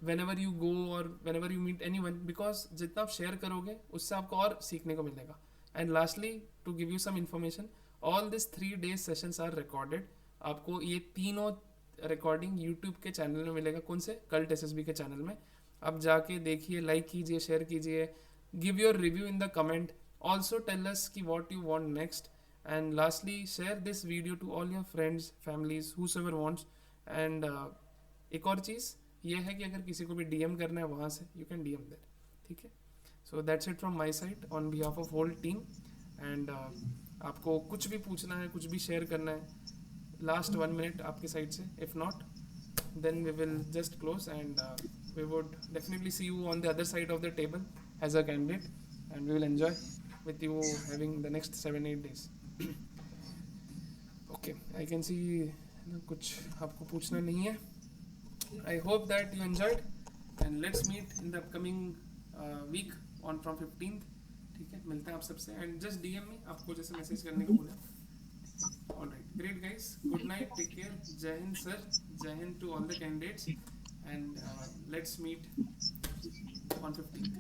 whenever you go or whenever you meet anyone, because जितना आप शेयर करोगे उससे आपको और सीखने को मिलेगा. And lastly, to give you some information, all these 3 days sessions are recorded. आपको ये तीनों रिकॉर्डिंग यूट्यूब के चैनल में मिलेगा. कौन से? कल्ट SSB के चैनल में. आप जाके देखिए, लाइक कीजिए, शेयर कीजिए, give your review in the comment, also tell us कि what you want next, and lastly share this video to all your friends, families, whosoever wants. And एक और चीज़ ये है कि अगर किसी को भी डीएम करना है वहाँ से, यू कैन डीएम देयर, ठीक है। So that's it from my side on behalf of whole team. And आपको कुछ भी पूछना है, कुछ भी शेयर करना है, लास्ट 1 मिनट आपके साइड से, if not then we will just close, and we would definitely see you on the other side of the table as a candidate, and we will enjoy with you having the next 7-8 days. Okay, I can see कुछ आपको पूछना नहीं है. I hope that you enjoyed, and let's meet in the upcoming week on from 15th. ठीक है, मिलते हैं आप सबसे, and just DM me आपको जैसे मैसेज करने को बोला. Alright, great guys. Good night. Take care. Jai Hind sir. Jai Hind to all the candidates. And let's meet on 15th.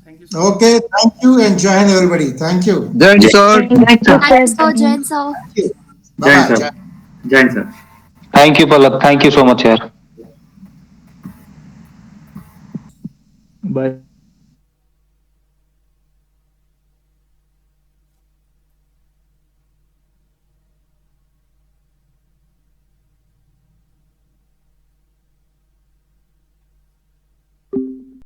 Thank you so much. Okay, thank you and Jai Hind everybody. Thank you. Jai Hind sir. Thanks for Jain sir. Jai Hind sir. Jai Hind sir. Thank you, Palak. Thank you so much, yaar. Bye.